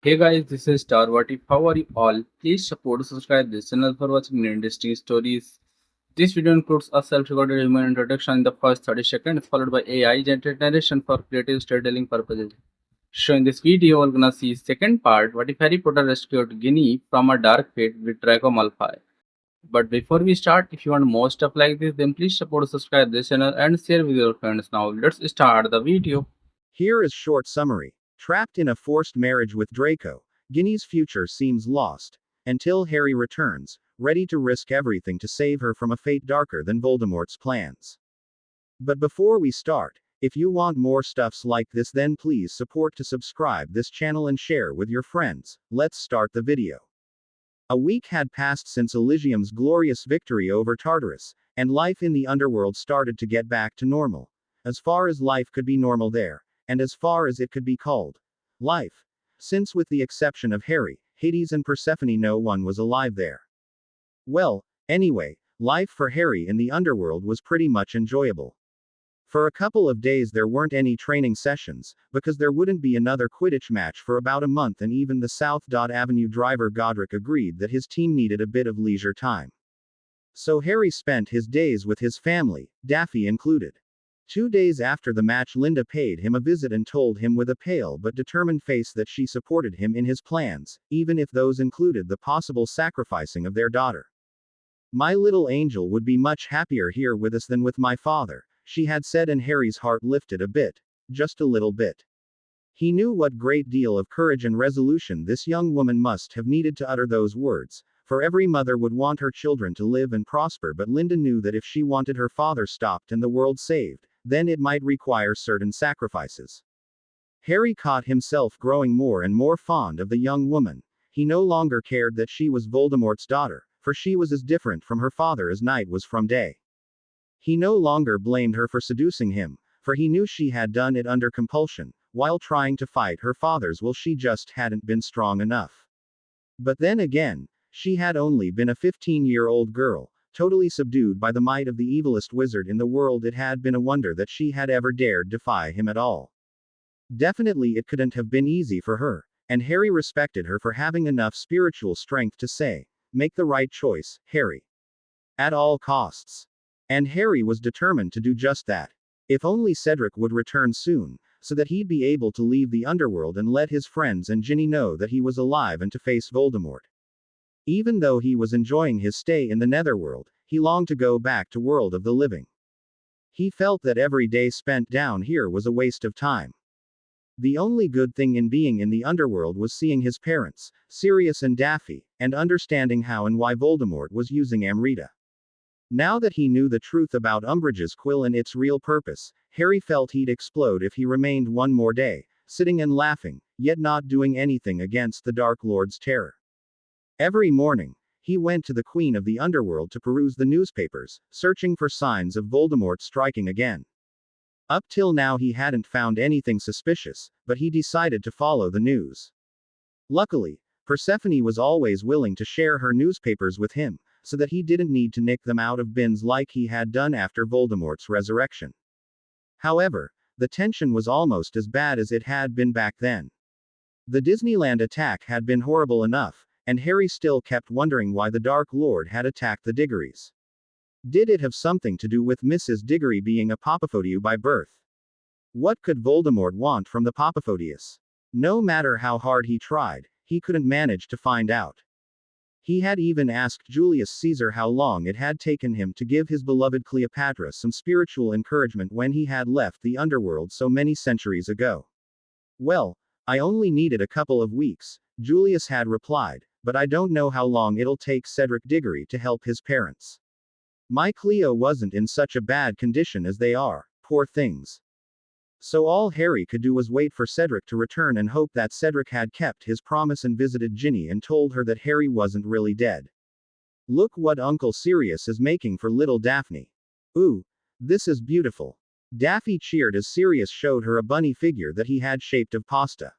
Hey guys, this is Star. What if? How are you all? Please support subscribe this channel for watching new interesting stories. This video includes a self-recorded human introduction in the first 30 seconds, followed by AI generated narration for creative storytelling purposes. So in this video, we're gonna see second part. What if Harry Potter rescued Ginny from a dark pit with Draco Malfoy? But before we start, if you want more stuff like this, then please support subscribe this channel and share with your friends. Now let's start the video. Here is short summary. Trapped in a forced marriage with Draco, Ginny's future seems lost. Until Harry returns, ready to risk everything to save her from a fate darker than Voldemort's plans. But before we start, if you want more stuffs like this, then please support to subscribe this channel and share with your friends. Let's start the video. A week had passed since Elysium's glorious victory over Tartarus, and life in the underworld started to get back to normal. As far as life could be normal there, and as far as it could be called life. Since, with the exception of Harry, Hades, and Persephone, no one was alive there. Well, anyway, life for Harry in the underworld was pretty much enjoyable. For a couple of days there weren't any training sessions, because there wouldn't be another Quidditch match for about a month, and even the South Avenue driver Godric agreed that his team needed a bit of leisure time. So Harry spent his days with his family, Daffy included. 2 days after the match, Linda paid him a visit and told him with a pale but determined face that she supported him in his plans, even if those included the possible sacrificing of their daughter. "My little angel would be much happier here with us than with my father," she had said, and Harry's heart lifted a bit. Just a little bit. He knew what great deal of courage and resolution this young woman must have needed to utter those words, for every mother would want her children to live and prosper, but Linda knew that if she wanted her father stopped and the world saved, then it might require certain sacrifices. Harry caught himself growing more and more fond of the young woman. He no longer cared that she was Voldemort's daughter, for she was as different from her father as night was from day. He no longer blamed her for seducing him, for he knew she had done it under compulsion, while trying to fight her father's will. She just hadn't been strong enough. But then again, she had only been a 15-year-old girl, totally subdued by the might of the evilest wizard in the world. It had been a wonder that she had ever dared defy him at all. Definitely it couldn't have been easy for her, and Harry respected her for having enough spiritual strength to say, "Make the right choice, Harry. At all costs." And Harry was determined to do just that. If only Cedric would return soon, so that he'd be able to leave the underworld and let his friends and Ginny know that he was alive and to face Voldemort. Even though he was enjoying his stay in the Netherworld, he longed to go back to world of the living. He felt that every day spent down here was a waste of time. The only good thing in being in the underworld was seeing his parents, Sirius and Daffy, and understanding how and why Voldemort was using Amrita. Now that he knew the truth about Umbridge's quill and its real purpose, Harry felt he'd explode if he remained one more day, sitting and laughing, yet not doing anything against the Dark Lord's terror. Every morning, he went to the Queen of the Underworld to peruse the newspapers, searching for signs of Voldemort striking again. Up till now he hadn't found anything suspicious, but he decided to follow the news. Luckily, Persephone was always willing to share her newspapers with him, so that he didn't need to nick them out of bins like he had done after Voldemort's resurrection. However, the tension was almost as bad as it had been back then. The Disneyland attack had been horrible enough, and Harry still kept wondering why the Dark Lord had attacked the Diggorys. Did it have something to do with Mrs. Diggory being a Papaphotiou by birth? What could Voldemort want from the Papaphotius? No matter how hard he tried, he couldn't manage to find out. He had even asked Julius Caesar how long it had taken him to give his beloved Cleopatra some spiritual encouragement when he had left the underworld so many centuries ago. "Well, I only needed a couple of weeks," Julius had replied, "but I don't know how long it'll take Cedric Diggory to help his parents. My Cleo wasn't in such a bad condition as they are, poor things." So all Harry could do was wait for Cedric to return and hope that Cedric had kept his promise and visited Ginny and told her that Harry wasn't really dead. "Look what Uncle Sirius is making for little Daphne. Ooh, this is beautiful." Daffy cheered as Sirius showed her a bunny figure that he had shaped of pasta.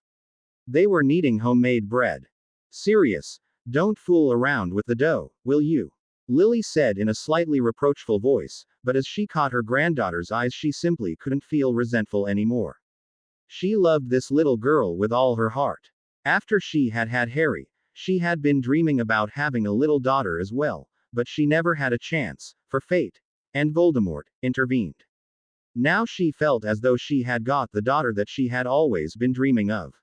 They were kneading homemade bread. "Sirius, don't fool around with the dough, will you?" Lily said in a slightly reproachful voice, but as she caught her granddaughter's eyes she simply couldn't feel resentful anymore. She loved this little girl with all her heart. After she had had Harry, she had been dreaming about having a little daughter as well, but she never had a chance, for fate and Voldemort intervened. Now she felt as though she had got the daughter that she had always been dreaming of.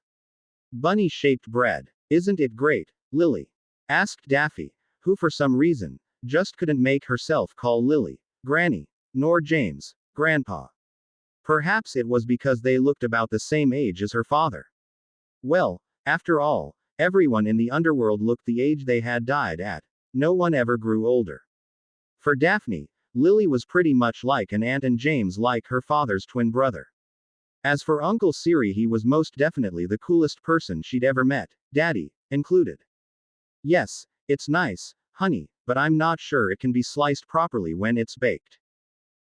Bunny-shaped bread. Isn't it great, Lily? Asked Daffy, who for some reason, just couldn't make herself call Lily, Granny, nor James, Grandpa. Perhaps it was because they looked about the same age as her father. Well, after all, everyone in the underworld looked the age they had died at. No one ever grew older. For Daphne, Lily was pretty much like an aunt and James like her father's twin brother. As for Uncle Siri, he was most definitely the coolest person she'd ever met, Daddy included. Yes, it's nice, honey, but I'm not sure it can be sliced properly when it's baked.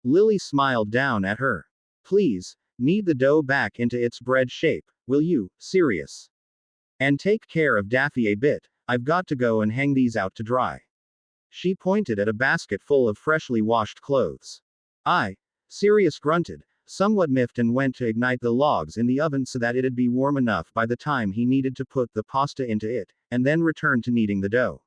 Lily smiled down at her. Please, knead the dough back into its bread shape, will you, Sirius? And take care of Daffy a bit, I've got to go and hang these out to dry. She pointed at a basket full of freshly washed clothes. Sirius grunted, somewhat miffed, and went to ignite the logs in the oven so that it'd be warm enough by the time he needed to put the pasta into it, and then return to kneading the dough.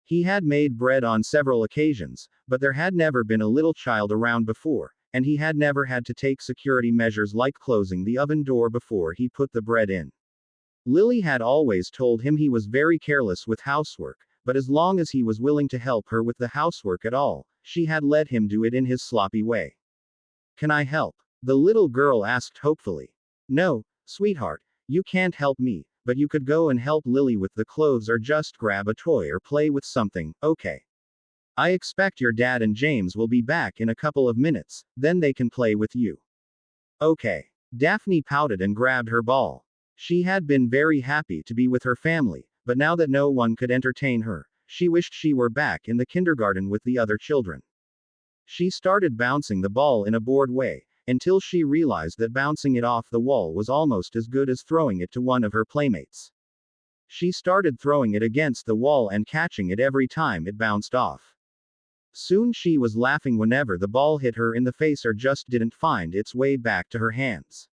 He had made bread on several occasions, but there had never been a little child around before, and he had never had to take security measures like closing the oven door before he put the bread in. Lily had always told him he was very careless with housework, but as long as he was willing to help her with the housework at all, she had let him do it in his sloppy way. Can I help? The little girl asked hopefully. No, sweetheart, you can't help me, but you could go and help Lily with the clothes or just grab a toy or play with something, okay? I expect your dad and James will be back in a couple of minutes, then they can play with you. Okay. Daphne pouted and grabbed her ball. She had been very happy to be with her family, but now that no one could entertain her, she wished she were back in the kindergarten with the other children. She started bouncing the ball in a bored way, until she realized that bouncing it off the wall was almost as good as throwing it to one of her playmates. She started throwing it against the wall and catching it every time it bounced off. Soon she was laughing whenever the ball hit her in the face or just didn't find its way back to her hands.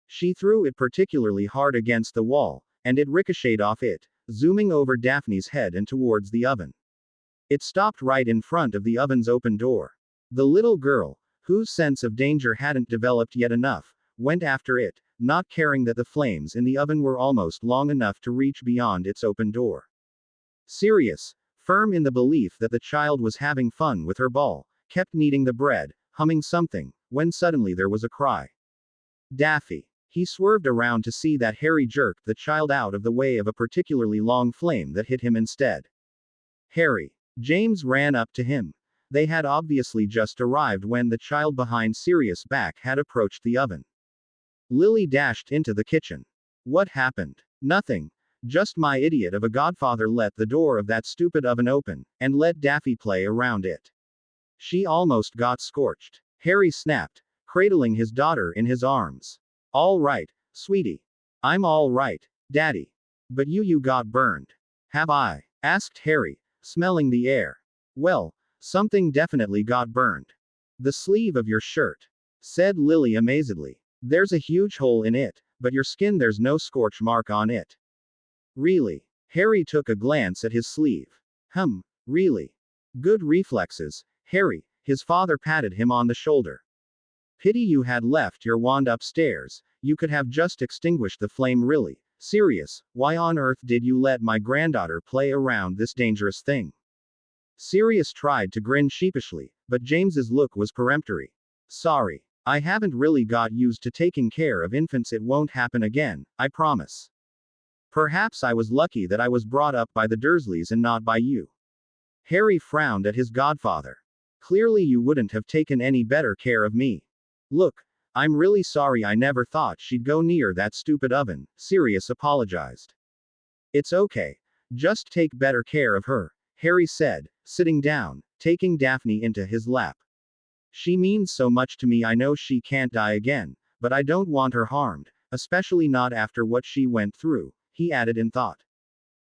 She threw it particularly hard against the wall, and it ricocheted off it, zooming over Daphne's head and towards the oven. It stopped right in front of the oven's open door. The little girl, whose sense of danger hadn't developed yet enough, went after it, not caring that the flames in the oven were almost long enough to reach beyond its open door. Sirius, firm in the belief that the child was having fun with her ball, kept kneading the bread, humming something, when suddenly there was a cry. Daffy. He swerved around to see that Harry jerked the child out of the way of a particularly long flame that hit him instead. Harry. James ran up to him. They had obviously just arrived when the child behind Sirius' back had approached the oven. Lily dashed into the kitchen. What happened? Nothing. Just my idiot of a godfather let the door of that stupid oven open, and let Daffy play around it. She almost got scorched. Harry snapped, cradling his daughter in his arms. All right, sweetie. I'm all right, Daddy. But you got burned. Have I? Asked Harry, smelling the air. Well, something definitely got burned. The sleeve of your shirt, said Lily amazedly. There's a huge hole in it, but your skin there's no scorch mark on it. Really? Harry took a glance at his sleeve. Really? Good reflexes, Harry, his father patted him on the shoulder. Pity you had left your wand upstairs, you could have just extinguished the flame really. Sirius, why on earth did you let my granddaughter play around this dangerous thing? Sirius tried to grin sheepishly, but James's look was peremptory. Sorry. I haven't really got used to taking care of infants. It won't happen again, I promise. Perhaps I was lucky that I was brought up by the Dursleys and not by you. Harry frowned at his godfather. Clearly you wouldn't have taken any better care of me. Look, I'm really sorry. I never thought she'd go near that stupid oven, Sirius apologized. It's okay. Just take better care of her, Harry said, sitting down, taking Daphne into his lap. She means so much to me. I know she can't die again, but I don't want her harmed, especially not after what she went through, he added in thought.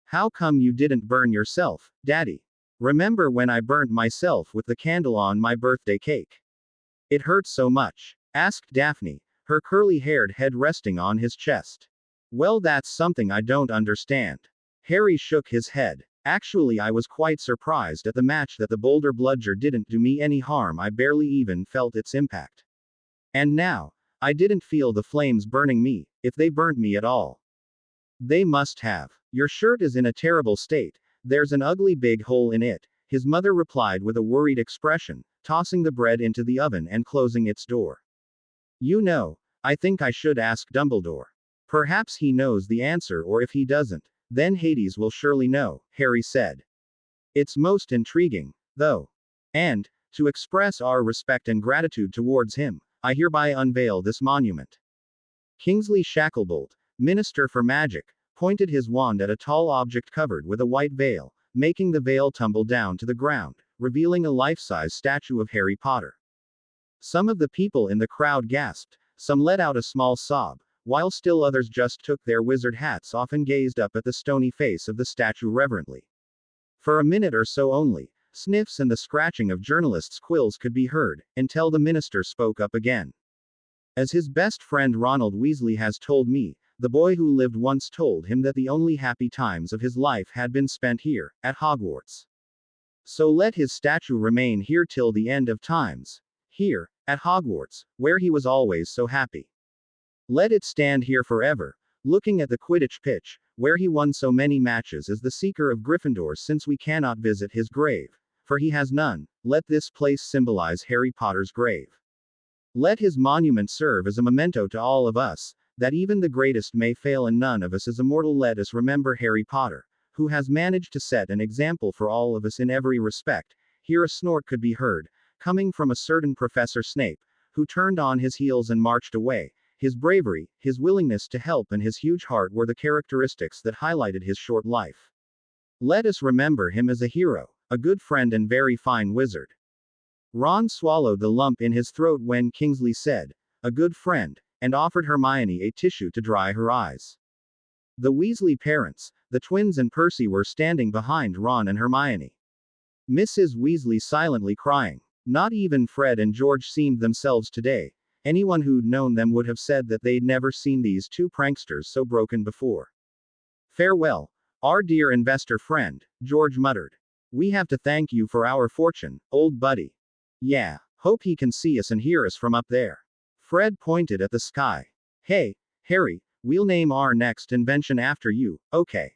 How come you didn't burn yourself, Daddy? Remember when I burnt myself with the candle on my birthday cake? It hurt so much, asked Daphne, her curly-haired head resting on his chest. Well, that's something I don't understand. Harry shook his head. Actually, I was quite surprised at the match that the boulder bludger didn't do me any harm, I barely even felt its impact. And now, I didn't feel the flames burning me, if they burnt me at all. They must have. Your shirt is in a terrible state, there's an ugly big hole in it, his mother replied with a worried expression, tossing the bread into the oven and closing its door. You know, I think I should ask Dumbledore. Perhaps he knows the answer, or if he doesn't, then Hades will surely know, Harry said. It's most intriguing, though. And, to express our respect and gratitude towards him, I hereby unveil this monument. Kingsley Shacklebolt, Minister for Magic, pointed his wand at a tall object covered with a white veil, making the veil tumble down to the ground, revealing a life-size statue of Harry Potter. Some of the people in the crowd gasped, some let out a small sob, while still others just took their wizard hats off and gazed up at the stony face of the statue reverently. For a minute or so only, sniffs and the scratching of journalists' quills could be heard, until the minister spoke up again. As his best friend Ronald Weasley has told me, the boy who lived once told him that the only happy times of his life had been spent here, at Hogwarts. So let his statue remain here till the end of times. Here, at Hogwarts, where he was always so happy. Let it stand here forever, looking at the Quidditch pitch, where he won so many matches as the Seeker of Gryffindor, since we cannot visit his grave, for he has none. Let this place symbolize Harry Potter's grave. Let his monument serve as a memento to all of us, that even the greatest may fail and none of us is immortal. Let us remember Harry Potter, who has managed to set an example for all of us in every respect. Here a snort could be heard, coming from a certain Professor Snape, who turned on his heels and marched away. His bravery, his willingness to help, and his huge heart were the characteristics that highlighted his short life. Let us remember him as a hero, a good friend and very fine wizard. Ron swallowed the lump in his throat when Kingsley said, "A good friend," and offered Hermione a tissue to dry her eyes. The Weasley parents, the twins and Percy, were standing behind Ron and Hermione. Mrs. Weasley silently crying. Not even Fred and George seemed themselves today. Anyone who'd known them would have said that they'd never seen these two pranksters so broken before. Farewell, our dear investor friend, George muttered. We have to thank you for our fortune, old buddy. Yeah, hope he can see us and hear us from up there. Fred pointed at the sky. Hey, Harry, we'll name our next invention after you, okay?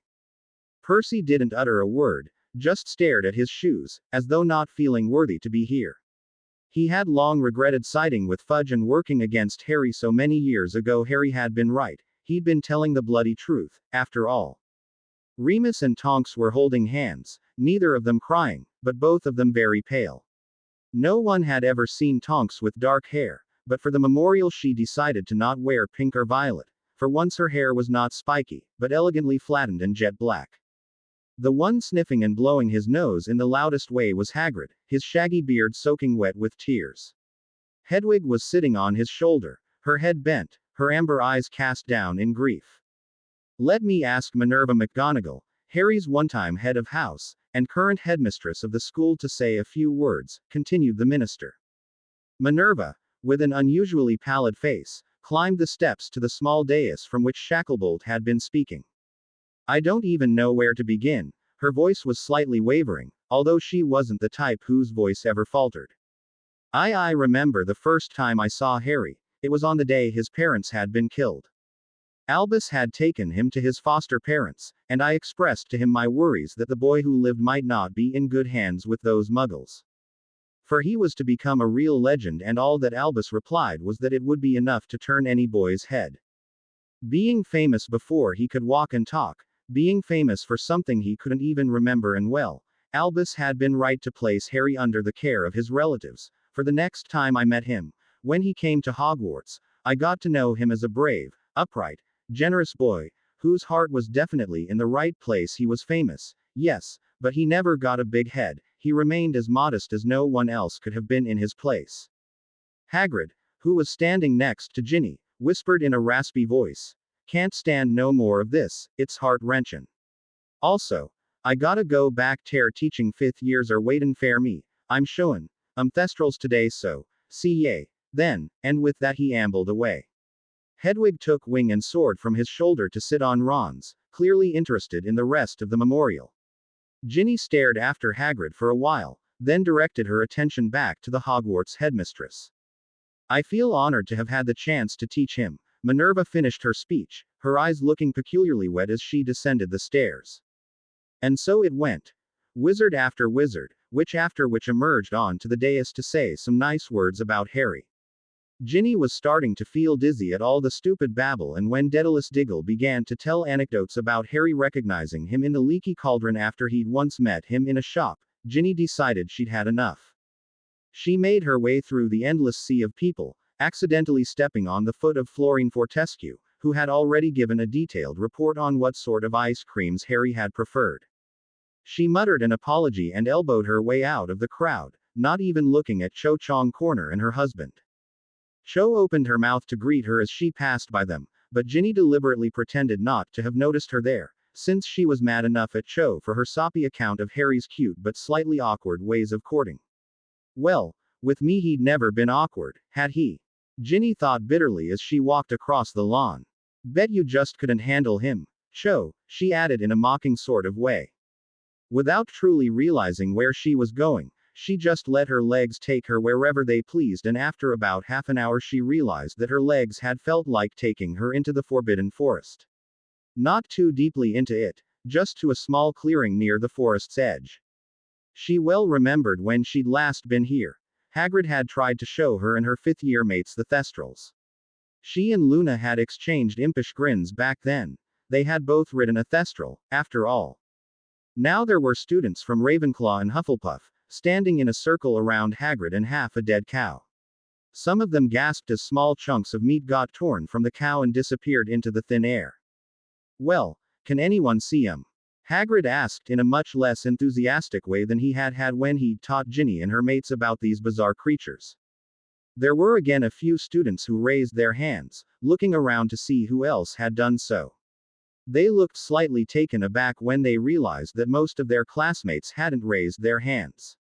Percy didn't utter a word, just stared at his shoes, as though not feeling worthy to be here. He had long regretted siding with Fudge and working against Harry so many years ago. Harry had been right, he'd been telling the bloody truth, after all. Remus and Tonks were holding hands, neither of them crying, but both of them very pale. No one had ever seen Tonks with dark hair, but for the memorial she decided to not wear pink or violet. For once her hair was not spiky, but elegantly flattened and jet black. The one sniffing and blowing his nose in the loudest way was Hagrid, his shaggy beard soaking wet with tears. Hedwig was sitting on his shoulder, her head bent, her amber eyes cast down in grief. Let me ask Minerva McGonagall, Harry's one-time head of house, and current headmistress of the school, to say a few words, continued the minister. Minerva, with an unusually pallid face, climbed the steps to the small dais from which Shacklebolt had been speaking. I don't even know where to begin. Her voice was slightly wavering, although she wasn't the type whose voice ever faltered. I remember the first time I saw Harry. It was on the day his parents had been killed. Albus had taken him to his foster parents, and I expressed to him my worries that the boy who lived might not be in good hands with those muggles. For he was to become a real legend, and all that Albus replied was that it would be enough to turn any boy's head. Being famous before he could walk and talk, being famous for something he couldn't even remember, and well, Albus had been right to place Harry under the care of his relatives. For the next time I met him, when he came to Hogwarts, I got to know him as a brave, upright, generous boy, whose heart was definitely in the right place. He was famous, yes, but he never got a big head. He remained as modest as no one else could have been in his place. Hagrid, who was standing next to Ginny, whispered in a raspy voice, "Can't stand no more of this, it's heart-wrenching. Also, I gotta go back ter teaching. 5th years are waitin' fair me. I'm showin' thestrals today, so, see ye then," and with that he ambled away. Hedwig took wing and sword from his shoulder to sit on Ron's, clearly interested in the rest of the memorial. Ginny stared after Hagrid for a while, then directed her attention back to the Hogwarts headmistress. I feel honored to have had the chance to teach him. Minerva finished her speech, her eyes looking peculiarly wet as she descended the stairs. And so it went. Wizard after wizard, witch after witch emerged on to the dais to say some nice words about Harry. Ginny was starting to feel dizzy at all the stupid babble, and when Daedalus Diggle began to tell anecdotes about Harry recognizing him in the leaky cauldron after he'd once met him in a shop, Ginny decided she'd had enough. She made her way through the endless sea of people, accidentally stepping on the foot of Florine Fortescue, who had already given a detailed report on what sort of ice creams Harry had preferred. She muttered an apology and elbowed her way out of the crowd, not even looking at Cho Chang Corner and her husband. Cho opened her mouth to greet her as she passed by them, but Ginny deliberately pretended not to have noticed her there, since she was mad enough at Cho for her soppy account of Harry's cute but slightly awkward ways of courting. Well, with me he'd never been awkward, had he? Ginny thought bitterly as she walked across the lawn. Bet you just couldn't handle him, Cho, she added in a mocking sort of way. Without truly realizing where she was going, she just let her legs take her wherever they pleased, and after about half an hour she realized that her legs had felt like taking her into the Forbidden Forest. Not too deeply into it, just to a small clearing near the forest's edge. She well remembered when she'd last been here. Hagrid had tried to show her and her fifth-year mates the Thestrals. She and Luna had exchanged impish grins back then. They had both ridden a Thestral, after all. Now there were students from Ravenclaw and Hufflepuff, standing in a circle around Hagrid and half a dead cow. Some of them gasped as small chunks of meat got torn from the cow and disappeared into the thin air. Well, can anyone see 'em? Hagrid asked in a much less enthusiastic way than he had had when he'd taught Ginny and her mates about these bizarre creatures. There were again a few students who raised their hands, looking around to see who else had done so. They looked slightly taken aback when they realized that most of their classmates hadn't raised their hands.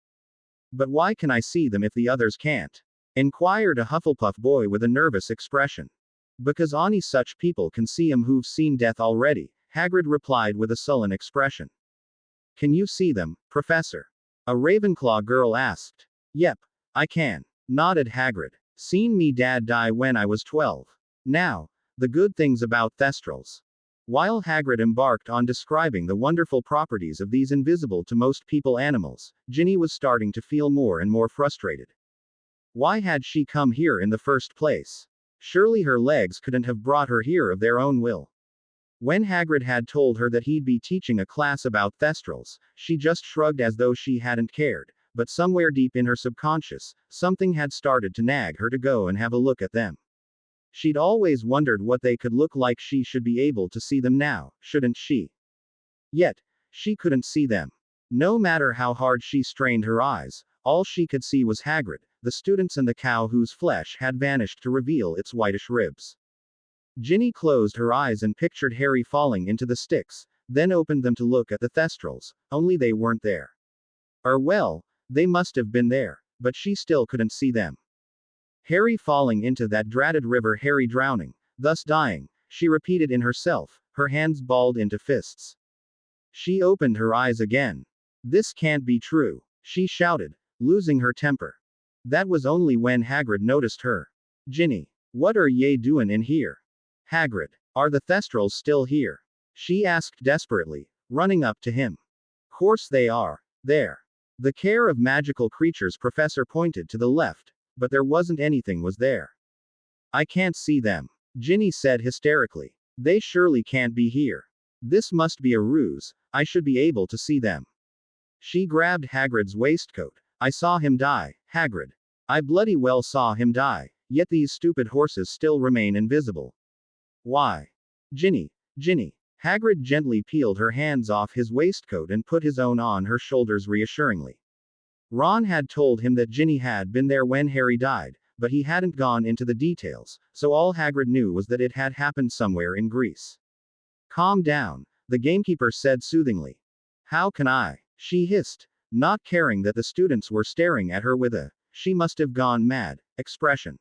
But why can I see them if the others can't? Inquired a Hufflepuff boy with a nervous expression. Because only such people can see 'em who've seen death already, Hagrid replied with a sullen expression. Can you see them, Professor? A Ravenclaw girl asked. Yep, I can, nodded Hagrid. Seen me dad die when I was 12. Now, the good things about Thestrals. While Hagrid embarked on describing the wonderful properties of these invisible to most people animals, Ginny was starting to feel more and more frustrated. Why had she come here in the first place? Surely her legs couldn't have brought her here of their own will. When Hagrid had told her that he'd be teaching a class about Thestrals, she just shrugged as though she hadn't cared, but somewhere deep in her subconscious, something had started to nag her to go and have a look at them. She'd always wondered what they could look like. She should be able to see them now, shouldn't she? Yet, she couldn't see them. No matter how hard she strained her eyes, all she could see was Hagrid, the students and the cow whose flesh had vanished to reveal its whitish ribs. Ginny closed her eyes and pictured Harry falling into the Styx, then opened them to look at the Thestrals, only they weren't there. Or well, they must have been there, but she still couldn't see them. Harry falling into that dratted river, Harry drowning, thus dying, she repeated in herself, her hands balled into fists. She opened her eyes again. This can't be true, she shouted, losing her temper. That was only when Hagrid noticed her. Ginny, what are ye doin' in here? Hagrid, are the Thestrals still here? She asked desperately, running up to him. Course they are. There. The care of magical creatures professor pointed to the left, but there wasn't anything was there. I can't see them, Ginny said hysterically. They surely can't be here. This must be a ruse, I should be able to see them. She grabbed Hagrid's waistcoat. I saw him die, Hagrid. I bloody well saw him die, yet these stupid horses still remain invisible. Why? Ginny, Hagrid gently peeled her hands off his waistcoat and put his own on her shoulders reassuringly. Ron had told him that Ginny had been there when Harry died, but he hadn't gone into the details, so all Hagrid knew was that it had happened somewhere in Greece. Calm down, the gamekeeper said soothingly. How can I? She hissed, not caring that the students were staring at her with a, she must have gone mad, expression.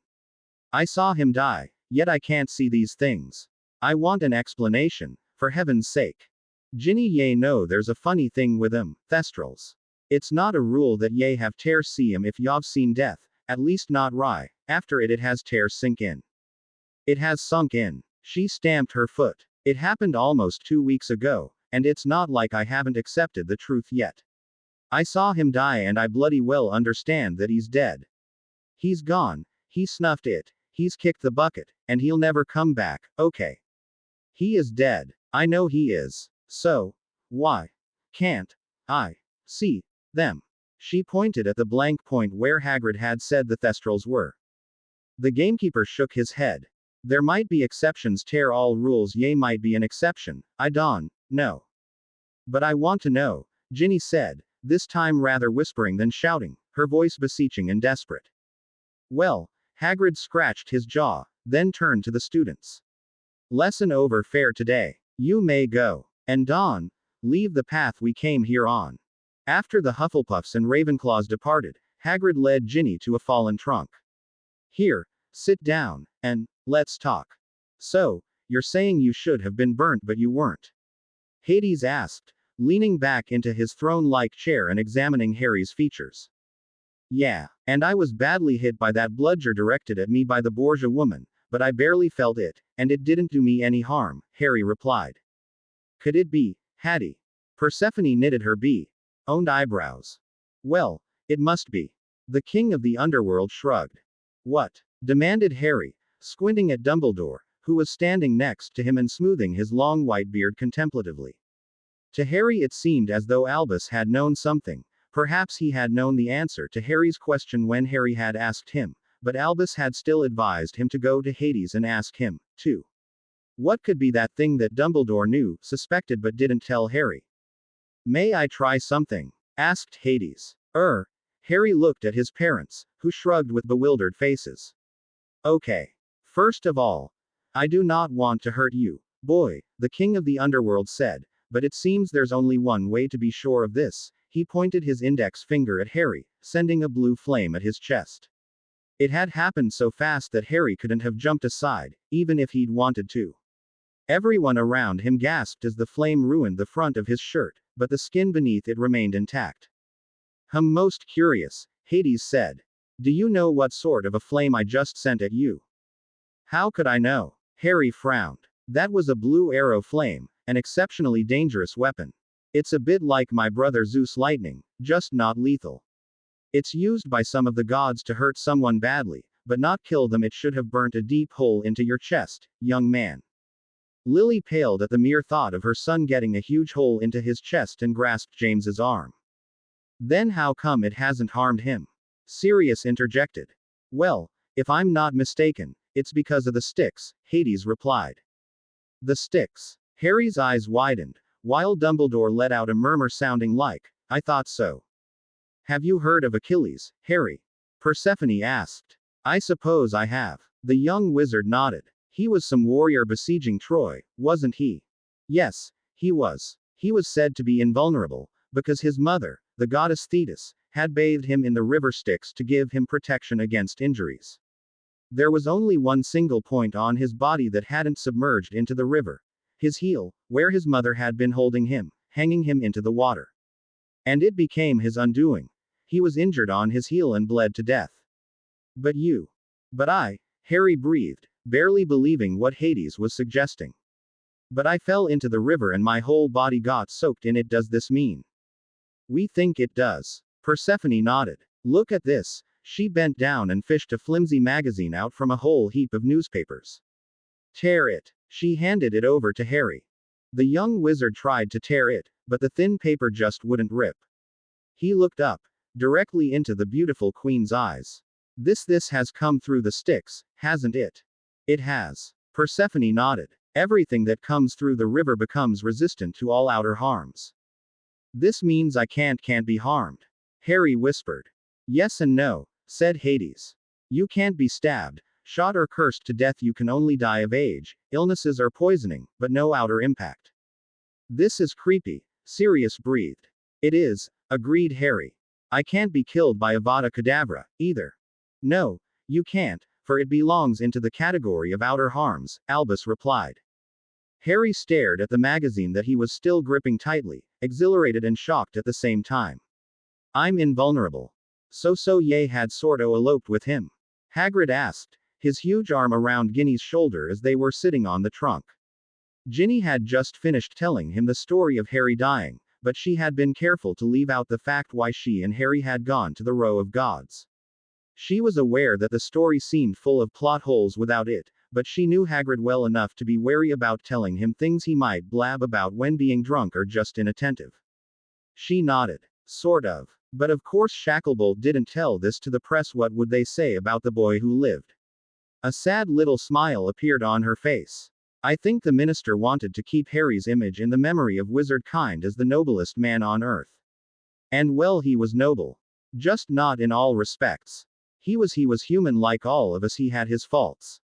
I saw him die, Yet I can't see these things. I want an explanation, for heaven's sake. Ginny ye know there's a funny thing with 'em, Thestrals. It's not a rule that ye have tear see 'em if y've seen death, at least not Rye, after it has tear sink in. It has sunk in. She stamped her foot. It happened almost 2 weeks ago, and it's not like I haven't accepted the truth yet. I saw him die and I bloody well understand that he's dead. He's gone, he snuffed it, he's kicked the bucket, and he'll never come back, okay. He is dead. I know he is. So, why can't I see them? She pointed at the blank point where Hagrid had said the Thestrals were. The gamekeeper shook his head. There might be exceptions tear all rules ye might be an exception, I don't know. But I want to know, Ginny said, this time rather whispering than shouting, her voice beseeching and desperate. Well, Hagrid scratched his jaw, then turned to the students. Lesson over fair today. You may go. And Dawn, leave the path we came here on. After the Hufflepuffs and Ravenclaws departed, Hagrid led Ginny to a fallen trunk. Here, sit down, and let's talk. So, you're saying you should have been burnt but you weren't? Hades asked, leaning back into his throne-like chair and examining Harry's features. Yeah, and I was badly hit by that bludger directed at me by the Borgia woman, but I barely felt it, and it didn't do me any harm, Harry replied. Could it be, Hattie? Persephone knitted her owned eyebrows. Well, it must be. The king of the underworld shrugged. What? Demanded Harry, squinting at Dumbledore, who was standing next to him and smoothing his long white beard contemplatively. To Harry it seemed as though Albus had known something. Perhaps he had known the answer to Harry's question when Harry had asked him, but Albus had still advised him to go to Hades and ask him, too. What could be that thing that Dumbledore knew, suspected but didn't tell Harry? May I try something? Asked Hades. Harry looked at his parents, who shrugged with bewildered faces. Okay. First of all, I do not want to hurt you, boy, the king of the underworld said, but it seems there's only one way to be sure of this. He pointed his index finger at Harry, sending a blue flame at his chest. It had happened so fast that Harry couldn't have jumped aside, even if he'd wanted to. Everyone around him gasped as the flame ruined the front of his shirt, but the skin beneath it remained intact. Most curious, Hades said. Do you know what sort of a flame I just sent at you? How could I know? Harry frowned. That was a blue arrow flame, an exceptionally dangerous weapon. It's a bit like my brother Zeus lightning, just not lethal. It's used by some of the gods to hurt someone badly, but not kill them. It should have burnt a deep hole into your chest, young man. Lily paled at the mere thought of her son getting a huge hole into his chest and grasped James's arm. Then how come it hasn't harmed him? Sirius interjected. Well, if I'm not mistaken, it's because of the sticks, Hades replied. The sticks. Harry's eyes widened, while Dumbledore let out a murmur sounding like, I thought so. Have you heard of Achilles, Harry? Persephone asked. I suppose I have. The young wizard nodded. He was some warrior besieging Troy, wasn't he? Yes, he was. He was said to be invulnerable, because his mother, the goddess Thetis, had bathed him in the river Styx to give him protection against injuries. There was only one single point on his body that hadn't submerged into the river. His heel, where his mother had been holding him, hanging him into the water. And it became his undoing. He was injured on his heel and bled to death. But you. But I, Harry breathed, barely believing what Hades was suggesting. But I fell into the river and my whole body got soaked in it. Does this mean? We think it does. Persephone nodded. Look at this. She bent down and fished a flimsy magazine out from a whole heap of newspapers. Tear it. She handed it over to Harry. The young wizard tried to tear it, but the thin paper just wouldn't rip. He looked up, directly into the beautiful queen's eyes. This has come through the sticks, hasn't it? It has. Persephone nodded. Everything that comes through the river becomes resistant to all outer harms. This means I can't be harmed. Harry whispered. Yes and no, said Hades. You can't be stabbed, shot or cursed to death. You can only die of age, illnesses or poisoning, but no outer impact. This is creepy, Sirius breathed. It is, agreed Harry. I can't be killed by Avada Kedavra, either. No, you can't, for it belongs into the category of outer harms, Albus replied. Harry stared at the magazine that he was still gripping tightly, exhilarated and shocked at the same time. I'm invulnerable. So Ye had sorto eloped with him? Hagrid asked, his huge arm around Ginny's shoulder as they were sitting on the trunk. Ginny had just finished telling him the story of Harry dying, but she had been careful to leave out the fact why she and Harry had gone to the Row of Gods. She was aware that the story seemed full of plot holes without it, but she knew Hagrid well enough to be wary about telling him things he might blab about when being drunk or just inattentive. She nodded. Sort of. But of course Shacklebolt didn't tell this to the press. What would they say about the boy who lived? A sad little smile appeared on her face. I think the minister wanted to keep Harry's image in the memory of wizard kind as the noblest man on earth. And well, he was noble. Just not in all respects. He was human like all of us. He had his faults.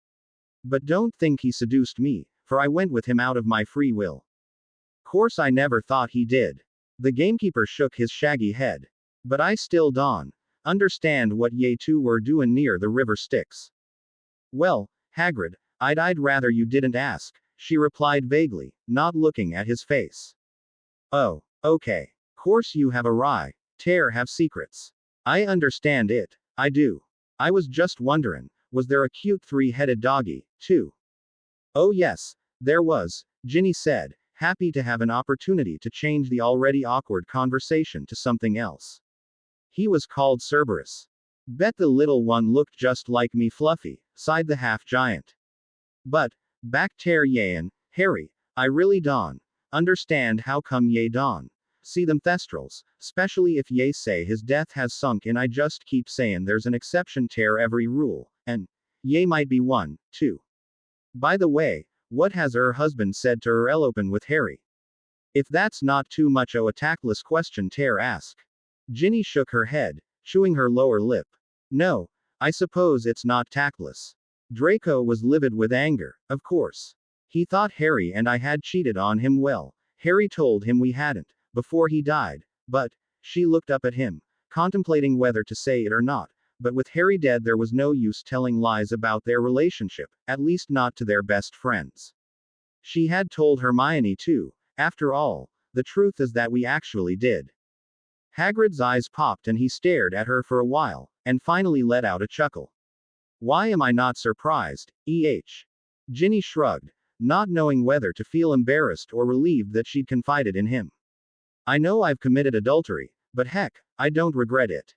But don't think he seduced me, for I went with him out of my free will. Course I never thought he did. The gamekeeper shook his shaggy head. But I still don't understand what ye two were doing near the river Styx. Well, Hagrid, I'd rather you didn't ask, she replied vaguely, not looking at his face. Oh, okay. Course you have a right to have secrets. I understand it, I do. I was just wondering, was there a cute three-headed doggy, too? Oh yes, there was, Ginny said, happy to have an opportunity to change the already awkward conversation to something else. He was called Cerberus. Bet the little one looked just like me. Fluffy, sighed the half-giant. But, back ter Yean, Harry, I really don't understand how come ye don't see them thestrals, specially if ye say his death has sunk in. I just keep saying there's an exception ter every rule, and ye might be one, too. By the way, what has her husband said to her elopen with Harry? If that's not too much o' a tactless question ter ask. Ginny shook her head, chewing her lower lip. No, I suppose it's not tactless. Draco was livid with anger, of course. He thought Harry and I had cheated on him. Well, Harry told him we hadn't, before he died, but, she looked up at him, contemplating whether to say it or not, but with Harry dead there was no use telling lies about their relationship, at least not to their best friends. She had told Hermione too, after all, the truth is that we actually did. Hagrid's eyes popped and he stared at her for a while, and finally let out a chuckle. Why am I not surprised, Ginny shrugged, not knowing whether to feel embarrassed or relieved that she'd confided in him. I know I've committed adultery, but heck, I don't regret it.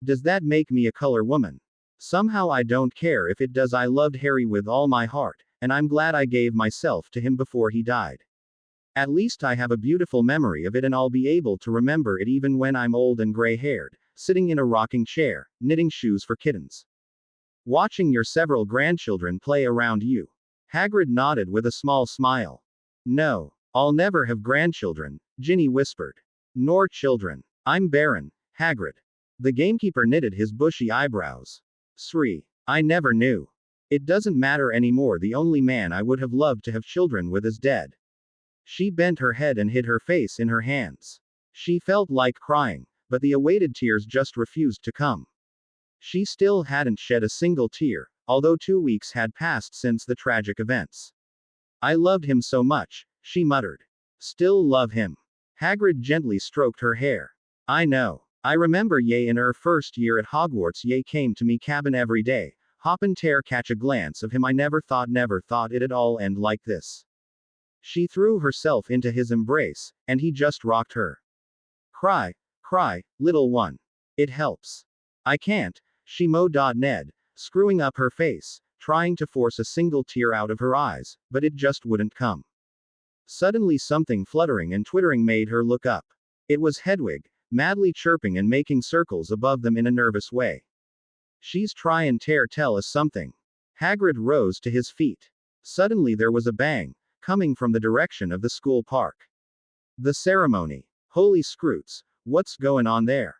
Does that make me a color woman? Somehow I don't care if it does. I loved Harry with all my heart, and I'm glad I gave myself to him before he died. At least I have a beautiful memory of it, and I'll be able to remember it even when I'm old and gray-haired, sitting in a rocking chair, knitting shoes for kittens. Watching your several grandchildren play around you. Hagrid nodded with a small smile. No, I'll never have grandchildren, Ginny whispered. Nor children. I'm barren, Hagrid. The gamekeeper knitted his bushy eyebrows. Sri, I never knew. It doesn't matter anymore. The only man I would have loved to have children with is dead. She bent her head and hid her face in her hands. She felt like crying, but the awaited tears just refused to come. She still hadn't shed a single tear, although 2 weeks had passed since the tragic events. I loved him so much, she muttered. Still love him. Hagrid gently stroked her hair. I know. I remember ye in her first year at Hogwarts ye came to me cabin every day, hoppin' ter catch a glance of him. I never thought it'd all end like this. She threw herself into his embrace, and he just rocked her. Cry, cry, little one. It helps. I can't, she Ned, screwing up her face, trying to force a single tear out of her eyes, but it just wouldn't come. Suddenly something fluttering and twittering made her look up. It was Hedwig, madly chirping and making circles above them in a nervous way. She's tryin' ter tell us something. Hagrid rose to his feet. Suddenly there was a bang, coming from the direction of the school park. The ceremony. Holy scroots, what's going on there?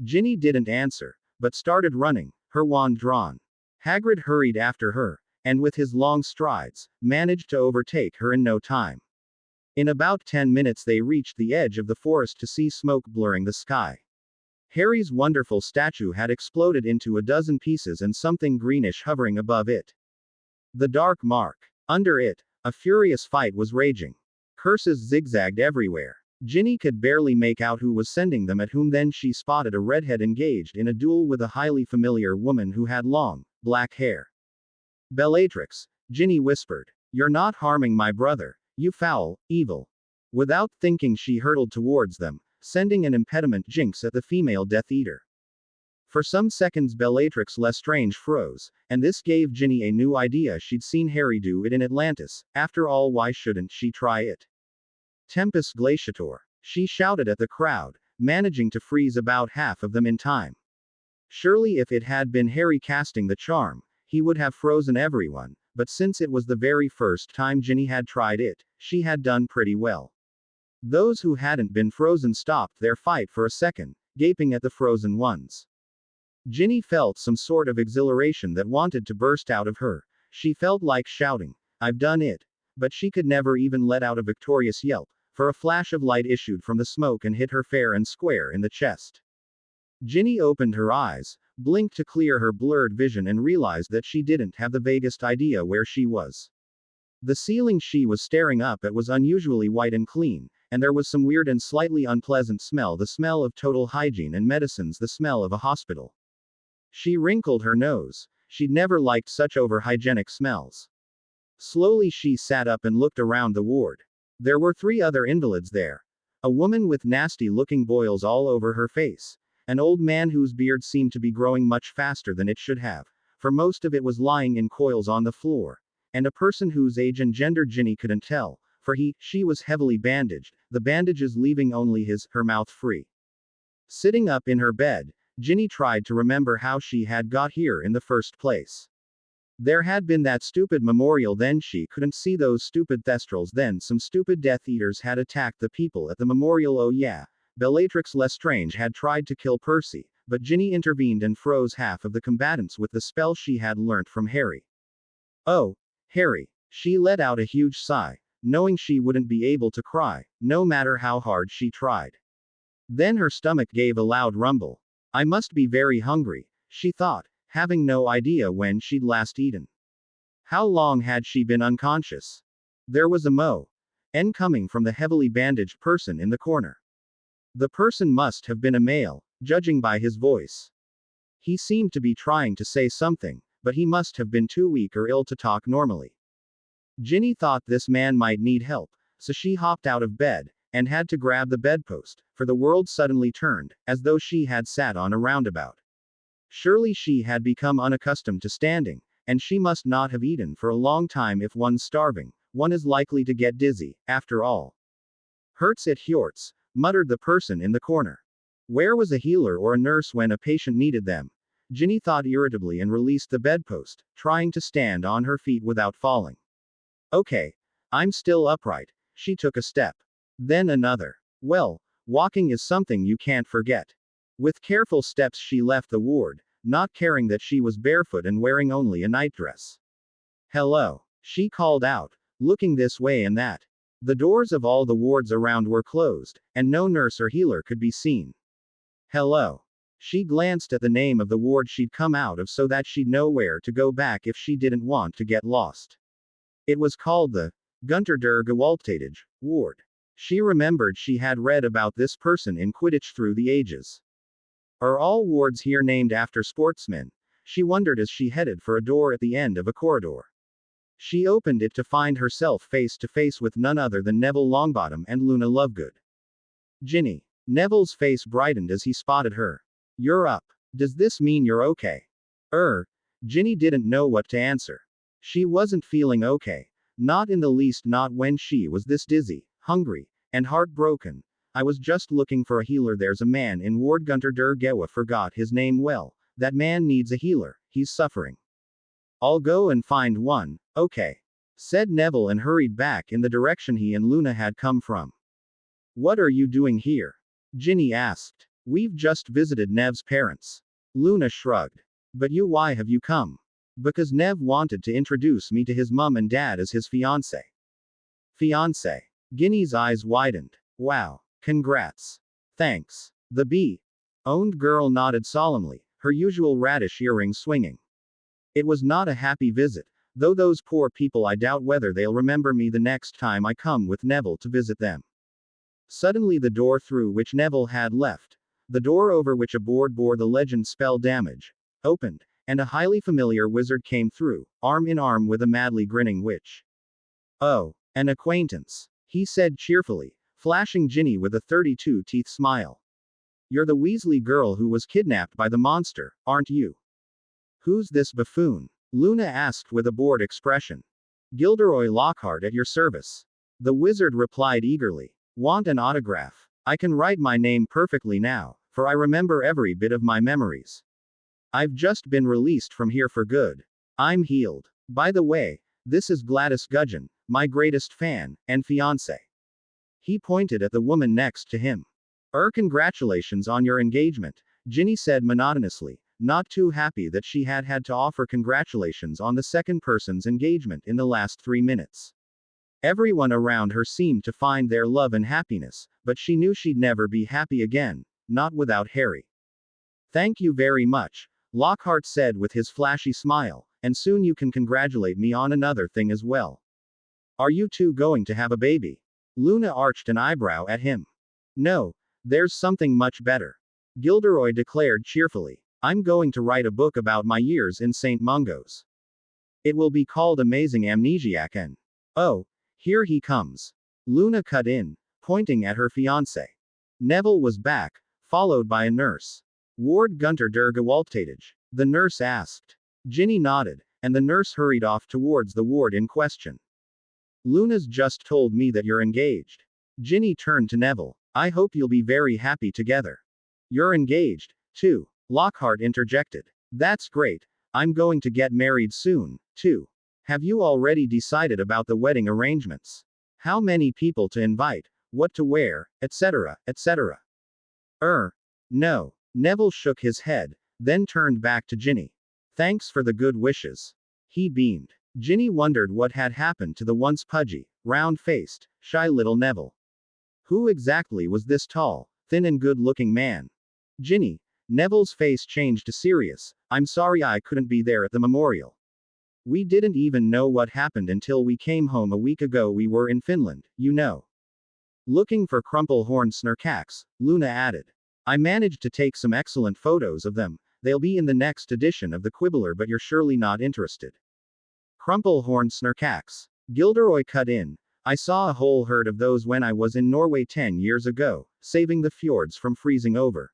Ginny didn't answer, but started running, her wand drawn. Hagrid hurried after her, and with his long strides, managed to overtake her in no time. In about 10 minutes they reached the edge of the forest to see smoke blurring the sky. Harry's wonderful statue had exploded into a dozen pieces and something greenish hovering above it. The dark mark. Under it, a furious fight was raging. Curses zigzagged everywhere. Ginny could barely make out who was sending them at whom. Then she spotted a redhead engaged in a duel with a highly familiar woman who had long, black hair. Bellatrix, Ginny whispered. You're not harming my brother, you foul, evil. Without thinking she hurtled towards them, sending an impediment jinx at the female Death Eater. For some seconds Bellatrix Lestrange froze, and this gave Ginny a new idea. She'd seen Harry do it in Atlantis, after all why shouldn't she try it? Tempus Glaciator. She shouted at the crowd, managing to freeze about half of them in time. Surely if it had been Harry casting the charm, he would have frozen everyone, but since it was the very first time Ginny had tried it, she had done pretty well. Those who hadn't been frozen stopped their fight for a second, gaping at the frozen ones. Ginny felt some sort of exhilaration that wanted to burst out of her. She felt like shouting, I've done it. But she could never even let out a victorious yelp, for a flash of light issued from the smoke and hit her fair and square in the chest. Ginny opened her eyes, blinked to clear her blurred vision and realized that she didn't have the vaguest idea where she was. The ceiling she was staring up at was unusually white and clean, and there was some weird and slightly unpleasant smell, the smell of total hygiene and medicines, the smell of a hospital. She wrinkled her nose. She'd never liked such over-hygienic smells. Slowly she sat up and looked around the ward. There were 3 other invalids there. A woman with nasty-looking boils all over her face. An old man whose beard seemed to be growing much faster than it should have, for most of it was lying in coils on the floor. And a person whose age and gender Ginny couldn't tell, for she was heavily bandaged, the bandages leaving only her mouth free. Sitting up in her bed, Ginny tried to remember how she had got here in the first place. There had been that stupid memorial, then she couldn't see those stupid Thestrals, then some stupid Death Eaters had attacked the people at the memorial. Oh yeah, Bellatrix Lestrange had tried to kill Percy, but Ginny intervened and froze half of the combatants with the spell she had learnt from Harry. Oh, Harry. She let out a huge sigh, knowing she wouldn't be able to cry, no matter how hard she tried. Then her stomach gave a loud rumble. I must be very hungry, she thought, having no idea when she'd last eaten. How long had she been unconscious? There was a moan coming from the heavily bandaged person in the corner. The person must have been a male, judging by his voice. He seemed to be trying to say something, but he must have been too weak or ill to talk normally. Ginny thought this man might need help, so she hopped out of bed, and had to grab the bedpost, for the world suddenly turned, as though she had sat on a roundabout. Surely she had become unaccustomed to standing, and she must not have eaten for a long time. If one's starving, one is likely to get dizzy, after all. Hurts it hurts, muttered the person in the corner. Where was a healer or a nurse when a patient needed them? Ginny thought irritably and released the bedpost, trying to stand on her feet without falling. Okay. I'm still upright. She took a step. Then another. Well, walking is something you can't forget. With careful steps she left the ward, not caring that she was barefoot and wearing only a nightdress. Hello. She called out, looking this way and that. The doors of all the wards around were closed, and no nurse or healer could be seen. Hello. She glanced at the name of the ward she'd come out of so that she'd know where to go back if she didn't want to get lost. It was called the Gunter der Gewalttätige ward. She remembered she had read about this person in Quidditch through the ages. Are all wards here named after sportsmen? She wondered as she headed for a door at the end of a corridor. She opened it to find herself face to face with none other than Neville Longbottom and Luna Lovegood. Ginny. Neville's face brightened as he spotted her. You're up. Does this mean you're okay? Ginny didn't know what to answer. She wasn't feeling okay. Not in the least, not when she was this dizzy, hungry, and heartbroken. I was just looking for a healer. There's a man in Ward Gunter der Gewa, forgot his name. Well, that man needs a healer, he's suffering. I'll go and find one, okay, said Neville and hurried back in the direction he and Luna had come from. What are you doing here? Ginny asked. We've just visited Nev's parents. Luna shrugged. But why have you come? Because Nev wanted to introduce me to his mum and dad as his fiancé. Fiancé. Ginny's eyes widened. Wow. Congrats. Thanks. The Owned girl nodded solemnly, her usual radish earrings swinging. It was not a happy visit, though those poor people, I doubt whether they'll remember me the next time I come with Neville to visit them. Suddenly the door through which Neville had left, the door over which a board bore the legend spell damage, opened, and a highly familiar wizard came through, arm in arm with a madly grinning witch. Oh, an acquaintance, he said cheerfully, flashing Ginny with a 32-teeth smile. You're the Weasley girl who was kidnapped by the monster, aren't you? Who's this buffoon? Luna asked with a bored expression. Gilderoy Lockhart at your service. The wizard replied eagerly. Want an autograph? I can write my name perfectly now, for I remember every bit of my memories. I've just been released from here for good. I'm healed. By the way, this is Gladys Gudgeon, my greatest fan, and fiancé. He pointed at the woman next to him. Congratulations on your engagement, Ginny said monotonously, not too happy that she had had to offer congratulations on the second person's engagement in the last 3 minutes. Everyone around her seemed to find their love and happiness, but she knew she'd never be happy again, not without Harry. Thank you very much, Lockhart said with his flashy smile, and soon you can congratulate me on another thing as well. Are you two going to have a baby? Luna arched an eyebrow at him. No, there's something much better. Gilderoy declared cheerfully. I'm going to write a book about my years in St. Mungo's. It will be called Amazing Amnesiac and... Oh, here he comes. Luna cut in, pointing at her fiancé. Neville was back, followed by a nurse. Ward Gunter der Gewalttätig? The nurse asked. Ginny nodded, and the nurse hurried off towards the ward in question. Luna's just told me that you're engaged. Ginny turned to Neville. I hope you'll be very happy together. You're engaged, too, Lockhart interjected. That's great. I'm going to get married soon, too. Have you already decided about the wedding arrangements? How many people to invite, what to wear, etc., etc.? No. Neville shook his head, then turned back to Ginny. Thanks for the good wishes. He beamed. Ginny wondered what had happened to the once pudgy, round-faced, shy little Neville. Who exactly was this tall, thin and good-looking man? Ginny, Neville's face changed to serious. I'm sorry I couldn't be there at the memorial. We didn't even know what happened until we came home a week ago. We were in Finland, you know. Looking for Crumplehorn Snurkax, Luna added. I managed to take some excellent photos of them. They'll be in the next edition of the Quibbler, but you're surely not interested. Crumplehorn Snurkax. Gilderoy cut in. I saw a whole herd of those when I was in Norway 10 years ago, saving the fjords from freezing over.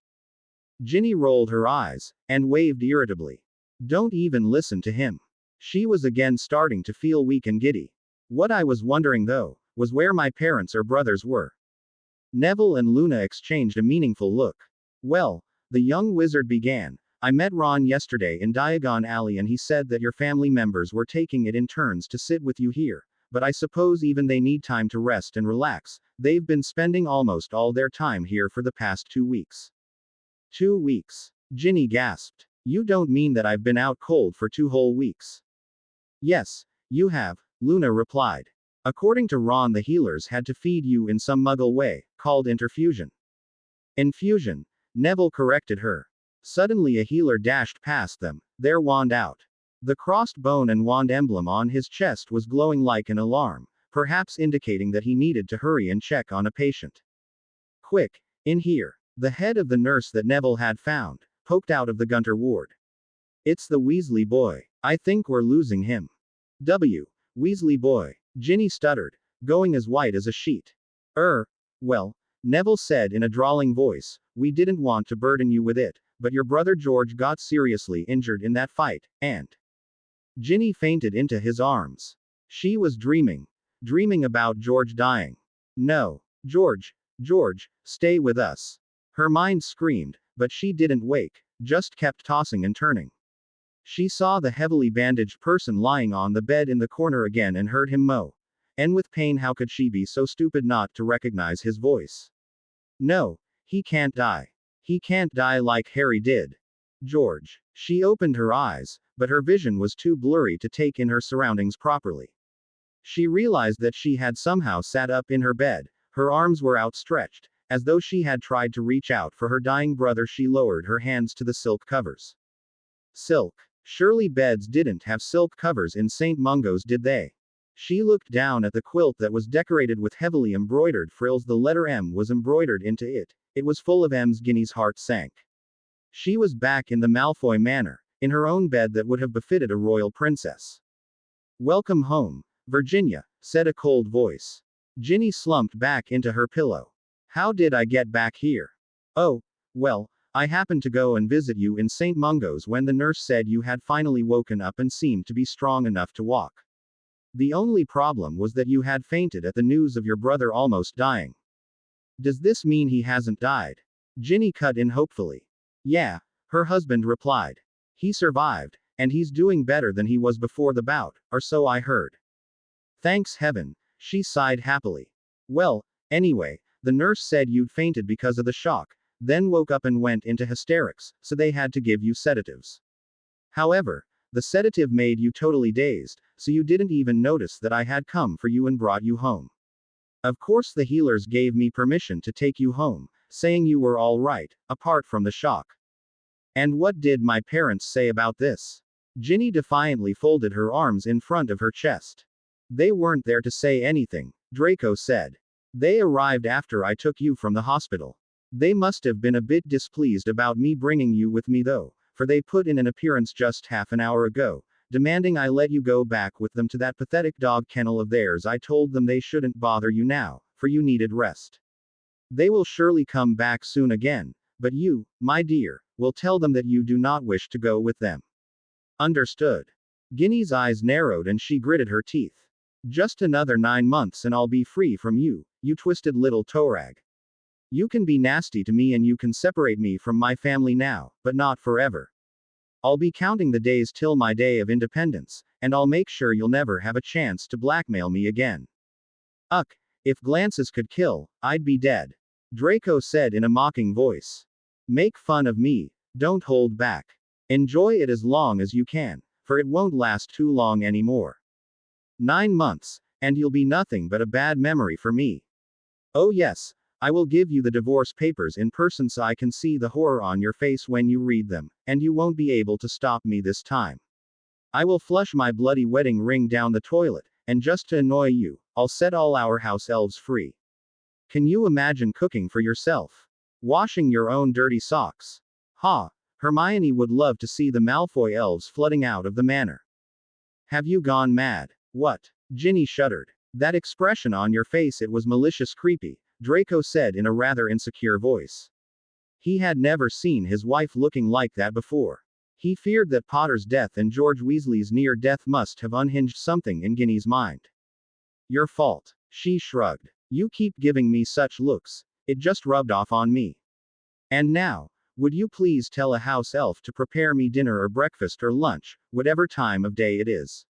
Ginny rolled her eyes, and waved irritably. Don't even listen to him. She was again starting to feel weak and giddy. What I was wondering though, was where my parents or brothers were. Neville and Luna exchanged a meaningful look. Well, the young wizard began, I met Ron yesterday in Diagon Alley and he said that your family members were taking it in turns to sit with you here. But I suppose even they need time to rest and relax. They've been spending almost all their time here for the past 2 weeks. 2 weeks? Ginny gasped. You don't mean that I've been out cold for 2 whole weeks? Yes, you have, Luna replied. According to Ron, the healers had to feed you in some muggle way, called interfusion. Infusion, Neville corrected her. Suddenly a healer dashed past them, their wand out. The crossed bone and wand emblem on his chest was glowing like an alarm, perhaps indicating that he needed to hurry and check on a patient. Quick, in here. The head of the nurse that Neville had found, poked out of the Gunter ward. It's the Weasley boy. I think we're losing him. Weasley boy. Ginny stuttered, going as white as a sheet. Well, Neville said in a drawling voice, we didn't want to burden you with it, but your brother George got seriously injured in that fight, and... Ginny fainted into his arms. She was dreaming about George dying. No. George, stay with us. Her mind screamed, but she didn't wake, just kept tossing and turning. She saw the heavily bandaged person lying on the bed in the corner again and heard him mow. And with pain, how could she be so stupid not to recognize his voice? No, he can't die. He can't die like Harry did. George. She opened her eyes, but her vision was too blurry to take in her surroundings properly. She realized that she had somehow sat up in her bed, her arms were outstretched, As though she had tried to reach out for her dying brother, she lowered her hands to the silk covers. Silk. Surely beds didn't have silk covers in St. Mungo's, did they? She looked down at the quilt that was decorated with heavily embroidered frills. The letter M was embroidered into it. It was full of M's. Ginny's heart sank. She was back in the Malfoy manor, in her own bed that would have befitted a royal princess. Welcome home, Virginia, said a cold voice. Ginny slumped back into her pillow. How did I get back here? Oh, well, I happened to go and visit you in St. Mungo's when the nurse said you had finally woken up and seemed to be strong enough to walk. The only problem was that you had fainted at the news of your brother almost dying. Does this mean he hasn't died? Ginny cut in hopefully. Yeah, her husband replied. He survived, and he's doing better than he was before the bout, or so I heard. Thanks heaven, she sighed happily. Well, anyway, the nurse said you'd fainted because of the shock, then woke up and went into hysterics, so they had to give you sedatives. However, the sedative made you totally dazed, so you didn't even notice that I had come for you and brought you home. Of course, the healers gave me permission to take you home, saying you were all right, apart from the shock. And what did my parents say about this? Ginny defiantly folded her arms in front of her chest. They weren't there to say anything, Draco said. They arrived after I took you from the hospital. They must have been a bit displeased about me bringing you with me though, for they put in an appearance just half an hour ago, demanding I let you go back with them to that pathetic dog kennel of theirs. I told them they shouldn't bother you now, for you needed rest. They will surely come back soon again, but you, my dear, will tell them that you do not wish to go with them. Understood. Ginny's eyes narrowed and she gritted her teeth. Just another 9 months and I'll be free from you, you twisted little toad. You can be nasty to me and you can separate me from my family now, but not forever. I'll be counting the days till my day of independence, and I'll make sure you'll never have a chance to blackmail me again. Uck, if glances could kill, I'd be dead. Draco said in a mocking voice. Make fun of me, don't hold back. Enjoy it as long as you can, for it won't last too long anymore. 9 months, and you'll be nothing but a bad memory for me. Oh yes, I will give you the divorce papers in person so I can see the horror on your face when you read them, and you won't be able to stop me this time. I will flush my bloody wedding ring down the toilet, and just to annoy you, I'll set all our house elves free. Can you imagine cooking for yourself? Washing your own dirty socks? Ha! Hermione would love to see the Malfoy elves flooding out of the manor. Have you gone mad? What? Ginny shuddered. That expression on your face, it was malicious creepy, Draco said in a rather insecure voice. He had never seen his wife looking like that before. He feared that Potter's death and George Weasley's near death must have unhinged something in Ginny's mind. Your fault. She shrugged. You keep giving me such looks. It just rubbed off on me. And now, would you please tell a house elf to prepare me dinner or breakfast or lunch, whatever time of day it is?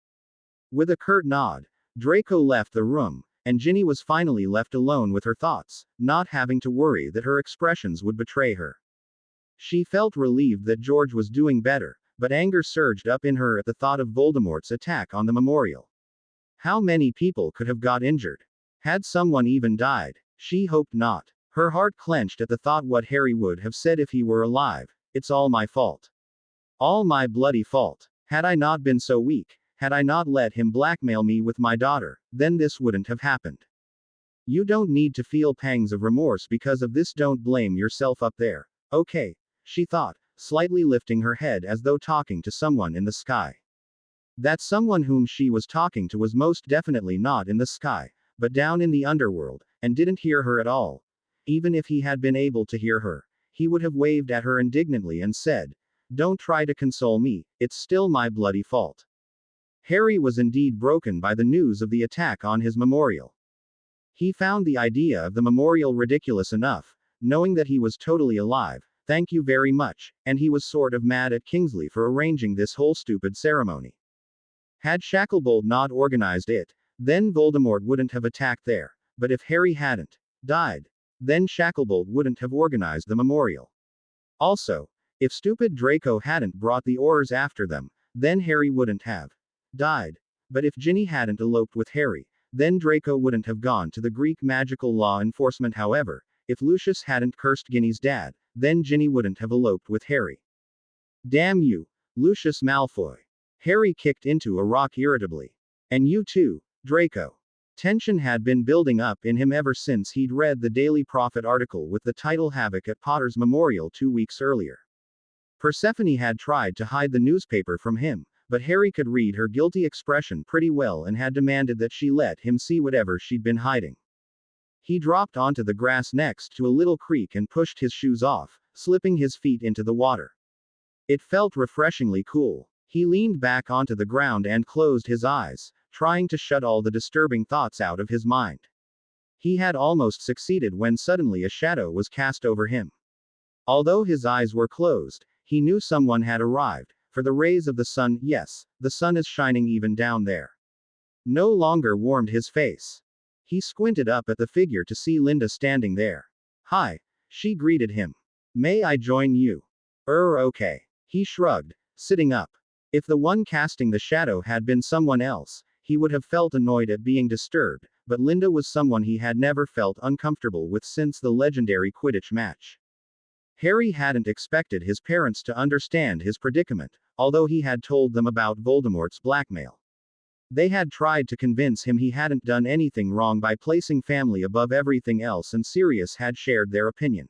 With a curt nod, Draco left the room, and Ginny was finally left alone with her thoughts, not having to worry that her expressions would betray her. She felt relieved that George was doing better, but anger surged up in her at the thought of Voldemort's attack on the memorial. How many people could have got injured? Had someone even died? She hoped not. Her heart clenched at the thought what Harry would have said if he were alive. It's all my fault. All my bloody fault. Had I not been so weak, had I not let him blackmail me with my daughter, then this wouldn't have happened. You don't need to feel pangs of remorse because of this. Don't blame yourself up there. Okay, she thought, slightly lifting her head as though talking to someone in the sky. That someone whom she was talking to was most definitely not in the sky, but down in the underworld, and didn't hear her at all. Even if he had been able to hear her, he would have waved at her indignantly and said, "Don't try to console me, it's still my bloody fault." Harry was indeed broken by the news of the attack on his memorial. He found the idea of the memorial ridiculous enough, knowing that he was totally alive, thank you very much, and he was sort of mad at Kingsley for arranging this whole stupid ceremony. Had Shacklebolt not organized it, then Voldemort wouldn't have attacked there, but if Harry hadn't died, then Shacklebolt wouldn't have organized the memorial. Also, if stupid Draco hadn't brought the Aurors after them, then Harry wouldn't have died. But if Ginny hadn't eloped with Harry, then Draco wouldn't have gone to the Greek magical law enforcement. However, if Lucius hadn't cursed Ginny's dad, then Ginny wouldn't have eloped with Harry. Damn you, Lucius Malfoy. Harry kicked into a rock irritably. And you too, Draco. Tension had been building up in him ever since he'd read the Daily Prophet article with the title Havoc at Potter's memorial 2 weeks earlier. Persephone had tried to hide the newspaper from him, but Harry could read her guilty expression pretty well and had demanded that she let him see whatever she'd been hiding. He dropped onto the grass next to a little creek and pushed his shoes off, slipping his feet into the water. It felt refreshingly cool. He leaned back onto the ground and closed his eyes, trying to shut all the disturbing thoughts out of his mind. He had almost succeeded when suddenly a shadow was cast over him. Although his eyes were closed, he knew someone had arrived, for the rays of the sun, yes, the sun is shining even down there, no longer warmed his face. He squinted up at the figure to see Linda standing there. Hi, she greeted him. May I join you? Okay. He shrugged, sitting up. If the one casting the shadow had been someone else, he would have felt annoyed at being disturbed, but Linda was someone he had never felt uncomfortable with since the legendary Quidditch match. Harry hadn't expected his parents to understand his predicament, although he had told them about Voldemort's blackmail. They had tried to convince him he hadn't done anything wrong by placing family above everything else, and Sirius had shared their opinion.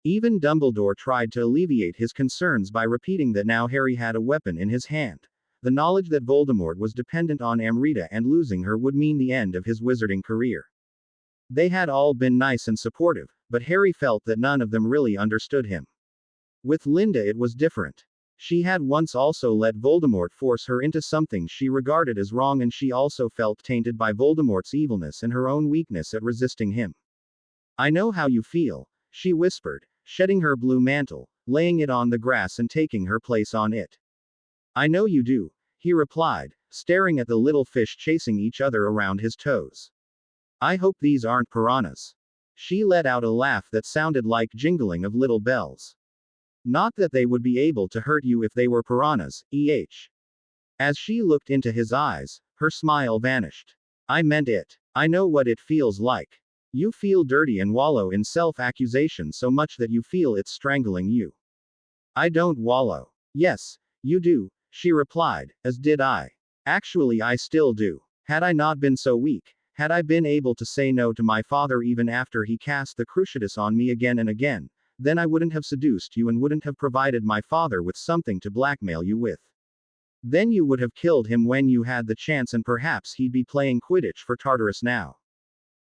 Even Dumbledore tried to alleviate his concerns by repeating that now Harry had a weapon in his hand. The knowledge that Voldemort was dependent on Amrita and losing her would mean the end of his wizarding career. They had all been nice and supportive, but Harry felt that none of them really understood him. With Linda it was different. She had once also let Voldemort force her into something she regarded as wrong, and she also felt tainted by Voldemort's evilness and her own weakness at resisting him. I know how you feel, she whispered, shedding her blue mantle, laying it on the grass and taking her place on it. I know you do, he replied, staring at the little fish chasing each other around his toes. I hope these aren't piranhas. She let out a laugh that sounded like jingling of little bells. Not that they would be able to hurt you if they were piranhas, As she looked into his eyes, her smile vanished. I meant it. I know what it feels like. You feel dirty and wallow in self-accusation so much that you feel it's strangling you. I don't wallow. Yes, you do, she replied, as did I. Actually, I still do. Had I not been so weak, had I been able to say no to my father even after he cast the Cruciatus on me again and again, then I wouldn't have seduced you and wouldn't have provided my father with something to blackmail you with. Then you would have killed him when you had the chance, and perhaps he'd be playing Quidditch for Tartarus now.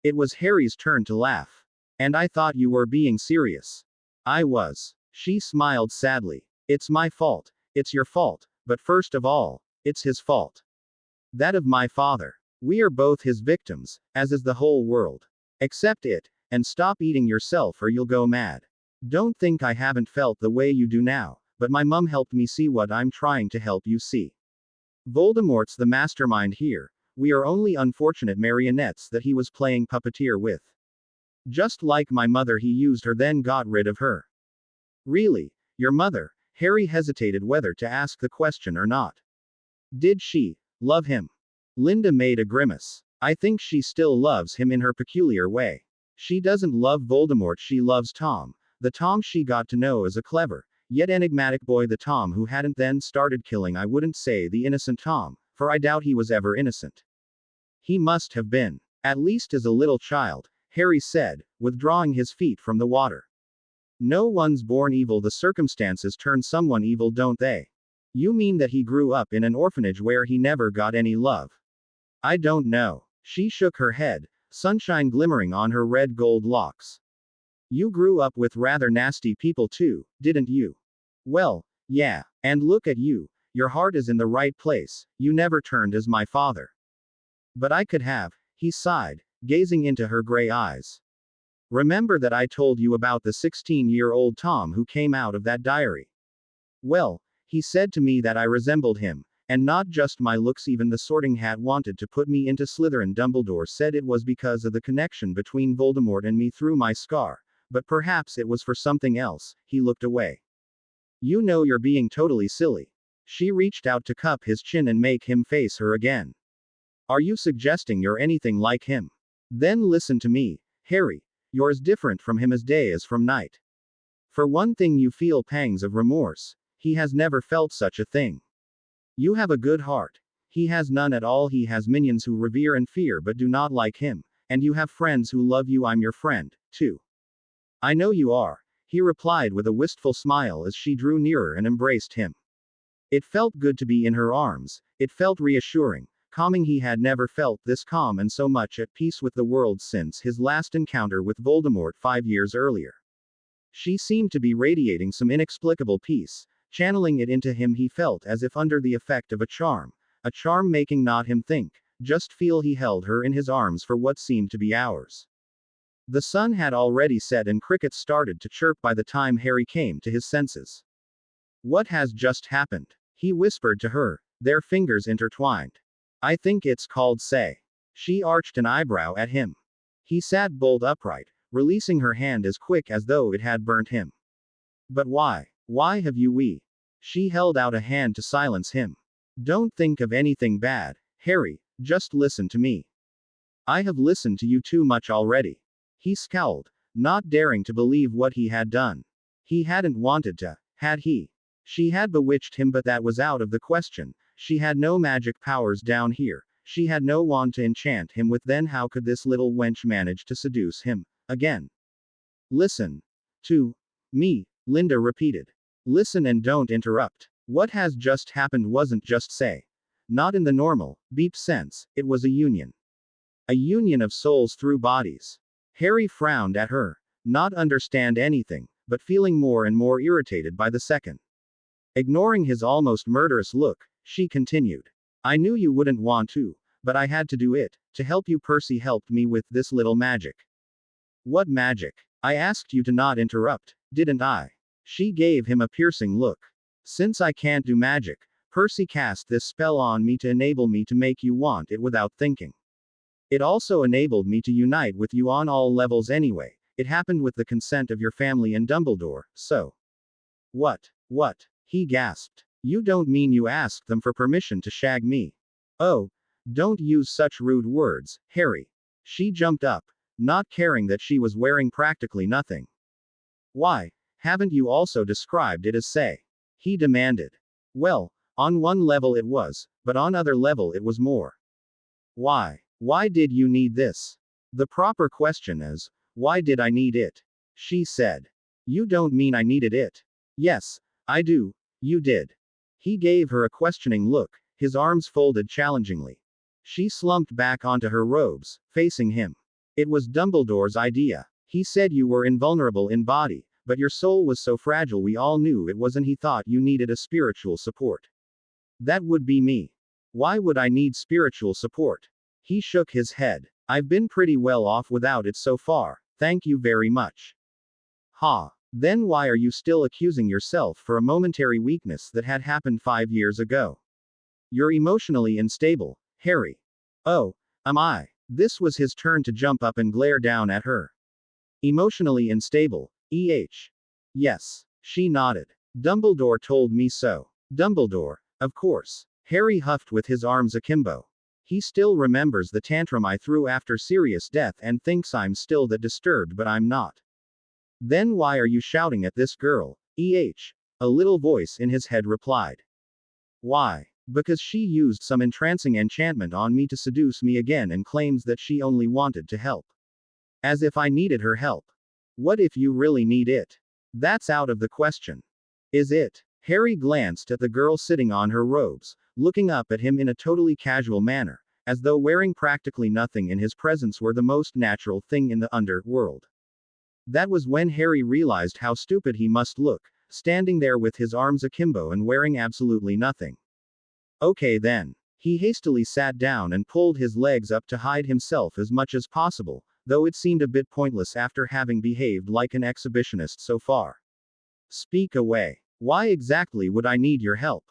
It was Harry's turn to laugh. And I thought you were being serious. I was. She smiled sadly. It's my fault. It's your fault, but first of all, it's his fault. That of my father. We are both his victims, as is the whole world. Accept it, and stop eating yourself or you'll go mad. Don't think I haven't felt the way you do now, but my mum helped me see what I'm trying to help you see. Voldemort's the mastermind here. We are only unfortunate marionettes that he was playing puppeteer with. Just like my mother, he used her then got rid of her. Really? Your mother? Harry hesitated whether to ask the question or not. Did she love him? Linda made a grimace. I think she still loves him in her peculiar way. She doesn't love Voldemort, she loves Tom. The Tom she got to know as a clever, yet enigmatic boy, the Tom who hadn't then started killing. I wouldn't say the innocent Tom, for I doubt he was ever innocent. He must have been. At least as a little child, Harry said, withdrawing his feet from the water. No one's born evil, the circumstances turn someone evil, don't they? You mean that he grew up in an orphanage where he never got any love? I don't know. She shook her head, sunshine glimmering on her red gold locks. You grew up with rather nasty people too, didn't you? Well, yeah, and look at you, your heart is in the right place, you never turned as my father. But I could have, he sighed, gazing into her gray eyes. Remember that I told you about the 16-year-old Tom who came out of that diary? Well, he said to me that I resembled him, and not just my looks, even the Sorting Hat wanted to put me into Slytherin. Dumbledore said it was because of the connection between Voldemort and me through my scar. But perhaps it was for something else. He looked away. You know you're being totally silly. She reached out to cup his chin and make him face her again. Are you suggesting you're anything like him? Then listen to me, Harry. You're as different from him as day is from night. For one thing, you feel pangs of remorse. He has never felt such a thing. You have a good heart. He has none at all. He has minions who revere and fear but do not like him, and you have friends who love you. I'm your friend, too. I know you are, he replied with a wistful smile as she drew nearer and embraced him. It felt good to be in her arms, it felt reassuring, calming. He had never felt this calm and so much at peace with the world since his last encounter with Voldemort 5 years earlier. She seemed to be radiating some inexplicable peace, channeling it into him. He felt as if under the effect of a charm making not him think, just feel. He held her in his arms for what seemed to be hours. The sun had already set and crickets started to chirp by the time Harry came to his senses. What has just happened? He whispered to her, their fingers intertwined. I think it's called say. She arched an eyebrow at him. He sat bolt upright, releasing her hand as quick as though it had burnt him. But why? Why have you? She held out a hand to silence him. Don't think of anything bad, Harry, just listen to me. I have listened to you too much already. He scowled, not daring to believe what he had done. He hadn't wanted to, had he? She had bewitched him, but that was out of the question. She had no magic powers down here. She had no wand to enchant him with. Then how could this little wench manage to seduce him again? Listen to me, Linda repeated. Listen and don't interrupt. What has just happened wasn't just say. Not in the normal, beep sense, it was a union. A union of souls through bodies. Harry frowned at her, not understand anything, but feeling more and more irritated by the second. Ignoring his almost murderous look, she continued. I knew you wouldn't want to, but I had to do it, to help you. Percy helped me with this little magic. What magic? I asked you to not interrupt, didn't I? She gave him a piercing look. Since I can't do magic, Percy cast this spell on me to enable me to make you want it without thinking. It also enabled me to unite with you on all levels anyway. It happened with the consent of your family and Dumbledore, so. What? He gasped. You don't mean you asked them for permission to shag me? Oh, don't use such rude words, Harry. She jumped up, not caring that she was wearing practically nothing. Why, haven't you also described it as say? He demanded. Well, on one level it was, but on other level it was more. Why? Why did you need this? The proper question is, why did I need it? She said. You don't mean I needed it. Yes, I do, you did. He gave her a questioning look, his arms folded challengingly. She slumped back onto her robes, facing him. It was Dumbledore's idea. He said you were invulnerable in body, but your soul was so fragile. We all knew it was, and he thought you needed a spiritual support. That would be me. Why would I need spiritual support? He shook his head. I've been pretty well off without it so far, thank you very much. Ha. Then why are you still accusing yourself for a momentary weakness that had happened 5 years ago? You're emotionally unstable, Harry. Oh, am I? This was his turn to jump up and glare down at her. Emotionally unstable, Yes. She nodded. Dumbledore told me so. Dumbledore, of course. Harry huffed with his arms akimbo. He still remembers the tantrum I threw after Sirius' death and thinks I'm still that disturbed, but I'm not. Then why are you shouting at this girl, A little voice in his head replied. Why? Because she used some entrancing enchantment on me to seduce me again and claims that she only wanted to help. As if I needed her help. What if you really need it? That's out of the question. Is it? Harry glanced at the girl sitting on her robes, looking up at him in a totally casual manner, as though wearing practically nothing in his presence were the most natural thing in the underworld. That was when Harry realized how stupid he must look, standing there with his arms akimbo and wearing absolutely nothing. Okay then. He hastily sat down and pulled his legs up to hide himself as much as possible, though it seemed a bit pointless after having behaved like an exhibitionist so far. Speak away. Why exactly would I need your help?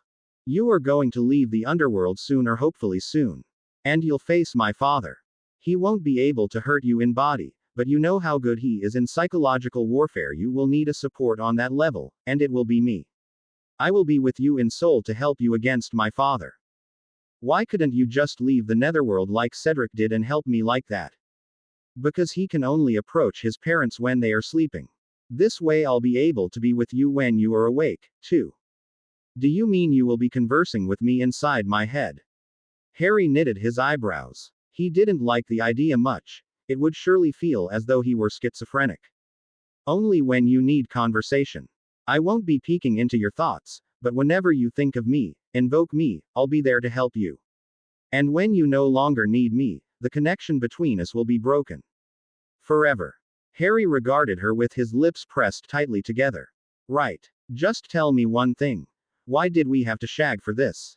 You are going to leave the underworld soon, or hopefully soon. And you'll face my father. He won't be able to hurt you in body, but you know how good he is in psychological warfare. You will need a support on that level, and it will be me. I will be with you in soul to help you against my father. Why couldn't you just leave the netherworld like Cedric did and help me like that? Because he can only approach his parents when they are sleeping. This way I'll be able to be with you when you are awake, too. Do you mean you will be conversing with me inside my head? Harry knitted his eyebrows. He didn't like the idea much. It would surely feel as though he were schizophrenic. Only when you need conversation. I won't be peeking into your thoughts, but whenever you think of me, invoke me, I'll be there to help you. And when you no longer need me, the connection between us will be broken. Forever. Harry regarded her with his lips pressed tightly together. Right. Just tell me one thing. Why did we have to shag for this?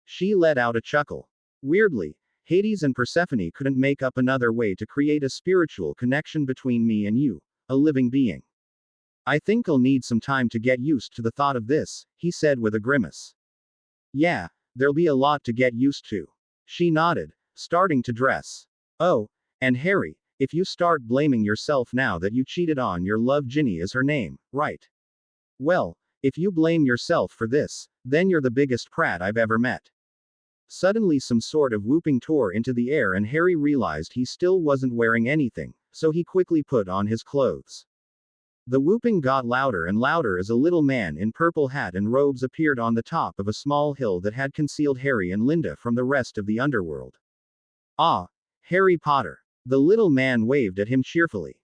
She let out a chuckle. Weirdly, Hades and Persephone couldn't make up another way to create a spiritual connection between me and you, a living being. I think I'll need some time to get used to the thought of this, he said with a grimace. Yeah, there'll be a lot to get used to. She nodded, starting to dress. Oh, and Harry, if you start blaming yourself now that you cheated on your love, Ginny is her name, right? Well, if you blame yourself for this, then you're the biggest prat I've ever met. Suddenly some sort of whooping tore into the air and Harry realized he still wasn't wearing anything, so he quickly put on his clothes. The whooping got louder and louder as a little man in purple hat and robes appeared on the top of a small hill that had concealed Harry and Linda from the rest of the underworld. Ah, Harry Potter. The little man waved at him cheerfully.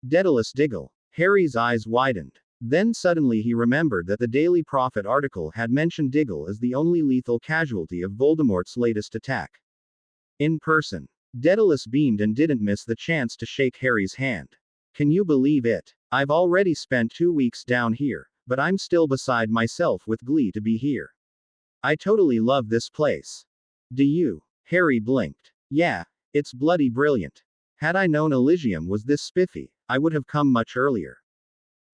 Daedalus Diggle. Harry's eyes widened. Then suddenly he remembered that the Daily Prophet article had mentioned Diggle as the only lethal casualty of Voldemort's latest attack. In person. Daedalus beamed and didn't miss the chance to shake Harry's hand. Can you believe it? I've already spent 2 weeks down here, but I'm still beside myself with glee to be here. I totally love this place. Do you? Harry blinked. Yeah, it's bloody brilliant. Had I known Elysium was this spiffy, I would have come much earlier.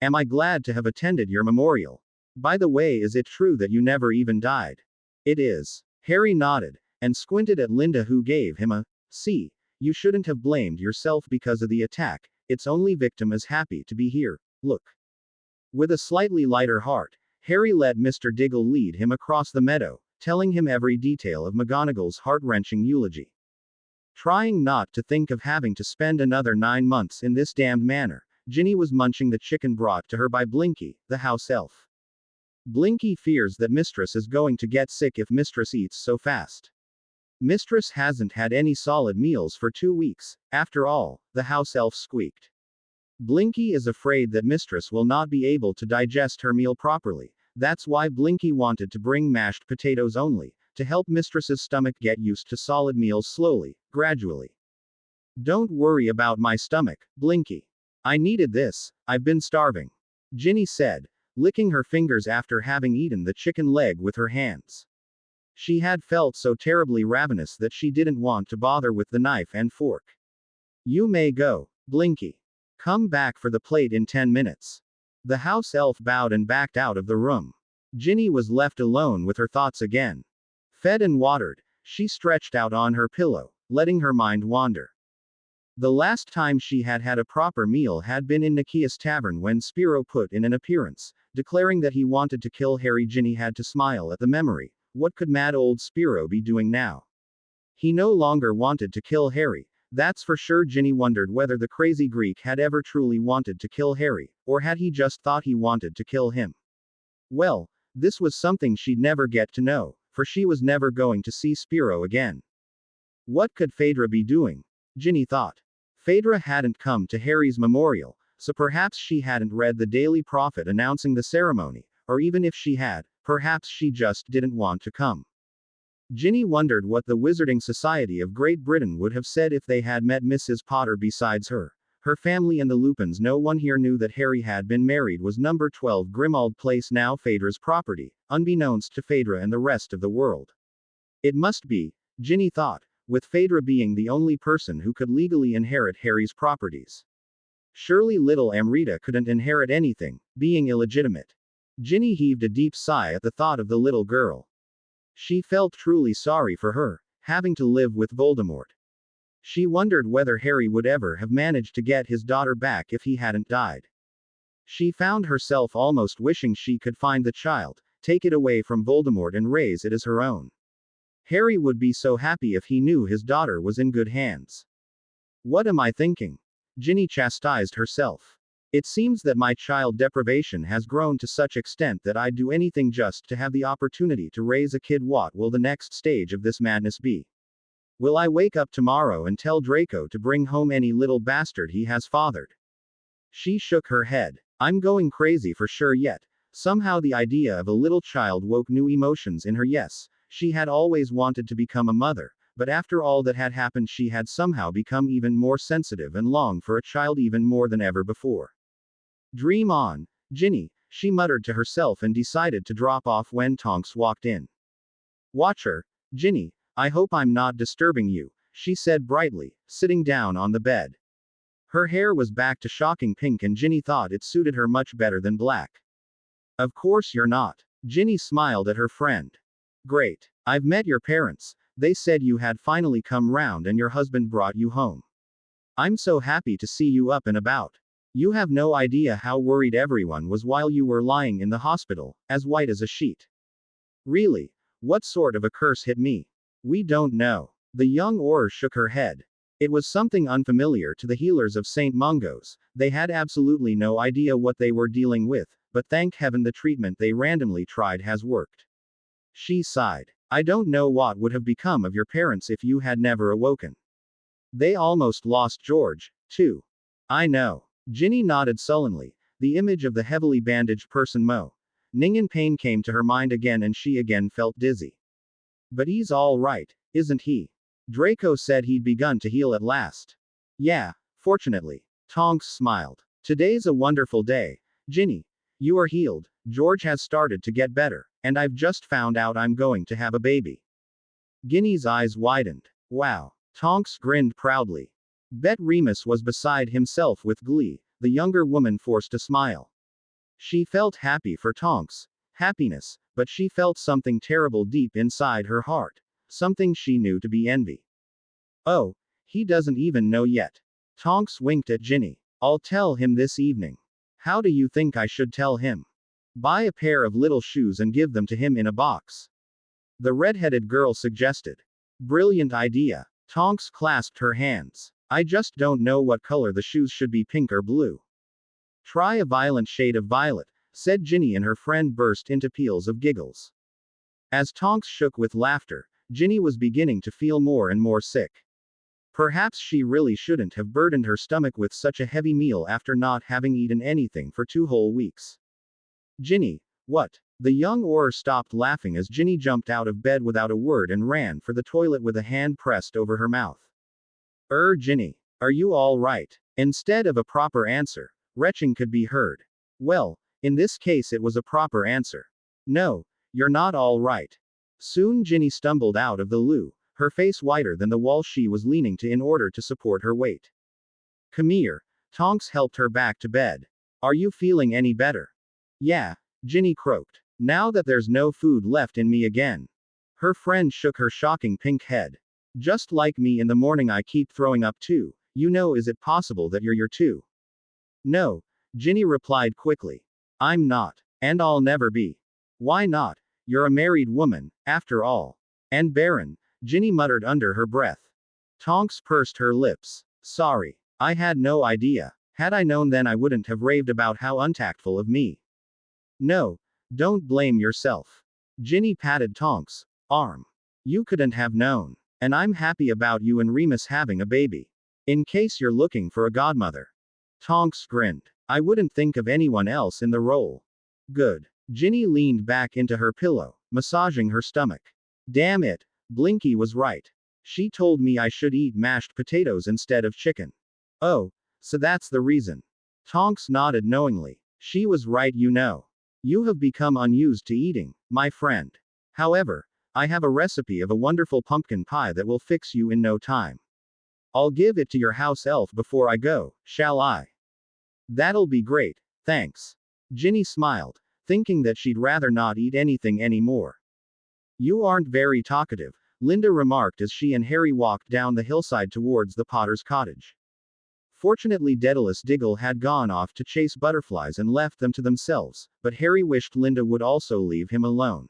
Am I glad to have attended your memorial? By the way, is it true that you never even died? It is. Harry nodded, and squinted at Linda, who gave him a, see, you shouldn't have blamed yourself because of the attack, its only victim is happy to be here, look. With a slightly lighter heart, Harry let Mr. Diggle lead him across the meadow, telling him every detail of McGonagall's heart-wrenching eulogy. Trying not to think of having to spend another 9 months in this damned manor, Ginny was munching the chicken brought to her by Blinky, the house elf. Blinky fears that Mistress is going to get sick if Mistress eats so fast. Mistress hasn't had any solid meals for 2 weeks, after all, the house elf squeaked. Blinky is afraid that Mistress will not be able to digest her meal properly, that's why Blinky wanted to bring mashed potatoes only, to help Mistress's stomach get used to solid meals slowly, gradually. Don't worry about my stomach, Blinky. I needed this, I've been starving. Ginny said, licking her fingers after having eaten the chicken leg with her hands. She had felt so terribly ravenous that she didn't want to bother with the knife and fork. You may go, Blinky. Come back for the plate in 10 minutes. The house elf bowed and backed out of the room. Ginny was left alone with her thoughts again. Fed and watered, she stretched out on her pillow, letting her mind wander. The last time she had had a proper meal had been in Nikia's tavern when Spiro put in an appearance, declaring that he wanted to kill Harry. Ginny had to smile at the memory. What could mad old Spiro be doing now? He no longer wanted to kill Harry, that's for sure. Ginny wondered whether the crazy Greek had ever truly wanted to kill Harry, or had he just thought he wanted to kill him. Well, this was something she'd never get to know, for she was never going to see Spiro again. What could Phaedra be doing? Ginny thought. Phaedra hadn't come to Harry's memorial, so perhaps she hadn't read the Daily Prophet announcing the ceremony, or even if she had, perhaps she just didn't want to come. Ginny wondered what the Wizarding Society of Great Britain would have said if they had met Mrs. Potter besides her. Her family and the Lupins. No one here knew that Harry had been married. Was number 12 Grimmauld Place now Phaedra's property, unbeknownst to Phaedra and the rest of the world? It must be, Ginny thought, with Phaedra being the only person who could legally inherit Harry's properties. Surely little Amrita couldn't inherit anything, being illegitimate. Ginny heaved a deep sigh at the thought of the little girl. She felt truly sorry for her, having to live with Voldemort. She wondered whether Harry would ever have managed to get his daughter back if he hadn't died. She found herself almost wishing she could find the child, take it away from Voldemort and raise it as her own. Harry would be so happy if he knew his daughter was in good hands. What am I thinking? Ginny chastised herself. It seems that my child deprivation has grown to such extent that I'd do anything just to have the opportunity to raise a kid. What will the next stage of this madness be? Will I wake up tomorrow and tell Draco to bring home any little bastard he has fathered? She shook her head. I'm going crazy for sure yet. Somehow the idea of a little child woke new emotions in her. Yes, she had always wanted to become a mother, but after all that had happened, she had somehow become even more sensitive and longed for a child even more than ever before. Dream on, Ginny, she muttered to herself and decided to drop off when Tonks walked in. Watch her, Ginny, I hope I'm not disturbing you, she said brightly, sitting down on the bed. Her hair was back to shocking pink and Ginny thought it suited her much better than black. Of course you're not. Ginny smiled at her friend. Great. I've met your parents. They said you had finally come round and your husband brought you home. I'm so happy to see you up and about. You have no idea how worried everyone was while you were lying in the hospital, as white as a sheet. Really? What sort of a curse hit me? We don't know. The young Auror shook her head. It was something unfamiliar to the healers of St. Mungo's. They had absolutely no idea what they were dealing with, but thank heaven the treatment they randomly tried has worked. She sighed. I don't know what would have become of your parents if you had never awoken. They almost lost George, too. I know. Ginny nodded sullenly. The image of the heavily bandaged person Ning in pain came to her mind again and she again felt dizzy. But he's all right, isn't he? Draco said he'd begun to heal at last. Yeah, fortunately. Tonks smiled. Today's a wonderful day, Ginny. You are healed, George has started to get better, and I've just found out I'm going to have a baby. Ginny's eyes widened. Wow. Tonks grinned proudly. Bet Remus was beside himself with glee. The younger woman forced a smile. She felt happy for Tonks. Happiness, but she felt something terrible deep inside her heart. Something she knew to be envy. Oh, he doesn't even know yet. Tonks winked at Ginny. I'll tell him this evening. How do you think I should tell him? Buy a pair of little shoes and give them to him in a box. The red-headed girl suggested. Brilliant idea. Tonks clasped her hands. I just don't know what color the shoes should be, pink or blue. Try a violent shade of violet, said Ginny, and her friend burst into peals of giggles. As Tonks shook with laughter, Ginny was beginning to feel more and more sick. Perhaps she really shouldn't have burdened her stomach with such a heavy meal after not having eaten anything for 2 whole weeks. Ginny, what? The young Auror stopped laughing as Ginny jumped out of bed without a word and ran for the toilet with a hand pressed over her mouth. Ginny, are you all right? Instead of a proper answer, retching could be heard. Well, in this case it was a proper answer. No, you're not all right. Soon Ginny stumbled out of the loo, her face whiter than the wall she was leaning to in order to support her weight. Come here. Tonks helped her back to bed. Are you feeling any better? Yeah, Ginny croaked. Now that there's no food left in me again. Her friend shook her shocking pink head. Just like me in the morning, I keep throwing up too. You know, is it possible that you're too? No, Ginny replied quickly. I'm not. And I'll never be. Why not? You're a married woman, after all. And barren, Ginny muttered under her breath. Tonks pursed her lips. Sorry. I had no idea. Had I known then I wouldn't have raved about how untactful of me. No, don't blame yourself. Ginny patted Tonks' arm. You couldn't have known. And I'm happy about you and Remus having a baby. In case you're looking for a godmother. Tonks grinned. I wouldn't think of anyone else in the role. Good. Ginny leaned back into her pillow, massaging her stomach. Damn it, Blinky was right. She told me I should eat mashed potatoes instead of chicken. Oh, so that's the reason. Tonks nodded knowingly. She was right, you know. You have become unused to eating, my friend. However, I have a recipe of a wonderful pumpkin pie that will fix you in no time. I'll give it to your house elf before I go, shall I? That'll be great, thanks. Ginny smiled, thinking that she'd rather not eat anything anymore. You aren't very talkative, Linda remarked as she and Harry walked down the hillside towards the Potter's cottage. Fortunately, Daedalus Diggle had gone off to chase butterflies and left them to themselves, but Harry wished Linda would also leave him alone.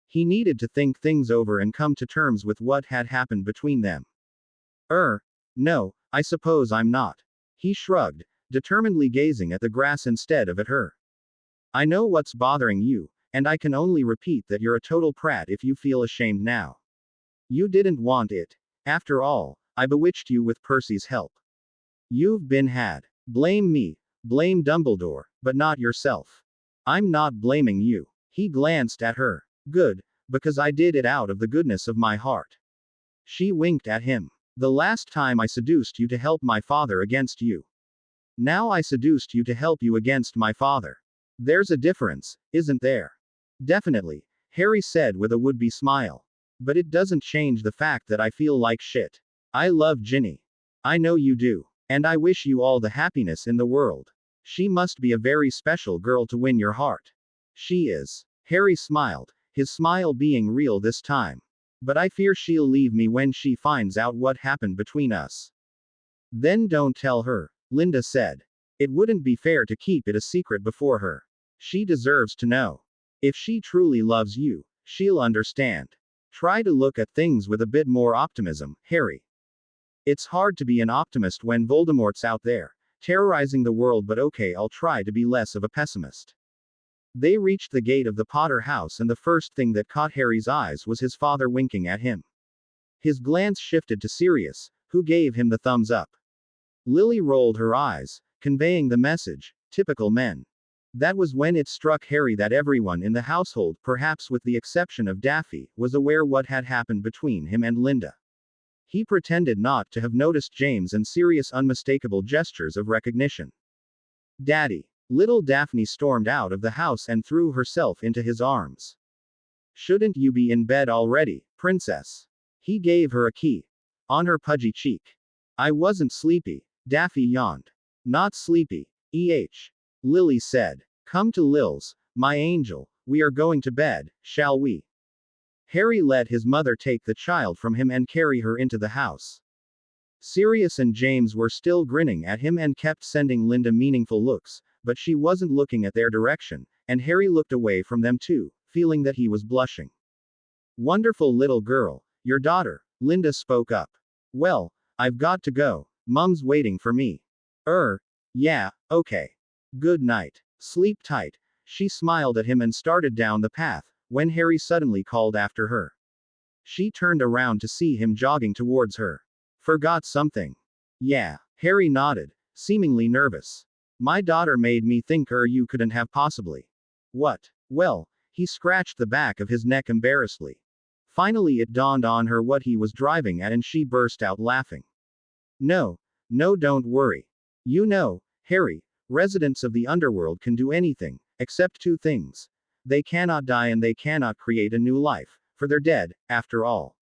He needed to think things over and come to terms with what had happened between them. No, I suppose I'm not. He shrugged, determinedly gazing at the grass instead of at her. I know what's bothering you, and I can only repeat that you're a total prat if you feel ashamed now. You didn't want it. After all, I bewitched you with Percy's help. You've been had. Blame me. Blame Dumbledore, but not yourself. I'm not blaming you. He glanced at her. Good, because I did it out of the goodness of my heart. She winked at him. The last time I seduced you to help my father against you. Now I seduced you to help you against my father. There's a difference, isn't there? Definitely, Harry said with a would-be smile. But it doesn't change the fact that I feel like shit. I love Ginny. I know you do. And I wish you all the happiness in the world. She must be a very special girl to win your heart. She is. Harry smiled, his smile being real this time. But I fear she'll leave me when she finds out what happened between us. Then don't tell her, Linda said. It wouldn't be fair to keep it a secret before her. She deserves to know. If she truly loves you, she'll understand. Try to look at things with a bit more optimism, Harry. It's hard to be an optimist when Voldemort's out there, terrorizing the world, but okay, I'll try to be less of a pessimist. They reached the gate of the Potter house, and the first thing that caught Harry's eyes was his father winking at him. His glance shifted to Sirius, who gave him the thumbs up. Lily rolled her eyes, conveying the message, typical men. That was when it struck Harry that everyone in the household, perhaps with the exception of Daffy, was aware what had happened between him and Linda. He pretended not to have noticed James and Sirius' unmistakable gestures of recognition. Daddy. Little Daphne stormed out of the house and threw herself into his arms. Shouldn't you be in bed already, princess? He gave her a key. On her pudgy cheek. I wasn't sleepy. Daffy yawned. Not sleepy. Lily said. Come to Lil's, my angel, we are going to bed, shall we? Harry let his mother take the child from him and carry her into the house. Sirius and James were still grinning at him and kept sending Linda meaningful looks, but she wasn't looking at their direction, and Harry looked away from them too, feeling that he was blushing. Wonderful little girl, your daughter, Linda spoke up. Well, I've got to go, Mum's waiting for me. Yeah, okay. Good night. Sleep tight. She smiled at him and started down the path, when Harry suddenly called after her. She turned around to see him jogging towards her. Forgot something? Yeah. Harry nodded, seemingly nervous. My daughter made me think you couldn't have possibly. What? Well, he scratched the back of his neck embarrassedly. Finally it dawned on her what he was driving at and she burst out laughing. No, don't worry. You know, Harry, residents of the underworld can do anything, except two things. They cannot die and they cannot create a new life, for they're dead, after all.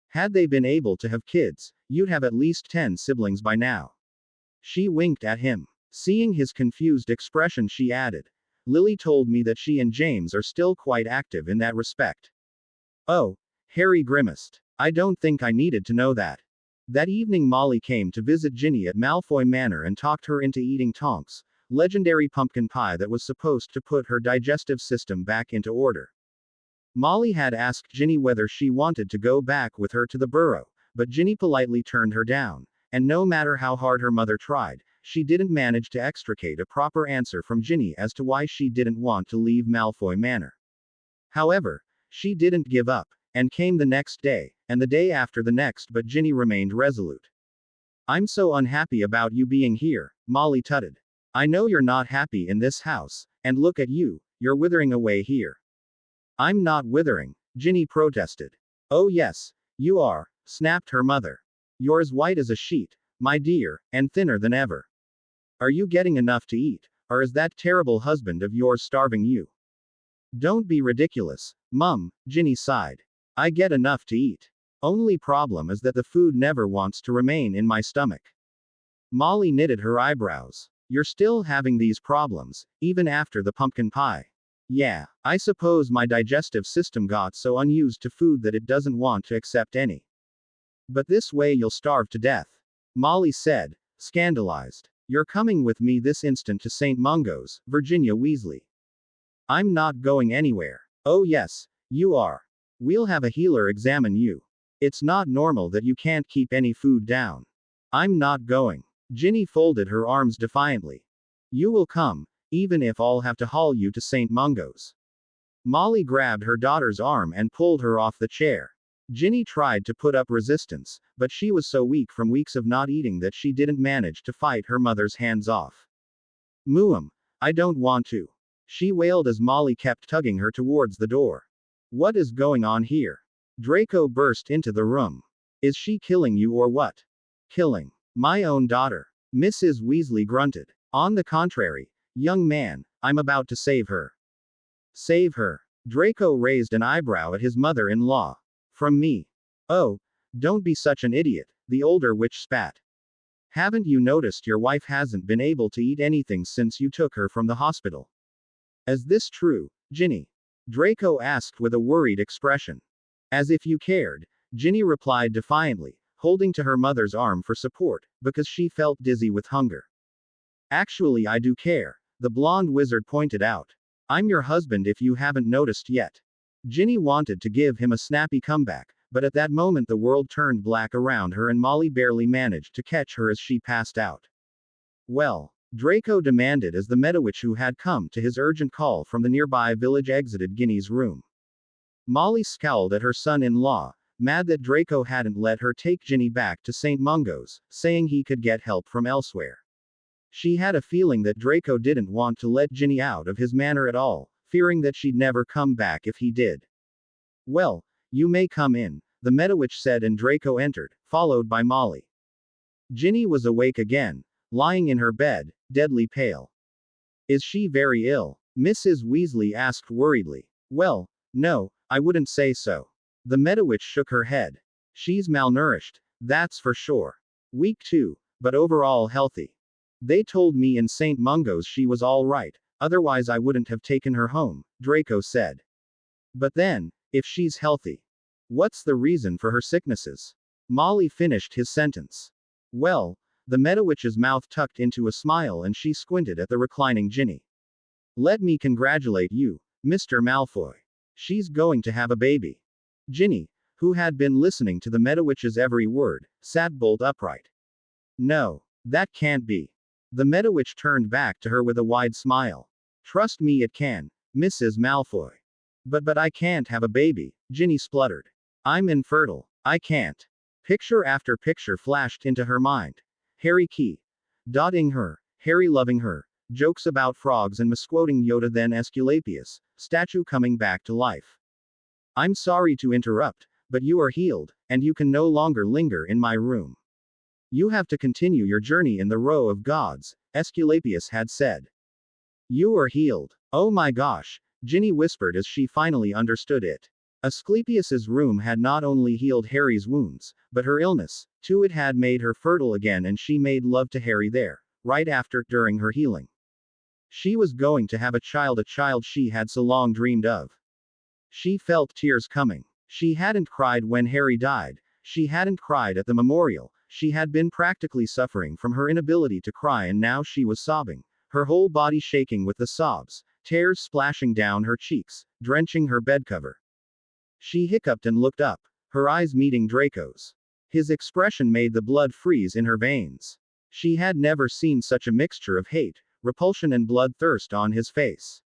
Had they been able to have kids, you'd have at least 10 siblings by now. She winked at him. Seeing his confused expression, she added, Lily told me that she and James are still quite active in that respect. Oh, Harry grimaced. I don't think I needed to know that. That evening Molly came to visit Ginny at Malfoy Manor and talked her into eating Tonks, legendary pumpkin pie that was supposed to put her digestive system back into order. Molly had asked Ginny whether she wanted to go back with her to the burrow, but Ginny politely turned her down, and no matter how hard her mother tried, she didn't manage to extricate a proper answer from Ginny as to why she didn't want to leave Malfoy Manor. However, she didn't give up, and came the next day, and the day after the next, but Ginny remained resolute. I'm so unhappy about you being here, Molly tutted. I know you're not happy in this house, and look at you, you're withering away here. I'm not withering, Ginny protested. Oh yes, you are, snapped her mother. You're as white as a sheet, my dear, and thinner than ever. Are you getting enough to eat, or is that terrible husband of yours starving you? Don't be ridiculous, Mum, Ginny sighed. I get enough to eat. Only problem is that the food never wants to remain in my stomach. Molly knitted her eyebrows. You're still having these problems, even after the pumpkin pie. Yeah, I suppose my digestive system got so unused to food that it doesn't want to accept any. But this way you'll starve to death. Molly said, scandalized. You're coming with me this instant to St. Mungo's, Virginia Weasley. I'm not going anywhere. Oh yes, you are. We'll have a healer examine you. It's not normal that you can't keep any food down. I'm not going. Ginny folded her arms defiantly. You will come, even if I'll have to haul you to St. Mungo's. Molly grabbed her daughter's arm and pulled her off the chair. Ginny tried to put up resistance, but she was so weak from weeks of not eating that she didn't manage to fight her mother's hands off. Muum. I don't want to. She wailed as Molly kept tugging her towards the door. What is going on here? Draco burst into the room. Is she killing you or what? Killing my own daughter. Mrs. Weasley grunted. On the contrary, young man, I'm about to save her. Save her. Draco raised an eyebrow at his mother-in-law. From me. Oh, don't be such an idiot, the older witch spat. Haven't you noticed your wife hasn't been able to eat anything since you took her from the hospital? Is this true, Ginny? Draco asked with a worried expression. As if you cared, Ginny replied defiantly, holding to her mother's arm for support, because she felt dizzy with hunger. Actually, I do care, the blonde wizard pointed out. I'm your husband if you haven't noticed yet. Ginny wanted to give him a snappy comeback, but at that moment the world turned black around her and Molly barely managed to catch her as she passed out. Well, Draco demanded as the Medawitch who had come to his urgent call from the nearby village exited Ginny's room. Molly scowled at her son-in-law, mad that Draco hadn't let her take Ginny back to St. Mungo's, saying he could get help from elsewhere. She had a feeling that Draco didn't want to let Ginny out of his manor at all, fearing that she'd never come back if he did. Well, you may come in, the Medawitch said, and Draco entered, followed by Molly. Ginny was awake again, lying in her bed, deadly pale. Is she very ill? Mrs. Weasley asked worriedly. Well, no, I wouldn't say so. The Medawitch shook her head. She's malnourished, that's for sure. Weak too, but overall healthy. They told me in St. Mungo's she was all right, otherwise I wouldn't have taken her home, Draco said. But then, if she's healthy, what's the reason for her sicknesses? Molly finished his sentence. Well, the Medawitch's mouth tucked into a smile and she squinted at the reclining Ginny. Let me congratulate you, Mr. Malfoy. She's going to have a baby. Ginny, who had been listening to the Medawitch's every word, sat bolt upright. No, that can't be. The Medawitch turned back to her with a wide smile. Trust me, it can, Mrs. Malfoy. But I can't have a baby, Ginny spluttered. I'm infertile. I can't. Picture after picture flashed into her mind. Harry Key. Dotting her, Harry loving her, jokes about frogs and misquoting Yoda, then Esculapius, statue coming back to life. I'm sorry to interrupt, but you are healed, and you can no longer linger in my room. You have to continue your journey in the row of gods, Esculapius had said. You are healed. Oh my gosh, Ginny whispered as she finally understood it. Asclepius's room had not only healed Harry's wounds, but her illness, too. It had made her fertile again, and she made love to Harry there, right after, during her healing. She was going to have a child she had so long dreamed of. She felt tears coming. She hadn't cried when Harry died, she hadn't cried at the memorial, she had been practically suffering from her inability to cry, and now she was sobbing, her whole body shaking with the sobs, tears splashing down her cheeks, drenching her bedcover. She hiccuped and looked up, her eyes meeting Draco's. His expression made the blood freeze in her veins. She had never seen such a mixture of hate, repulsion and bloodthirst on his face.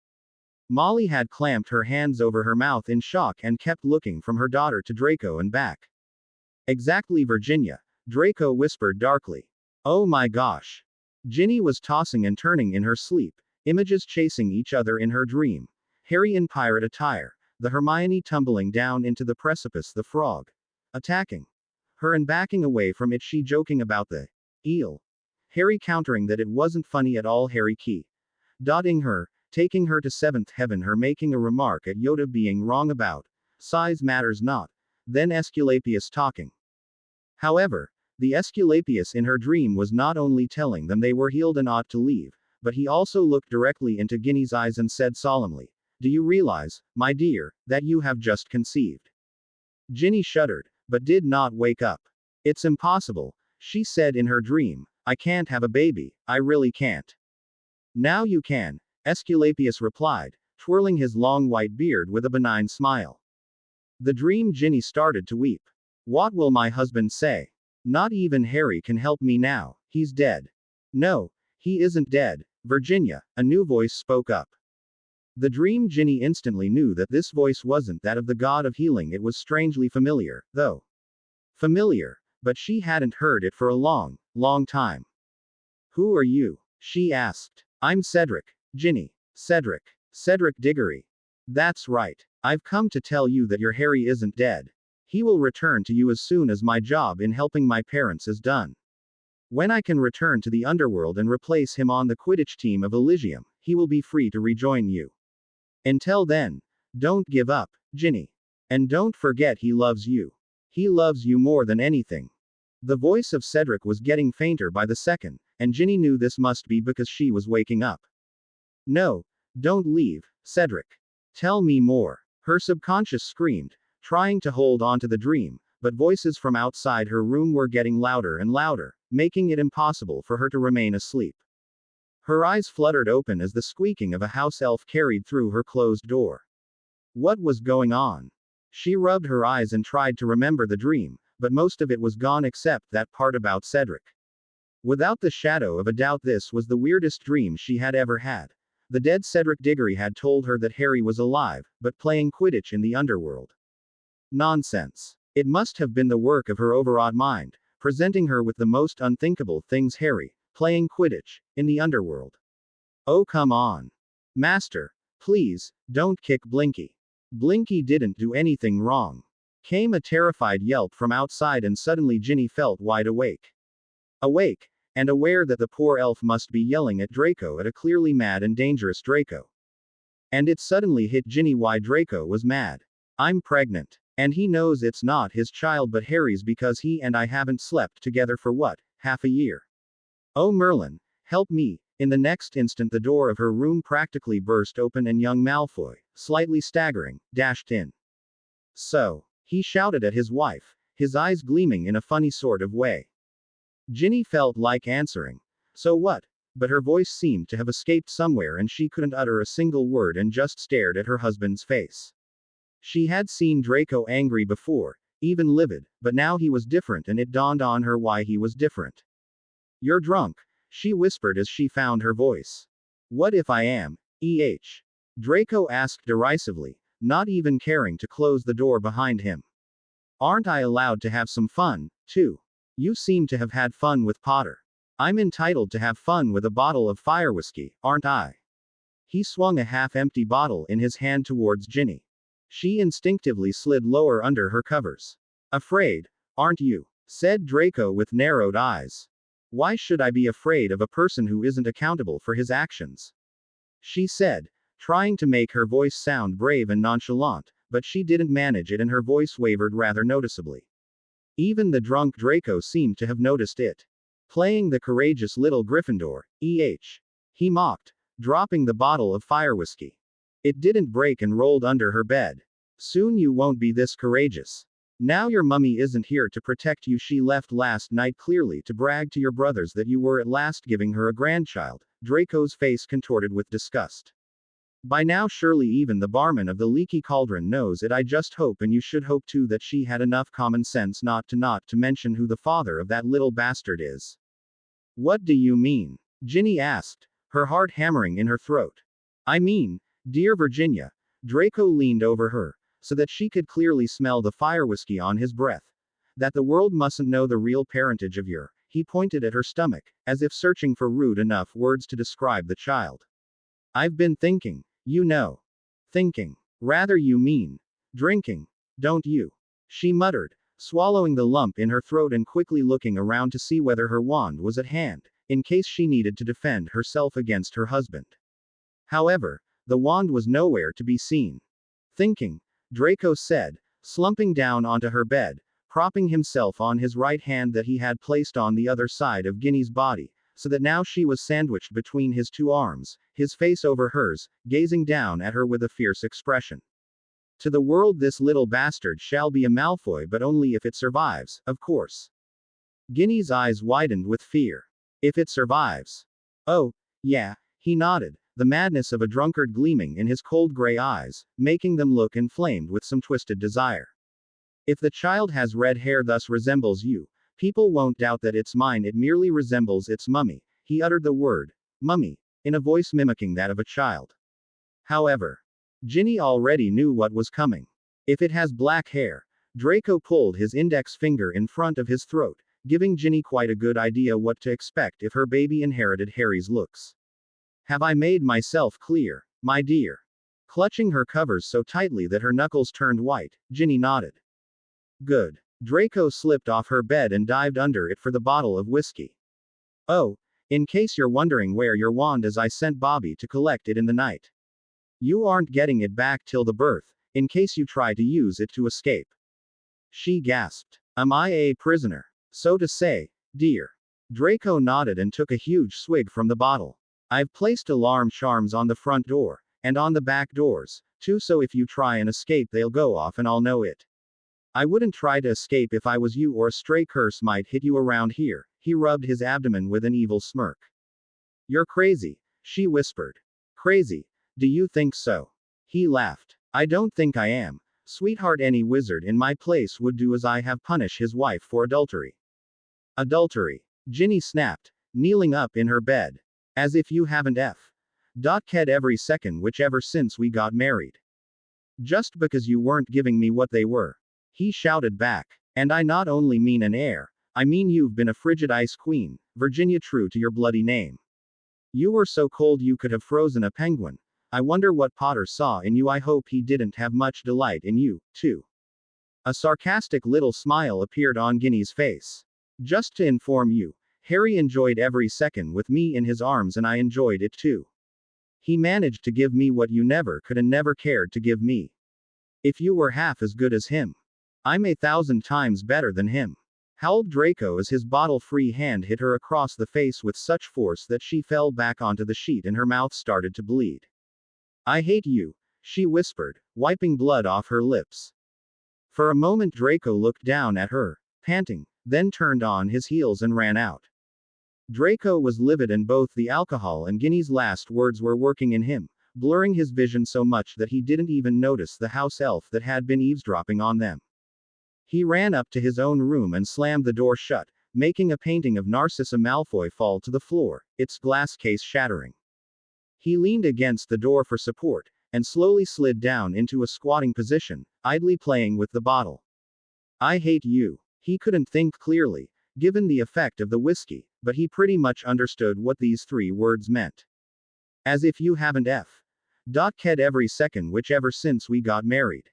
Molly had clamped her hands over her mouth in shock and kept looking from her daughter to Draco and back. Exactly, Virginia, Draco whispered darkly. Oh my gosh. Ginny was tossing and turning in her sleep, images chasing each other in her dream. Harry in pirate attire, the Hermione tumbling down into the precipice, the frog attacking her and backing away from it, she joking about the eel. Harry countering that it wasn't funny at all, Harry Key dotting her, taking her to seventh heaven, her making a remark at Yoda being wrong about size matters not, then Esculapius talking. However, the Esculapius in her dream was not only telling them they were healed and ought to leave, but he also looked directly into Ginny's eyes and said solemnly, do you realize, my dear, that you have just conceived? Ginny shuddered, but did not wake up. It's impossible, she said in her dream, I can't have a baby, I really can't. Now you can, Esculapius replied, twirling his long white beard with a benign smile. The dream, Ginny started to weep. What will my husband say? Not even Harry can help me now, he's dead. No, he isn't dead, Virginia, a new voice spoke up. The dream Ginny instantly knew that this voice wasn't that of the god of healing, it was strangely familiar, though. Familiar, but she hadn't heard it for a long, long time. Who are you? She asked. I'm Cedric, Ginny. Cedric Diggory. That's right. I've come to tell you that your Harry isn't dead. He will return to you as soon as my job in helping my parents is done. When I can return to the underworld and replace him on the Quidditch team of Elysium, he will be free to rejoin you. Until then, don't give up, Ginny. And don't forget he loves you. He loves you more than anything. The voice of Cedric was getting fainter by the second, and Ginny knew this must be because she was waking up. No, don't leave, Cedric. Tell me more. Her subconscious screamed, trying to hold on to the dream, but voices from outside her room were getting louder and louder, making it impossible for her to remain asleep. Her eyes fluttered open as the squeaking of a house elf carried through her closed door. What was going on? She rubbed her eyes and tried to remember the dream, but most of it was gone except that part about Cedric. Without the shadow of a doubt, this was the weirdest dream she had ever had. The dead Cedric Diggory had told her that Harry was alive, but playing Quidditch in the underworld. Nonsense. It must have been the work of her overwrought mind, presenting her with the most unthinkable things. Harry, playing Quidditch, in the underworld. Oh come on. Master, please, don't kick Blinky. Blinky didn't do anything wrong. Came a terrified yelp from outside, and suddenly Ginny felt wide awake. Awake, and aware that the poor elf must be yelling at Draco, at a clearly mad and dangerous Draco. And it suddenly hit Ginny why Draco was mad. I'm pregnant. And he knows it's not his child but Harry's, because he and I haven't slept together for what, half a year. Oh Merlin, help me. In the next instant the door of her room practically burst open and young Malfoy, slightly staggering, dashed in. So, he shouted at his wife, his eyes gleaming in a funny sort of way. Ginny felt like answering. So what? But her voice seemed to have escaped somewhere and she couldn't utter a single word and just stared at her husband's face. She had seen Draco angry before, even livid, but now he was different and it dawned on her why he was different. You're drunk, she whispered as she found her voice. What if I am? Draco asked derisively, not even caring to close the door behind him. Aren't I allowed to have some fun, too? You seem to have had fun with Potter. I'm entitled to have fun with a bottle of fire whiskey, aren't I? He swung a half-empty bottle in his hand towards Ginny. She instinctively slid lower under her covers. Afraid, aren't you? Said Draco with narrowed eyes. Why should I be afraid of a person who isn't accountable for his actions? She said, trying to make her voice sound brave and nonchalant, but she didn't manage it and her voice wavered rather noticeably. Even the drunk Draco seemed to have noticed it. Playing the courageous little Gryffindor, he mocked, dropping the bottle of fire whiskey. It didn't break and rolled under her bed. Soon you won't be this courageous. Now your mummy isn't here to protect you. She left last night clearly to brag to your brothers that you were at last giving her a grandchild. Draco's face contorted with disgust. By now surely even the barman of the Leaky Cauldron knows it. I just hope, and you should hope too, that she had enough common sense not to mention who the father of that little bastard is. What do you mean? Ginny asked, her heart hammering in her throat. I mean, dear Virginia, Draco leaned over her, so that she could clearly smell the fire whiskey on his breath. That the world mustn't know the real parentage of your. He pointed at her stomach, as if searching for rude enough words to describe the child. I've been thinking, you know. Thinking. Rather you mean. Drinking. Don't you? She muttered, swallowing the lump in her throat and quickly looking around to see whether her wand was at hand, in case she needed to defend herself against her husband. However, the wand was nowhere to be seen. Thinking, Draco said, slumping down onto her bed, propping himself on his right hand that he had placed on the other side of Ginny's body, so that now she was sandwiched between his two arms, his face over hers, gazing down at her with a fierce expression. To the world this little bastard shall be a Malfoy, but only if it survives, of course. Ginny's eyes widened with fear. If it survives. Oh, yeah, he nodded, the madness of a drunkard gleaming in his cold gray eyes, making them look inflamed with some twisted desire. If the child has red hair, thus resembles you, People won't doubt that it's mine, it merely resembles its mummy. He uttered the word, mummy, in a voice mimicking that of a child. However, Ginny already knew what was coming. If it has black hair, Draco pulled his index finger in front of his throat, giving Ginny quite a good idea what to expect if her baby inherited Harry's looks. Have I made myself clear, my dear? Clutching her covers so tightly that her knuckles turned white, Ginny nodded. Good. Draco slipped off her bed and dived under it for the bottle of whiskey. Oh, in case you're wondering where your wand is, I sent Bobby to collect it in the night. You aren't getting it back till the birth, in case you try to use it to escape. She gasped. Am I a prisoner? So to say, dear. Draco nodded and took a huge swig from the bottle. I've placed alarm charms on the front door, and on the back doors, too, so if you try and escape they'll go off and I'll know it. I wouldn't try to escape if I was you, or a stray curse might hit you around here. He rubbed his abdomen with an evil smirk. You're crazy, she whispered. Crazy? Do you think so? He laughed. I don't think I am. Sweetheart, any wizard in my place would do as I have, punish his wife for adultery. Adultery? Ginny snapped, kneeling up in her bed. As if you haven't ked every second whichever since we got married. Just because you weren't giving me what they were. He shouted back. And I not only mean an heir, I mean you've been a frigid ice queen, Virginia, true to your bloody name. You were so cold you could have frozen a penguin. I wonder what Potter saw in you. I hope he didn't have much delight in you, too. A sarcastic little smile appeared on Ginny's face. Just to inform you, Harry enjoyed every second with me in his arms, and I enjoyed it too. He managed to give me what you never could and never cared to give me. If you were half as good as him. I'm 1,000 times better than him. Howled Draco as his bottle-free hand hit her across the face with such force that she fell back onto the sheet and her mouth started to bleed. I hate you, she whispered, wiping blood off her lips. For a moment Draco looked down at her, panting, then turned on his heels and ran out. Draco was livid, and both the alcohol and Ginny's last words were working in him, blurring his vision so much that he didn't even notice the house elf that had been eavesdropping on them. He ran up to his own room and slammed the door shut, making a painting of Narcissa Malfoy fall to the floor, its glass case shattering. He leaned against the door for support, and slowly slid down into a squatting position, idly playing with the bottle. I hate you. He couldn't think clearly, given the effect of the whiskey, but he pretty much understood what these 3 words meant. As if you haven't ked every second whichever since we got married.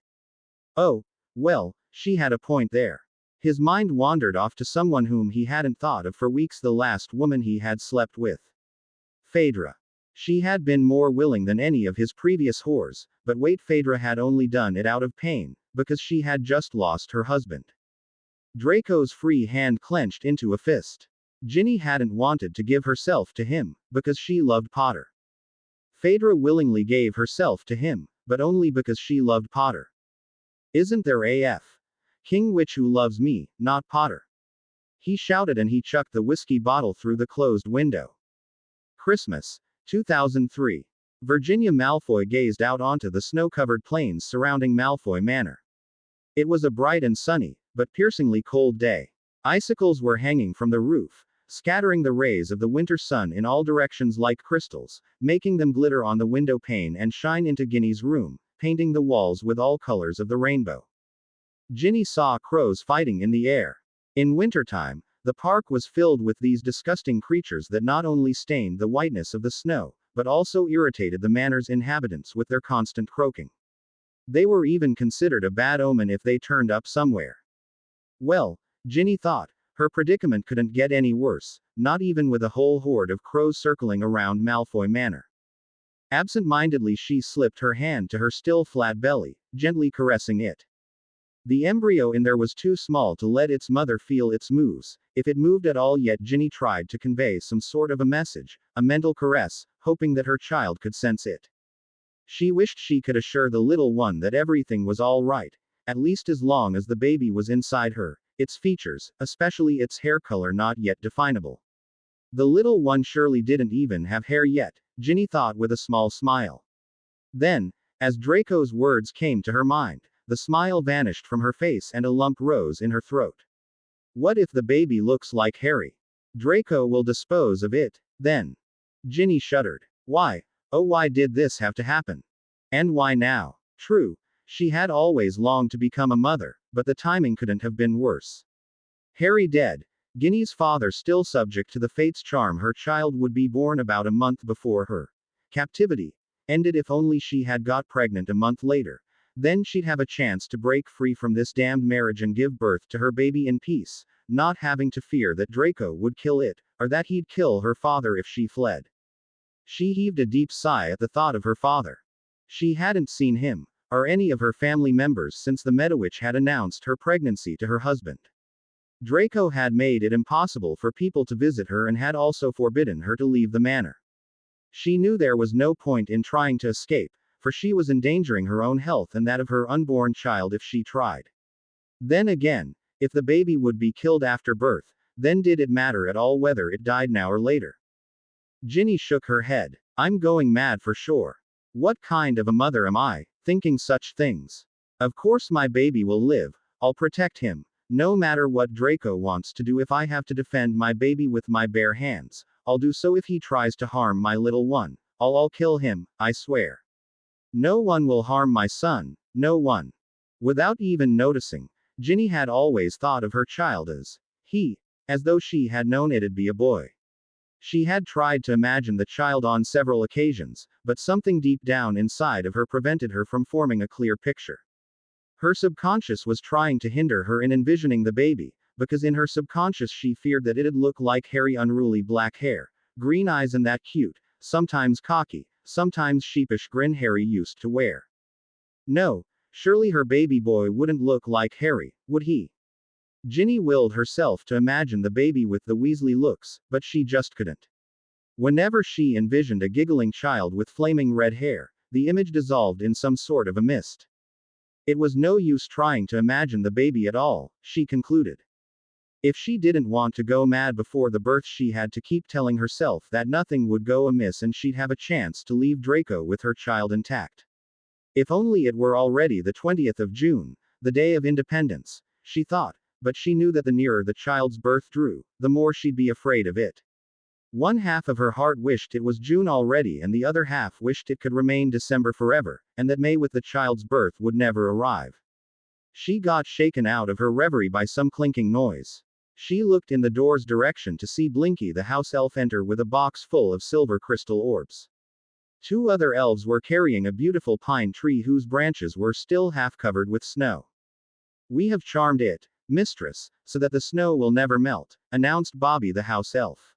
Oh, well, she had a point there. His mind wandered off to someone whom he hadn't thought of for weeks, the last woman he had slept with. Phaedra. She had been more willing than any of his previous whores, but wait, Phaedra had only done it out of pain, because she had just lost her husband. Draco's free hand clenched into a fist. Ginny hadn't wanted to give herself to him, because she loved Potter. Phaedra willingly gave herself to him, but only because she loved Potter. Isn't there a king witch who loves me, not Potter? He shouted, and he chucked the whiskey bottle through the closed window. Christmas, 2003. Virginia Malfoy gazed out onto the snow-covered plains surrounding Malfoy Manor. It was a bright and sunny, but piercingly cold day. Icicles were hanging from the roof, scattering the rays of the winter sun in all directions like crystals, making them glitter on the window pane and shine into Ginny's room, painting the walls with all colors of the rainbow. Ginny saw crows fighting in the air. In wintertime, the park was filled with these disgusting creatures that not only stained the whiteness of the snow, but also irritated the manor's inhabitants with their constant croaking. They were even considered a bad omen if they turned up somewhere. Well, Ginny thought, her predicament couldn't get any worse, not even with a whole horde of crows circling around Malfoy Manor. Absent-mindedly she slipped her hand to her still flat belly, gently caressing it. The embryo in there was too small to let its mother feel its moves, if it moved at all, yet Ginny tried to convey some sort of a message, a mental caress, hoping that her child could sense it. She wished she could assure the little one that everything was all right, at least as long as the baby was inside her, its features, especially its hair color, not yet definable. The little one surely didn't even have hair yet, Ginny thought with a small smile. Then, as Draco's words came to her mind, the smile vanished from her face and a lump rose in her throat. What if the baby looks like Harry? Draco will dispose of it, then. Ginny shuddered. Why? Oh, why did this have to happen? And why now? True, she had always longed to become a mother, but the timing couldn't have been worse. Harry dead, Ginny's father still subject to the fate's charm, her child would be born about a month before her captivity ended. If only she had got pregnant a month later. Then she'd have a chance to break free from this damned marriage and give birth to her baby in peace, not having to fear that Draco would kill it, or that he'd kill her father if she fled. She heaved a deep sigh at the thought of her father. She hadn't seen him, or any of her family members since the Meadowitch had announced her pregnancy to her husband. Draco had made it impossible for people to visit her and had also forbidden her to leave the manor. She knew there was no point in trying to escape, for she was endangering her own health and that of her unborn child if she tried. Then again, if the baby would be killed after birth, then did it matter at all whether it died now or later? Ginny shook her head. I'm going mad for sure. What kind of a mother am I, thinking such things? Of course my baby will live, I'll protect him. No matter what Draco wants to do, if I have to defend my baby with my bare hands, I'll do so. If he tries to harm my little one, I'll kill him, I swear. No one will harm my son, no one. Without even noticing, Ginny had always thought of her child as he, as though she had known it'd be a boy. She had tried to imagine the child on several occasions, but something deep down inside of her prevented her from forming a clear picture. Her subconscious was trying to hinder her in envisioning the baby, because in her subconscious she feared that it'd look like Harry, unruly black hair, green eyes, and that cute, sometimes cocky, sometimes sheepish grin Harry used to wear. No, surely her baby boy wouldn't look like Harry, would he? Ginny willed herself to imagine the baby with the Weasley looks, but she just couldn't. Whenever she envisioned a giggling child with flaming red hair, the image dissolved in some sort of a mist. It was no use trying to imagine the baby at all, she concluded. If she didn't want to go mad before the birth, she had to keep telling herself that nothing would go amiss and she'd have a chance to leave Draco with her child intact. If only it were already the 20th of June, the day of independence, she thought, but she knew that the nearer the child's birth drew, the more she'd be afraid of it. One half of her heart wished it was June already, and the other half wished it could remain December forever, and that May with the child's birth would never arrive. She got shaken out of her reverie by some clinking noise. She looked in the door's direction to see Blinky the house elf enter with a box full of silver crystal orbs. Two other elves were carrying a beautiful pine tree whose branches were still half covered with snow. We have charmed it, mistress, so that the snow will never melt, announced Bobby the house elf.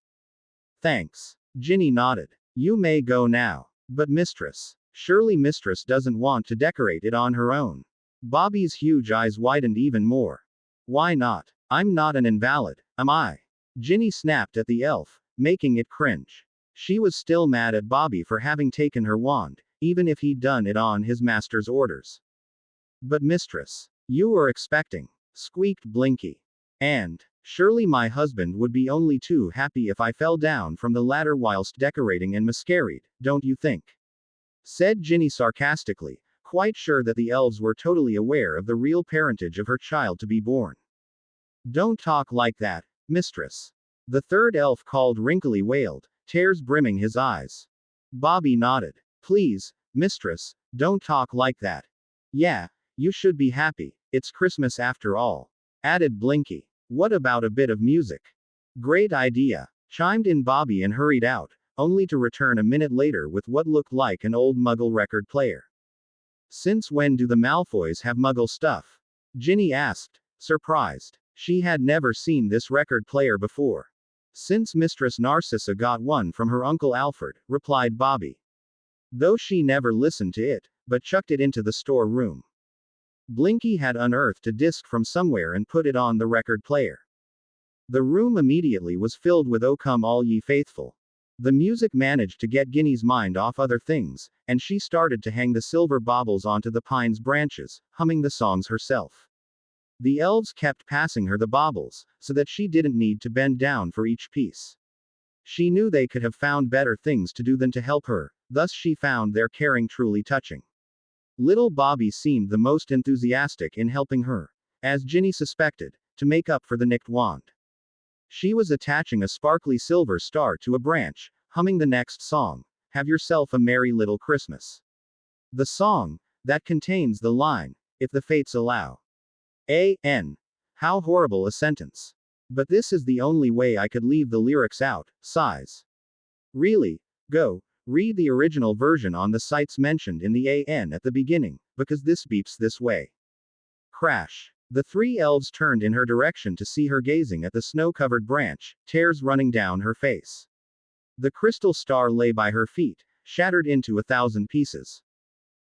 Thanks. Ginny nodded. You may go now. But mistress. Surely mistress doesn't want to decorate it on her own. Bobby's huge eyes widened even more. Why not? I'm not an invalid, am I? Ginny snapped at the elf, making it cringe. She was still mad at Bobby for having taken her wand, even if he'd done it on his master's orders. But mistress, you were expecting, squeaked Blinky. And, surely my husband would be only too happy if I fell down from the ladder whilst decorating and masquerade, don't you think? Said Ginny sarcastically, quite sure that the elves were totally aware of the real parentage of her child to be born. Don't talk like that, mistress. The third elf called wrinkly wailed, tears brimming his eyes. Bobby nodded. Please, mistress, don't talk like that. Yeah, you should be happy, it's Christmas after all. Added Blinky. What about a bit of music? Great idea. Chimed in Bobby and hurried out, only to return a minute later with what looked like an old Muggle record player. Since when do the Malfoys have Muggle stuff? Ginny asked, surprised. She had never seen this record player before. Since Mistress Narcissa got one from her Uncle Alfred, replied Bobby. Though she never listened to it, but chucked it into the store room. Blinky had unearthed a disc from somewhere and put it on the record player. The room immediately was filled with "O Come All Ye Faithful." The music managed to get Ginny's mind off other things, and she started to hang the silver baubles onto the pine's branches, humming the songs herself. The elves kept passing her the baubles, so that she didn't need to bend down for each piece. She knew they could have found better things to do than to help her, thus she found their caring truly touching. Little Bobby seemed the most enthusiastic in helping her. As Ginny suspected, to make up for the nicked wand. She was attaching a sparkly silver star to a branch, humming the next song, "Have yourself a merry little Christmas." The song, that contains the line, "If the fates allow." A.N. How horrible a sentence. But this is the only way I could leave the lyrics out, sighs. Really? Go, read the original version on the sites mentioned in the AN at the beginning, because this beeps this way. Crash. The three elves turned in her direction to see her gazing at the snow-covered branch, tears running down her face. The crystal star lay by her feet, shattered into 1,000 pieces.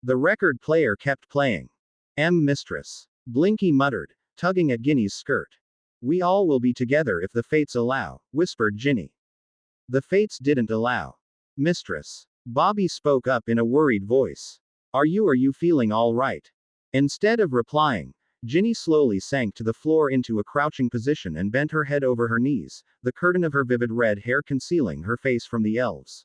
The record player kept playing. Mistress. Blinky muttered, tugging at Ginny's skirt. "We all will be together if the fates allow," whispered Ginny. The fates didn't allow. Mistress. Bobby spoke up in a worried voice. Are you feeling all right?" Instead of replying, Ginny slowly sank to the floor into a crouching position and bent her head over her knees, the curtain of her vivid red hair concealing her face from the elves.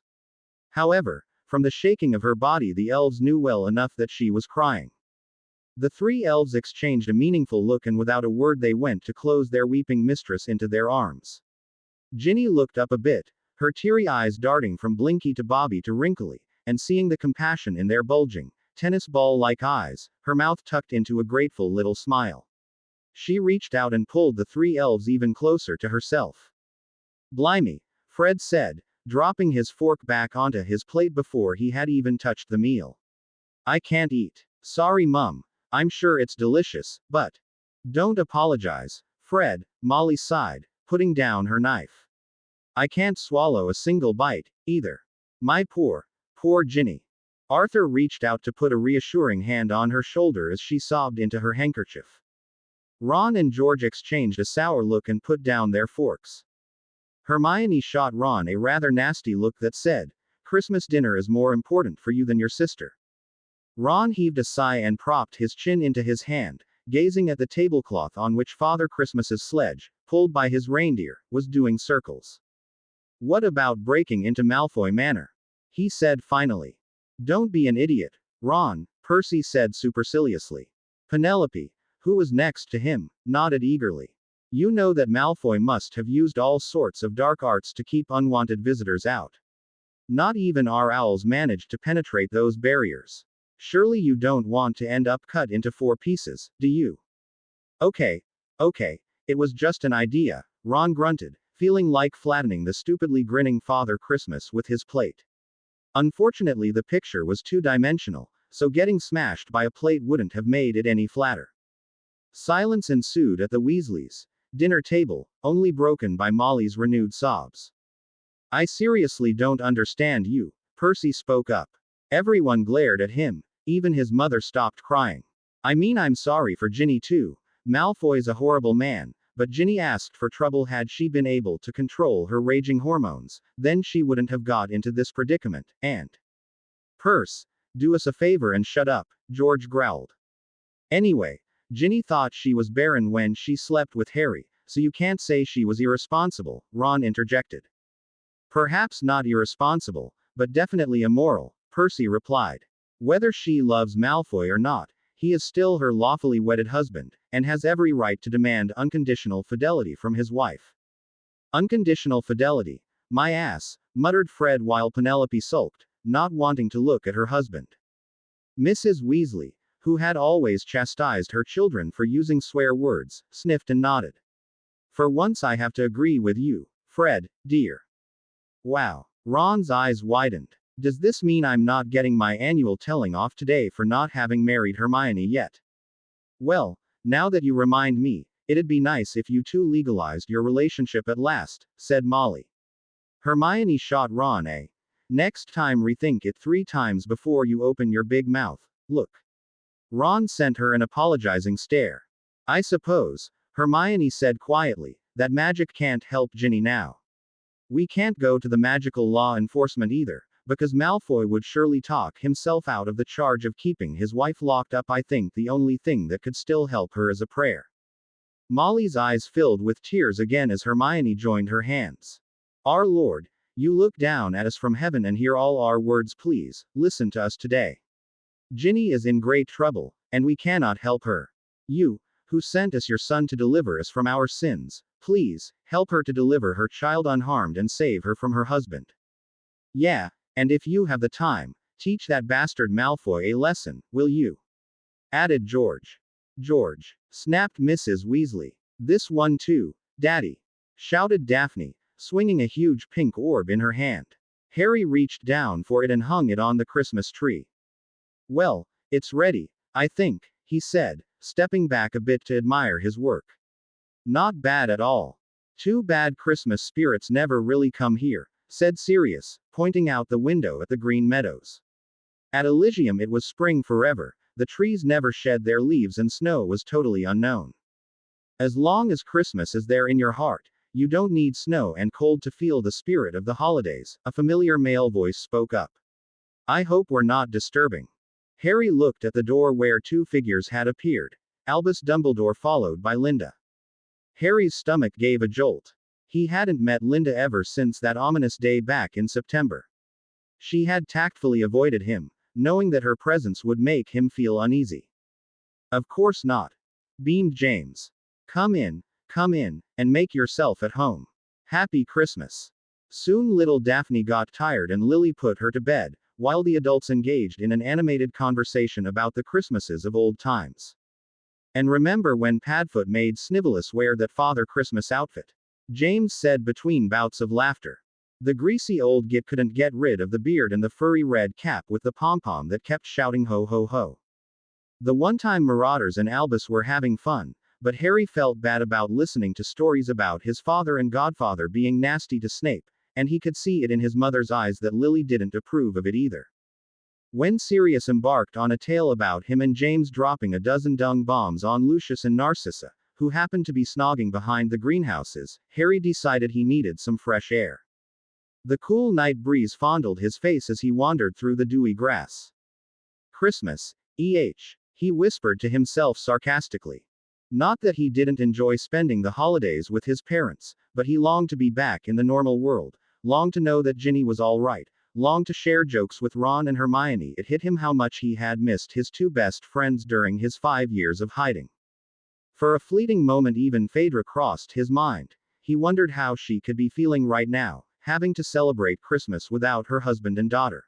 However, from the shaking of her body, the elves knew well enough that she was crying. The three elves exchanged a meaningful look, and without a word they went to close their weeping mistress into their arms. Ginny looked up a bit, her teary eyes darting from Blinky to Bobby to Wrinkly, and seeing the compassion in their bulging, tennis ball-like eyes, her mouth tucked into a grateful little smile. She reached out and pulled the three elves even closer to herself. "Blimey," Fred said, dropping his fork back onto his plate before he had even touched the meal. "I can't eat. Sorry, Mum. I'm sure it's delicious, but..." "Don't apologize, Fred," Molly sighed, putting down her knife. "I can't swallow a single bite, either. My poor Ginny." Arthur reached out to put a reassuring hand on her shoulder as she sobbed into her handkerchief. Ron and George exchanged a sour look and put down their forks. Hermione shot Ron a rather nasty look that said, "Christmas dinner is more important for you than your sister." Ron heaved a sigh and propped his chin into his hand, gazing at the tablecloth on which Father Christmas's sledge, pulled by his reindeer, was doing circles. "What about breaking into Malfoy Manor?" he said finally. "Don't be an idiot, Ron," Percy said superciliously. Penelope, who was next to him, nodded eagerly. "You know that Malfoy must have used all sorts of dark arts to keep unwanted visitors out. Not even our owls managed to penetrate those barriers. Surely you don't want to end up cut into 4 pieces, do you?" Okay, it was just an idea," Ron grunted, feeling like flattening the stupidly grinning Father Christmas with his plate. Unfortunately, the picture was two-dimensional, so getting smashed by a plate wouldn't have made it any flatter. Silence ensued at the Weasleys' dinner table, only broken by Molly's renewed sobs. "I seriously don't understand you," Percy spoke up. Everyone glared at him. Even his mother stopped crying. "I mean, I'm sorry for Ginny too. Malfoy's a horrible man, but Ginny asked for trouble. Had she been able to control her raging hormones, then she wouldn't have got into this predicament, and..." "Perce, do us a favor and shut up," George growled. "Anyway, Ginny thought she was barren when she slept with Harry, so you can't say she was irresponsible," Ron interjected. "Perhaps not irresponsible, but definitely immoral," Percy replied. "Whether she loves Malfoy or not, he is still her lawfully wedded husband, and has every right to demand unconditional fidelity from his wife." "Unconditional fidelity? My ass," muttered Fred while Penelope sulked, not wanting to look at her husband. Mrs. Weasley, who had always chastised her children for using swear words, sniffed and nodded. "For once I have to agree with you, Fred, dear." "Wow." Ron's eyes widened. "Does this mean I'm not getting my annual telling off today for not having married Hermione yet?" "Well, now that you remind me, it'd be nice if you two legalized your relationship at last," said Molly. Hermione shot Ron a "Next time rethink it 3 times before you open your big mouth, look." Ron sent her an apologizing stare. "I suppose," Hermione said quietly, "that magic can't help Ginny now. We can't go to the magical law enforcement either, because Malfoy would surely talk himself out of the charge of keeping his wife locked up. I think the only thing that could still help her is a prayer." Molly's eyes filled with tears again as Hermione joined her hands. "Our Lord, you look down at us from heaven and hear all our words. Please, listen to us today. Ginny is in great trouble, and we cannot help her. You, who sent us your son to deliver us from our sins. Please, help her to deliver her child unharmed and save her from her husband. Yeah, and if you have the time, teach that bastard Malfoy a lesson, will you? Added George. George, snapped Mrs. Weasley. This one too, Daddy, shouted Daphne, swinging a huge pink orb in her hand. Harry reached down for it and hung it on the Christmas tree. Well, it's ready, I think, he said, stepping back a bit to admire his work. Not bad at all. Too bad Christmas spirits never really come here, said Sirius, pointing out the window at the Green Meadows. At Elysium it was spring forever, the trees never shed their leaves and snow was totally unknown. As long as Christmas is there in your heart, you don't need snow and cold to feel the spirit of the holidays, a familiar male voice spoke up. I hope we're not disturbing. Harry looked at the door where two figures had appeared, Albus Dumbledore followed by Linda. Harry's stomach gave a jolt. He hadn't met Linda ever since that ominous day back in September. She had tactfully avoided him, knowing that her presence would make him feel uneasy. Of course not, beamed James. Come in, and make yourself at home. Happy Christmas. Soon little Daphne got tired and Lily put her to bed, while the adults engaged in an animated conversation about the Christmases of old times. And remember when Padfoot made Snivellus wear that Father Christmas outfit? James said between bouts of laughter. The greasy old git couldn't get rid of the beard and the furry red cap with the pom-pom that kept shouting ho ho ho. The one-time Marauders and Albus were having fun, but Harry felt bad about listening to stories about his father and godfather being nasty to Snape, and he could see it in his mother's eyes that Lily didn't approve of it either. When Sirius embarked on a tale about him and James dropping a dozen dung bombs on Lucius and Narcissa, who happened to be snogging behind the greenhouses, Harry decided he needed some fresh air. The cool night breeze fondled his face as he wandered through the dewy grass. Christmas, he whispered to himself sarcastically. Not that he didn't enjoy spending the holidays with his parents, but he longed to be back in the normal world, longed to know that Ginny was all right, longed to share jokes with Ron and Hermione. It hit him how much he had missed his two best friends during his 5 years of hiding. For a fleeting moment even Phaedra crossed his mind. He wondered how she could be feeling right now, having to celebrate Christmas without her husband and daughter.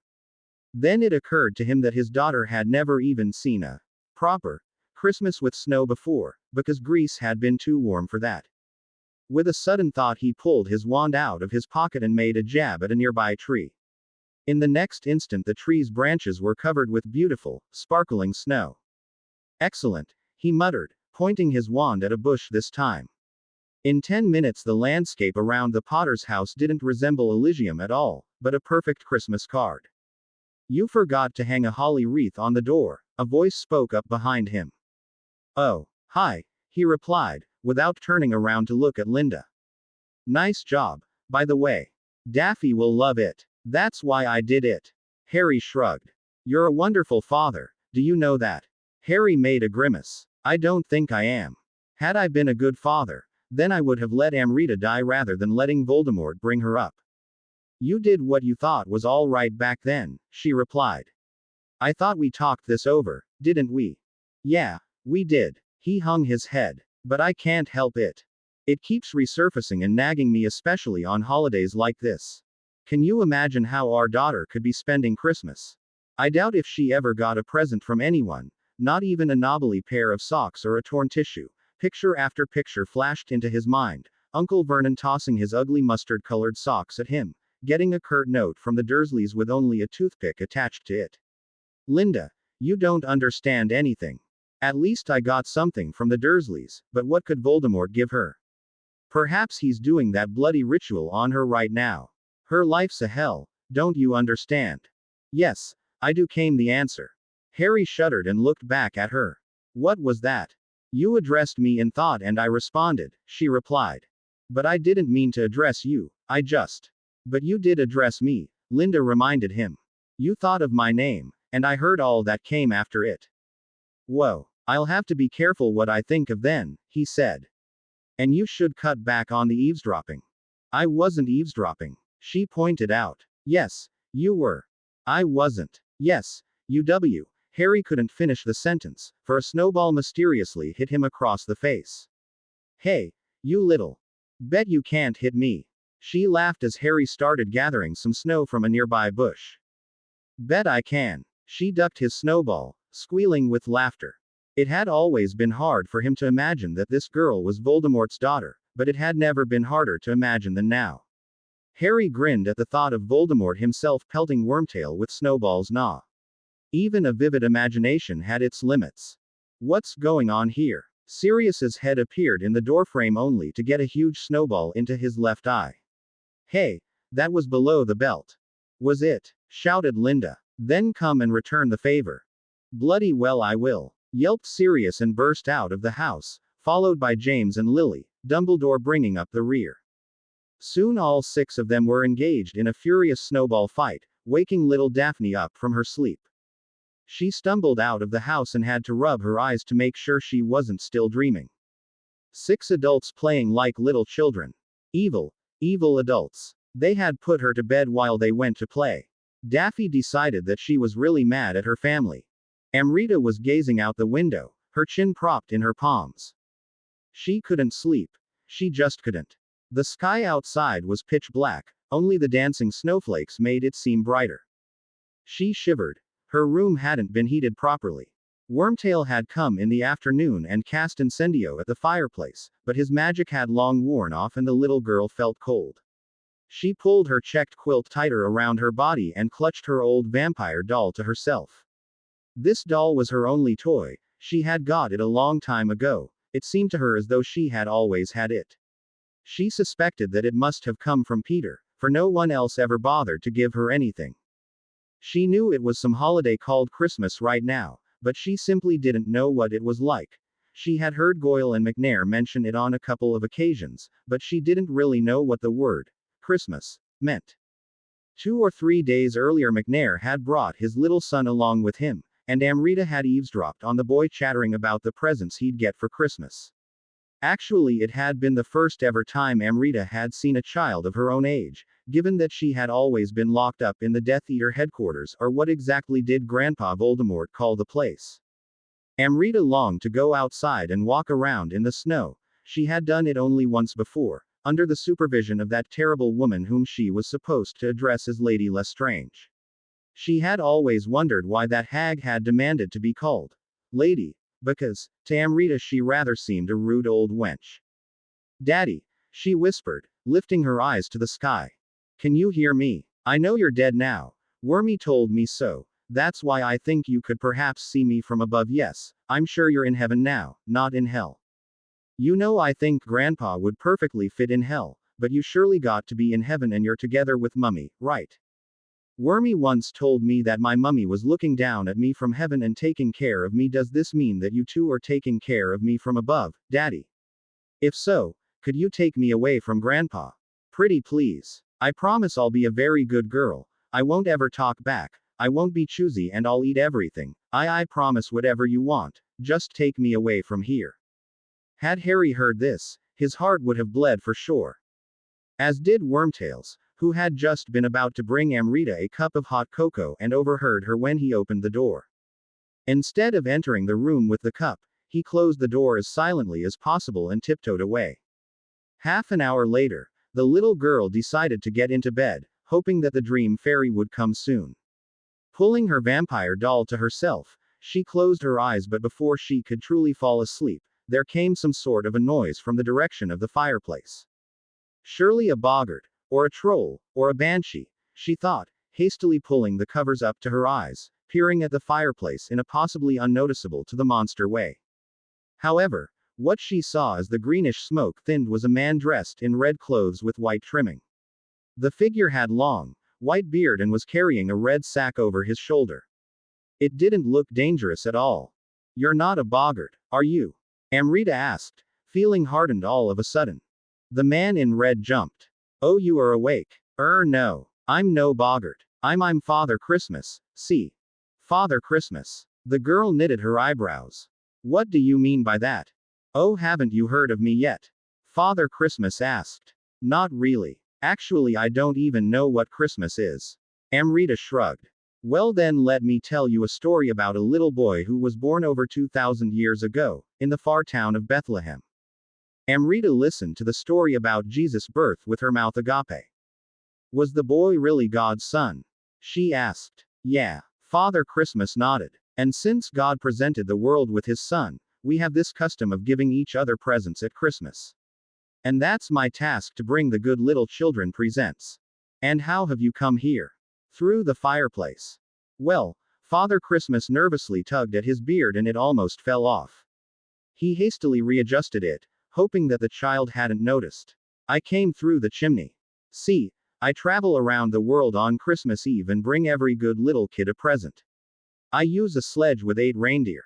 Then it occurred to him that his daughter had never even seen a proper Christmas with snow before, because Greece had been too warm for that. With a sudden thought he pulled his wand out of his pocket and made a jab at a nearby tree. In the next instant the tree's branches were covered with beautiful, sparkling snow. Excellent, he muttered, pointing his wand at a bush this time. In 10 minutes the landscape around the Potter's house didn't resemble Elysium at all, but a perfect Christmas card. You forgot to hang a holly wreath on the door, a voice spoke up behind him. Oh, hi, he replied, without turning around to look at Linda. Nice job, by the way. Daffy will love it. That's why I did it. Harry shrugged. You're a wonderful father, do you know that? Harry made a grimace. I don't think I am. Had I been a good father, then I would have let Amrita die rather than letting Voldemort bring her up. You did what you thought was all right back then, she replied. I thought we talked this over, didn't we? Yeah, we did. He hung his head. But I can't help it. It keeps resurfacing and nagging me, especially on holidays like this. Can you imagine how our daughter could be spending Christmas? I doubt if she ever got a present from anyone, not even a knobbly pair of socks or a torn tissue. Picture after picture flashed into his mind, Uncle Vernon tossing his ugly mustard-colored socks at him, getting a curt note from the Dursleys with only a toothpick attached to it. Linda, you don't understand anything. At least I got something from the Dursleys, but what could Voldemort give her? Perhaps he's doing that bloody ritual on her right now. Her life's a hell, don't you understand? Yes, I do, came the answer. Harry shuddered and looked back at her. What was that? You addressed me in thought and I responded, she replied. But I didn't mean to address you, I just. But you did address me, Linda reminded him. You thought of my name, and I heard all that came after it. Whoa, I'll have to be careful what I think of then, he said. And you should cut back on the eavesdropping. I wasn't eavesdropping, she pointed out. Yes, you were. I wasn't. Yes, UW. Harry couldn't finish the sentence, for a snowball mysteriously hit him across the face. Hey, you little. Bet you can't hit me. She laughed as Harry started gathering some snow from a nearby bush. Bet I can. She ducked his snowball, squealing with laughter. It had always been hard for him to imagine that this girl was Voldemort's daughter, but it had never been harder to imagine than now. Harry grinned at the thought of Voldemort himself pelting Wormtail with snowballs. Nah. Even a vivid imagination had its limits. What's going on here? Sirius's head appeared in the doorframe only to get a huge snowball into his left eye. Hey, that was below the belt. Was it? Shouted Linda. Then come and return the favor. Bloody well I will, yelped Sirius and burst out of the house, followed by James and Lily, Dumbledore bringing up the rear. Soon all 6 of them were engaged in a furious snowball fight, waking little Daphne up from her sleep. She stumbled out of the house and had to rub her eyes to make sure she wasn't still dreaming. 6 adults playing like little children. Evil, evil adults. They had put her to bed while they went to play. Daffy decided that she was really mad at her family. Amrita was gazing out the window, her chin propped in her palms. She couldn't sleep. She just couldn't. The sky outside was pitch black, only the dancing snowflakes made it seem brighter. She shivered. Her room hadn't been heated properly. Wormtail had come in the afternoon and cast incendio at the fireplace, but his magic had long worn off and the little girl felt cold. She pulled her checked quilt tighter around her body and clutched her old vampire doll to herself. This doll was her only toy. She had got it a long time ago. It seemed to her as though she had always had it. She suspected that it must have come from Peter, for no one else ever bothered to give her anything. She knew it was some holiday called Christmas right now, but she simply didn't know what it was like. She had heard Goyle and McNair mention it on a couple of occasions, but she didn't really know what the word Christmas meant. 2 or 3 days earlier McNair had brought his little son along with him, and Amrita had eavesdropped on the boy chattering about the presents he'd get for Christmas. Actually, it had been the first ever time Amrita had seen a child of her own age, given that she had always been locked up in the Death Eater headquarters, or what exactly did Grandpa Voldemort call the place? Amrita longed to go outside and walk around in the snow. She had done it only once before, under the supervision of that terrible woman whom she was supposed to address as Lady Lestrange. She had always wondered why that hag had demanded to be called Lady, because, to Amrita she rather seemed a rude old wench. Daddy, she whispered, lifting her eyes to the sky. Can you hear me? I know you're dead now. Wormy told me so. That's why I think you could perhaps see me from above. Yes, I'm sure you're in heaven now, not in hell. You know, I think Grandpa would perfectly fit in hell, but you surely got to be in heaven and you're together with Mummy, right? Wormy once told me that my mummy was looking down at me from heaven and taking care of me. Does this mean that you two are taking care of me from above, Daddy? If so, could you take me away from Grandpa? Pretty please. I promise I'll be a very good girl. I won't ever talk back. I won't be choosy and I'll eat everything. I promise whatever you want. Just take me away from here. Had Harry heard this, his heart would have bled for sure. As did Wormtail's, who had just been about to bring Amrita a cup of hot cocoa and overheard her when he opened the door. Instead of entering the room with the cup, he closed the door as silently as possible and tiptoed away. Half an hour later, the little girl decided to get into bed, hoping that the dream fairy would come soon. Pulling her vampire doll to herself, she closed her eyes, but before she could truly fall asleep, there came some sort of a noise from the direction of the fireplace. Surely a boggart, or a troll, or a banshee, she thought, hastily pulling the covers up to her eyes, peering at the fireplace in a possibly unnoticeable to the monster way. However, what she saw as the greenish smoke thinned was a man dressed in red clothes with white trimming. The figure had long, white beard and was carrying a red sack over his shoulder. It didn't look dangerous at all. You're not a boggart, are you? Amrita asked, feeling hardened all of a sudden. The man in red jumped. Oh, you are awake. No. I'm no boggart. I'm Father Christmas, see. Father Christmas. The girl knitted her eyebrows. What do you mean by that? Oh, haven't you heard of me yet? Father Christmas asked. Not really. Actually, I don't even know what Christmas is. Amrita shrugged. Well then let me tell you a story about a little boy who was born over 2,000 years ago, in the far town of Bethlehem. Amrita listened to the story about Jesus' birth with her mouth agape. Was the boy really God's son? She asked. Yeah. Father Christmas nodded. And since God presented the world with his son, we have this custom of giving each other presents at Christmas. And that's my task to bring the good little children presents. And how have you come here? Through the fireplace. Well, Father Christmas nervously tugged at his beard and it almost fell off. He hastily readjusted it, hoping that the child hadn't noticed. I came through the chimney. See, I travel around the world on Christmas Eve and bring every good little kid a present. I use a sledge with 8 reindeer.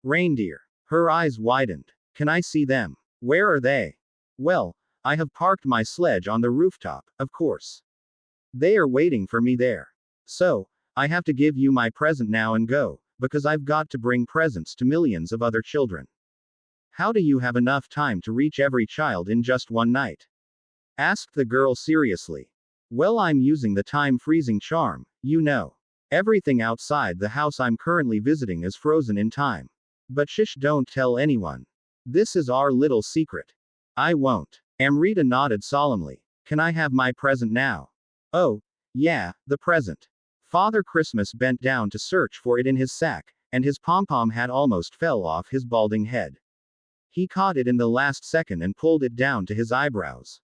Reindeer. Her eyes widened. Can I see them? Where are they? Well, I have parked my sledge on the rooftop, of course. They are waiting for me there. So, I have to give you my present now and go, because I've got to bring presents to millions of other children. How do you have enough time to reach every child in just one night? Asked the girl seriously. Well, I'm using the time freezing charm, you know. Everything outside the house I'm currently visiting is frozen in time. But shish, don't tell anyone. This is our little secret. I won't. Amrita nodded solemnly. Can I have my present now? Oh, yeah, the present. Father Christmas bent down to search for it in his sack, and his pom-pom hat almost fell off his balding head. He caught it in the last second and pulled it down to his eyebrows.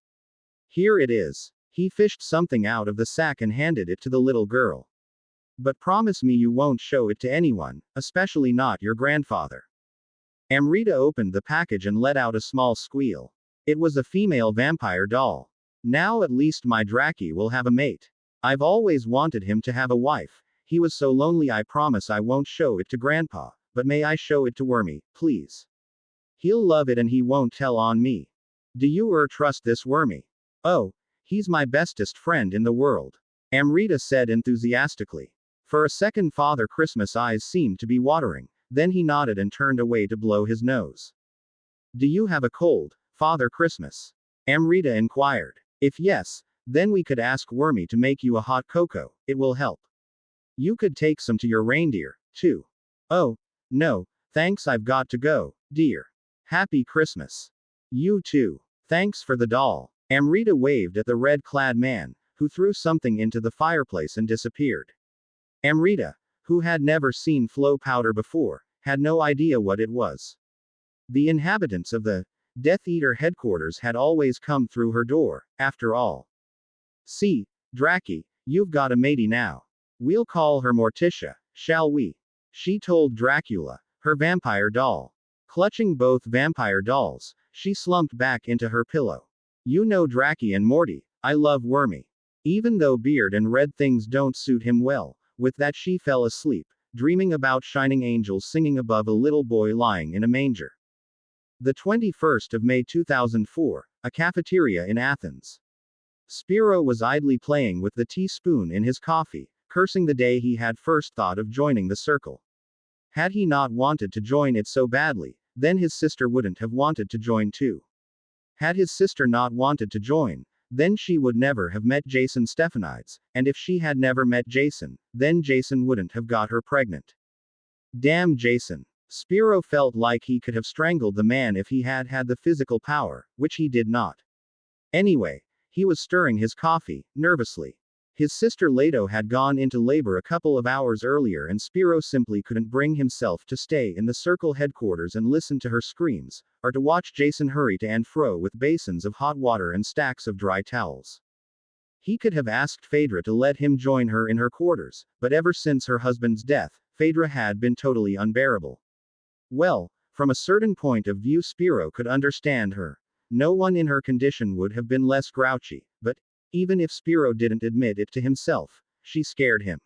Here it is. He fished something out of the sack and handed it to the little girl. But promise me you won't show it to anyone, especially not your grandfather. Amrita opened the package and let out a small squeal. It was a female vampire doll. Now at least my Dracky will have a mate. I've always wanted him to have a wife. He was so lonely. I promise I won't show it to Grandpa, but may I show it to Wormy, please? He'll love it and he won't tell on me. Do you trust this Wormy? Oh, he's my bestest friend in the world. Amrita said enthusiastically. For a second Father Christmas' eyes seemed to be watering, then he nodded and turned away to blow his nose. Do you have a cold, Father Christmas? Amrita inquired. If yes, then we could ask Wormy to make you a hot cocoa, it will help. You could take some to your reindeer, too. Oh, no, thanks, I've got to go, dear. Happy Christmas. You too. Thanks for the doll. Amrita waved at the red-clad man, who threw something into the fireplace and disappeared. Amrita, who had never seen flow powder before, had no idea what it was. The inhabitants of the Death Eater headquarters had always come through her door, after all. See, Dracky, you've got a matey now. We'll call her Morticia, shall we? She told Dracula, her vampire doll. Clutching both vampire dolls, she slumped back into her pillow. You know Dracky and Morty, I love Wormy. Even though beard and red things don't suit him well, with that she fell asleep, dreaming about shining angels singing above a little boy lying in a manger. The 21st of May 2004, a cafeteria in Athens. Spiro was idly playing with the teaspoon in his coffee, cursing the day he had first thought of joining the circle. Had he not wanted to join it so badly, then his sister wouldn't have wanted to join too. Had his sister not wanted to join, then she would never have met Jason Stephanides, and if she had never met Jason, then Jason wouldn't have got her pregnant. Damn Jason. Spiro felt like he could have strangled the man if he had had the physical power, which he did not. Anyway, he was stirring his coffee, nervously. His sister Leto had gone into labor a couple of hours earlier and Spiro simply couldn't bring himself to stay in the circle headquarters and listen to her screams, or to watch Jason hurry to and fro with basins of hot water and stacks of dry towels. He could have asked Phaedra to let him join her in her quarters, but ever since her husband's death, Phaedra had been totally unbearable. Well, from a certain point of view Spiro could understand her. No one in her condition would have been less grouchy, but, even if Spiro didn't admit it to himself, she scared him.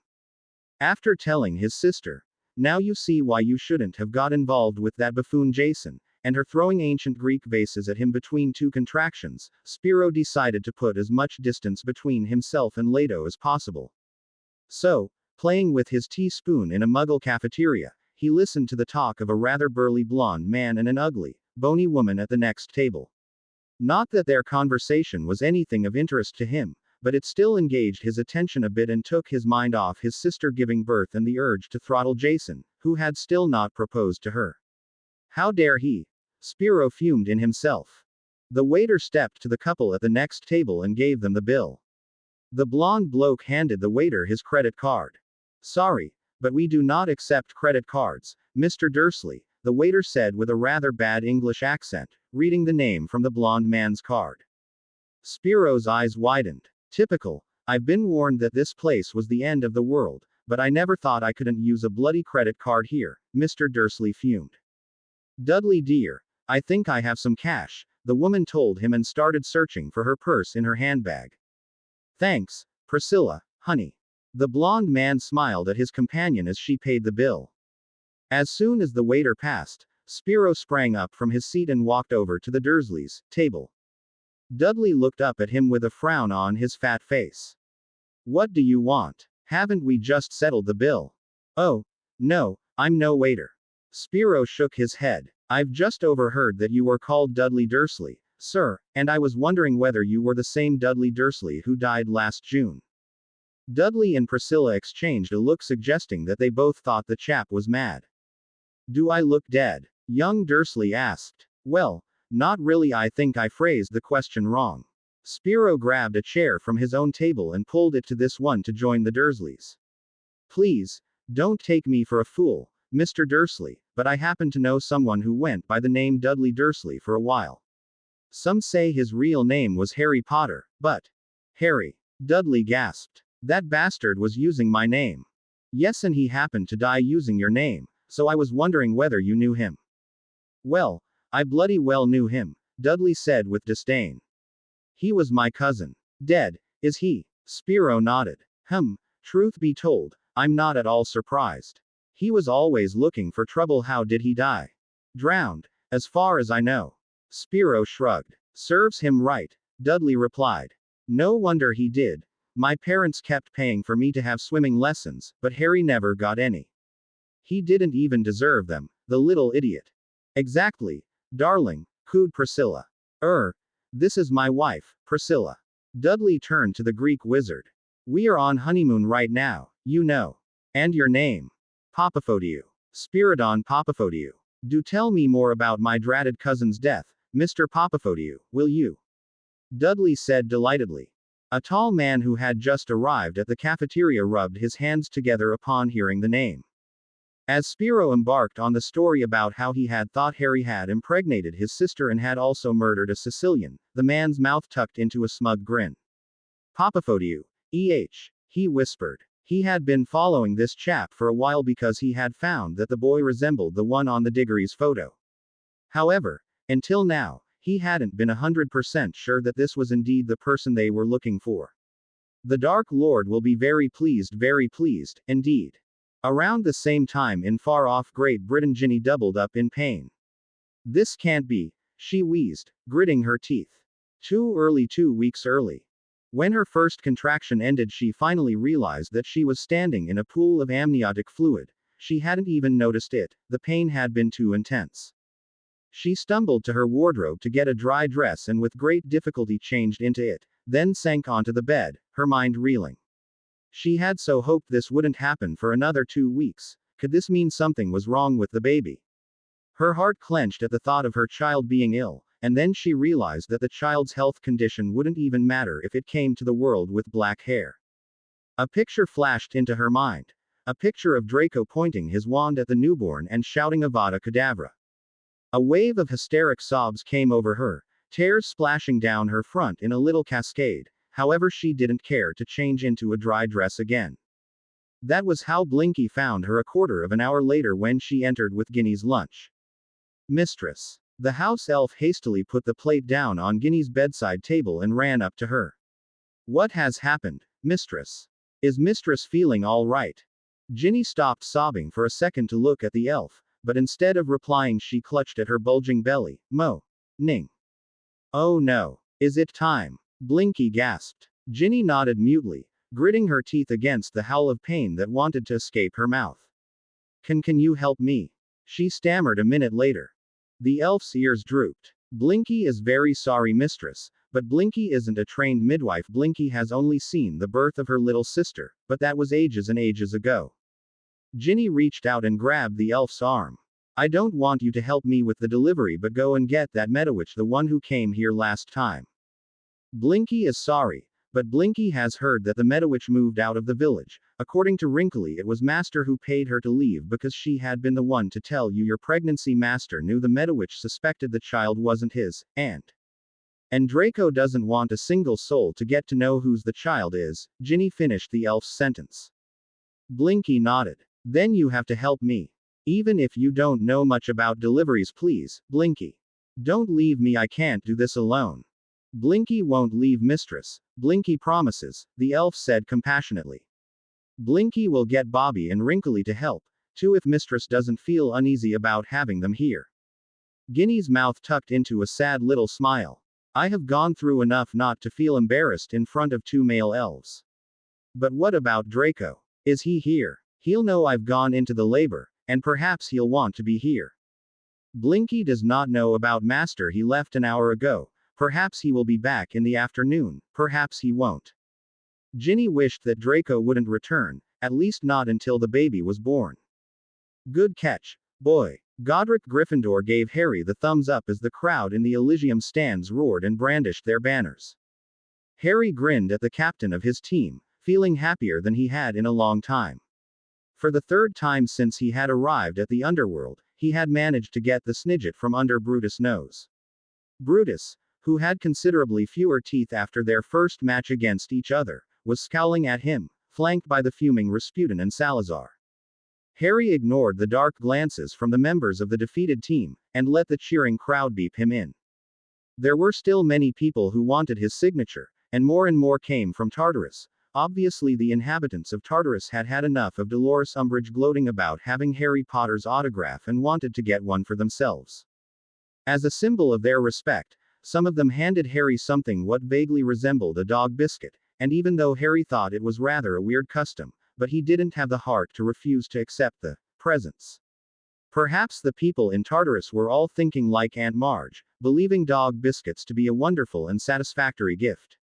After telling his sister, now you see why you shouldn't have got involved with that buffoon Jason, and her throwing ancient Greek vases at him between two contractions, Spiro decided to put as much distance between himself and Leto as possible. So, playing with his teaspoon in a muggle cafeteria, he listened to the talk of a rather burly blonde man and an ugly, bony woman at the next table. Not that their conversation was anything of interest to him, but it still engaged his attention a bit and took his mind off his sister giving birth and the urge to throttle Jason, who had still not proposed to her. How dare he? Spiro fumed in himself. The waiter stepped to the couple at the next table and gave them the bill. The blonde bloke handed the waiter his credit card. Sorry, but we do not accept credit cards, Mr. Dursley, the waiter said with a rather bad English accent, reading the name from the blonde man's card. Spiro's eyes widened. Typical. I've been warned that this place was the end of the world, but I never thought I couldn't use a bloody credit card here, Mr. Dursley fumed. Dudley dear, I think I have some cash, the woman told him and started searching for her purse in her handbag. Thanks, Priscilla, honey. The blonde man smiled at his companion as she paid the bill. As soon as the waiter passed, Spiro sprang up from his seat and walked over to the Dursleys' table. Dudley looked up at him with a frown on his fat face. What do you want? Haven't we just settled the bill? Oh, no, I'm no waiter. Spiro shook his head. I've just overheard that you were called Dudley Dursley, sir, and I was wondering whether you were the same Dudley Dursley who died last June. Dudley and Priscilla exchanged a look suggesting that they both thought the chap was mad. Do I look dead? Young Dursley asked. Well, not really, I think I phrased the question wrong. Spiro grabbed a chair from his own table and pulled it to this one to join the Dursleys. Please, don't take me for a fool, Mr. Dursley, but I happen to know someone who went by the name Dudley Dursley for a while. Some say his real name was Harry Potter, but... Harry. Dudley gasped. That bastard was using my name. Yes, and he happened to die using your name, so I was wondering whether you knew him. Well, I bloody well knew him, Dudley said with disdain. He was my cousin. Dead, is he? Spiro nodded. Truth be told, I'm not at all surprised. He was always looking for trouble. How did he die? Drowned, as far as I know. Spiro shrugged. Serves him right, Dudley replied. No wonder he did. My parents kept paying for me to have swimming lessons, but Harry never got any. He didn't even deserve them, the little idiot. Exactly, darling, cooed Priscilla. This is my wife, Priscilla. Dudley turned to the Greek wizard. We are on honeymoon right now, you know. And your name? Papaphodiou. Spiridon Papaphodiou. Do tell me more about my dratted cousin's death, Mr. Papaphodiou, will you? Dudley said delightedly. A tall man who had just arrived at the cafeteria rubbed his hands together upon hearing the name. As Spiro embarked on the story about how he had thought Harry had impregnated his sister and had also murdered a Sicilian, the man's mouth tucked into a smug grin. Papaphodiou, he whispered. He had been following this chap for a while because he had found that the boy resembled the one on the Diggory's photo. However, until now, he hadn't been 100% sure that this was indeed the person they were looking for. The Dark Lord will be very pleased, indeed. Around the same time in far-off Great Britain, Ginny doubled up in pain. This can't be, she wheezed, gritting her teeth. 2 weeks early. When her first contraction ended, she finally realized that she was standing in a pool of amniotic fluid. She hadn't even noticed it, the pain had been too intense. She stumbled to her wardrobe to get a dry dress and with great difficulty changed into it, then sank onto the bed, her mind reeling. She had so hoped this wouldn't happen for another 2 weeks. Could this mean something was wrong with the baby? Her heart clenched at the thought of her child being ill, and then she realized that the child's health condition wouldn't even matter if it came to the world with black hair. A picture flashed into her mind. A picture of Draco pointing his wand at the newborn and shouting Avada Kedavra. A wave of hysteric sobs came over her, tears splashing down her front in a little cascade. However, she didn't care to change into a dry dress again. That was how Blinky found her a quarter of an hour later when she entered with Ginny's lunch. Mistress. The house elf hastily put the plate down on Ginny's bedside table and ran up to her. What has happened, mistress? Is mistress feeling all right? Ginny stopped sobbing for a second to look at the elf, but instead of replying she clutched at her bulging belly. Ning. Oh no. Is it time? Blinky gasped. Ginny nodded mutely, gritting her teeth against the howl of pain that wanted to escape her mouth. Can you help me? She stammered a minute later. The elf's ears drooped. Blinky is very sorry, mistress, But Blinky isn't a trained midwife. Blinky has only seen the birth of her little sister, but that was ages and ages ago. Ginny reached out and grabbed the elf's arm. I don't want you to help me with the delivery, but go and get that Medowitch, the one who came here last time. Blinky is sorry, but Blinky has heard that the Medowitch moved out of the village. According to Wrinkly, it was Master who paid her to leave because she had been the one to tell you your pregnancy. Master knew the Medowitch suspected the child wasn't his, and Draco doesn't want a single soul to get to know whose the child is. Ginny finished the elf's sentence. Blinky nodded. Then you have to help me. Even if you don't know much about deliveries, please, Blinky. Don't leave me, I can't do this alone. Blinky won't leave, mistress. Blinky promises, the elf said compassionately. Blinky will get Bobby and Wrinkly to help, too, if mistress doesn't feel uneasy about having them here. Ginny's mouth tucked into a sad little smile. I have gone through enough not to feel embarrassed in front of two male elves. But what about Draco? Is he here? He'll know I've gone into the labor, and perhaps he'll want to be here. Blinky does not know about Master. He left an hour ago. Perhaps he will be back in the afternoon, perhaps he won't. Ginny wished that Draco wouldn't return, at least not until the baby was born. Good catch, boy. Godric Gryffindor gave Harry the thumbs up as the crowd in the Elysium stands roared and brandished their banners. Harry grinned at the captain of his team, feeling happier than he had in a long time. For the third time since he had arrived at the underworld, he had managed to get the Snidget from under Brutus' nose. Brutus, who had considerably fewer teeth after their first match against each other, was scowling at him, flanked by the fuming Rasputin and Salazar. Harry ignored the dark glances from the members of the defeated team, and let the cheering crowd beep him in. There were still many people who wanted his signature, and more came from Tartarus. Obviously the inhabitants of Tartarus had had enough of Dolores Umbridge gloating about having Harry Potter's autograph and wanted to get one for themselves. As a symbol of their respect, some of them handed Harry something what vaguely resembled a dog biscuit, and even though Harry thought it was rather a weird custom, but he didn't have the heart to refuse to accept the presents. Perhaps the people in Tartarus were all thinking like Aunt Marge, believing dog biscuits to be a wonderful and satisfactory gift.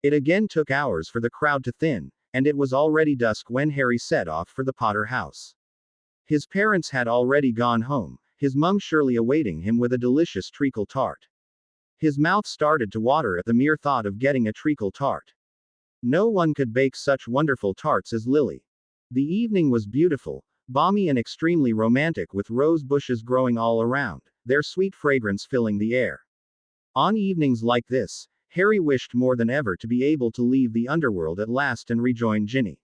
It again took hours for the crowd to thin, and it was already dusk when Harry set off for the Potter house. His parents had already gone home, his mum surely awaiting him with a delicious treacle tart. His mouth started to water at the mere thought of getting a treacle tart. No one could bake such wonderful tarts as Lily. The evening was beautiful, balmy and extremely romantic, with rose bushes growing all around, their sweet fragrance filling the air. On evenings like this, Harry wished more than ever to be able to leave the underworld at last and rejoin Ginny.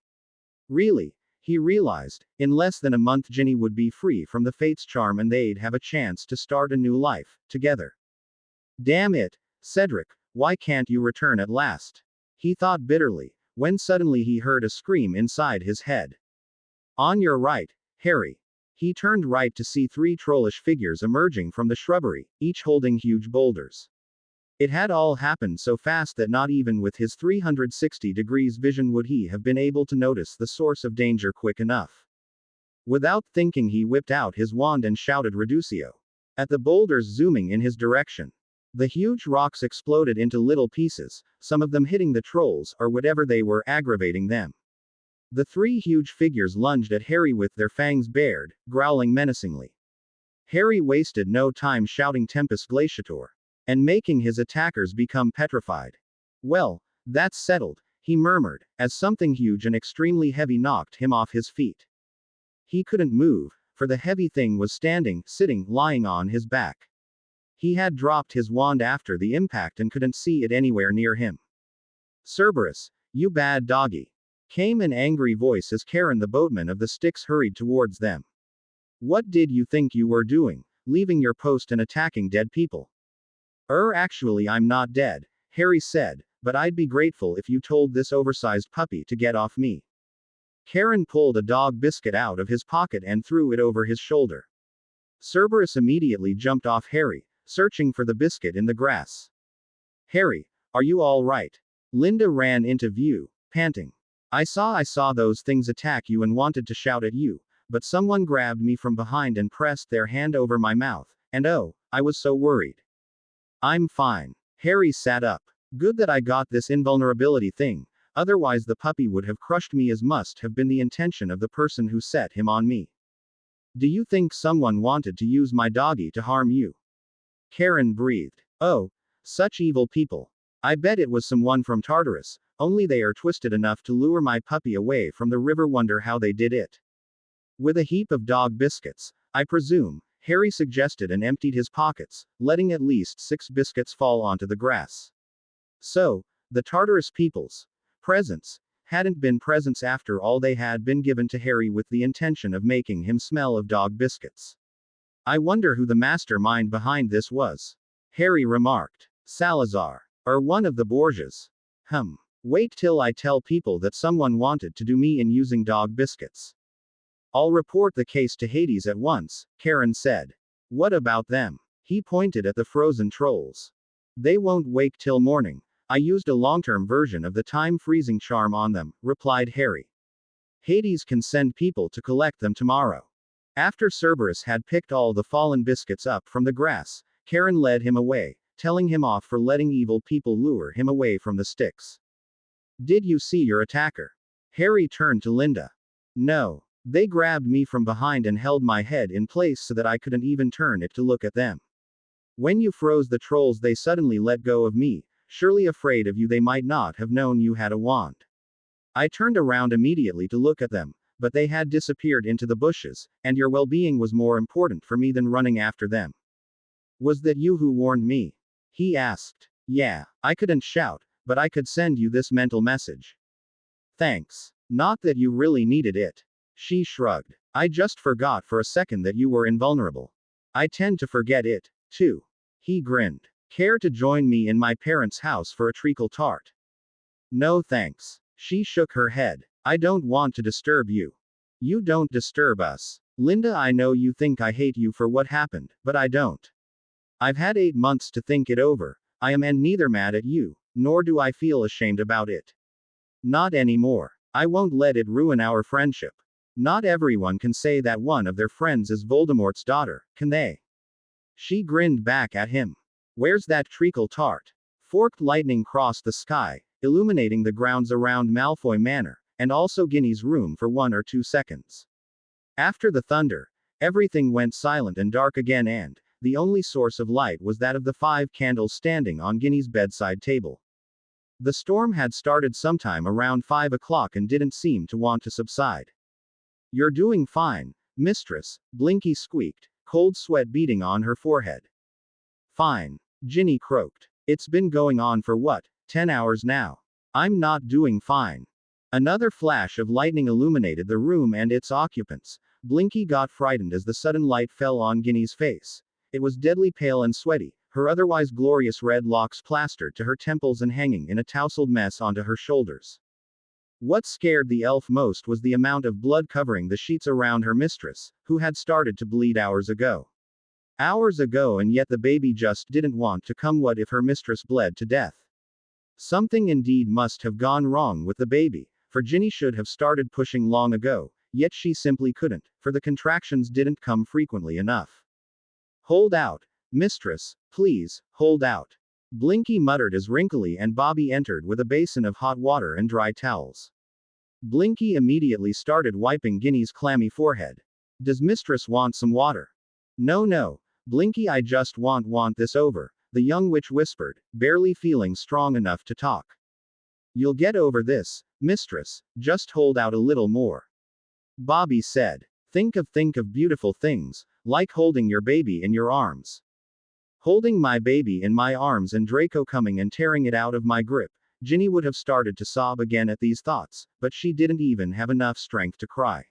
Really, he realized, in less than a month Ginny would be free from the Fate's charm and they'd have a chance to start a new life, together. Damn it, Cedric, why can't you return at last? He thought bitterly, when suddenly he heard a scream inside his head. On your right, Harry. He turned right to see three trollish figures emerging from the shrubbery, each holding huge boulders. It had all happened so fast that not even with his 360 degrees vision would he have been able to notice the source of danger quick enough. Without thinking, he whipped out his wand and shouted Reducio at the boulders zooming in his direction. The huge rocks exploded into little pieces, some of them hitting the trolls, or whatever they were, aggravating them. The three huge figures lunged at Harry with their fangs bared, growling menacingly. Harry wasted no time shouting Tempus Glaciator, and making his attackers become petrified. Well, that's settled, he murmured, as something huge and extremely heavy knocked him off his feet. He couldn't move, for the heavy thing was sitting, lying on his back. He had dropped his wand after the impact and couldn't see it anywhere near him. Cerberus, you bad doggy, came an angry voice as Karen the boatman of the Styx hurried towards them. What did you think you were doing, leaving your post and attacking dead people? Actually I'm not dead, Harry said, but I'd be grateful if you told this oversized puppy to get off me. Karen pulled a dog biscuit out of his pocket and threw it over his shoulder. Cerberus immediately jumped off Harry, searching for the biscuit in the grass. Harry, are you all right? Linda ran into view, panting. I saw those things attack you and wanted to shout at you, but someone grabbed me from behind and pressed their hand over my mouth, and oh, I was so worried. I'm fine, Harry sat up. Good that I got this invulnerability thing, otherwise the puppy would have crushed me, as must have been the intention of the person who set him on me. Do you think someone wanted to use my doggy to harm you? Karen breathed. Oh, such evil people. I bet it was someone from Tartarus, only they are twisted enough to lure my puppy away from the river. Wonder how they did it. With a heap of dog biscuits, I presume, Harry suggested, and emptied his pockets, letting at least 6 biscuits fall onto the grass. So, the Tartarus people's presents hadn't been presents after all. They had been given to Harry with the intention of making him smell of dog biscuits. I wonder who the mastermind behind this was. Harry remarked. Salazar. Or one of the Borgias. Wait till I tell people that someone wanted to do me in using dog biscuits. I'll report the case to Hades at once, Karen said. What about them? He pointed at the frozen trolls. They won't wake till morning. I used a long-term version of the time-freezing charm on them, replied Harry. Hades can send people to collect them tomorrow. After Cerberus had picked all the fallen biscuits up from the grass, Karen led him away, telling him off for letting evil people lure him away from the sticks. Did you see your attacker? Harry turned to Linda. No. They grabbed me from behind and held my head in place so that I couldn't even turn it to look at them. When you froze the trolls, they suddenly let go of me, surely afraid of you. They might not have known you had a wand. I turned around immediately to look at them, but they had disappeared into the bushes, and your well-being was more important for me than running after them. Was that you who warned me? He asked. Yeah, I couldn't shout, but I could send you this mental message. Thanks. Not that you really needed it. She shrugged. I just forgot for a second that you were invulnerable. I tend to forget it, too. He grinned. Care to join me in my parents' house for a treacle tart? No thanks. She shook her head. I don't want to disturb you. You don't disturb us. Linda, I know you think I hate you for what happened, but I don't. I've had 8 months to think it over. I am neither mad at you, nor do I feel ashamed about it. Not anymore. I won't let it ruin our friendship. Not everyone can say that one of their friends is Voldemort's daughter, can they? She grinned back at him. Where's that treacle tart? Forked lightning crossed the sky, illuminating the grounds around Malfoy Manor, and also Ginny's room for 1 or 2 seconds. After the thunder, everything went silent and dark again, and the only source of light was that of the 5 candles standing on Ginny's bedside table. The storm had started sometime around 5 o'clock and didn't seem to want to subside. You're doing fine, mistress, Blinky squeaked, cold sweat beading on her forehead. Fine, Ginny croaked. It's been going on for what, 10 hours now? I'm not doing fine. Another flash of lightning illuminated the room and its occupants. Blinky got frightened as the sudden light fell on Ginny's face. It was deadly pale and sweaty, her otherwise glorious red locks plastered to her temples and hanging in a tousled mess onto her shoulders. What scared the elf most was the amount of blood covering the sheets around her mistress, who had started to bleed hours ago. Hours ago, and yet the baby just didn't want to come. What if her mistress bled to death? Something indeed must have gone wrong with the baby, for Ginny should have started pushing long ago, yet she simply couldn't, for the contractions didn't come frequently enough. Hold out, mistress, please, hold out. Blinky muttered as Wrinkly and Bobby entered with a basin of hot water and dry towels. Blinky immediately started wiping Ginny's clammy forehead. Does mistress want some water? No, Blinky, I just want this over, the young witch whispered, barely feeling strong enough to talk. You'll get over this, mistress, just hold out a little more. Bobby said. Think of beautiful things, like holding your baby in your arms. Holding my baby in my arms and Draco coming and tearing it out of my grip. Ginny would have started to sob again at these thoughts, but she didn't even have enough strength to cry.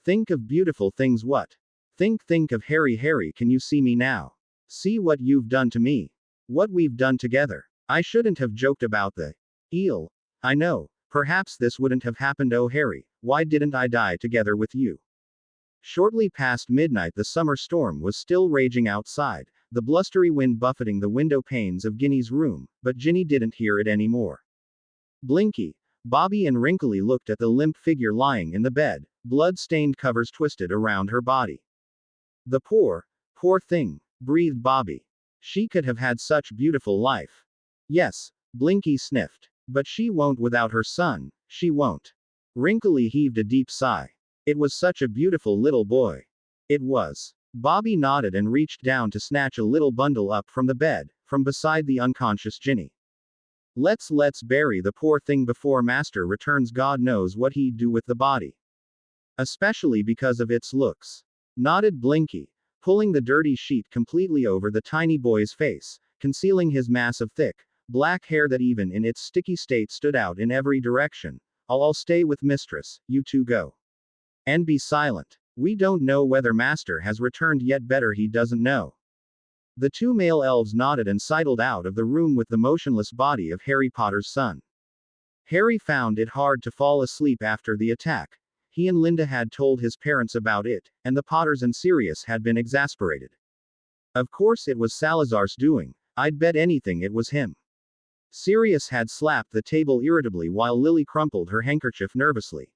Think of beautiful things. What? Think of Harry. Harry, can you see me now? See what you've done to me. What we've done together. I shouldn't have joked about the eel. I know, perhaps this wouldn't have happened. Oh Harry, why didn't I die together with you? Shortly past midnight, the summer storm was still raging outside, the blustery wind buffeting the window panes of Ginny's room, but Ginny didn't hear it anymore. Blinky, Bobby and Wrinkly looked at the limp figure lying in the bed, blood-stained covers twisted around her body. The poor thing, breathed Bobby. She could have had such beautiful life. Yes, Blinky sniffed. But she won't without her son, she won't. Wrinkly heaved a deep sigh. It was such a beautiful little boy. It was. Bobby nodded and reached down to snatch a little bundle up from the bed, from beside the unconscious Ginny. Let's bury the poor thing before Master returns. God knows what he'd do with the body. Especially because of its looks. Nodded Blinky, pulling the dirty sheet completely over the tiny boy's face, concealing his mass of thick, black hair that even in its sticky state stood out in every direction. I'll stay with Mistress, you two go. And be silent. We don't know whether Master has returned yet. Better he doesn't know. The two male elves nodded and sidled out of the room with the motionless body of Harry Potter's son. Harry found it hard to fall asleep after the attack. He and Linda had told his parents about it, and the Potters and Sirius had been exasperated. Of course it was Salazar's doing. I'd bet anything it was him. Sirius had slapped the table irritably while Lily crumpled her handkerchief nervously.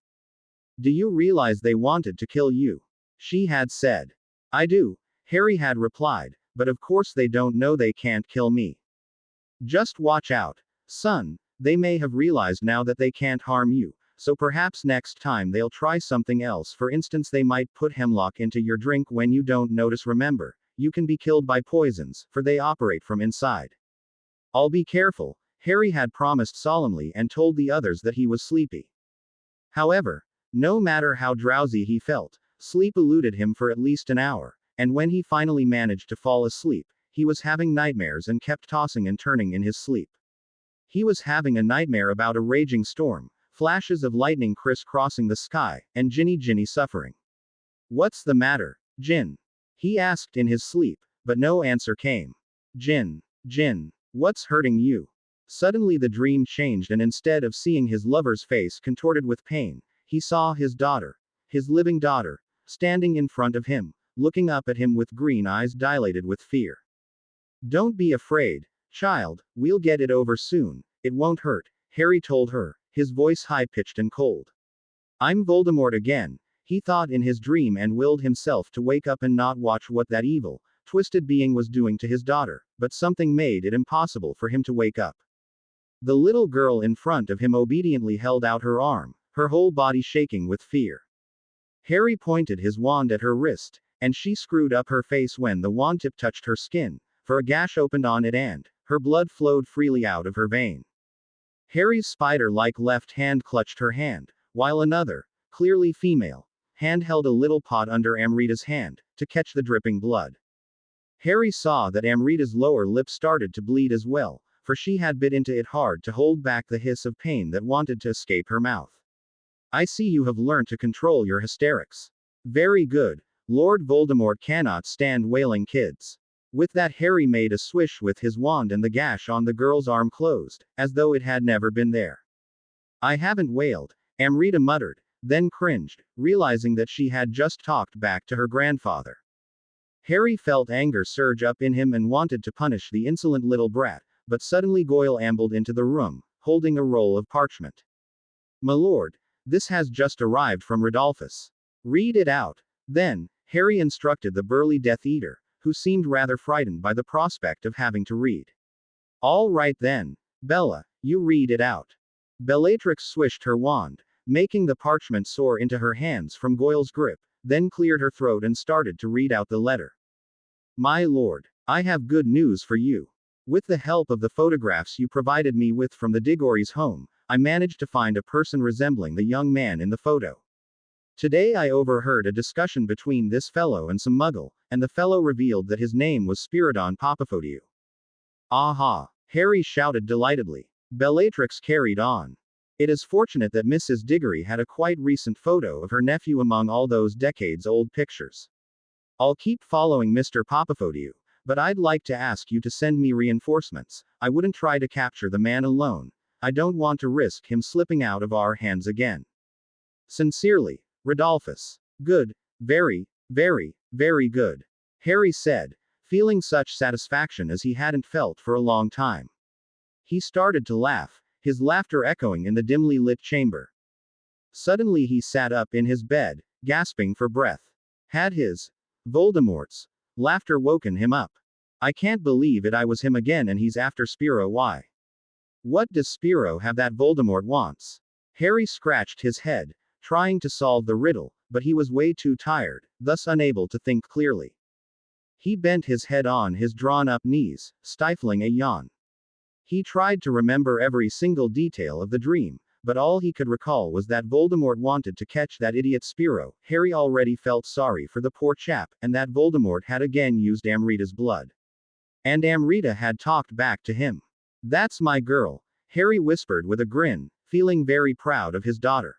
Do you realize they wanted to kill you? She had said. I do, Harry had replied, but of course they don't know they can't kill me. Just watch out, son, they may have realized now that they can't harm you, so perhaps next time they'll try something else. For instance, they might put hemlock into your drink when you don't notice. Remember, you can be killed by poisons, for they operate from inside. I'll be careful, Harry had promised solemnly and told the others that he was sleepy. However, no matter how drowsy he felt, sleep eluded him for at least an hour, and when he finally managed to fall asleep, he was having nightmares and kept tossing and turning in his sleep. He was having a nightmare about a raging storm, flashes of lightning crisscrossing the sky, and Ginny suffering. What's the matter, Jin? He asked in his sleep, but no answer came. Jin, what's hurting you? Suddenly the dream changed, and instead of seeing his lover's face contorted with pain, he saw his daughter, his living daughter, standing in front of him, looking up at him with green eyes dilated with fear. Don't be afraid, child, we'll get it over soon, it won't hurt, Harry told her, his voice high-pitched and cold. I'm Voldemort again, he thought in his dream, and willed himself to wake up and not watch what that evil, twisted being was doing to his daughter, but something made it impossible for him to wake up. The little girl in front of him obediently held out her arm, her whole body shaking with fear. Harry pointed his wand at her wrist, and she screwed up her face when the wand tip touched her skin, for a gash opened on it and her blood flowed freely out of her vein. Harry's spider-like left hand clutched her hand, while another, clearly female, hand held a little pot under Amrita's hand, to catch the dripping blood. Harry saw that Amrita's lower lip started to bleed as well, for she had bit into it hard to hold back the hiss of pain that wanted to escape her mouth. I see you have learned to control your hysterics. Very good. Lord Voldemort cannot stand wailing kids. With that, Harry made a swish with his wand and the gash on the girl's arm closed, as though it had never been there. I haven't wailed, Amrita muttered, then cringed, realizing that she had just talked back to her grandfather. Harry felt anger surge up in him and wanted to punish the insolent little brat, but suddenly Goyle ambled into the room, holding a roll of parchment. My lord, this has just arrived from Rodolphus. Read it out. Then, Harry instructed the burly Death Eater, who seemed rather frightened by the prospect of having to read. All right then, Bella, you read it out. Bellatrix swished her wand, making the parchment soar into her hands from Goyle's grip, then cleared her throat and started to read out the letter. My lord, I have good news for you. With the help of the photographs you provided me with from the Diggory's home, I managed to find a person resembling the young man in the photo. Today I overheard a discussion between this fellow and some muggle, and the fellow revealed that his name was Spiridon Papafodiou. Aha! Harry shouted delightedly. Bellatrix carried on. It is fortunate that Mrs. Diggory had a quite recent photo of her nephew among all those decades-old pictures. I'll keep following Mr. Papafodiou, but I'd like to ask you to send me reinforcements. I wouldn't try to capture the man alone. I don't want to risk him slipping out of our hands again. Sincerely, Rodolphus. Good, very, very, very good, Harry said, feeling such satisfaction as he hadn't felt for a long time. He started to laugh, his laughter echoing in the dimly lit chamber. Suddenly he sat up in his bed, gasping for breath. Had his, Voldemort's, laughter woken him up? I can't believe it, I was him again, and he's after Spiro. Why? What does Spiro have that Voldemort wants? Harry scratched his head, trying to solve the riddle, but he was way too tired, thus unable to think clearly. He bent his head on his drawn-up knees, stifling a yawn. He tried to remember every single detail of the dream, but all he could recall was that Voldemort wanted to catch that idiot Spiro. Harry already felt sorry for the poor chap, and that Voldemort had again used Amrita's blood. And Amrita had talked back to him. "That's my girl," Harry whispered with a grin, feeling very proud of his daughter.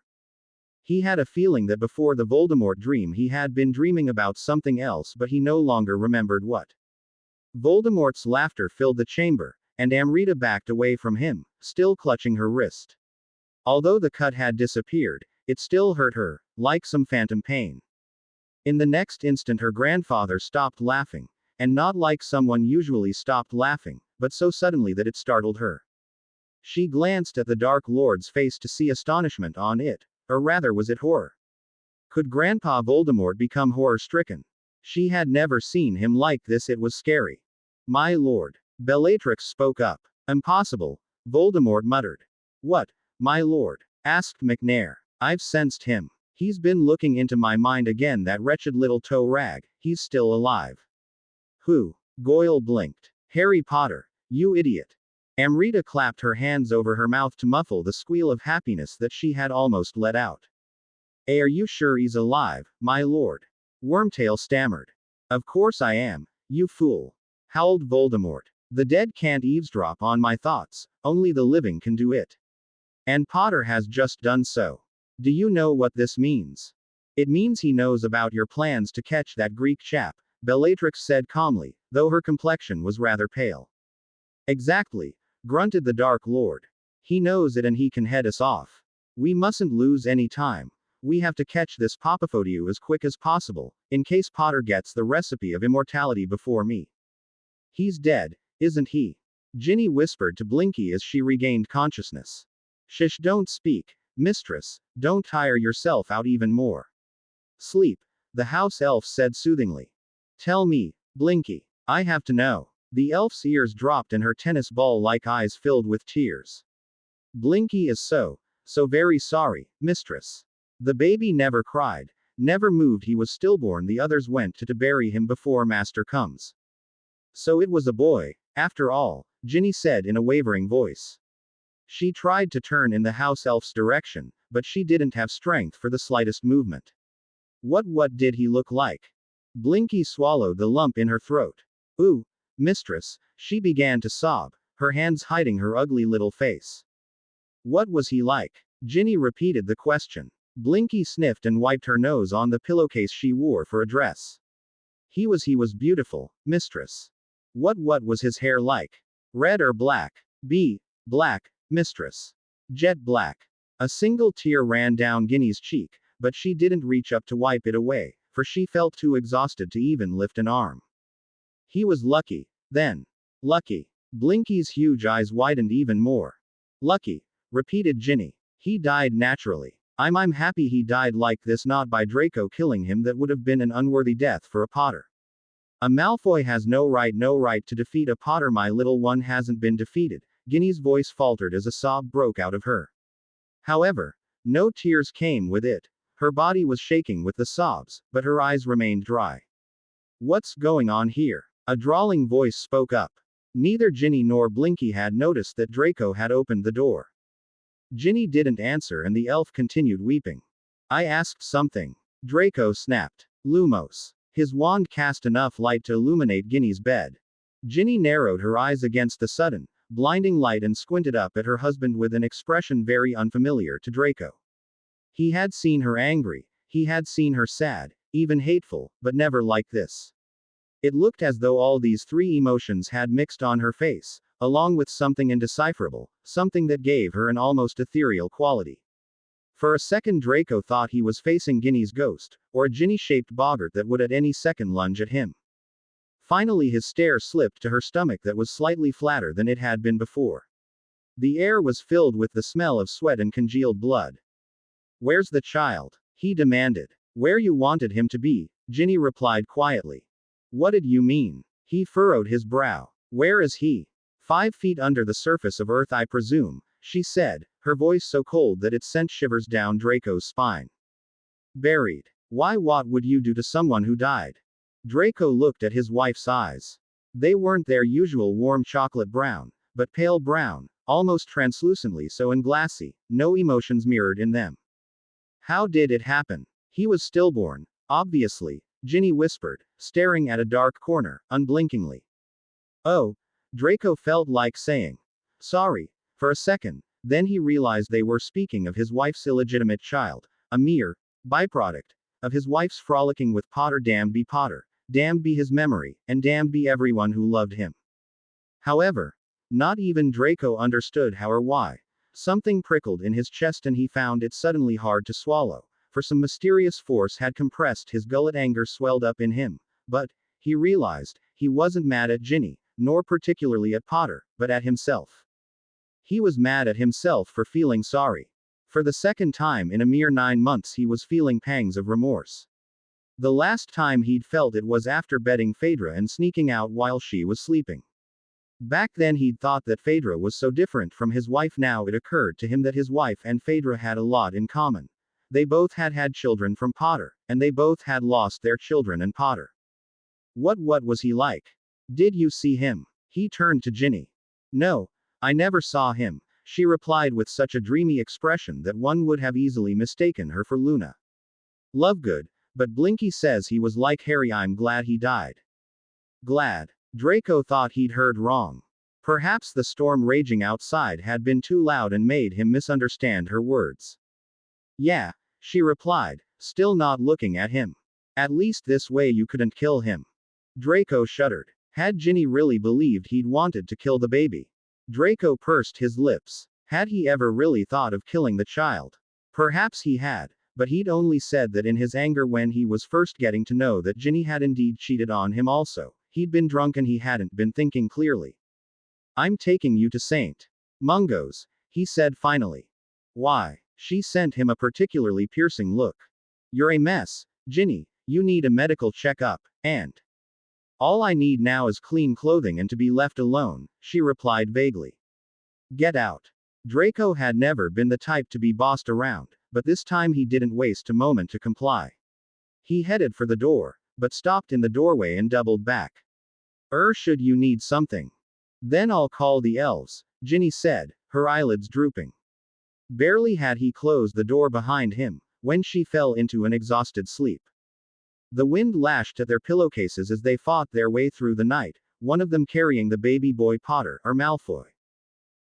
He had a feeling that before the Voldemort dream he had been dreaming about something else, but he no longer remembered what. Voldemort's laughter filled the chamber, and Amrita backed away from him, still clutching her wrist. Although the cut had disappeared, it still hurt her, like some phantom pain. In the next instant her grandfather stopped laughing, and not like someone usually stopped laughing, but so suddenly that it startled her. She glanced at the Dark Lord's face to see astonishment on it, or rather was it horror? Could Grandpa Voldemort become horror-stricken? She had never seen him like this, it was scary. "My lord." Bellatrix spoke up. "Impossible," Voldemort muttered. "What, my lord?" asked McNair. "I've sensed him. He's been looking into my mind again, that wretched little toe rag, he's still alive." "Who?" Goyle blinked. "Harry Potter. You idiot." Amrita clapped her hands over her mouth to muffle the squeal of happiness that she had almost let out. "Are you sure he's alive, my lord?" Wormtail stammered. "Of course I am, you fool," howled Voldemort. "The dead can't eavesdrop on my thoughts, only the living can do it. And Potter has just done so. Do you know what this means?" "It means he knows about your plans to catch that Greek chap," Bellatrix said calmly, though her complexion was rather pale. "Exactly," grunted the Dark Lord. "He knows it and he can head us off. We mustn't lose any time. We have to catch this Papafodiou as quick as possible, in case Potter gets the recipe of immortality before me." "He's dead, isn't he?" Ginny whispered to Blinky as she regained consciousness. "Shush, don't speak, mistress, don't tire yourself out even more. Sleep," the house elf said soothingly. "Tell me, Blinky. I have to know." The elf's ears dropped and her tennis ball-like eyes filled with tears. "Blinky is so very sorry, mistress. The baby never cried, never moved, he was stillborn. The others went to bury him before master comes." "So it was a boy, after all," Ginny said in a wavering voice. She tried to turn in the house elf's direction, but she didn't have strength for the slightest movement. What did he look like?" Blinky swallowed the lump in her throat. "Ooh, mistress," she began to sob, her hands hiding her ugly little face. "What was he like?" Ginny repeated the question. Blinky sniffed and wiped her nose on the pillowcase she wore for a dress. He was beautiful, mistress." What was his hair like? Red or black?" Black, mistress. Jet black." A single tear ran down Ginny's cheek, but she didn't reach up to wipe it away, for she felt too exhausted to even lift an arm. "He was lucky, then." "Lucky?" Blinky's huge eyes widened even more. "Lucky," repeated Ginny. "He died naturally. I'm happy he died like this, not by Draco killing him. That would have been an unworthy death for a Potter. A Malfoy has no right to defeat a Potter. My little one hasn't been defeated." Ginny's voice faltered as a sob broke out of her. However, no tears came with it. Her body was shaking with the sobs, but her eyes remained dry. "What's going on here?" A drawling voice spoke up. Neither Ginny nor Blinky had noticed that Draco had opened the door. Ginny didn't answer and the elf continued weeping. "I asked something," Draco snapped. "Lumos." His wand cast enough light to illuminate Ginny's bed. Ginny narrowed her eyes against the sudden, blinding light and squinted up at her husband with an expression very unfamiliar to Draco. He had seen her angry, he had seen her sad, even hateful, but never like this. It looked as though all these three emotions had mixed on her face, along with something indecipherable, something that gave her an almost ethereal quality. For a second Draco thought he was facing Ginny's ghost, or a Ginny-shaped boggart that would at any second lunge at him. Finally his stare slipped to her stomach that was slightly flatter than it had been before. The air was filled with the smell of sweat and congealed blood. "Where's the child?" he demanded. "Where you wanted him to be," Ginny replied quietly. "What did you mean?" He furrowed his brow. "Where is he?" 5 feet under the surface of Earth, I presume, she said, her voice so cold that it sent shivers down Draco's spine. Buried. Why, what would you do to someone who died? Draco looked at his wife's eyes. They weren't their usual warm chocolate brown, but pale brown, almost translucently so, and glassy, no emotions mirrored in them. How did it happen? He was stillborn, obviously, Ginny whispered, staring at a dark corner, unblinkingly. Oh, Draco felt like saying. Sorry, for a second, then he realized they were speaking of his wife's illegitimate child, a mere byproduct of his wife's frolicking with Potter. Damned be Potter, damned be his memory, and damned be everyone who loved him. However, not even Draco understood how or why. Something prickled in his chest and he found it suddenly hard to swallow, for some mysterious force had compressed his gullet. Anger swelled up in him, but, he realized, he wasn't mad at Ginny, nor particularly at Potter, but at himself. He was mad at himself for feeling sorry. For the second time in a mere 9 months he was feeling pangs of remorse. The last time he'd felt it was after betting Phaedra and sneaking out while she was sleeping. Back then he'd thought that Phaedra was so different from his wife. Now it occurred to him that his wife and Phaedra had a lot in common. They both had had children from Potter, and they both had lost their children and Potter. What was he like? Did you see him? He turned to Ginny. No, I never saw him, she replied with such a dreamy expression that one would have easily mistaken her for Luna Lovegood, but Blinky says he was like Harry. I'm glad he died. Glad? Draco thought he'd heard wrong. Perhaps the storm raging outside had been too loud and made him misunderstand her words. Yeah, she replied, still not looking at him. At least this way you couldn't kill him. Draco shuddered. Had Ginny really believed he'd wanted to kill the baby? Draco pursed his lips. Had he ever really thought of killing the child? Perhaps he had, but he'd only said that in his anger when he was first getting to know that Ginny had indeed cheated on him also. He'd been drunk and he hadn't been thinking clearly. I'm taking you to St. Mungo's, he said finally. Why? She sent him a particularly piercing look. You're a mess, Ginny, you need a medical checkup, and all I need now is clean clothing and to be left alone, she replied vaguely. Get out. Draco had never been the type to be bossed around, but this time he didn't waste a moment to comply. He headed for the door, but stopped in the doorway and doubled back. Should you need something? Then I'll call the elves, Ginny said, her eyelids drooping. Barely had he closed the door behind him, when she fell into an exhausted sleep. The wind lashed at their pillowcases as they fought their way through the night, one of them carrying the baby boy Potter, or Malfoy.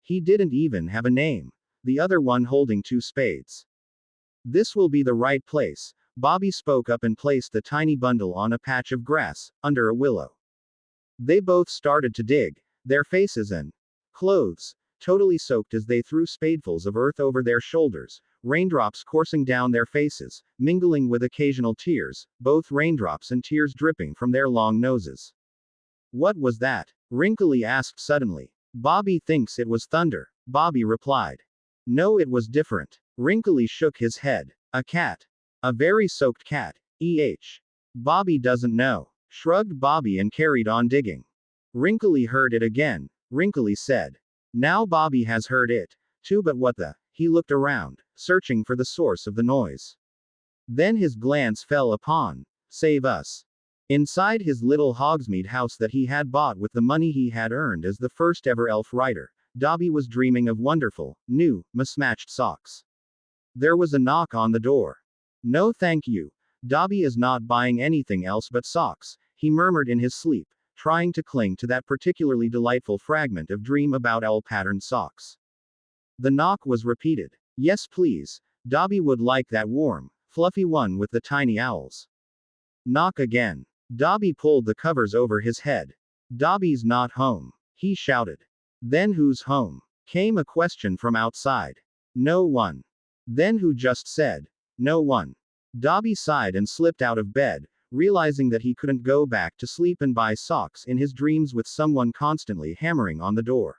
He didn't even have a name, the other one holding 2 spades. This will be the right place, Bobby spoke up and placed the tiny bundle on a patch of grass, under a willow. They both started to dig, their faces and clothes totally soaked as they threw spadefuls of earth over their shoulders, raindrops coursing down their faces, mingling with occasional tears, both raindrops and tears dripping from their long noses. What was that? Wrinkly asked suddenly. Bobby thinks it was thunder, Bobby replied. No, it was different. Wrinkly shook his head. A cat. A very soaked cat. Bobby doesn't know. Shrugged Bobby and carried on digging. Wrinkly heard it again, Wrinkly said. Now Bobby has heard it, too, but what the? He looked around, searching for the source of the noise. Then his glance fell upon, save us. Inside his little Hogsmeade house that he had bought with the money he had earned as the first ever elf writer, Dobby was dreaming of wonderful, new, mismatched socks. There was a knock on the door. No thank you. Dobby is not buying anything else but socks, he murmured in his sleep, trying to cling to that particularly delightful fragment of dream about owl-patterned socks. The knock was repeated. Yes please, Dobby would like that warm, fluffy one with the tiny owls. Knock again. Dobby pulled the covers over his head. Dobby's not home, he shouted. Then who's home? Came a question from outside. No one. Then who just said? No one. Dobby sighed and slipped out of bed, realizing that he couldn't go back to sleep and buy socks in his dreams with someone constantly hammering on the door.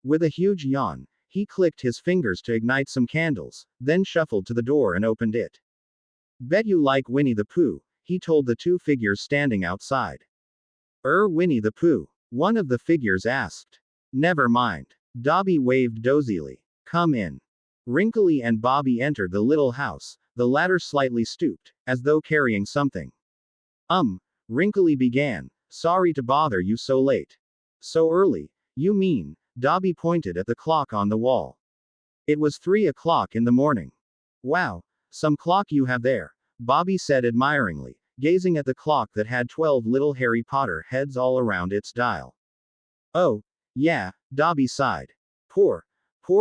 With a huge yawn, he clicked his fingers to ignite some candles, then shuffled to the door and opened it. Bet you like Winnie the Pooh, he told the 2 figures standing outside. Winnie the Pooh? One of the figures asked. Never mind. Dobby waved dozily. Come in. Wrinkly and Bobby entered the little house, the latter slightly stooped, as though carrying something. Wrinkly began. Sorry to bother you so late. So early, you mean? Dobby pointed at the clock on the wall. It was 3 o'clock in the morning. Wow, some clock you have there, Bobby said admiringly, gazing at the clock that had 12 little Harry Potter heads all around its dial. Oh, yeah, Dobby sighed. Poor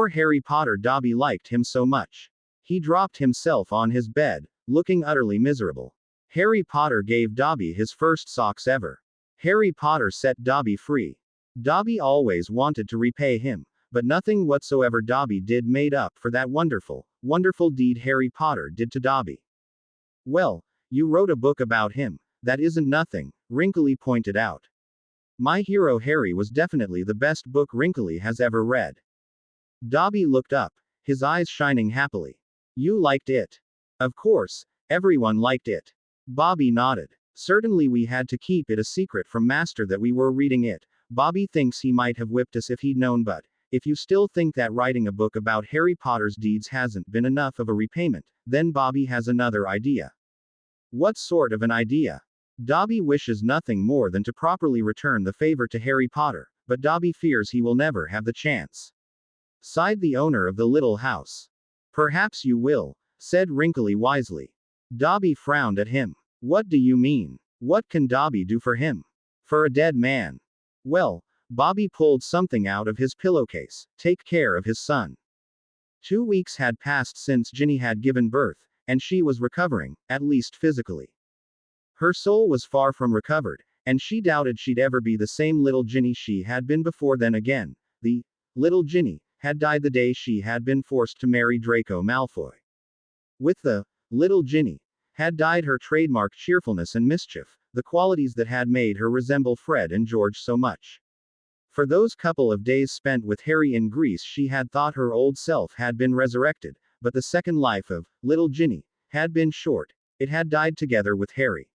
Harry Potter. Dobby liked him so much. He dropped himself on his bed, looking utterly miserable. Harry Potter gave Dobby his first socks ever. Harry Potter set Dobby free. Dobby always wanted to repay him, but nothing whatsoever Dobby did made up for that wonderful, wonderful deed Harry Potter did to Dobby. Well, you wrote a book about him. That isn't nothing, Wrinkly pointed out. My hero Harry was definitely the best book Wrinkly has ever read. Dobby looked up, his eyes shining happily. You liked it? Of course, everyone liked it. Bobby nodded. Certainly we had to keep it a secret from Master that we were reading it. Bobby thinks he might have whipped us if he'd known, but if you still think that writing a book about Harry Potter's deeds hasn't been enough of a repayment, then Bobby has another idea. What sort of an idea? Dobby wishes nothing more than to properly return the favor to Harry Potter, but Dobby fears he will never have the chance. Sighed the owner of the little house. Perhaps you will, said Wrinkly wisely. Dobby frowned at him. What do you mean? What can Dobby do for him? For a dead man? Well, Bobby pulled something out of his pillowcase. Take care of his son. 2 weeks had passed since Ginny had given birth, and she was recovering, at least physically. Her soul was far from recovered, and she doubted she'd ever be the same little Ginny she had been before. Then again, the little Ginny had died the day she had been forced to marry Draco Malfoy. With the little Ginny had died her trademark cheerfulness and mischief, the qualities that had made her resemble Fred and George so much. For those couple of days spent with Harry in Greece, she had thought her old self had been resurrected, but the second life of little Ginny had been short. It had died together with Harry.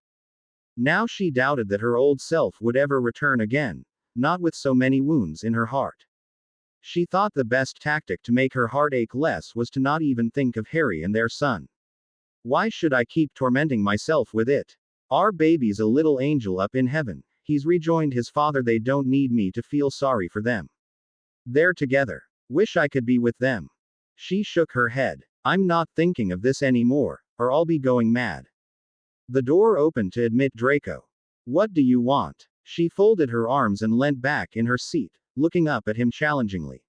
Now she doubted that her old self would ever return again, not with so many wounds in her heart. She thought the best tactic to make her heart ache less was to not even think of Harry and their son. Why should I keep tormenting myself with it? Our baby's a little angel up in heaven. He's rejoined his father. They don't need me to feel sorry for them. They're together. Wish I could be with them. She shook her head. I'm not thinking of this anymore, or I'll be going mad. The door opened to admit Draco. What do you want? She folded her arms and leant back in her seat, looking up at him challengingly.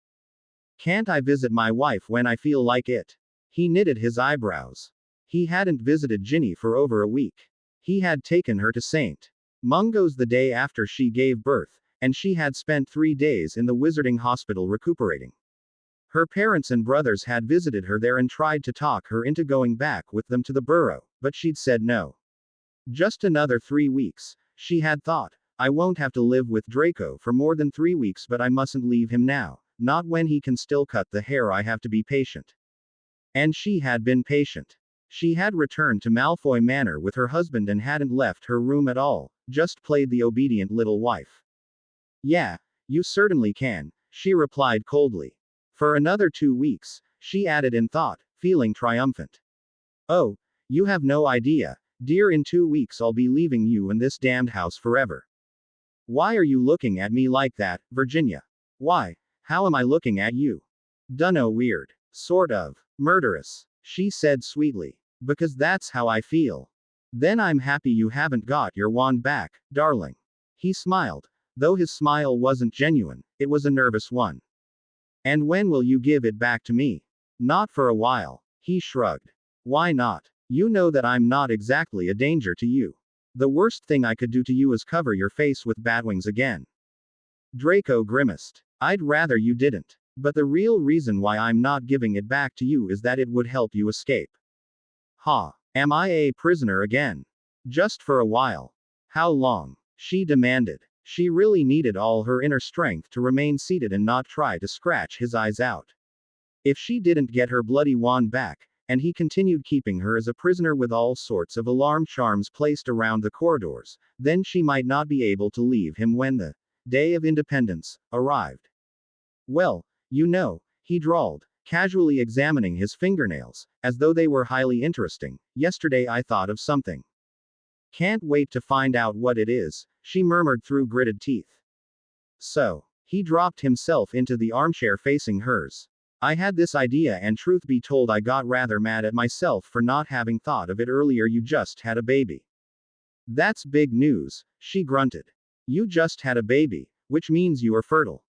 Can't I visit my wife when I feel like it? He knitted his eyebrows. He hadn't visited Ginny for over a week. He had taken her to St. Mungo's the day after she gave birth, and she had spent 3 days in the Wizarding Hospital recuperating. Her parents and brothers had visited her there and tried to talk her into going back with them to the Burrow, but she'd said no. Just another 3 weeks, she had thought. I won't have to live with Draco for more than 3 weeks, but I mustn't leave him now, not when he can still cut the hair. I have to be patient. And she had been patient. She had returned to Malfoy Manor with her husband and hadn't left her room at all, just played the obedient little wife. Yeah, you certainly can, she replied coldly. For another 2 weeks, she added in thought, feeling triumphant. Oh, you have no idea, dear. In 2 weeks I'll be leaving you and this damned house forever. Why are you looking at me like that, Virginia? Why, how am I looking at you? Dunno, weird. Sort of. Murderous, she said sweetly. Because that's how I feel. Then I'm happy you haven't got your wand back, darling. He smiled, though his smile wasn't genuine, it was a nervous one. And when will you give it back to me? Not for a while, he shrugged. Why not? You know that I'm not exactly a danger to you. The worst thing I could do to you is cover your face with batwings again. Draco grimaced. I'd rather you didn't. But the real reason why I'm not giving it back to you is that it would help you escape. Ha! Am I a prisoner again? Just for a while. How long? She demanded. She really needed all her inner strength to remain seated and not try to scratch his eyes out. If she didn't get her bloody wand back, and he continued keeping her as a prisoner with all sorts of alarm charms placed around the corridors, then she might not be able to leave him when the day of independence arrived. Well, you know, he drawled, casually examining his fingernails, as though they were highly interesting. Yesterday I thought of something. Can't wait to find out what it is, she murmured through gritted teeth. So, he dropped himself into the armchair facing hers. I had this idea, and truth be told, I got rather mad at myself for not having thought of it earlier. You just had a baby. That's big news, she grunted. You just had a baby, which means you are fertile.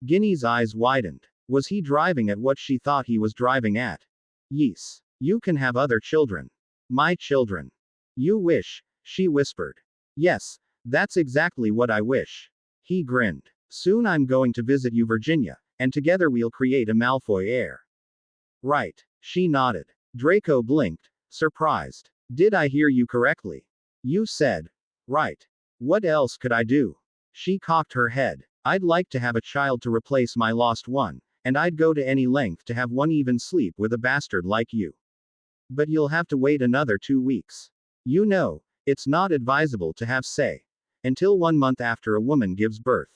Ginny's eyes widened. Was he driving at what she thought he was driving at? Yes. You can have other children. My children. You wish, she whispered. Yes, that's exactly what I wish. He grinned. Soon I'm going to visit you, Virginia, and together we'll create a Malfoy heir. Right. She nodded. Draco blinked, surprised. Did I hear you correctly? You said. Right. What else could I do? She cocked her head. I'd like to have a child to replace my lost one, and I'd go to any length to have one, even sleep with a bastard like you. But you'll have to wait another 2 weeks. You know, it's not advisable to have, say, until 1 month after a woman gives birth.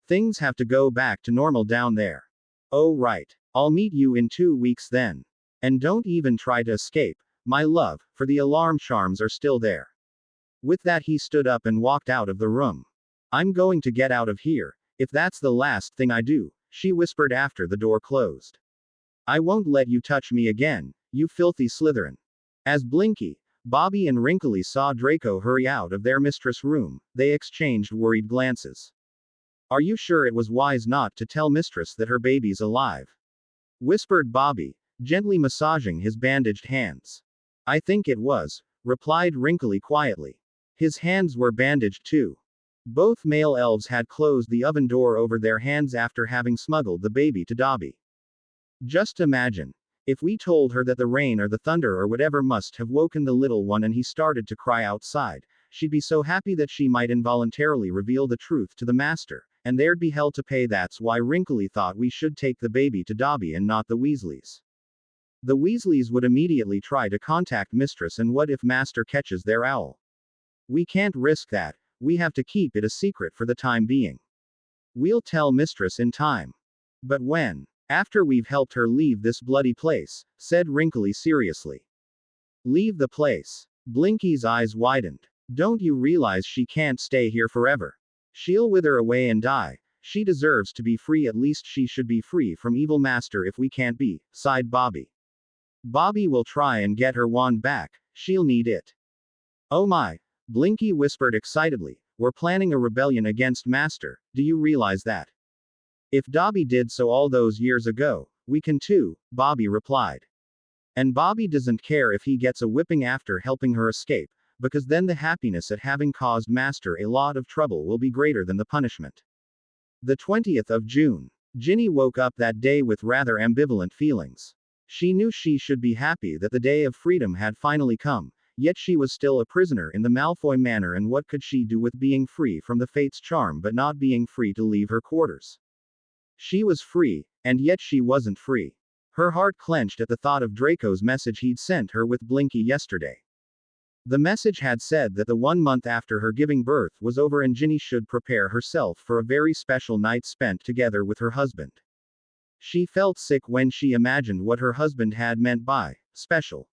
Things have to go back to normal down there. Oh, right. I'll meet you in 2 weeks then. And don't even try to escape, my love, for the alarm charms are still there. With that, he stood up and walked out of the room. I'm going to get out of here, if that's the last thing I do, she whispered after the door closed. I won't let you touch me again, you filthy Slytherin. As Blinky, Bobby, and Wrinkly saw Draco hurry out of their mistress' room, they exchanged worried glances. Are you sure it was wise not to tell mistress that her baby's alive? Whispered Bobby, gently massaging his bandaged hands. I think it was, replied Wrinkly quietly. His hands were bandaged too. Both male elves had closed the oven door over their hands after having smuggled the baby to Dobby. Just imagine. If we told her that the rain or the thunder or whatever must have woken the little one and he started to cry outside, she'd be so happy that she might involuntarily reveal the truth to the master, and there'd be hell to pay. That's why Wrinkly thought we should take the baby to Dobby and not the Weasleys. The Weasleys would immediately try to contact mistress, and what if master catches their owl? We can't risk that. We have to keep it a secret for the time being. We'll tell mistress in time. But when? After we've helped her leave this bloody place, said Wrinkly seriously. Leave the place. Blinky's eyes widened. Don't you realize she can't stay here forever? She'll wither away and die. She deserves to be free. At least she should be free from evil master. If we can't be, sighed Bobby. Bobby will try and get her wand back. She'll need it. Oh my, Blinky whispered excitedly. We're planning a rebellion against master. Do you realize that? If Dobby did so all those years ago, we can too, Bobby replied. And Bobby doesn't care if he gets a whipping after helping her escape, because then the happiness at having caused master a lot of trouble will be greater than the punishment. The 20th of June. Ginny woke up that day with rather ambivalent feelings. She knew she should be happy that the day of freedom had finally come, yet she was still a prisoner in the Malfoy manor, and what could she do with being free from the Fate's charm but not being free to leave her quarters? She was free, and yet she wasn't free. Her heart clenched at the thought of Draco's message he'd sent her with Blinky yesterday. The message had said that the 1 month after her giving birth was over and Ginny should prepare herself for a very special night spent together with her husband. She felt sick when she imagined what her husband had meant by special.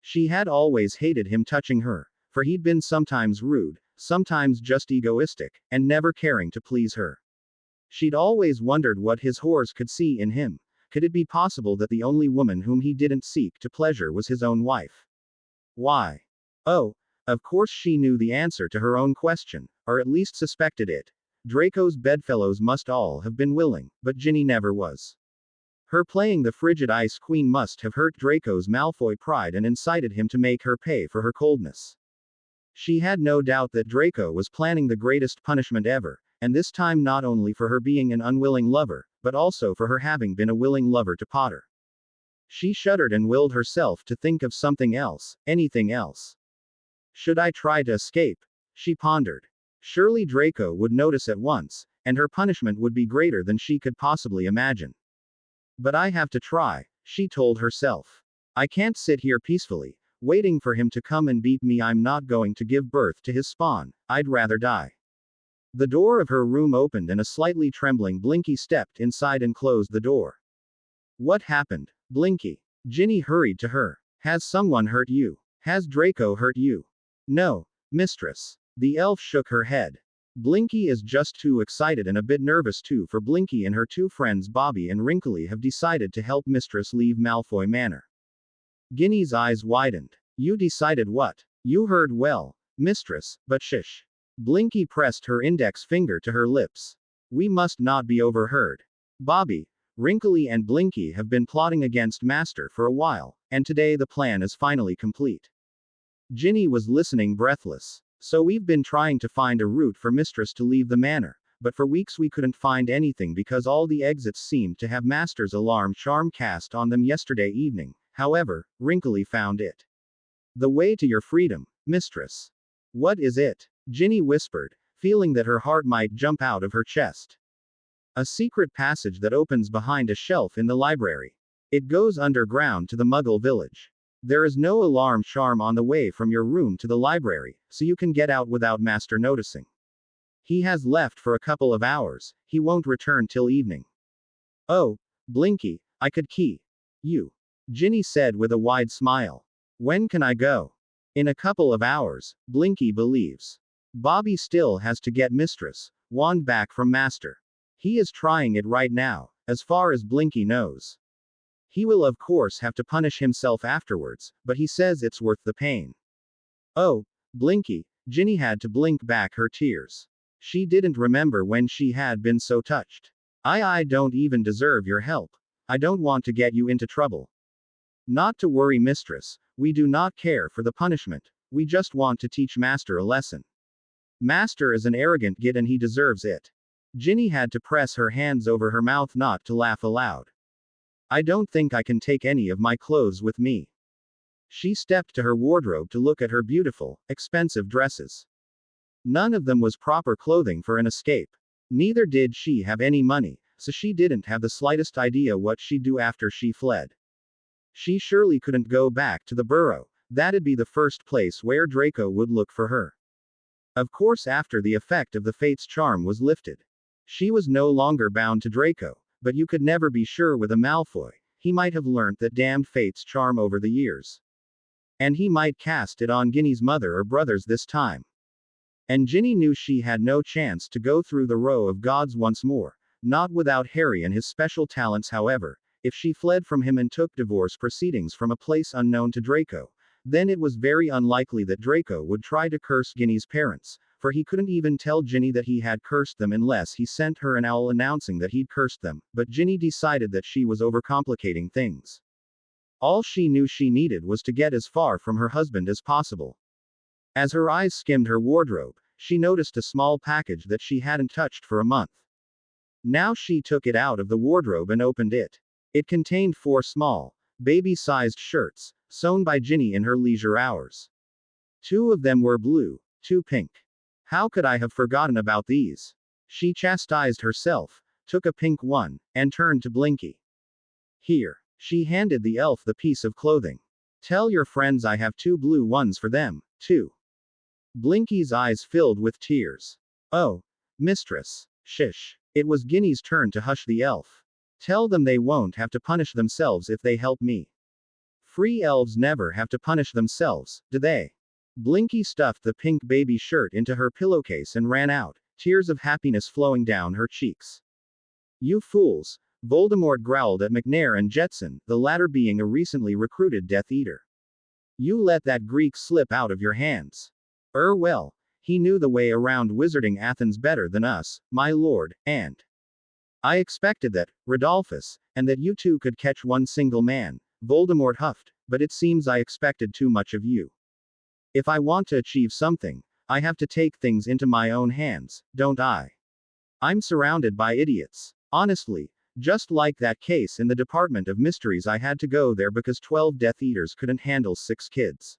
She had always hated him touching her, for he'd been sometimes rude, sometimes just egoistic, and never caring to please her. She'd always wondered what his whores could see in him. Could it be possible that the only woman whom he didn't seek to pleasure was his own wife? Why? Oh, of course she knew the answer to her own question, or at least suspected it. Draco's bedfellows must all have been willing, but Ginny never was. Her playing the frigid ice queen must have hurt Draco's Malfoy pride and incited him to make her pay for her coldness. She had no doubt that Draco was planning the greatest punishment ever, and this time not only for her being an unwilling lover, but also for her having been a willing lover to Potter. She shuddered and willed herself to think of something else, anything else. Should I try to escape? She pondered. Surely Draco would notice at once, and her punishment would be greater than she could possibly imagine. But I have to try, she told herself. I can't sit here peacefully, waiting for him to come and beat me. I'm not going to give birth to his spawn. I'd rather die. The door of her room opened and a slightly trembling Blinky stepped inside and closed the door. What happened, Blinky? Ginny hurried to her. Has someone hurt you? Has Draco hurt you? No, mistress. The elf shook her head. Blinky is just too excited and a bit nervous too, for Blinky and her two friends Bobby and Wrinkly have decided to help Mistress leave Malfoy Manor. Ginny's eyes widened. You decided what? You heard well, mistress, but shush. Blinky pressed her index finger to her lips. We must not be overheard. Bobby, Wrinkly and Blinky have been plotting against Master for a while, and today the plan is finally complete. Ginny was listening breathless. So we've been trying to find a route for Mistress to leave the manor, but for weeks we couldn't find anything because all the exits seemed to have Master's alarm charm cast on them yesterday evening. However, Wrinkly found it. The way to your freedom, mistress. What is it? Ginny whispered, feeling that her heart might jump out of her chest. A secret passage that opens behind a shelf in the library. It goes underground to the Muggle village. There is no alarm charm on the way from your room to the library, so you can get out without Master noticing. He has left for a couple of hours, he won't return till evening. Oh, Blinky, I could key you. Ginny said with a wide smile. When can I go? In a couple of hours, Blinky believes. Bobby still has to get Mistress Wand back from Master. He is trying it right now, as far as Blinky knows. He will of course have to punish himself afterwards, but he says it's worth the pain. Oh, Blinky, Ginny had to blink back her tears. She didn't remember when she had been so touched. I don't even deserve your help. I don't want to get you into trouble. Not to worry, mistress, we do not care for the punishment, we just want to teach Master a lesson. Master is an arrogant git and he deserves it. Ginny had to press her hands over her mouth not to laugh aloud. I don't think I can take any of my clothes with me. She stepped to her wardrobe to look at her beautiful, expensive dresses. None of them was proper clothing for an escape. Neither did she have any money, so she didn't have the slightest idea what she'd do after she fled. She surely couldn't go back to the burrow, that'd be the first place where Draco would look for her. Of course, after the effect of the Fate's charm was lifted, she was no longer bound to Draco. But you could never be sure with a Malfoy, he might have learnt that damned Fate's charm over the years. And he might cast it on Ginny's mother or brothers this time. And Ginny knew she had no chance to go through the row of gods once more, not without Harry and his special talents. However, if she fled from him and took divorce proceedings from a place unknown to Draco, then it was very unlikely that Draco would try to curse Ginny's parents, for he couldn't even tell Ginny that he had cursed them unless he sent her an owl announcing that he'd cursed them, but Ginny decided that she was overcomplicating things. All she knew she needed was to get as far from her husband as possible. As her eyes skimmed her wardrobe, she noticed a small package that she hadn't touched for a month. Now she took it out of the wardrobe and opened it. It contained 4 small, baby-sized shirts, sewn by Ginny in her leisure hours. 2 of them were blue, 2 pink. How could I have forgotten about these? She chastised herself, took a pink one, and turned to Blinky. Here. She handed the elf the piece of clothing. Tell your friends I have 2 blue ones for them, too. Blinky's eyes filled with tears. Oh, mistress. Shish. It was Ginny's turn to hush the elf. Tell them they won't have to punish themselves if they help me. Free elves never have to punish themselves, do they? Blinky stuffed the pink baby shirt into her pillowcase and ran out, tears of happiness flowing down her cheeks. You fools, Voldemort growled at McNair and Jetson, the latter being a recently recruited Death Eater. You let that Greek slip out of your hands. Well, he knew the way around wizarding Athens better than us, my lord, and I expected that, Rodolphus, and that you two could catch one single man, Voldemort huffed, but it seems I expected too much of you. If I want to achieve something, I have to take things into my own hands, don't I? I'm surrounded by idiots. Honestly, just like that case in the Department of Mysteries, I had to go there because 12 Death Eaters couldn't handle 6 kids.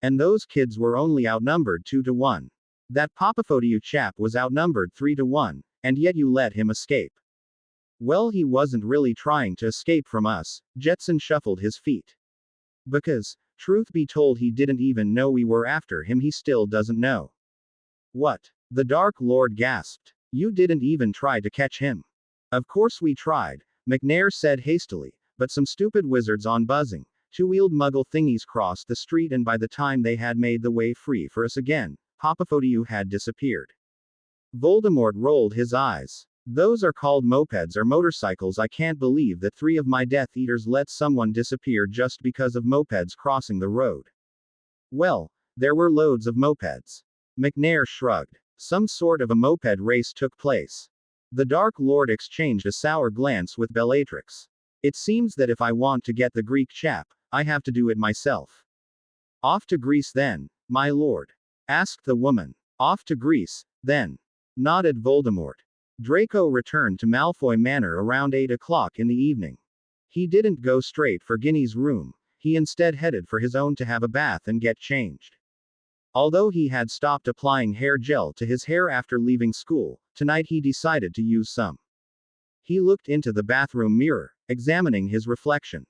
And those kids were only outnumbered 2 to 1. That Papaphotiu chap was outnumbered 3 to 1, and yet you let him escape. Well, he wasn't really trying to escape from us, Jetson shuffled his feet. Because, truth be told, he didn't even know we were after him. He still doesn't know. What? The Dark Lord gasped. You didn't even try to catch him. Of course we tried, McNair said hastily, but some stupid wizards on buzzing, two-wheeled muggle thingies crossed the street, and by the time they had made the way free for us again, Papafodiou had disappeared. Voldemort rolled his eyes. Those are called mopeds or motorcycles. I can't believe that 3 of my Death Eaters let someone disappear just because of mopeds crossing the road. Well, there were loads of mopeds. McNair shrugged. Some sort of a moped race took place. The Dark Lord exchanged a sour glance with Bellatrix. It seems that if I want to get the Greek chap, I have to do it myself. Off to Greece then, my lord? Asked the woman. Off to Greece, then, nodded Voldemort. Draco returned to Malfoy Manor around 8 o'clock in the evening. He didn't go straight for Ginny's room, he instead headed for his own to have a bath and get changed. Although he had stopped applying hair gel to his hair after leaving school, tonight he decided to use some. He looked into the bathroom mirror, examining his reflection.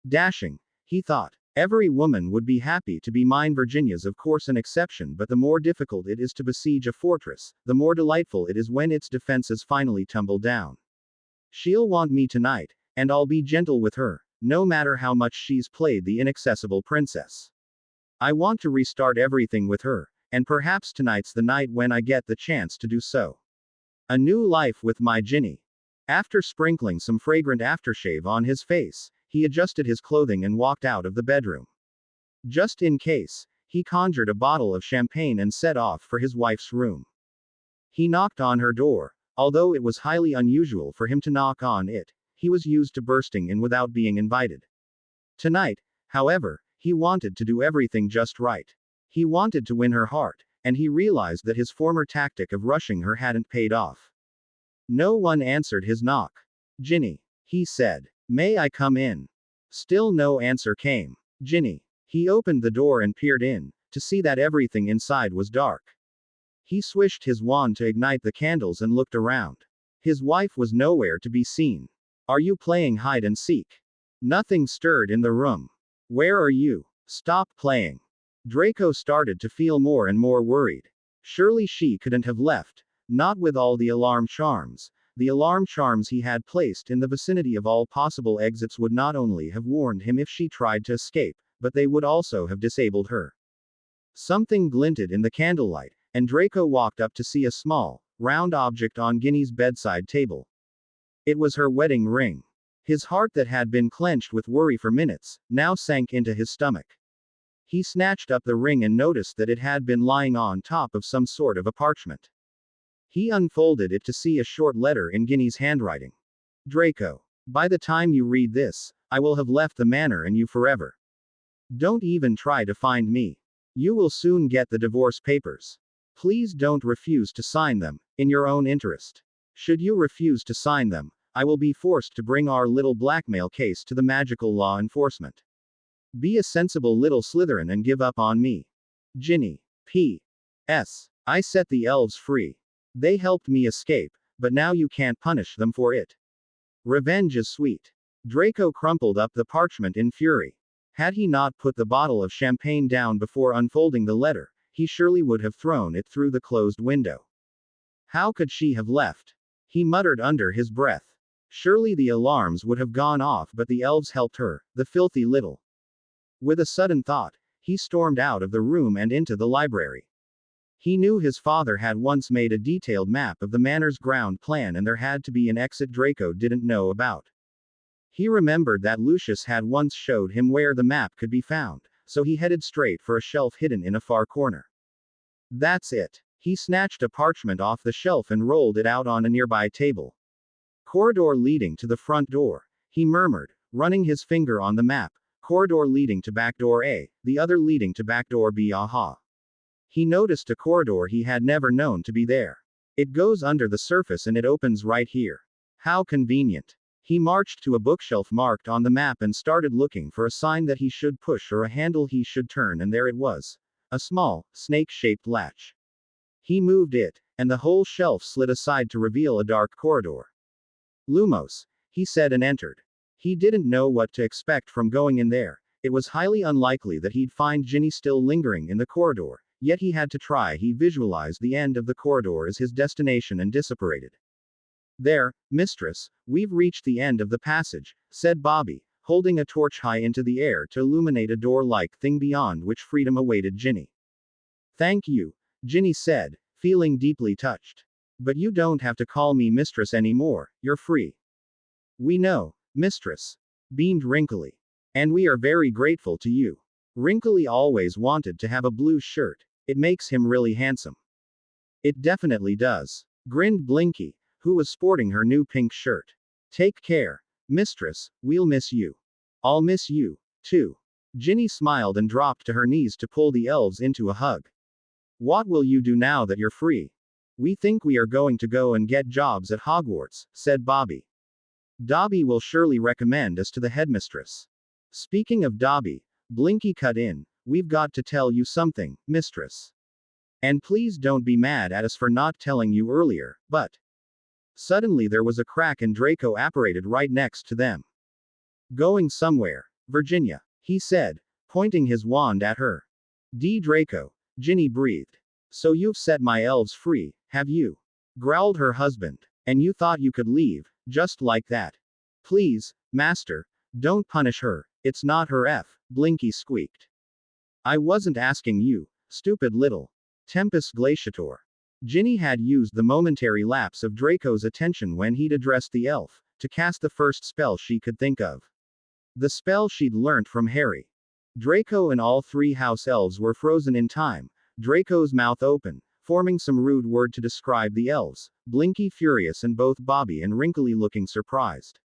Dashing, he thought. Every woman would be happy to be mine. Virginia's of course an exception, but the more difficult it is to besiege a fortress, the more delightful it is when its defenses finally tumble down. She'll want me tonight, and I'll be gentle with her, no matter how much she's played the inaccessible princess. I want to restart everything with her, and perhaps tonight's the night when I get the chance to do so. A new life with my Ginny. After sprinkling some fragrant aftershave on his face, he adjusted his clothing and walked out of the bedroom. Just in case, he conjured a bottle of champagne and set off for his wife's room. He knocked on her door. Although it was highly unusual for him to knock on it, he was used to bursting in without being invited. Tonight, however, he wanted to do everything just right. He wanted to win her heart, and he realized that his former tactic of rushing her hadn't paid off. No one answered his knock. Ginny, he said. May I come in? Still no answer came. Ginny. He opened the door and peered in, to see that everything inside was dark. He swished his wand to ignite the candles and looked around. His wife was nowhere to be seen. Are you playing hide and seek? Nothing stirred in the room. Where are you? Stop playing. Draco started to feel more and more worried. Surely she couldn't have left, not with all the alarm charms. The alarm charms he had placed in the vicinity of all possible exits would not only have warned him if she tried to escape, but they would also have disabled her. Something glinted in the candlelight, and Draco walked up to see a small, round object on Ginny's bedside table. It was her wedding ring. His heart that had been clenched with worry for minutes, now sank into his stomach. He snatched up the ring and noticed that it had been lying on top of some sort of a parchment. He unfolded it to see a short letter in Ginny's handwriting. Draco. By the time you read this, I will have left the manor and you forever. Don't even try to find me. You will soon get the divorce papers. Please don't refuse to sign them, in your own interest. Should you refuse to sign them, I will be forced to bring our little blackmail case to the magical law enforcement. Be a sensible little Slytherin and give up on me. Ginny. P.S. I set the elves free. They helped me escape, but now you can't punish them for it. Revenge is sweet. Draco crumpled up the parchment in fury. Had he not put the bottle of champagne down before unfolding the letter, he surely would have thrown it through the closed window. How could she have left? He muttered under his breath. Surely the alarms would have gone off, but the elves helped her, the filthy little. With a sudden thought, he stormed out of the room and into the library. He knew his father had once made a detailed map of the manor's ground plan, and there had to be an exit Draco didn't know about. He remembered that Lucius had once showed him where the map could be found, so he headed straight for a shelf hidden in a far corner. That's it. He snatched a parchment off the shelf and rolled it out on a nearby table. Corridor leading to the front door, he murmured, running his finger on the map. Corridor leading to back door A, the other leading to back door B. Aha. He noticed a corridor he had never known to be there. It goes under the surface and it opens right here. How convenient. He marched to a bookshelf marked on the map and started looking for a sign that he should push or a handle he should turn, and there it was. A small, snake-shaped latch. He moved it, and the whole shelf slid aside to reveal a dark corridor. Lumos, he said and entered. He didn't know what to expect from going in there. It was highly unlikely that he'd find Ginny still lingering in the corridor. yet he had to try. He visualized the end of the corridor as his destination and disapparated. There, mistress, we've reached the end of the passage, said Bobby, holding a torch high into the air to illuminate a door-like thing beyond which freedom awaited Ginny. Thank you, Ginny said, feeling deeply touched. But you don't have to call me mistress anymore, you're free. We know, mistress, beamed Wrinkly. And we are very grateful to you. Wrinkly always wanted to have a blue shirt. It makes him really handsome. It definitely does, grinned Blinky, who was sporting her new pink shirt. Take care, mistress, we'll miss you. I'll miss you, too. Ginny smiled and dropped to her knees to pull the elves into a hug. What will you do now that you're free? We think we are going to go and get jobs at Hogwarts, said Bobby. Dobby will surely recommend us to the headmistress. Speaking of Dobby, Blinky cut in, we've got to tell you something, mistress. And please don't be mad at us for not telling you earlier, but. Suddenly there was a crack and Draco apparated right next to them. Going somewhere, Virginia, he said, pointing his wand at her. Draco, Ginny breathed. So you've set my elves free, have you? Growled her husband. And you thought you could leave, just like that. Please, master, don't punish her, it's not her Blinky squeaked. I wasn't asking you, stupid little Tempest Glaciator. Ginny had used the momentary lapse of Draco's attention when he'd addressed the elf, to cast the first spell she could think of. The spell she'd learnt from Harry. Draco and all three house elves were frozen in time, Draco's mouth open, forming some rude word to describe the elves, Blinky furious and both Bobby and Wrinkly looking surprised.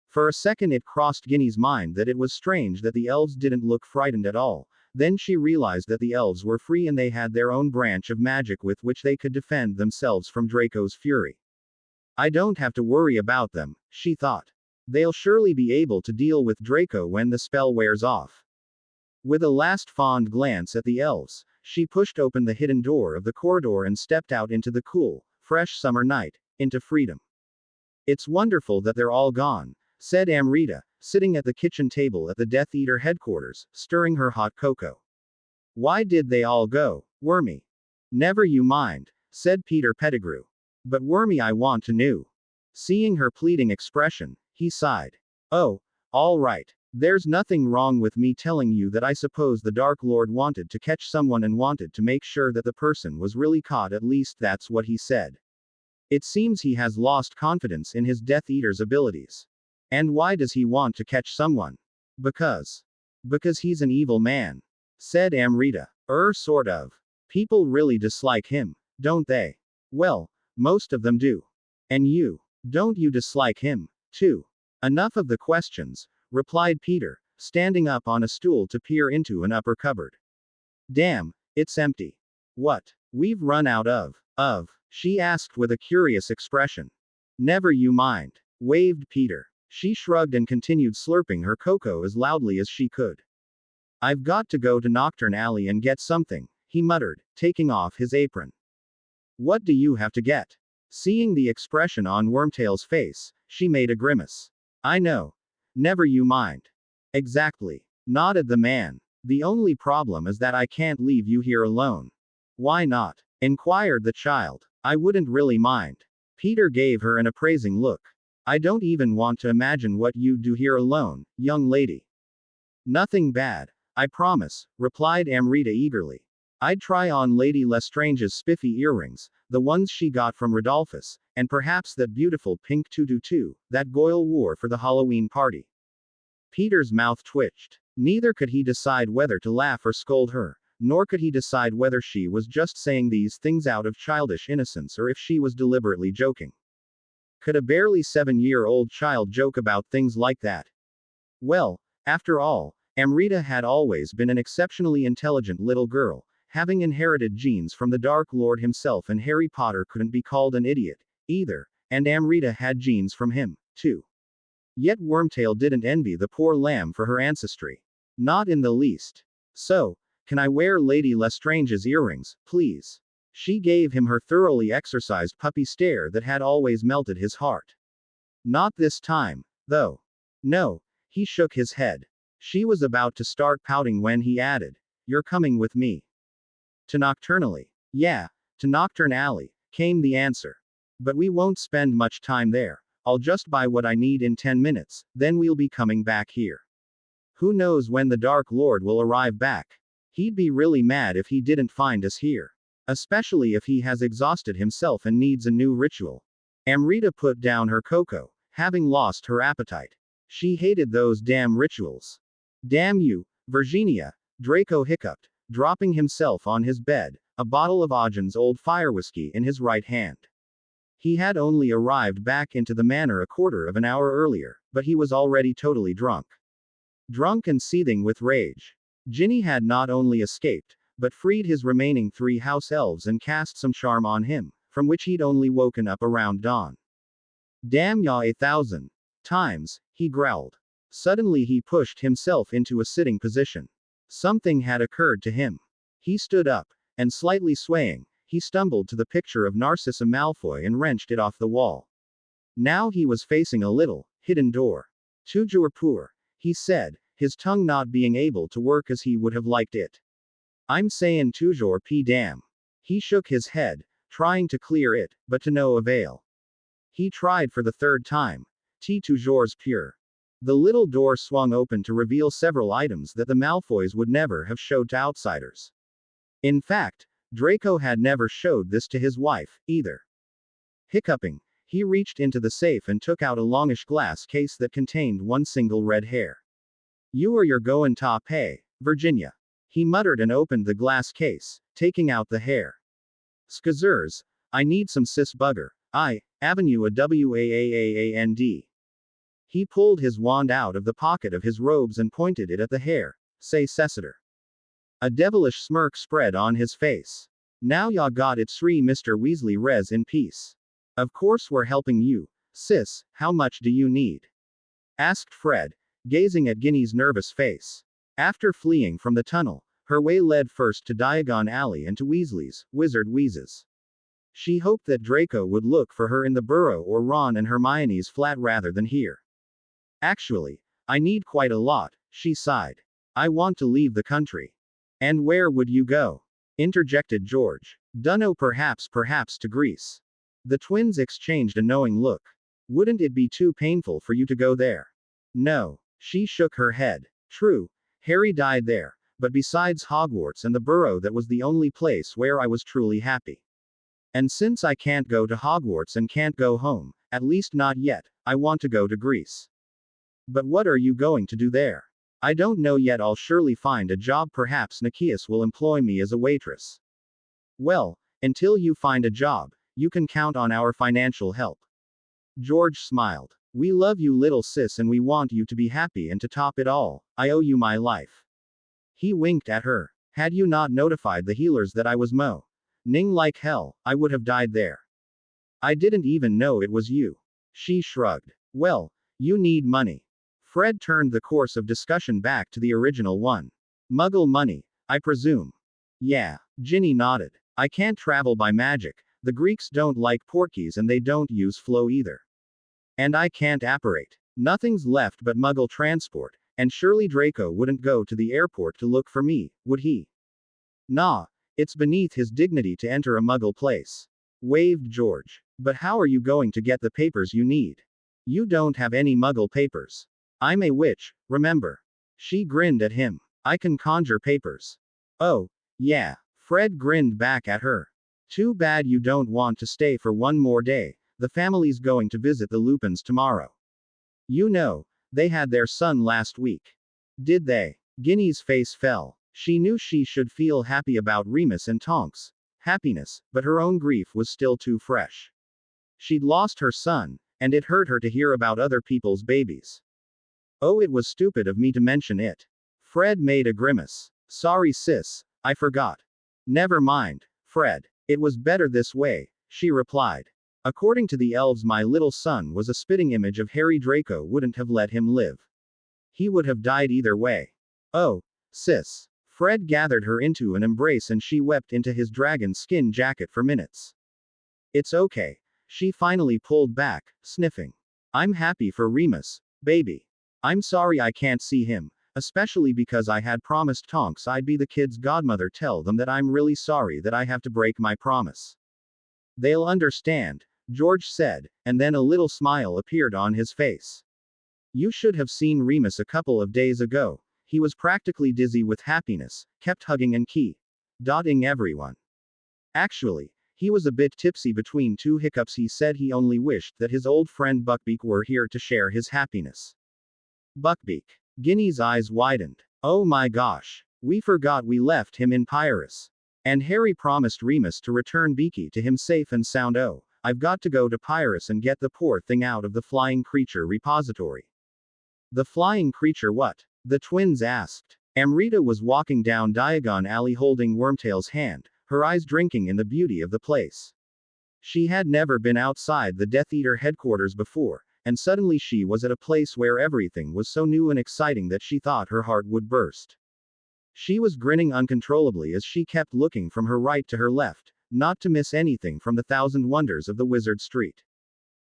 For a second it crossed Ginny's mind that it was strange that the elves didn't look frightened at all. Then she realized that the elves were free and they had their own branch of magic with which they could defend themselves from Draco's fury. I don't have to worry about them, she thought. They'll surely be able to deal with Draco when the spell wears off. With a last fond glance at the elves, she pushed open the hidden door of the corridor and stepped out into the cool, fresh summer night, into freedom. It's wonderful that they're all gone, said Amrita, sitting at the kitchen table at the Death Eater headquarters, stirring her hot cocoa. Why did they all go, Wormy? Never you mind, said Peter Pettigrew. But Wormy, I want to know. Seeing her pleading expression, he sighed. Oh, all right. There's nothing wrong with me telling you that I suppose the Dark Lord wanted to catch someone and wanted to make sure that the person was really caught, at least that's what he said. It seems he has lost confidence in his Death Eater's abilities. And why does he want to catch someone? Because he's an evil man, said Amrita. Sort of. People really dislike him, don't they? Well, most of them do. And you, don't you dislike him, too? Enough of the questions, replied Peter, standing up on a stool to peer into an upper cupboard. Damn, it's empty. What? We've run out of, she asked with a curious expression. Never you mind, waved Peter. She shrugged and continued slurping her cocoa as loudly as she could. I've got to go to Nocturne Alley and get something, he muttered, taking off his apron. What do you have to get? Seeing the expression on Wormtail's face, she made a grimace. I know. Never you mind. Exactly, nodded the man. The only problem is that I can't leave you here alone. Why not? Inquired the child. I wouldn't really mind. Peter gave her an appraising look. I don't even want to imagine what you'd do here alone, young lady. Nothing bad, I promise, replied Amrita eagerly. I'd try on Lady Lestrange's spiffy earrings, the ones she got from Rodolphus, and perhaps that beautiful pink tutu that Goyle wore for the Halloween party. Peter's mouth twitched. Neither could he decide whether to laugh or scold her, nor could he decide whether she was just saying these things out of childish innocence or if she was deliberately joking. Could a barely 7-year-old child joke about things like that? Well, after all, Amrita had always been an exceptionally intelligent little girl, having inherited genes from the Dark Lord himself, and Harry Potter couldn't be called an idiot, either, and Amrita had genes from him, too. Yet Wormtail didn't envy the poor lamb for her ancestry. Not in the least. So, can I wear Lady Lestrange's earrings, please? She gave him her thoroughly exercised puppy stare that had always melted his heart. Not this time, though. No, he shook his head. She was about to start pouting when he added, You're coming with me. To Nocturnally. Yeah, to Nocturne Alley, came the answer. But we won't spend much time there. I'll just buy what I need in 10 minutes, then we'll be coming back here. Who knows when the Dark Lord will arrive back? He'd be really mad if he didn't find us here. Especially if he has exhausted himself and needs a new ritual. Amrita put down her cocoa, having lost her appetite. She hated those damn rituals. Damn you, Virginia, Draco hiccuped, dropping himself on his bed, a bottle of Ogden's old fire whiskey in his right hand. He had only arrived back into the manor a quarter of an hour earlier, but he was already totally drunk. Drunk and seething with rage. Ginny had not only escaped, but freed his remaining 3 house elves and cast some charm on him, from which he'd only woken up around dawn. Damn ya 1,000 times, he growled. Suddenly he pushed himself into a sitting position. Something had occurred to him. He stood up, and slightly swaying, he stumbled to the picture of Narcissa Malfoy and wrenched it off the wall. Now he was facing a little, hidden door. Toujours pour, he said, his tongue not being able to work as he would have liked it. I'm saying toujours p damn. He shook his head, trying to clear it, but to no avail. He tried for the 3rd time. T toujours pure. The little door swung open to reveal several items that the Malfoys would never have showed to outsiders. In fact, Draco had never showed this to his wife, either. Hiccuping, he reached into the safe and took out a longish glass case that contained one single red hair. You or you're goin' to pay, Virginia. He muttered and opened the glass case, taking out the hair. Skazers, I need some cis bugger. Avenue a WAAAAND. He pulled his wand out of the pocket of his robes and pointed it at the hair. Say Cessiter. A devilish smirk spread on his face. Now ya got it, Sri Mr. Weasley res in peace. Of course we're helping you, sis, how much do you need? Asked Fred, gazing at Ginny's nervous face. After fleeing from the tunnel, her way led first to Diagon Alley and to Weasley's, Wizard Wheezes. She hoped that Draco would look for her in the burrow or Ron and Hermione's flat rather than here. Actually, I need quite a lot, she sighed. I want to leave the country. And where would you go? Interjected George. Dunno, perhaps to Greece. The twins exchanged a knowing look. Wouldn't it be too painful for you to go there? No. She shook her head. True, Harry died there, but besides Hogwarts and the burrow, that was the only place where I was truly happy. And since I can't go to Hogwarts and can't go home, at least not yet, I want to go to Greece. But what are you going to do there? I don't know yet. I'll surely find a job. Perhaps Nikias will employ me as a waitress. Well, until you find a job, you can count on our financial help. George smiled. We love you, little sis, and we want you to be happy, and to top it all, I owe you my life. He winked at her. Had you not notified the healers that I was ning like hell, I would have died there. I didn't even know it was you. She shrugged. Well, you need money. Fred turned the course of discussion back to the original one. Muggle money, I presume. Yeah. Ginny nodded. I can't travel by magic. The Greeks don't like porkies and they don't use flow either. And I can't apparate. Nothing's left but Muggle transport, and surely Draco wouldn't go to the airport to look for me, would he? Nah, it's beneath his dignity to enter a Muggle place. Waved George. But how are you going to get the papers you need? You don't have any Muggle papers. I'm a witch, remember? She grinned at him. I can conjure papers. Oh, yeah. Fred grinned back at her. Too bad you don't want to stay for one more day. The family's going to visit the Lupins tomorrow. You know, they had their son last week. Did they? Ginny's face fell. She knew she should feel happy about Remus and Tonks. Happiness, but her own grief was still too fresh. She'd lost her son, and it hurt her to hear about other people's babies. Oh, it was stupid of me to mention it. Fred made a grimace. Sorry sis, I forgot. Never mind, Fred. It was better this way, she replied. According to the elves, my little son was a spitting image of Harry. Draco wouldn't have let him live. He would have died either way. Oh, sis. Fred gathered her into an embrace and she wept into his dragon skin jacket for minutes. It's okay. She finally pulled back, sniffing. I'm happy for Remus, baby. I'm sorry I can't see him, Especially because I had promised Tonks I'd be the kid's godmother. Tell them that I'm really sorry that I have to break my promise. They'll understand, George said, and then a little smile appeared on his face. You should have seen Remus a couple of days ago. He was practically dizzy with happiness, kept hugging and dotting everyone. Actually, he was a bit tipsy between two hiccups. He said he only wished that his old friend Buckbeak were here to share his happiness. Buckbeak. Ginny's eyes widened. Oh my gosh. We forgot we left him in Pyrrhus. And Harry promised Remus to return Beaky to him safe and sound. Oh, I've got to go to Pyrrhus and get the poor thing out of the flying creature repository. The flying creature what? The twins asked. Amrita was walking down Diagon Alley holding Wormtail's hand, her eyes drinking in the beauty of the place. She had never been outside the Death Eater headquarters before, and suddenly she was at a place where everything was so new and exciting that she thought her heart would burst. She was grinning uncontrollably as she kept looking from her right to her left, not to miss anything from the thousand wonders of the Wizard Street.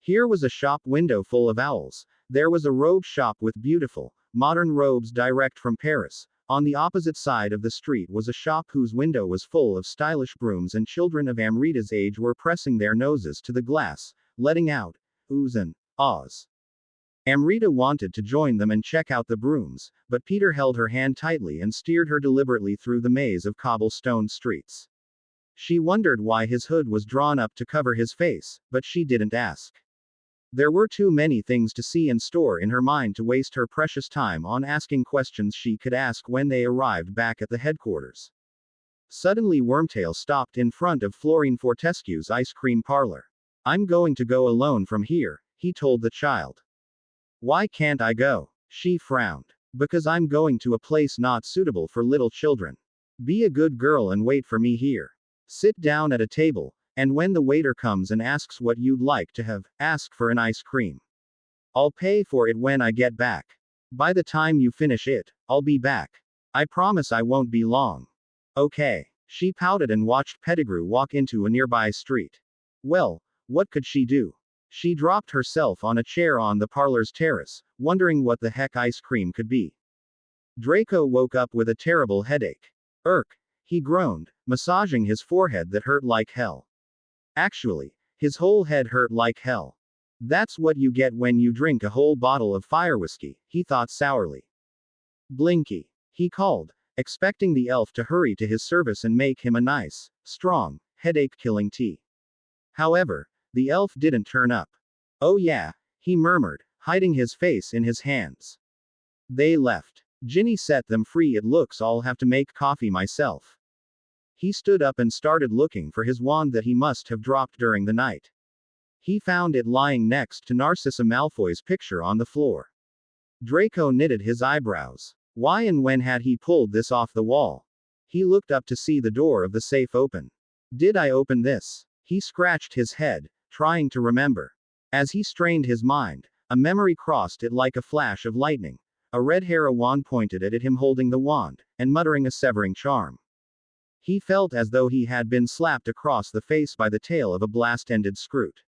Here was a shop window full of owls. There was a robe shop with beautiful, modern robes direct from Paris. On the opposite side of the street was a shop whose window was full of stylish brooms, and children of Amrita's age were pressing their noses to the glass, letting out oohs and ahs. Amrita wanted to join them and check out the brooms, but Peter held her hand tightly and steered her deliberately through the maze of cobblestone streets. She wondered why his hood was drawn up to cover his face, but she didn't ask. There were too many things to see and store in her mind to waste her precious time on asking questions she could ask when they arrived back at the headquarters. Suddenly Wormtail stopped in front of Florine Fortescue's ice cream parlor. I'm going to go alone from here, he told the child. Why can't I go? She frowned. Because I'm going to a place not suitable for little children. Be a good girl and wait for me here. Sit down at a table, and when the waiter comes and asks what you'd like to have, ask for an ice cream. I'll pay for it when I get back. By the time you finish it, I'll be back. I promise I won't be long. Okay. She pouted and watched Pettigrew walk into a nearby street. Well, what could she do? She dropped herself on a chair on the parlor's terrace, wondering what the heck ice cream could be. Draco woke up with a terrible headache. Irk, he groaned, massaging his forehead that hurt like hell. Actually, his whole head hurt like hell. That's what you get when you drink a whole bottle of fire whiskey, he thought sourly. Blinky, he called, expecting the elf to hurry to his service and make him a nice, strong, headache-killing tea. However, the elf didn't turn up. Oh yeah, he murmured, hiding his face in his hands. They left. Ginny set them free. It looks I'll have to make coffee myself. He stood up and started looking for his wand that he must have dropped during the night. He found it lying next to Narcissa Malfoy's picture on the floor. Draco knitted his eyebrows. Why and when had he pulled this off the wall? He looked up to see the door of the safe open. Did I open this? He scratched his head, trying to remember. As he strained his mind, a memory crossed it like a flash of lightning. A red hair wand pointed at him holding the wand, and muttering a severing charm. He felt as though he had been slapped across the face by the tail of a blast-ended Scroot.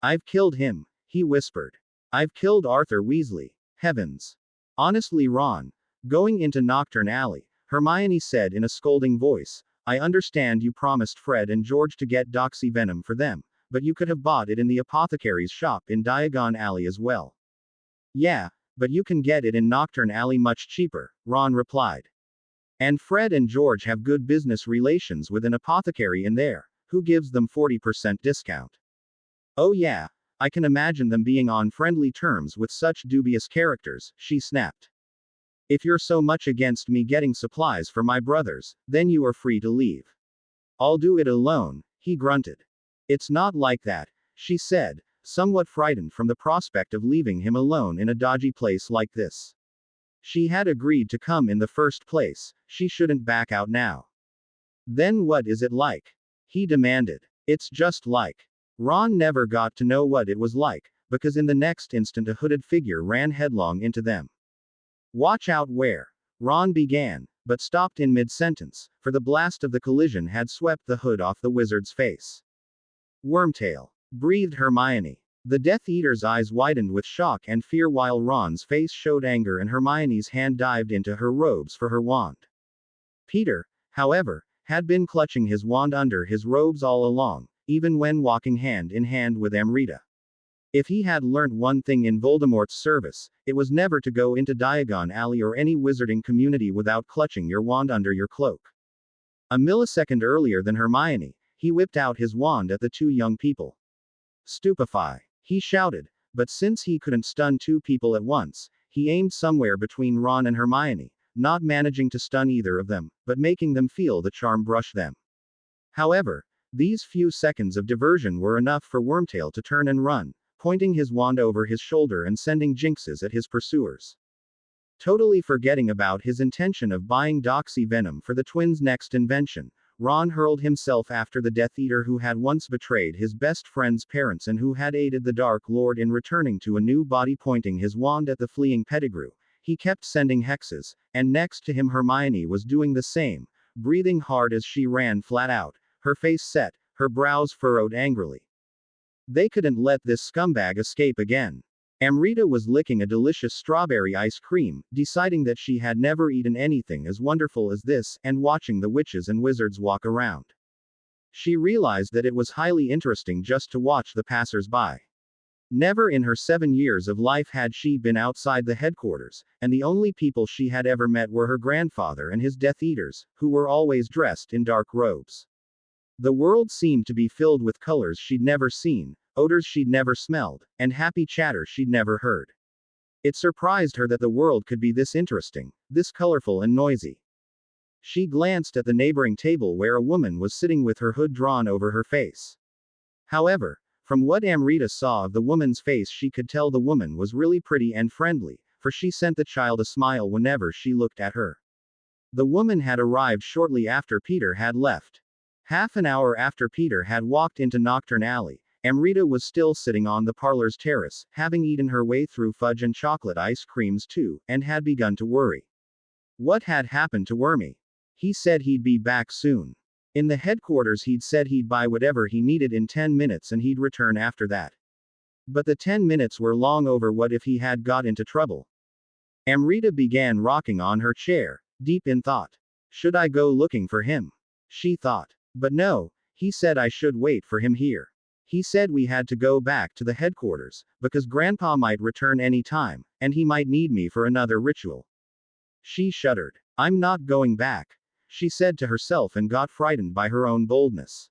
I've killed him, he whispered. I've killed Arthur Weasley. Heavens. Honestly, Ron. Going into Knockturn Alley, Hermione said in a scolding voice, I understand you promised Fred and George to get Doxy Venom for them, but you could have bought it in the apothecary's shop in Diagon Alley as well. Yeah, but you can get it in Knockturn Alley much cheaper, Ron replied. And Fred and George have good business relations with an apothecary in there, who gives them 40% discount. Oh yeah, I can imagine them being on friendly terms with such dubious characters, she snapped. If you're so much against me getting supplies for my brothers, then you are free to leave. I'll do it alone, he grunted. It's not like that, she said, somewhat frightened from the prospect of leaving him alone in a dodgy place like this. She had agreed to come in the first place, she shouldn't back out now. Then what is it like? He demanded. It's just like. Ron never got to know what it was like, because in the next instant a hooded figure ran headlong into them. Watch out where. Ron began, but stopped in mid-sentence, for the blast of the collision had swept the hood off the wizard's face. Wormtail, breathed Hermione. The Death Eater's eyes widened with shock and fear while Ron's face showed anger and Hermione's hand dived into her robes for her wand. Peter, however, had been clutching his wand under his robes all along, even when walking hand in hand with Amrita. If he had learnt one thing in Voldemort's service, it was never to go into Diagon Alley or any wizarding community without clutching your wand under your cloak. A millisecond earlier than Hermione, he whipped out his wand at the two young people. Stupefy! He shouted, but since he couldn't stun two people at once, he aimed somewhere between Ron and Hermione, not managing to stun either of them, but making them feel the charm brush them. However, these few seconds of diversion were enough for Wormtail to turn and run, pointing his wand over his shoulder and sending jinxes at his pursuers. Totally forgetting about his intention of buying Doxy Venom for the twins' next invention, Ron hurled himself after the Death Eater who had once betrayed his best friend's parents and who had aided the Dark Lord in returning to a new body. Pointing his wand at the fleeing Pettigrew, he kept sending hexes, and next to him Hermione was doing the same, breathing hard as she ran flat out, her face set, her brows furrowed angrily. They couldn't let this scumbag escape again. Amrita was licking a delicious strawberry ice cream, deciding that she had never eaten anything as wonderful as this, and watching the witches and wizards walk around. She realized that it was highly interesting just to watch the passers-by. Never in her 7 years of life had she been outside the headquarters, and the only people she had ever met were her grandfather and his Death Eaters, who were always dressed in dark robes. The world seemed to be filled with colors she'd never seen, odors she'd never smelled, and happy chatter she'd never heard. It surprised her that the world could be this interesting, this colorful and noisy. She glanced at the neighboring table where a woman was sitting with her hood drawn over her face. However, from what Amrita saw of the woman's face, she could tell the woman was really pretty and friendly, for she sent the child a smile whenever she looked at her. The woman had arrived shortly after Peter had left. Half an hour after Peter had walked into Nocturne Alley, Amrita was still sitting on the parlor's terrace, having eaten her way through fudge and chocolate ice creams too, and had begun to worry. What had happened to Wormy? He said he'd be back soon. In the headquarters he'd said he'd buy whatever he needed in 10 minutes and he'd return after that. But the 10 minutes were long over. What if he had got into trouble? Amrita began rocking on her chair, deep in thought. Should I go looking for him? She thought. But no, he said I should wait for him here. He said we had to go back to the headquarters, because Grandpa might return any time, and he might need me for another ritual. She shuddered. I'm not going back, she said to herself and got frightened by her own boldness.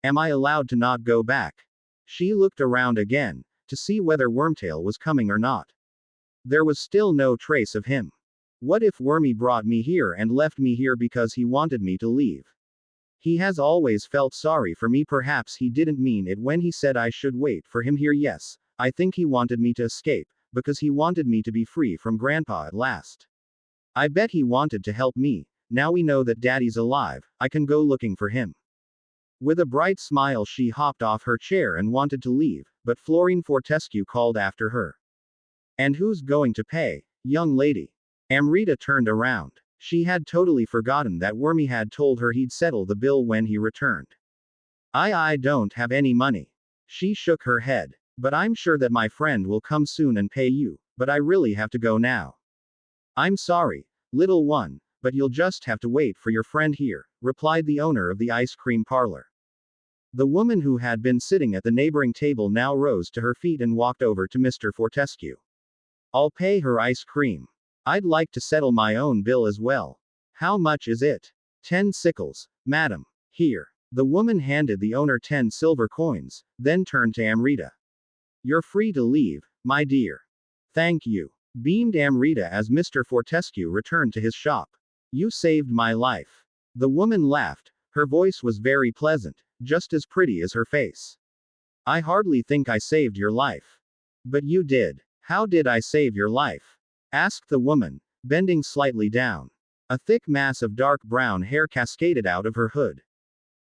Am I allowed to not go back? She looked around again, to see whether Wormtail was coming or not. There was still no trace of him. What if Wormy brought me here and left me here because he wanted me to leave? He has always felt sorry for me. Perhaps he didn't mean it when he said I should wait for him here. Yes, I think he wanted me to escape, because he wanted me to be free from Grandpa at last. I bet he wanted to help me. Now we know that Daddy's alive, I can go looking for him. With a bright smile she hopped off her chair and wanted to leave, but Florine Fortescue called after her. And who's going to pay, young lady? Amrita turned around. She had totally forgotten that Wormy had told her he'd settle the bill when he returned. I don't have any money. She shook her head. But I'm sure that my friend will come soon and pay you, but I really have to go now. I'm sorry, little one, but you'll just have to wait for your friend here, replied the owner of the ice cream parlor. The woman who had been sitting at the neighboring table now rose to her feet and walked over to Mr. Fortescue. I'll pay her ice cream. I'd like to settle my own bill as well. How much is it? 10 sickles, madam. Here. The woman handed the owner 10 silver coins, then turned to Amrita. You're free to leave, my dear. Thank you, beamed Amrita as Mr. Fortescue returned to his shop. You saved my life. The woman laughed. Her voice was very pleasant, just as pretty as her face. I hardly think I saved your life. But you did. How did I save your life? Asked the woman, bending slightly down. A thick mass of dark brown hair cascaded out of her hood.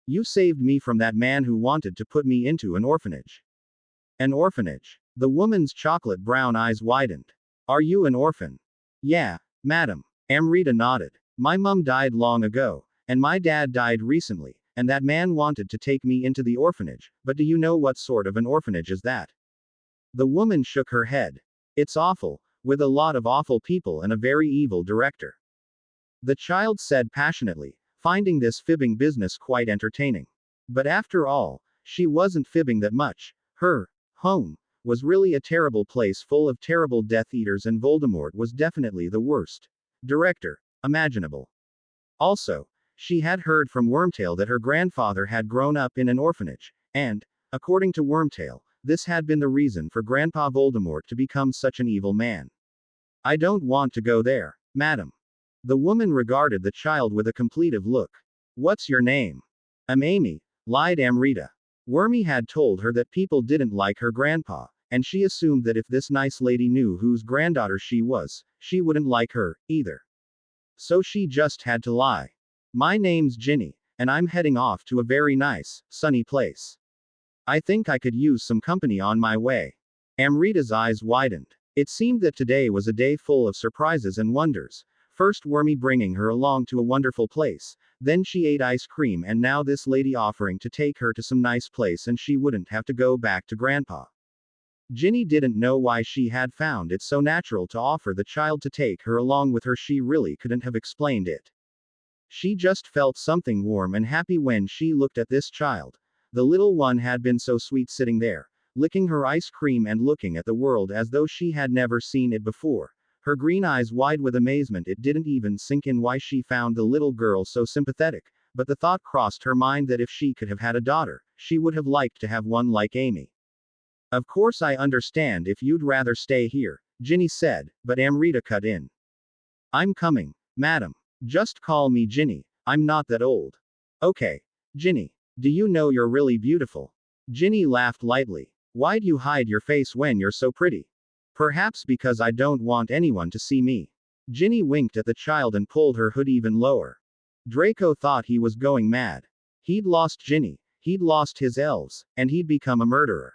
You saved me from that man who wanted to put me into an orphanage. An orphanage? The woman's chocolate brown eyes widened. Are you an orphan? Yeah, madam. Amrita nodded. My mum died long ago, and my dad died recently, and that man wanted to take me into the orphanage, but do you know what sort of an orphanage is that? The woman shook her head. It's awful, with a lot of awful people and a very evil director. The child said passionately, finding this fibbing business quite entertaining. But after all, she wasn't fibbing that much. Her home was really a terrible place full of terrible Death Eaters, and Voldemort was definitely the worst director imaginable. Also, she had heard from Wormtail that her grandfather had grown up in an orphanage, and, according to Wormtail, this had been the reason for Grandpa Voldemort to become such an evil man. I don't want to go there, madam. The woman regarded the child with a completive look. What's your name? I'm Amy, lied Amrita. Wormy had told her that people didn't like her grandpa, and she assumed that if this nice lady knew whose granddaughter she was, she wouldn't like her, either. So she just had to lie. My name's Ginny, and I'm heading off to a very nice, sunny place. I think I could use some company on my way. Amrita's eyes widened. It seemed that today was a day full of surprises and wonders. First Wormy bringing her along to a wonderful place, then she ate ice cream, and now this lady offering to take her to some nice place and she wouldn't have to go back to Grandpa. Ginny didn't know why she had found it so natural to offer the child to take her along with her. She really couldn't have explained it. She just felt something warm and happy when she looked at this child. The little one had been so sweet sitting there, licking her ice cream and looking at the world as though she had never seen it before. Her green eyes wide with amazement. It didn't even sink in why she found the little girl so sympathetic, but the thought crossed her mind that if she could have had a daughter, she would have liked to have one like Amy. Of course I understand if you'd rather stay here, Ginny said, but Amrita cut in. I'm coming, madam. Just call me Ginny, I'm not that old. Okay. Ginny. Do you know you're really beautiful? Ginny laughed lightly. Why'd you hide your face when you're so pretty? Perhaps because I don't want anyone to see me. Ginny winked at the child and pulled her hood even lower. Draco thought he was going mad. He'd lost Ginny, he'd lost his elves, and he'd become a murderer.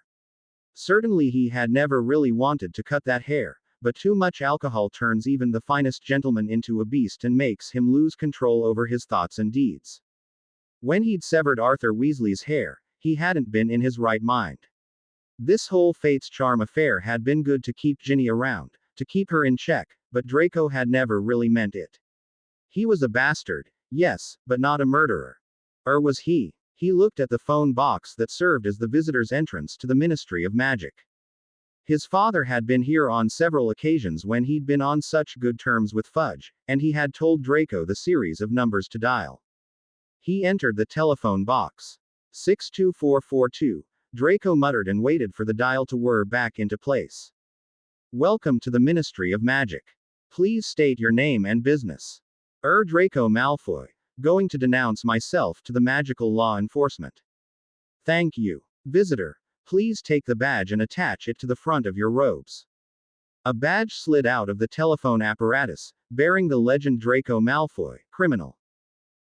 Certainly he had never really wanted to cut that hair, but too much alcohol turns even the finest gentleman into a beast and makes him lose control over his thoughts and deeds. When he'd severed Arthur Weasley's hair, he hadn't been in his right mind. This whole Fate's Charm affair had been good to keep Ginny around, to keep her in check, but Draco had never really meant it. He was a bastard, yes, but not a murderer. Or was he? He looked at the phone box that served as the visitor's entrance to the Ministry of Magic. His father had been here on several occasions when he'd been on such good terms with Fudge, and he had told Draco the series of numbers to dial. He entered the telephone box. 62442. Draco muttered and waited for the dial to whir back into place. Welcome to the Ministry of Magic. Please state your name and business. Draco Malfoy. Going to denounce myself to the magical law enforcement. Thank you. Visitor, please take the badge and attach it to the front of your robes. A badge slid out of the telephone apparatus, bearing the legend Draco Malfoy, criminal.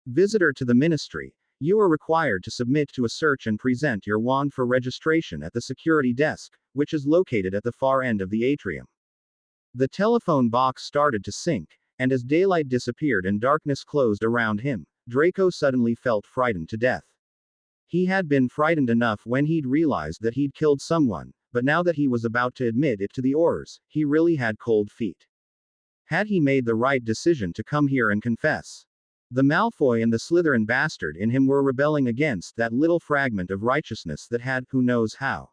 Visitor to the Ministry, you are required to submit to a search and present your wand for registration at the security desk, which is located at the far end of the atrium. The telephone box started to sink, and as daylight disappeared and darkness closed around him, Draco suddenly felt frightened to death. He had been frightened enough when he'd realized that he'd killed someone, but now that he was about to admit it to the Aurors, he really had cold feet. Had he made the right decision to come here and confess? The Malfoy and the Slytherin bastard in him were rebelling against that little fragment of righteousness that had, who knows how,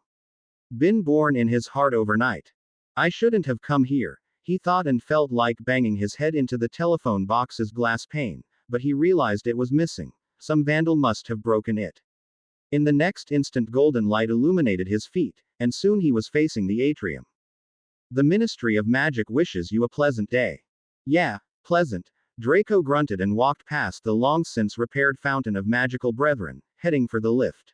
been born in his heart overnight. I shouldn't have come here, he thought, and felt like banging his head into the telephone box's glass pane, but he realized it was missing. Some vandal must have broken it. In the next instant golden light illuminated his feet, and soon he was facing the atrium. The Ministry of Magic wishes you a pleasant day. Yeah, pleasant. Draco grunted and walked past the long-since repaired Fountain of Magical Brethren, heading for the lift.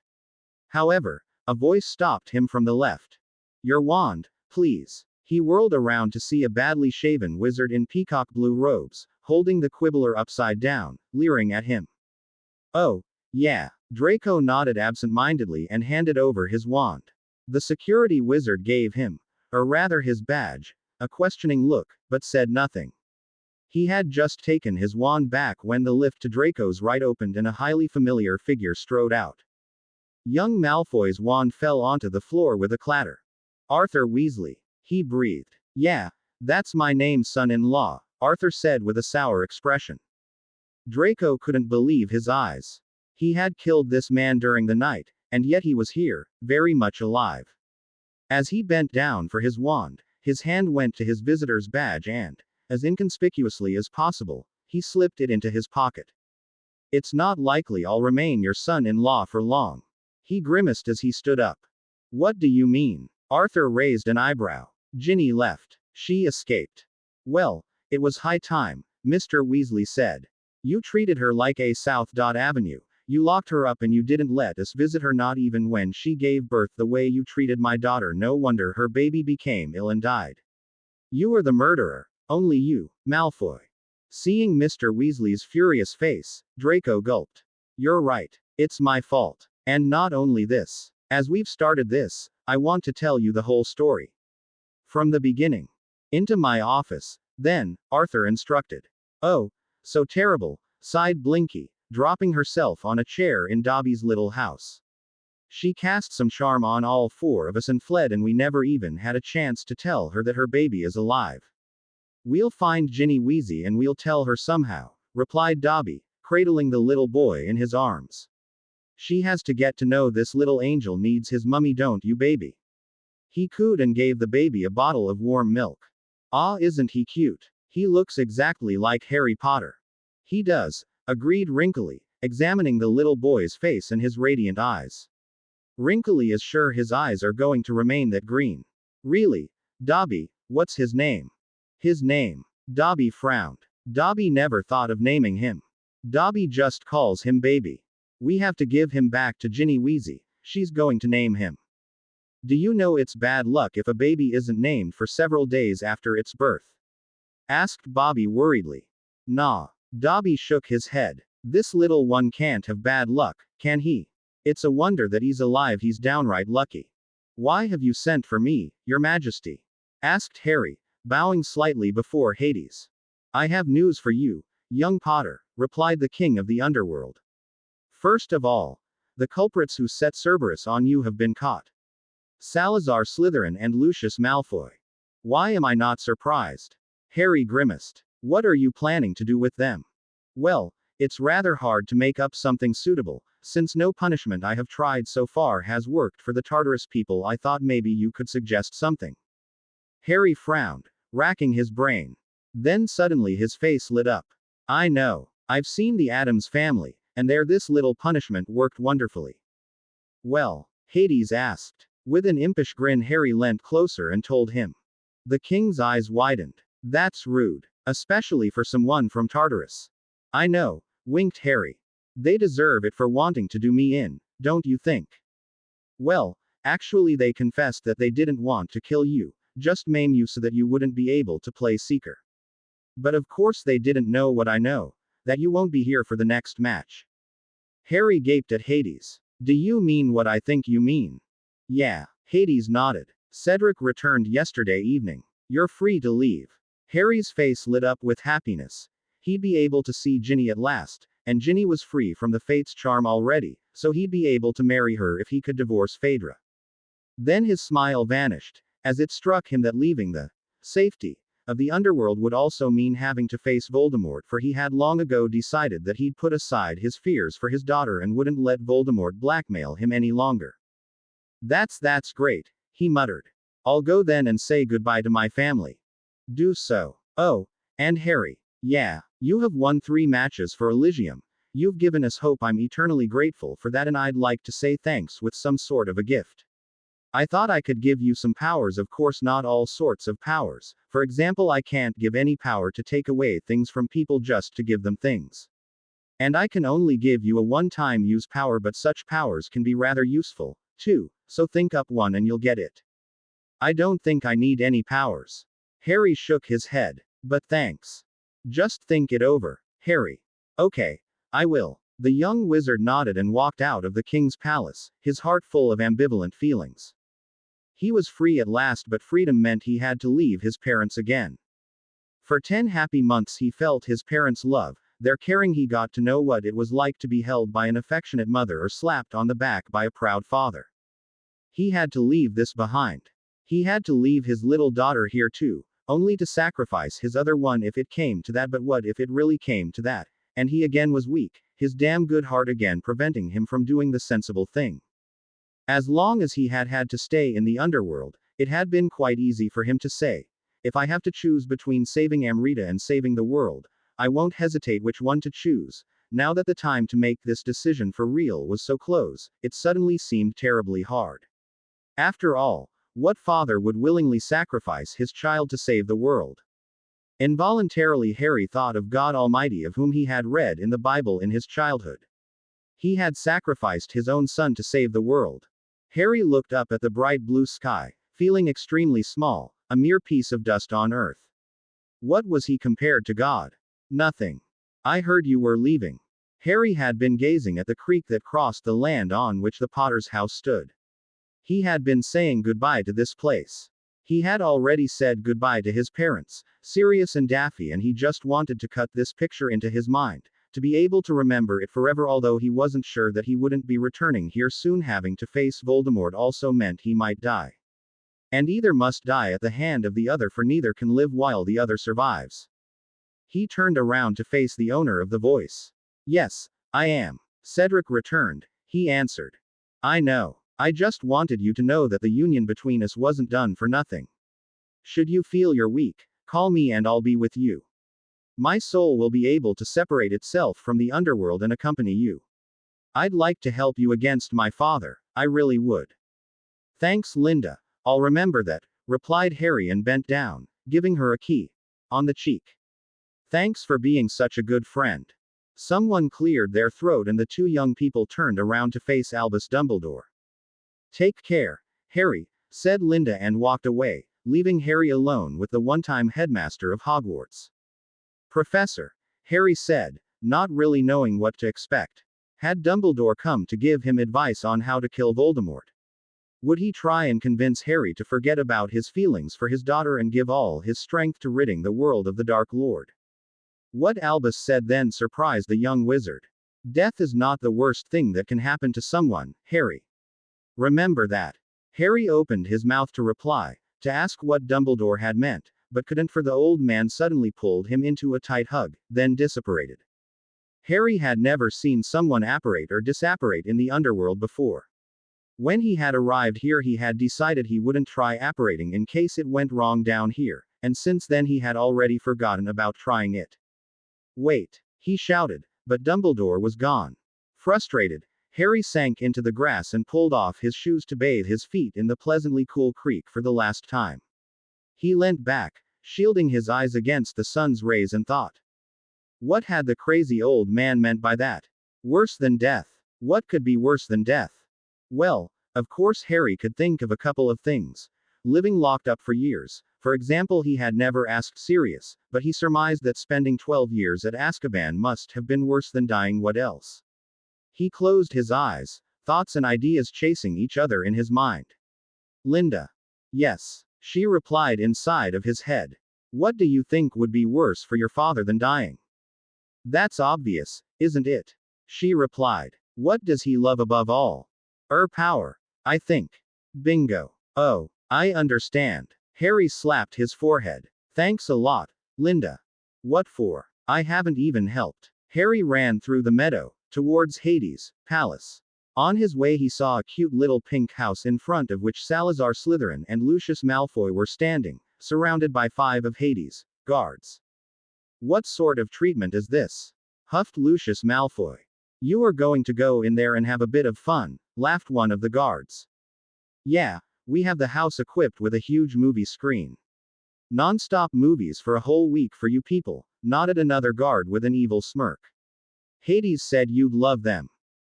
However, a voice stopped him from the left. Your wand, please. He whirled around to see a badly shaven wizard in peacock blue robes, holding the quibbler upside down, leering at him. Oh, yeah. Draco nodded absent-mindedly and handed over his wand. The security wizard gave him, or rather his badge, a questioning look, but said nothing. He had just taken his wand back when the lift to Draco's right opened and a highly familiar figure strode out. Young Malfoy's wand fell onto the floor with a clatter. Arthur Weasley. He breathed. Yeah, that's my name, son-in-law, Arthur said with a sour expression. Draco couldn't believe his eyes. He had killed this man during the night, and yet he was here, very much alive. As he bent down for his wand, his hand went to his visitor's badge and, as inconspicuously as possible, he slipped it into his pocket. It's not likely I'll remain your son-in-law for long. He grimaced as he stood up. What do you mean? Arthur raised an eyebrow. Ginny left. She escaped. Well, it was high time, Mr. Weasley said. You treated her like a South Avenue. You locked her up and you didn't let us visit her, not even when she gave birth, the way you treated my daughter. No wonder her baby became ill and died. You are the murderer. Only you, Malfoy. Seeing Mr. Weasley's furious face, Draco gulped. You're right. It's my fault. And not only this. As we've started this, I want to tell you the whole story. From the beginning. Into my office, then, Arthur instructed. Oh, so terrible, sighed Blinky, dropping herself on a chair in Dobby's little house. She cast some charm on all four of us and fled, and we never even had a chance to tell her that her baby is alive. We'll find Ginny Weasley and we'll tell her somehow, replied Dobby, cradling the little boy in his arms. She has to get to know this little angel needs his mummy, don't you, baby? He cooed and gave the baby a bottle of warm milk. Ah, isn't he cute? He looks exactly like Harry Potter. He does, agreed Wrinkly, examining the little boy's face and his radiant eyes. Wrinkly is sure his eyes are going to remain that green. Really? Dobby, what's his name? His name. Dobby frowned. Dobby never thought of naming him. Dobby just calls him baby. We have to give him back to Ginny Weasley. She's going to name him. Do you know it's bad luck if a baby isn't named for several days after its birth? Asked Bobby worriedly. Nah. Dobby shook his head. This little one can't have bad luck, can he? It's a wonder that he's alive, he's downright lucky. Why have you sent for me, Your Majesty? Asked Harry, bowing slightly before Hades. I have news for you, young Potter, replied the king of the underworld. First of all, the culprits who set Cerberus on you have been caught. Salazar Slytherin and Lucius Malfoy. Why am I not surprised? Harry grimaced. What are you planning to do with them? Well, it's rather hard to make up something suitable, since no punishment I have tried so far has worked for the Tartarus people. I thought maybe you could suggest something. Harry frowned, racking his brain. Then suddenly his face lit up. I know. I've seen the Addams Family, and there this little punishment worked wonderfully. Well, Hades asked. With an impish grin, Harry leant closer and told him. The king's eyes widened. That's rude. Especially for someone from Tartarus. I know, winked Harry. They deserve it for wanting to do me in, don't you think? Well, actually they confessed that they didn't want to kill you, just maim you so that you wouldn't be able to play Seeker. But of course they didn't know what I know, that you won't be here for the next match. Harry gaped at Hades. Do you mean what I think you mean? Yeah, Hades nodded. Cedric returned yesterday evening. You're free to leave. Harry's face lit up with happiness. He'd be able to see Ginny at last, and Ginny was free from the Fate's charm already, so he'd be able to marry her if he could divorce Phaedra. Then his smile vanished, as it struck him that leaving the safety of the underworld would also mean having to face Voldemort, for he had long ago decided that he'd put aside his fears for his daughter and wouldn't let Voldemort blackmail him any longer. That's great, he muttered. I'll go then and say goodbye to my family. Do so. Oh, and Harry. Yeah, you have won 3 matches for Elysium. You've given us hope. I'm eternally grateful for that, and I'd like to say thanks with some sort of a gift. I thought I could give you some powers, of course not all sorts of powers. For example, I can't give any power to take away things from people just to give them things. And I can only give you a one-time use power, but such powers can be rather useful, too, so think up one and you'll get it. I don't think I need any powers. Harry shook his head. But thanks. Just think it over, Harry. Okay, I will. The young wizard nodded and walked out of the king's palace, his heart full of ambivalent feelings. He was free at last, but freedom meant he had to leave his parents again. For 10 happy months he felt his parents' love, their caring. He got to know what it was like to be held by an affectionate mother or slapped on the back by a proud father. He had to leave this behind. He had to leave his little daughter here too, only to sacrifice his other one if it came to that. But what if it really came to that? And he again was weak, his damn good heart again preventing him from doing the sensible thing. As long as he had had to stay in the underworld, it had been quite easy for him to say, if I have to choose between saving Amrita and saving the world, I won't hesitate which one to choose. Now that the time to make this decision for real was so close, it suddenly seemed terribly hard. After all, what father would willingly sacrifice his child to save the world? Involuntarily, Harry thought of God Almighty, of whom he had read in the Bible in his childhood. He had sacrificed his own son to save the world. Harry looked up at the bright blue sky, feeling extremely small, a mere piece of dust on earth. What was he compared to God? Nothing. I heard you were leaving. Harry had been gazing at the creek that crossed the land on which the Potter's house stood. He had been saying goodbye to this place. He had already said goodbye to his parents, Sirius and Daffy, and he just wanted to cut this picture into his mind, to be able to remember it forever, although he wasn't sure that he wouldn't be returning here soon. Having to face Voldemort also meant he might die. And either must die at the hand of the other, for neither can live while the other survives. He turned around to face the owner of the voice. Yes, I am. Cedric returned. He answered. I know. I just wanted you to know that the union between us wasn't done for nothing. Should you feel you're weak, call me and I'll be with you. My soul will be able to separate itself from the underworld and accompany you. I'd like to help you against my father, I really would. Thanks, Linda. I'll remember that, replied Harry and bent down, giving her a key on the cheek. Thanks for being such a good friend. Someone cleared their throat and the two young people turned around to face Albus Dumbledore. Take care, Harry, said Linda and walked away, leaving Harry alone with the one-time headmaster of Hogwarts. Professor, Harry said, not really knowing what to expect. Had Dumbledore come to give him advice on how to kill Voldemort? Would he try and convince Harry to forget about his feelings for his daughter and give all his strength to ridding the world of the Dark Lord? What Albus said then surprised the young wizard. Death is not the worst thing that can happen to someone, Harry. Remember that. Harry opened his mouth to reply, to ask what Dumbledore had meant, but couldn't, for the old man suddenly pulled him into a tight hug, then disapparated. Harry had never seen someone apparate or disapparate in the underworld before. When he had arrived here, he had decided he wouldn't try apparating in case it went wrong down here, and since then he had already forgotten about trying it. Wait, he shouted, but Dumbledore was gone. Frustrated, Harry sank into the grass and pulled off his shoes to bathe his feet in the pleasantly cool creek for the last time. He leant back, shielding his eyes against the sun's rays, and thought. What had the crazy old man meant by that? Worse than death. What could be worse than death? Well, of course Harry could think of a couple of things. Living locked up for years. For example, he had never asked Sirius, but he surmised that spending 12 years at Azkaban must have been worse than dying. What else? He closed his eyes, thoughts and ideas chasing each other in his mind. Linda. Yes, she replied inside of his head. What do you think would be worse for your father than dying? That's obvious, isn't it? She replied. What does he love above all? Power, I think. Bingo. Oh, I understand. Harry slapped his forehead. Thanks a lot, Linda. What for? I haven't even helped. Harry ran through the meadow, towards Hades' palace. On his way he saw a cute little pink house in front of which Salazar Slytherin and Lucius Malfoy were standing, surrounded by 5 of Hades' guards. What sort of treatment is this? Huffed Lucius Malfoy. You are going to go in there and have a bit of fun, laughed one of the guards. Yeah, we have the house equipped with a huge movie screen. Non-stop movies for a whole week for you people, nodded another guard with an evil smirk. Hades said you'd love them.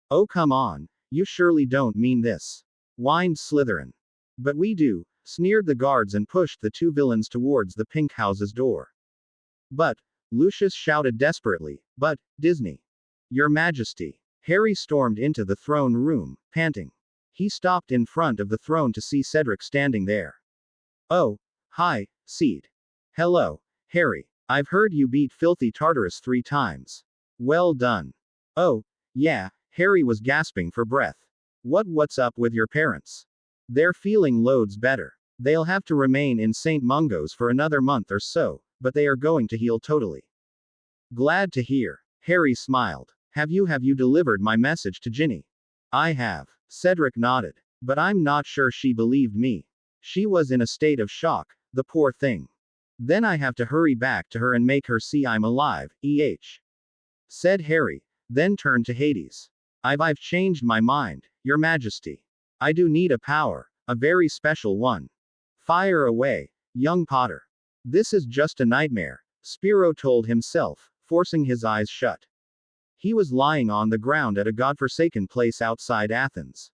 Oh come on, you surely don't mean this. Whined Slytherin. But we do, sneered the guards and pushed the 2 villains towards the pink house's door. But, Lucius shouted desperately, but, Disney. Your Majesty. Harry stormed into the throne room, panting. He stopped in front of the throne to see Cedric standing there. Oh, hi, Ced. Hello, Harry. I've heard you beat filthy Tartarus 3 times. Well done. Oh, yeah, Harry was gasping for breath. What's up with your parents? They're feeling loads better. They'll have to remain in St. Mungo's for another month or so, but they are going to heal totally. Glad to hear. Harry smiled. Have you delivered my message to Ginny? I have. Cedric nodded. But I'm not sure she believed me. She was in a state of shock, the poor thing. Then I have to hurry back to her and make her see I'm alive, said Harry, then turned to Hades. I've changed my mind, Your Majesty. I do need a power, a very special one. Fire away, young Potter. This is just a nightmare, Spiro told himself, forcing his eyes shut. He was lying on the ground at a godforsaken place outside Athens.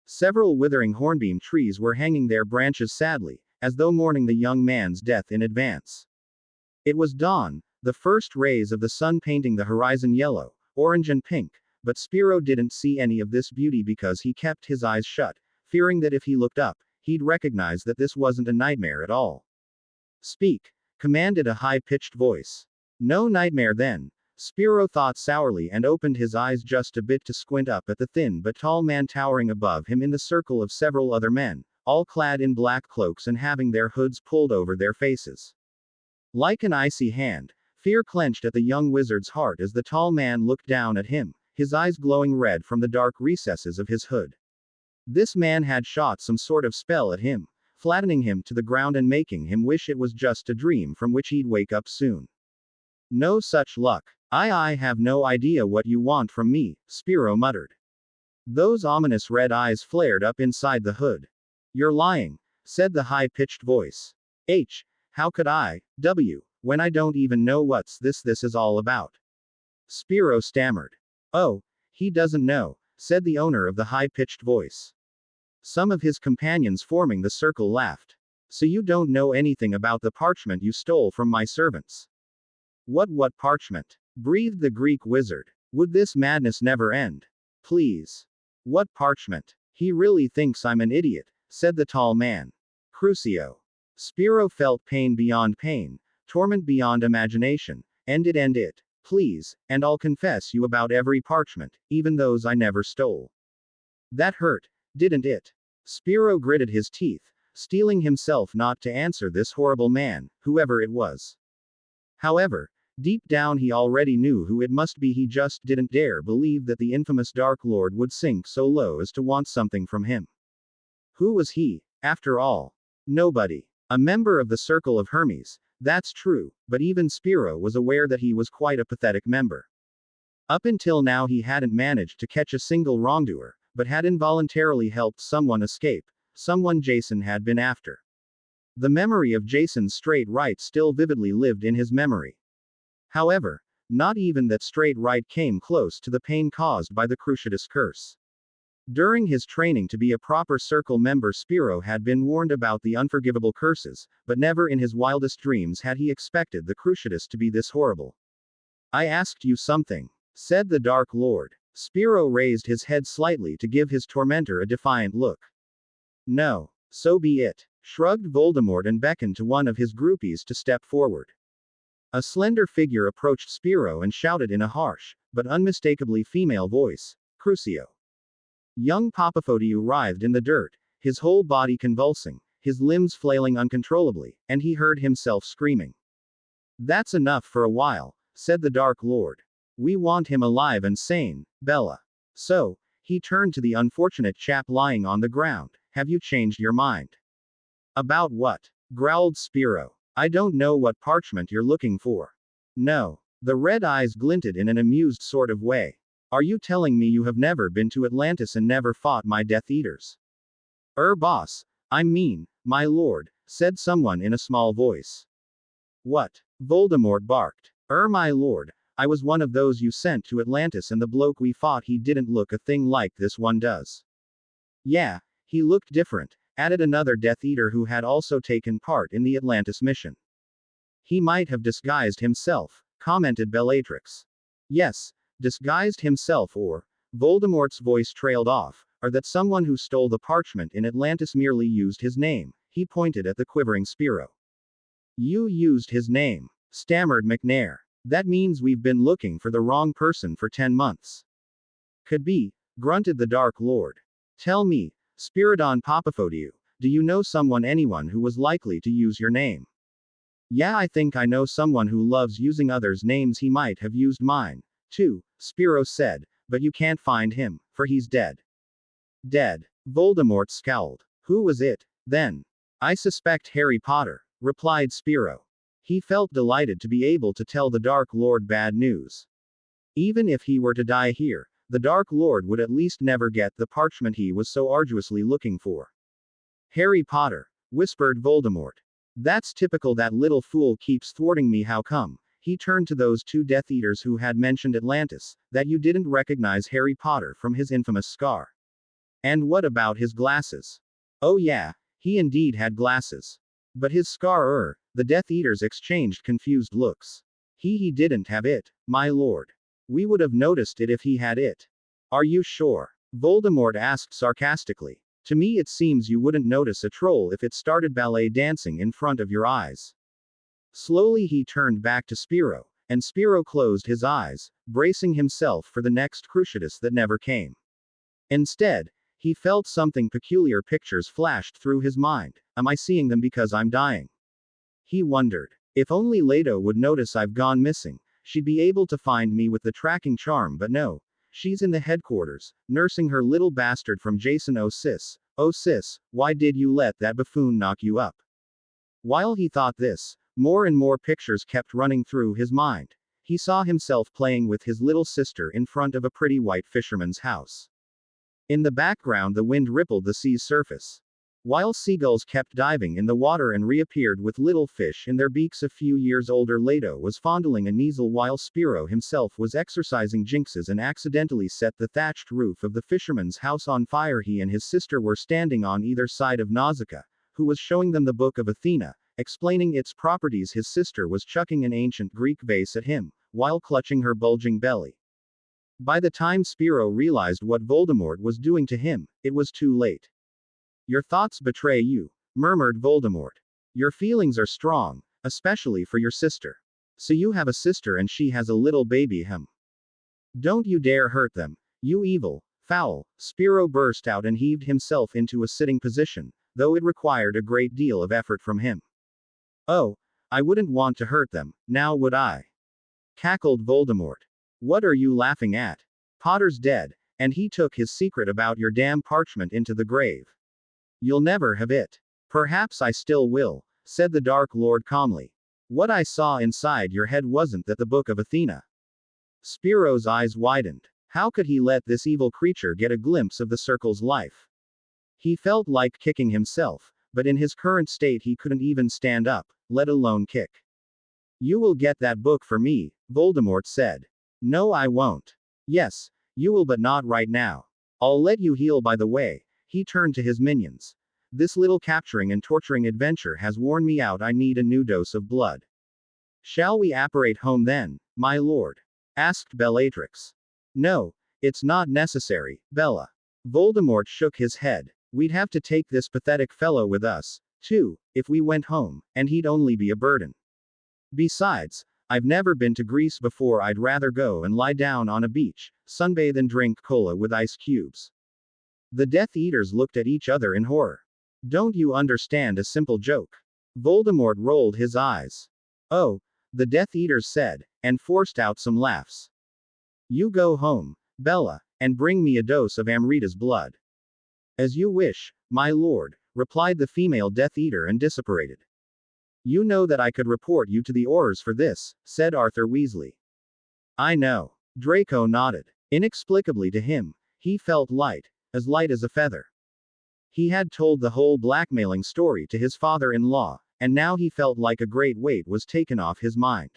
Several withering hornbeam trees were hanging their branches sadly, as though mourning the young man's death in advance. It was dawn, the first rays of the sun painting the horizon yellow, orange and pink, but Spiro didn't see any of this beauty because he kept his eyes shut, fearing that if he looked up, he'd recognize that this wasn't a nightmare at all. Speak, commanded a high-pitched voice. No nightmare then, Spiro thought sourly and opened his eyes just a bit to squint up at the thin but tall man towering above him in the circle of several other men, all clad in black cloaks and having their hoods pulled over their faces. Like an icy hand, fear clenched at the young wizard's heart as the tall man looked down at him, his eyes glowing red from the dark recesses of his hood. This man had shot some sort of spell at him, flattening him to the ground and making him wish it was just a dream from which he'd wake up soon. No such luck. I have no idea what you want from me, Spiro muttered. Those ominous red eyes flared up inside the hood. You're lying, said the high-pitched voice. How could I, when I don't even know what's this is all about? Spiro stammered. Oh, he doesn't know, said the owner of the high-pitched voice. Some of his companions forming the circle laughed. So you don't know anything about the parchment you stole from my servants? What parchment? Breathed the Greek wizard. Would this madness never end? Please. What parchment? He really thinks I'm an idiot, said the tall man. Crucio. Spiro felt pain beyond pain, torment beyond imagination. End it. Please, and I'll confess you about every parchment, even those I never stole. That hurt, didn't it? Spiro gritted his teeth, steeling himself not to answer this horrible man, whoever it was. However, deep down he already knew who it must be. He just didn't dare believe that the infamous Dark Lord would sink so low as to want something from him. Who was he, after all? Nobody. A member of the Circle of Hermes, that's true, but even Spiro was aware that he was quite a pathetic member. Up until now he hadn't managed to catch a single wrongdoer, but had involuntarily helped someone escape, someone Jason had been after. The memory of Jason's straight right still vividly lived in his memory. However, not even that straight right came close to the pain caused by the Cruciatus curse. During his training to be a proper circle member, Spiro had been warned about the unforgivable curses, but never in his wildest dreams had he expected the Cruciatus to be this horrible. I asked you something, said the Dark Lord. Spiro raised his head slightly to give his tormentor a defiant look. No, so be it, shrugged Voldemort and beckoned to one of his groupies to step forward. A slender figure approached Spiro and shouted in a harsh, but unmistakably female voice, Crucio. Young Papafodiou writhed in the dirt, his whole body convulsing, his limbs flailing uncontrollably, and he heard himself screaming. That's enough for a while, said the Dark Lord. We want him alive and sane, Bella. So, he turned to the unfortunate chap lying on the ground. Have you changed your mind? About what? Growled Spiro. I don't know what parchment you're looking for. No. The red eyes glinted in an amused sort of way. Are you telling me you have never been to Atlantis and never fought my Death Eaters? Boss. I mean, my lord, said someone in a small voice. What? Voldemort barked. My lord, I was one of those you sent to Atlantis, and the bloke we fought, he didn't look a thing like this one does. Yeah, he looked different, added another Death Eater who had also taken part in the Atlantis mission. He might have disguised himself, commented Bellatrix. Yes, disguised himself, or, Voldemort's voice trailed off, or that someone who stole the parchment in Atlantis merely used his name. He pointed at the quivering Spiro. You used his name, stammered McNair. That means we've been looking for the wrong person for 10 months. Could be, grunted the Dark Lord. Tell me, Spiridon Papafodiou, Do you know anyone who was likely to use your name? Yeah, I think I know someone who loves using others' names. He might have used mine, too, Spiro said, but you can't find him, for he's dead. Dead. Voldemort scowled. Who was it, then? I suspect Harry Potter, replied Spiro. He felt delighted to be able to tell the Dark Lord bad news. Even if he were to die here, the Dark Lord would at least never get the parchment he was so arduously looking for. Harry Potter, whispered Voldemort. That's typical, that little fool keeps thwarting me. How come? He turned to those two Death Eaters who had mentioned Atlantis, that you didn't recognize Harry Potter from his infamous scar. And what about his glasses? Oh yeah, he indeed had glasses. But his scar, the Death Eaters exchanged confused looks. He didn't have it, my lord. We would have noticed it if he had it. Are you sure? Voldemort asked sarcastically. To me it seems you wouldn't notice a troll if it started ballet dancing in front of your eyes. Slowly he turned back to Spiro, and Spiro closed his eyes, bracing himself for the next cruciatus that never came. Instead, he felt something peculiar. Pictures flashed through his mind. Am I seeing them because I'm dying? He wondered. If only Leto would notice I've gone missing, she'd be able to find me with the tracking charm, but no. She's in the headquarters, nursing her little bastard from Jason. Oh sis, why did you let that buffoon knock you up? While he thought this, more and more pictures kept running through his mind. He saw himself playing with his little sister in front of a pretty white fisherman's house. In the background the wind rippled the sea's surface. While seagulls kept diving in the water and reappeared with little fish in their beaks. A few years older Leto was fondling a Kneazle while Spiro himself was exercising jinxes and accidentally set the thatched roof of the fisherman's house on fire. He and his sister were standing on either side of Nausicaa, who was showing them the Book of Athena, explaining its properties. His sister was chucking an ancient Greek vase at him, while clutching her bulging belly. By the time Spiro realized what Voldemort was doing to him, it was too late. Your thoughts betray you, murmured Voldemort. Your feelings are strong, especially for your sister. So you have a sister and she has a little baby, Don't you dare hurt them, you evil, foul. Spiro burst out and heaved himself into a sitting position, though it required a great deal of effort from him. Oh, I wouldn't want to hurt them, now would I? Cackled Voldemort. What are you laughing at? Potter's dead, and he took his secret about your damn parchment into the grave. You'll never have it. Perhaps I still will, said the Dark Lord calmly. What I saw inside your head wasn't that the Book of Athena. Spiro's eyes widened. How could he let this evil creature get a glimpse of the Circle's life? He felt like kicking himself, but in his current state he couldn't even stand up, let alone kick. You will get that book for me, Voldemort said. No, I won't. Yes, you will, but not right now. I'll let you heal. By the way. He turned to his minions. This little capturing and torturing adventure has worn me out. I need a new dose of blood. Shall we apparate home then, my lord? Asked Bellatrix. No, it's not necessary, Bella. Voldemort shook his head. We'd have to take this pathetic fellow with us, too, if we went home, and he'd only be a burden. Besides, I've never been to Greece before. I'd rather go and lie down on a beach, sunbathe and drink cola with ice cubes. The Death Eaters looked at each other in horror. Don't you understand a simple joke? Voldemort rolled his eyes. Oh, the Death Eaters said, and forced out some laughs. You go home, Bella, and bring me a dose of Amrita's blood. As you wish, my lord, replied the female Death Eater and disapparated. You know that I could report you to the Aurors for this, said Arthur Weasley. I know. Draco nodded. Inexplicably to him, he felt light as a feather. He had told the whole blackmailing story to his father-in-law, and now he felt like a great weight was taken off his mind.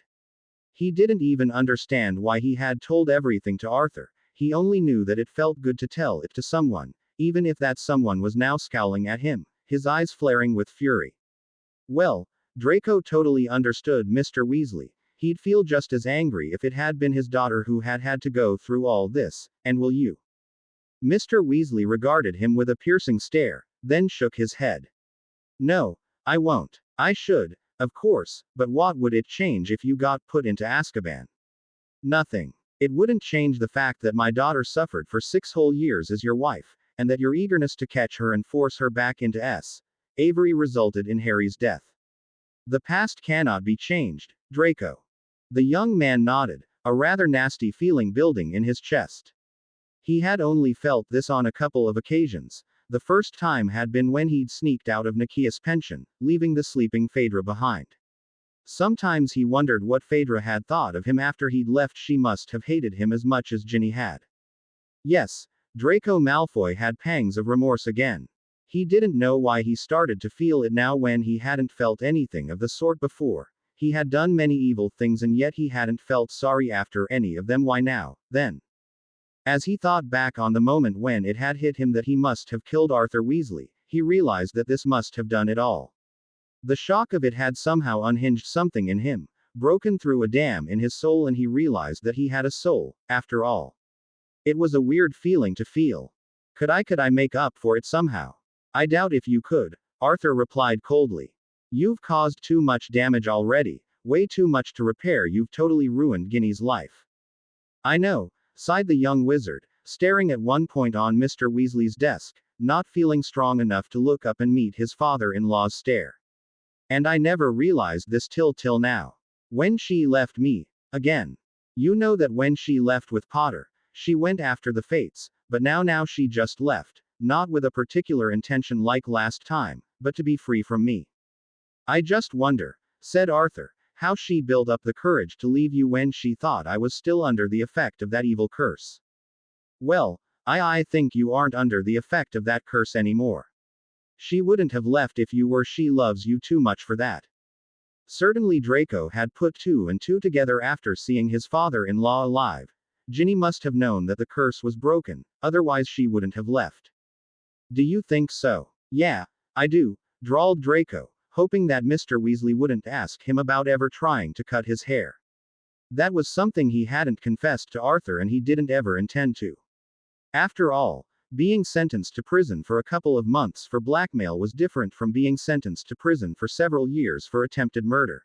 He didn't even understand why he had told everything to Arthur, he only knew that it felt good to tell it to someone, even if that someone was now scowling at him, his eyes flaring with fury. Well, Draco totally understood Mr. Weasley. He'd feel just as angry if it had been his daughter who had had to go through all this, and will you? Mr. Weasley regarded him with a piercing stare, then shook his head. No, I won't. I should, of course, but what would it change if you got put into Azkaban? Nothing. It wouldn't change the fact that my daughter suffered for 6 whole years as your wife, and that your eagerness to catch her and force her back into Avery resulted in Harry's death. The past cannot be changed, Draco. The young man nodded, a rather nasty feeling building in his chest. He had only felt this on a couple of occasions. The first time had been when he'd sneaked out of Nakia's pension, leaving the sleeping Phaedra behind. Sometimes he wondered what Phaedra had thought of him after he'd left. She must have hated him as much as Ginny had. Yes, Draco Malfoy had pangs of remorse again. He didn't know why he started to feel it now when he hadn't felt anything of the sort before. He had done many evil things and yet he hadn't felt sorry after any of them. Why now, then? As he thought back on the moment when it had hit him that he must have killed Arthur Weasley, he realized that this must have done it all. The shock of it had somehow unhinged something in him, broken through a dam in his soul, and he realized that he had a soul, after all. It was a weird feeling to feel. Could I make up for it somehow? I doubt if you could, Arthur replied coldly. You've caused too much damage already, way too much to repair. You've totally ruined Ginny's life. I know, sighed the young wizard, staring at one point on Mr. Weasley's desk, not feeling strong enough to look up and meet his father-in-law's stare. And I never realized this till now. When she left me, again. You know that when she left with Potter, she went after the fates, but now she just left, not with a particular intention like last time, but to be free from me. I just wonder, said Arthur, how she built up the courage to leave you when she thought I was still under the effect of that evil curse. Well, I think you aren't under the effect of that curse anymore. She wouldn't have left if you were. She loves you too much for that. Certainly Draco had put two and two together after seeing his father-in-law alive. Ginny must have known that the curse was broken, otherwise she wouldn't have left. Do you think so? Yeah, I do, drawled Draco, hoping that Mr. Weasley wouldn't ask him about ever trying to cut his hair. That was something he hadn't confessed to Arthur and he didn't ever intend to. After all, being sentenced to prison for a couple of months for blackmail was different from being sentenced to prison for several years for attempted murder.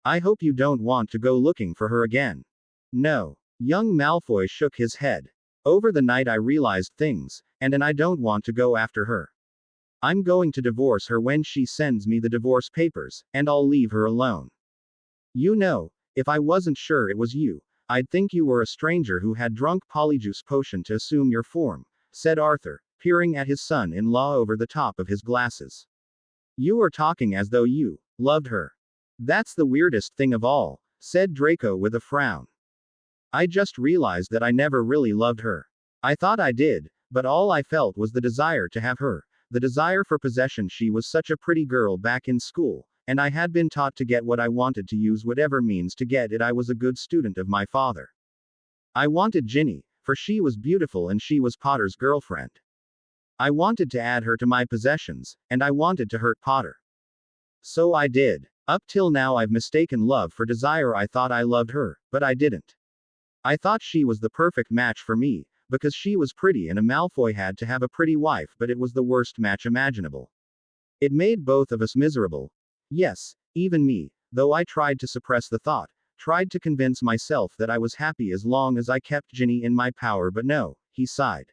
I hope you don't want to go looking for her again. No. Young Malfoy shook his head. Over the night I realized things, and I don't want to go after her. I'm going to divorce her when she sends me the divorce papers, and I'll leave her alone. You know, if I wasn't sure it was you, I'd think you were a stranger who had drunk polyjuice potion to assume your form, said Arthur, peering at his son-in-law over the top of his glasses. You are talking as though you loved her. That's the weirdest thing of all, said Draco with a frown. I just realized that I never really loved her. I thought I did, but all I felt was the desire to have her, the desire for possession. She was such a pretty girl back in school, and I had been taught to get what I wanted, to use whatever means to get it. I was a good student of my father. I wanted Ginny, for she was beautiful and she was Potter's girlfriend. I wanted to add her to my possessions, and I wanted to hurt Potter. So I did. Up till now I've mistaken love for desire. I thought I loved her, but I didn't. I thought she was the perfect match for me, because she was pretty and a Malfoy had to have a pretty wife, but it was the worst match imaginable. It made both of us miserable. Yes, even me, though I tried to suppress the thought, tried to convince myself that I was happy as long as I kept Ginny in my power, but no, he sighed.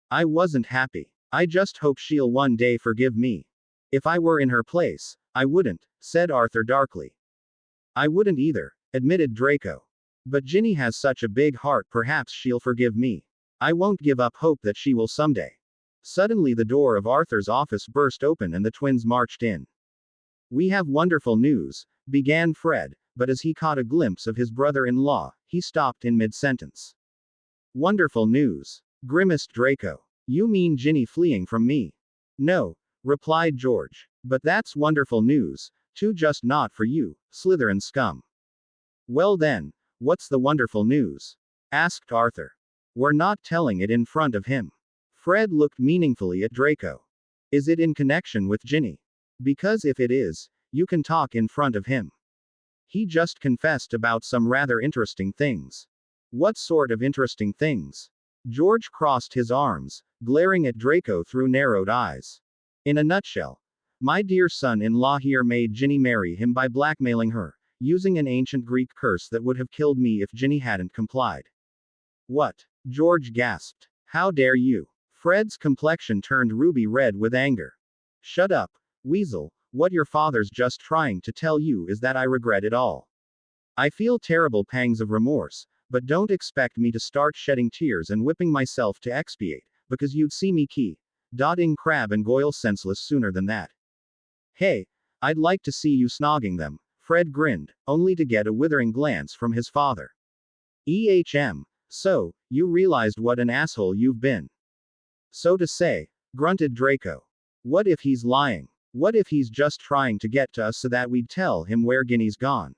I wasn't happy. I just hope she'll one day forgive me. If I were in her place, I wouldn't, said Arthur darkly. I wouldn't either, admitted Draco. But Ginny has such a big heart, perhaps she'll forgive me. I won't give up hope that she will someday. Suddenly the door of Arthur's office burst open and the twins marched in. We have wonderful news, began Fred, but as he caught a glimpse of his brother-in-law, he stopped in mid-sentence. Wonderful news, grimaced Draco. You mean Ginny fleeing from me? No, replied George. But that's wonderful news, too, just not for you, Slytherin scum. Well then, what's the wonderful news? Asked Arthur. We're not telling it in front of him. Fred looked meaningfully at Draco. Is it in connection with Ginny? Because if it is, you can talk in front of him. He just confessed about some rather interesting things. What sort of interesting things? George crossed his arms, glaring at Draco through narrowed eyes. In a nutshell, my dear son-in-law here made Ginny marry him by blackmailing her, using an ancient Greek curse that would have killed me if Ginny hadn't complied. What? George gasped. How dare you? Fred's complexion turned ruby red with anger. Shut up, Weasel, what your father's just trying to tell you is that I regret it all. I feel terrible pangs of remorse, but don't expect me to start shedding tears and whipping myself to expiate, because you'd see me dotting Crab and Goyle senseless sooner than that. Hey, I'd like to see you snogging them, Fred grinned, only to get a withering glance from his father. So, you realized what an asshole you've been. So to say, grunted Draco. What if he's lying? What if he's just trying to get to us so that we'd tell him where Ginny's gone?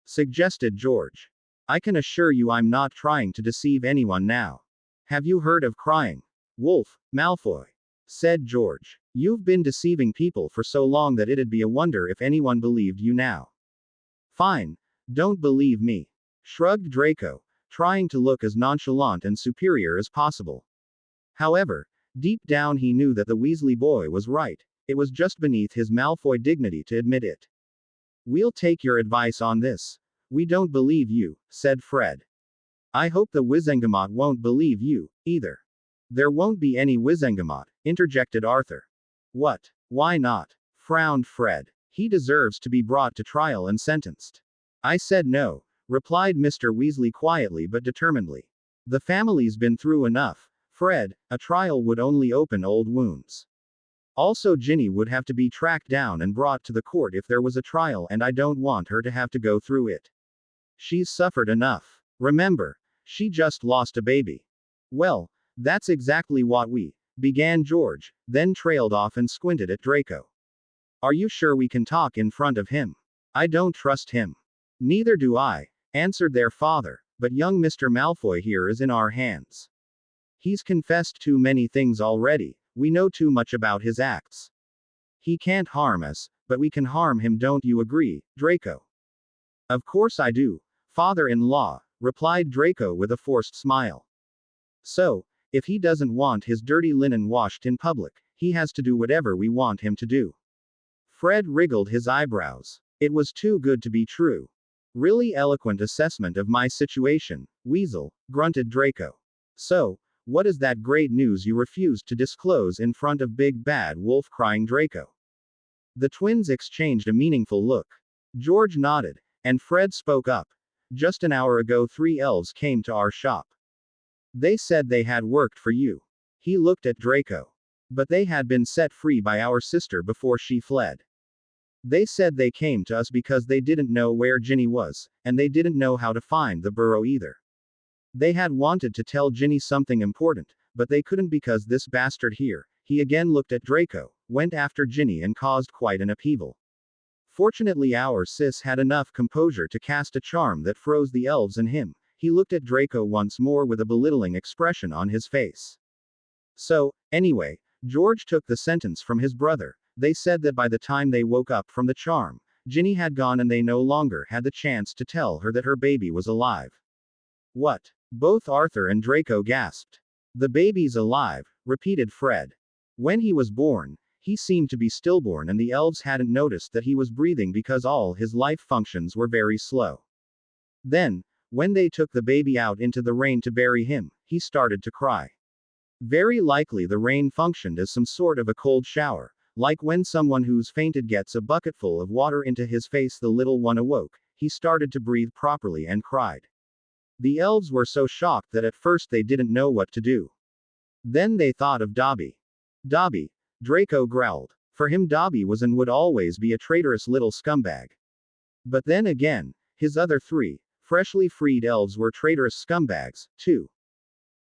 Suggested George. I can assure you I'm not trying to deceive anyone now. Have you heard of crying wolf, Malfoy? Said George. You've been deceiving people for so long that it'd be a wonder if anyone believed you now. Fine. Don't believe me. Shrugged Draco, trying to look as nonchalant and superior as possible. However, deep down he knew that the Weasley boy was right. It was just beneath his Malfoy dignity to admit it. We'll take your advice on this. We don't believe you, said Fred. I hope the Wizengamot won't believe you, either. There won't be any Wizengamot, interjected Arthur. What? Why not? Frowned Fred. He deserves to be brought to trial and sentenced. I said no, replied Mr. Weasley quietly but determinedly. The family's been through enough, Fred. A trial would only open old wounds. Also, Ginny would have to be tracked down and brought to the court if there was a trial, and I don't want her to have to go through it. She's suffered enough. Remember, she just lost a baby. Well, that's exactly what began George, then trailed off and squinted at Draco. Are you sure we can talk in front of him? I don't trust him. Neither do I, answered their father, but young Mr. Malfoy here is in our hands. He's confessed too many things already, we know too much about his acts. He can't harm us, but we can harm him, don't you agree, Draco? Of course I do, father-in-law, replied Draco with a forced smile. So, if he doesn't want his dirty linen washed in public, he has to do whatever we want him to do. Fred wriggled his eyebrows. It was too good to be true. Really eloquent assessment of my situation, Weasel, grunted Draco. So, what is that great news you refused to disclose in front of Big Bad Wolf, crying Draco? The twins exchanged a meaningful look. George nodded, and Fred spoke up. Just an hour ago 3 elves came to our shop. They said they had worked for you. He looked at Draco. But they had been set free by our sister before she fled. They said they came to us because they didn't know where Ginny was, and they didn't know how to find the burrow either. They had wanted to tell Ginny something important, but they couldn't because this bastard here, he again looked at Draco, went after Ginny and caused quite an upheaval. Fortunately our sis had enough composure to cast a charm that froze the elves and him. He looked at Draco once more with a belittling expression on his face. So, anyway, George took the sentence from his brother. They said that by the time they woke up from the charm, Ginny had gone and they no longer had the chance to tell her that her baby was alive. What? Both Arthur and Draco gasped. The baby's alive, repeated Fred. When he was born, he seemed to be stillborn and the elves hadn't noticed that he was breathing because all his life functions were very slow. Then, when they took the baby out into the rain to bury him, he started to cry. Very likely the rain functioned as some sort of a cold shower, like when someone who's fainted gets a bucketful of water into his face. The little one awoke, he started to breathe properly and cried. The elves were so shocked that at first they didn't know what to do. Then they thought of Dobby. Dobby, Draco growled. For him Dobby was and would always be a traitorous little scumbag. But then again, his other 3, freshly freed elves were traitorous scumbags, too.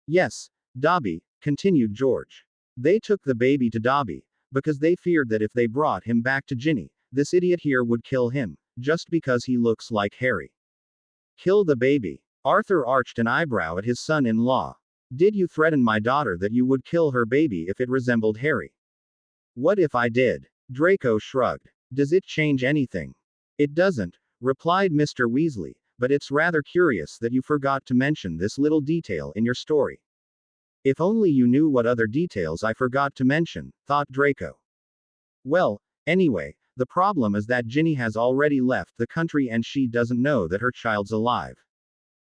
Yes, Dobby, continued George. They took the baby to Dobby, because they feared that if they brought him back to Ginny, this idiot here would kill him, just because he looks like Harry. Kill the baby. Arthur arched an eyebrow at his son-in-law. Did you threaten my daughter that you would kill her baby if it resembled Harry? What if I did? Draco shrugged. Does it change anything? It doesn't, replied Mr. Weasley, but it's rather curious that you forgot to mention this little detail in your story. If only you knew what other details I forgot to mention, thought Draco. Well, anyway, the problem is that Ginny has already left the country and she doesn't know that her child's alive.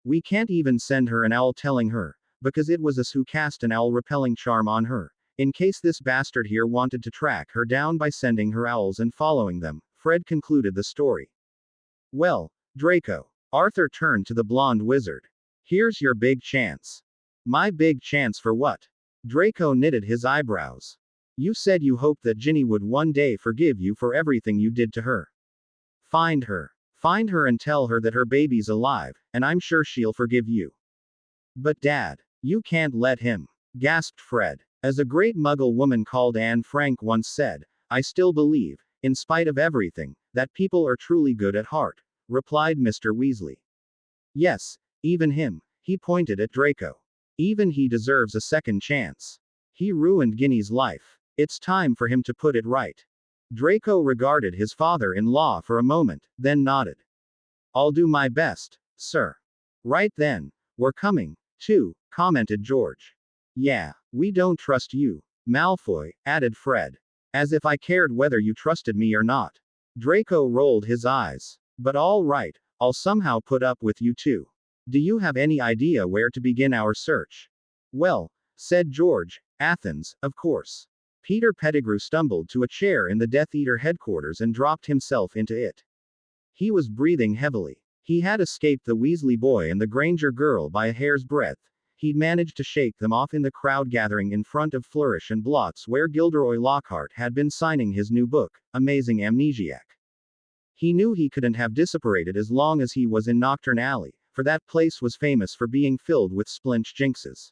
We can't even send her an owl telling her, because it was us who cast an owl repelling charm on her. In case this bastard here wanted to track her down by sending her owls and following them, Fred concluded the story. Well, Draco. Arthur turned to the blonde wizard. Here's your big chance. My big chance for what? Draco knitted his eyebrows. You said you hoped that Ginny would one day forgive you for everything you did to her. Find her. Find her and tell her that her baby's alive, and I'm sure she'll forgive you. But Dad, you can't let him, gasped Fred. As a great muggle woman called Anne Frank once said, I still believe, in spite of everything, that people are truly good at heart, replied Mr. Weasley. Yes, even him, he pointed at Draco. Even he deserves a second chance. He ruined Ginny's life. It's time for him to put it right. Draco regarded his father-in-law for a moment, then nodded. I'll do my best, sir. Right then. We're coming, too, commented George. Yeah, we don't trust you, Malfoy, added Fred. As if I cared whether you trusted me or not. Draco rolled his eyes. But all right, I'll somehow put up with you too. Do you have any idea where to begin our search? Well, said George, Athens, of course. Peter Pettigrew stumbled to a chair in the Death Eater headquarters and dropped himself into it. He was breathing heavily. He had escaped the Weasley boy and the Granger girl by a hair's breadth. He'd managed to shake them off in the crowd gathering in front of Flourish and Blots where Gilderoy Lockhart had been signing his new book, Amazing Amnesiac. He knew he couldn't have disapparated as long as he was in Knockturn Alley, for that place was famous for being filled with splinch jinxes.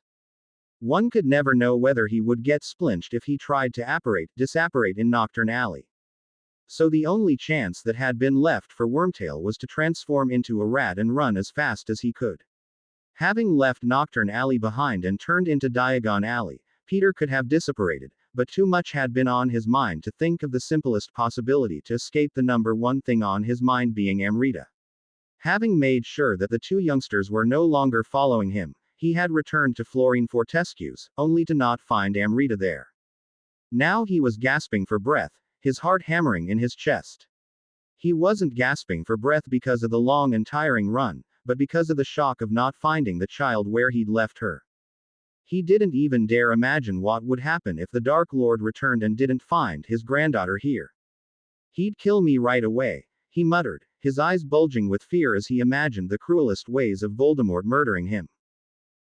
One could never know whether he would get splinched if he tried to disapparate in Knockturn Alley. So the only chance that had been left for Wormtail was to transform into a rat and run as fast as he could. Having left Knockturn Alley behind and turned into Diagon Alley, Peter could have disapparated, but too much had been on his mind to think of the simplest possibility to escape, the number one thing on his mind being Amrita. Having made sure that the two youngsters were no longer following him, he had returned to Florine Fortescue's, only to not find Amrita there. Now he was gasping for breath, his heart hammering in his chest. He wasn't gasping for breath because of the long and tiring run, but because of the shock of not finding the child where he'd left her. He didn't even dare imagine what would happen if the Dark Lord returned and didn't find his granddaughter here. He'd kill me right away, he muttered, his eyes bulging with fear as he imagined the cruelest ways of Voldemort murdering him.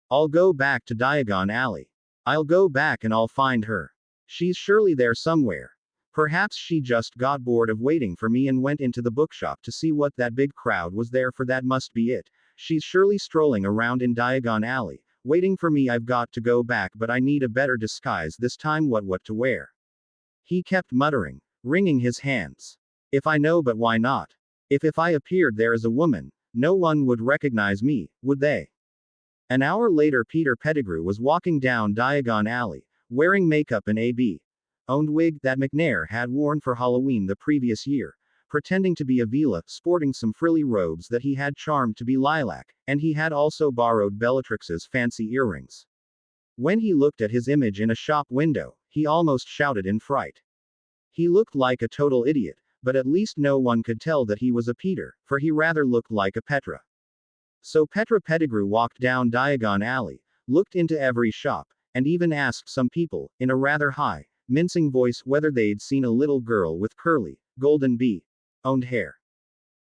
I'll go back to Diagon Alley. I'll go back and I'll find her. She's surely there somewhere. Perhaps she just got bored of waiting for me and went into the bookshop to see what that big crowd was there for. That must be it. She's surely strolling around in Diagon Alley, waiting for me. I've got to go back, but I need a better disguise this time. What to wear? He kept muttering, wringing his hands. If I know, but why not? If I appeared there as a woman, no one would recognize me, would they? An hour later, Peter Pettigrew was walking down Diagon Alley, wearing makeup and owned wig that McNair had worn for Halloween the previous year, pretending to be Avila, sporting some frilly robes that he had charmed to be lilac, and he had also borrowed Bellatrix's fancy earrings. When he looked at his image in a shop window, he almost shouted in fright. He looked like a total idiot, but at least no one could tell that he was a Peter, for he rather looked like a Petra. So Petra Pettigrew walked down Diagon Alley, looked into every shop, and even asked some people, in a rather high, mincing voice, whether they'd seen a little girl with curly, golden owned hair.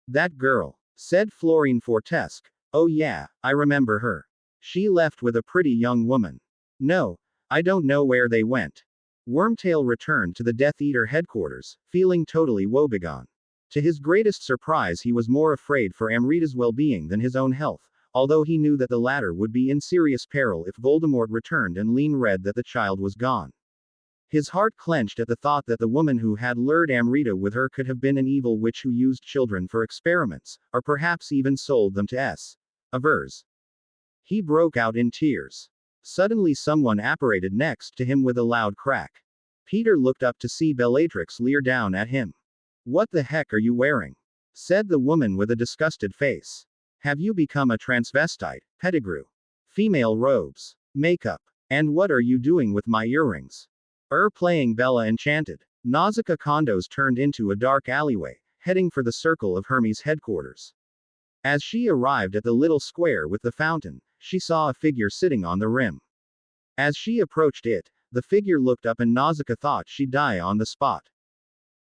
That girl, said Florine Fortesque. Oh yeah, I remember her. She left with a pretty young woman. No, I don't know where they went. Wormtail returned to the Death Eater headquarters, feeling totally woebegone. To his greatest surprise, he was more afraid for Amrita's well-being than his own health, although he knew that the latter would be in serious peril if Voldemort returned and Lean read that the child was gone. His heart clenched at the thought that the woman who had lured Amrita with her could have been an evil witch who used children for experiments, or perhaps even sold them to Avers. He broke out in tears. Suddenly someone apparated next to him with a loud crack. Peter looked up to see Bellatrix leer down at him. What the heck are you wearing? Said the woman with a disgusted face. Have you become a transvestite, Pettigrew? Female robes, makeup, and what are you doing with my earrings? Playing Bella Enchanted. Nausicaa condos turned into a dark alleyway, heading for the Circle of Hermes headquarters. As she arrived at the little square with the fountain, she saw a figure sitting on the rim. As she approached it, The figure looked up and Nausicaa thought she'd die on the spot.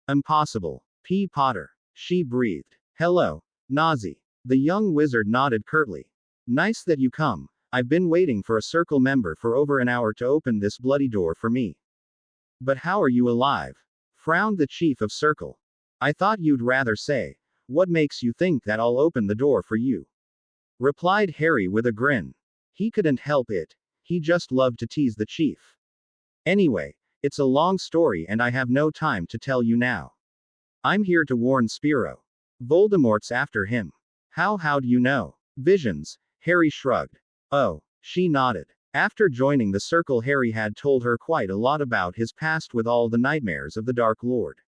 Impossible. P. Potter. She breathed. Hello, Nazi. The young wizard nodded curtly. Nice that you come. I've been waiting for a circle member for over an hour to open this bloody door for me. But how are you alive? Frowned the chief of circle. I thought you'd rather say, what makes you think that I'll open the door for you? Replied Harry with a grin. He couldn't help it. He just loved to tease the chief. Anyway, it's a long story and I have no time to tell you now. I'm here to warn Spiro. Voldemort's after him. How do you know? Visions, Harry shrugged. Oh, she nodded. After joining the circle, Harry had told her quite a lot about his past with all the nightmares of the Dark Lord.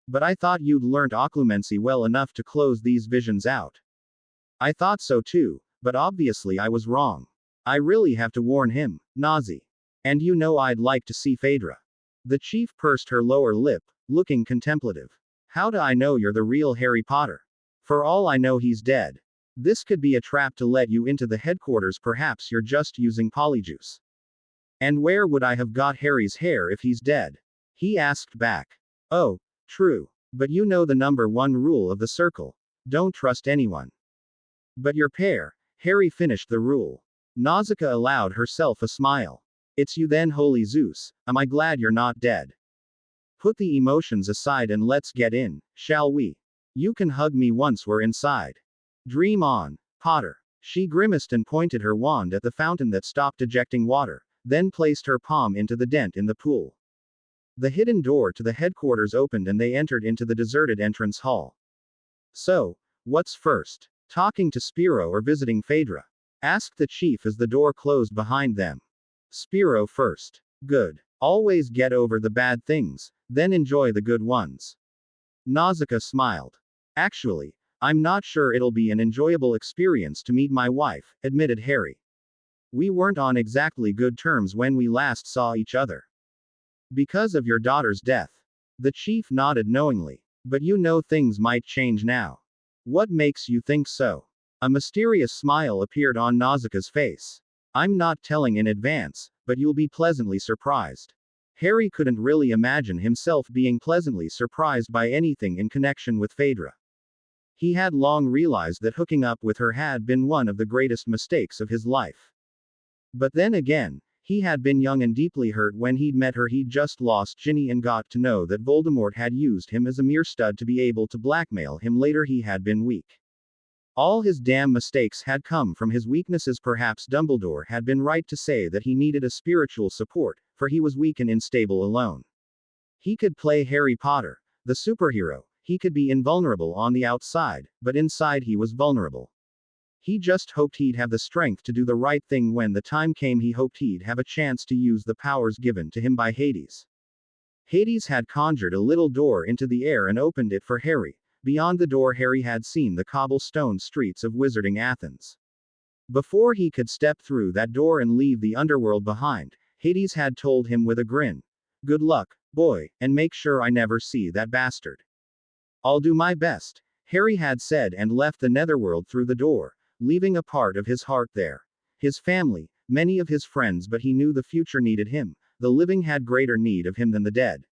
But I thought you'd learnt occlumency well enough to close these visions out. I thought so too, but obviously I was wrong. I really have to warn him, Nazi. And you know I'd like to see Phaedra. The chief pursed her lower lip, looking contemplative. How do I know you're the real Harry Potter? For all I know he's dead. This could be a trap to let you into the headquarters, perhaps you're just using polyjuice. And where would I have got Harry's hair if he's dead? He asked back. Oh, true. But you know the number one rule of the circle. Don't trust anyone. But your pair, Harry finished the rule. Nausicaa allowed herself a smile. It's you then, holy Zeus, am I glad you're not dead. Put the emotions aside and let's get in, shall we? You can hug me once we're inside. Dream on, Potter. She grimaced and pointed her wand at the fountain that stopped ejecting water, then placed her palm into the dent in the pool. The hidden door to the headquarters opened and they entered into the deserted entrance hall. So, what's first? Talking to Spiro or visiting Phaedra? Asked the chief as the door closed behind them. Spiro first. Good. Always get over the bad things, then enjoy the good ones. Nausicaa smiled. Actually, I'm not sure it'll be an enjoyable experience to meet my wife, admitted Harry. We weren't on exactly good terms when we last saw each other. Because of your daughter's death. The chief nodded knowingly. But you know things might change now. What makes you think so? A mysterious smile appeared on Nausicaa's face. I'm not telling in advance, but you'll be pleasantly surprised. Harry couldn't really imagine himself being pleasantly surprised by anything in connection with Phaedra. He had long realized that hooking up with her had been one of the greatest mistakes of his life. But then again, he had been young and deeply hurt when he'd met her. He'd just lost Ginny and got to know that Voldemort had used him as a mere stud to be able to blackmail him later. He had been weak. All his damn mistakes had come from his weaknesses. Perhaps Dumbledore had been right to say that he needed a spiritual support, for he was weak and unstable alone. He could play Harry Potter, the superhero. He could be invulnerable on the outside, but inside he was vulnerable. He just hoped he'd have the strength to do the right thing when the time came. He hoped he'd have a chance to use the powers given to him by Hades. Hades had conjured a little door into the air and opened it for Harry. Beyond the door, Harry had seen the cobblestone streets of wizarding Athens. Before he could step through that door and leave the underworld behind, Hades had told him with a grin, "Good luck, boy, and make sure I never see that bastard." "I'll do my best," Harry had said and left the netherworld through the door, leaving a part of his heart there. His family, many of his friends, but he knew the future needed him. The living had greater need of him than the dead.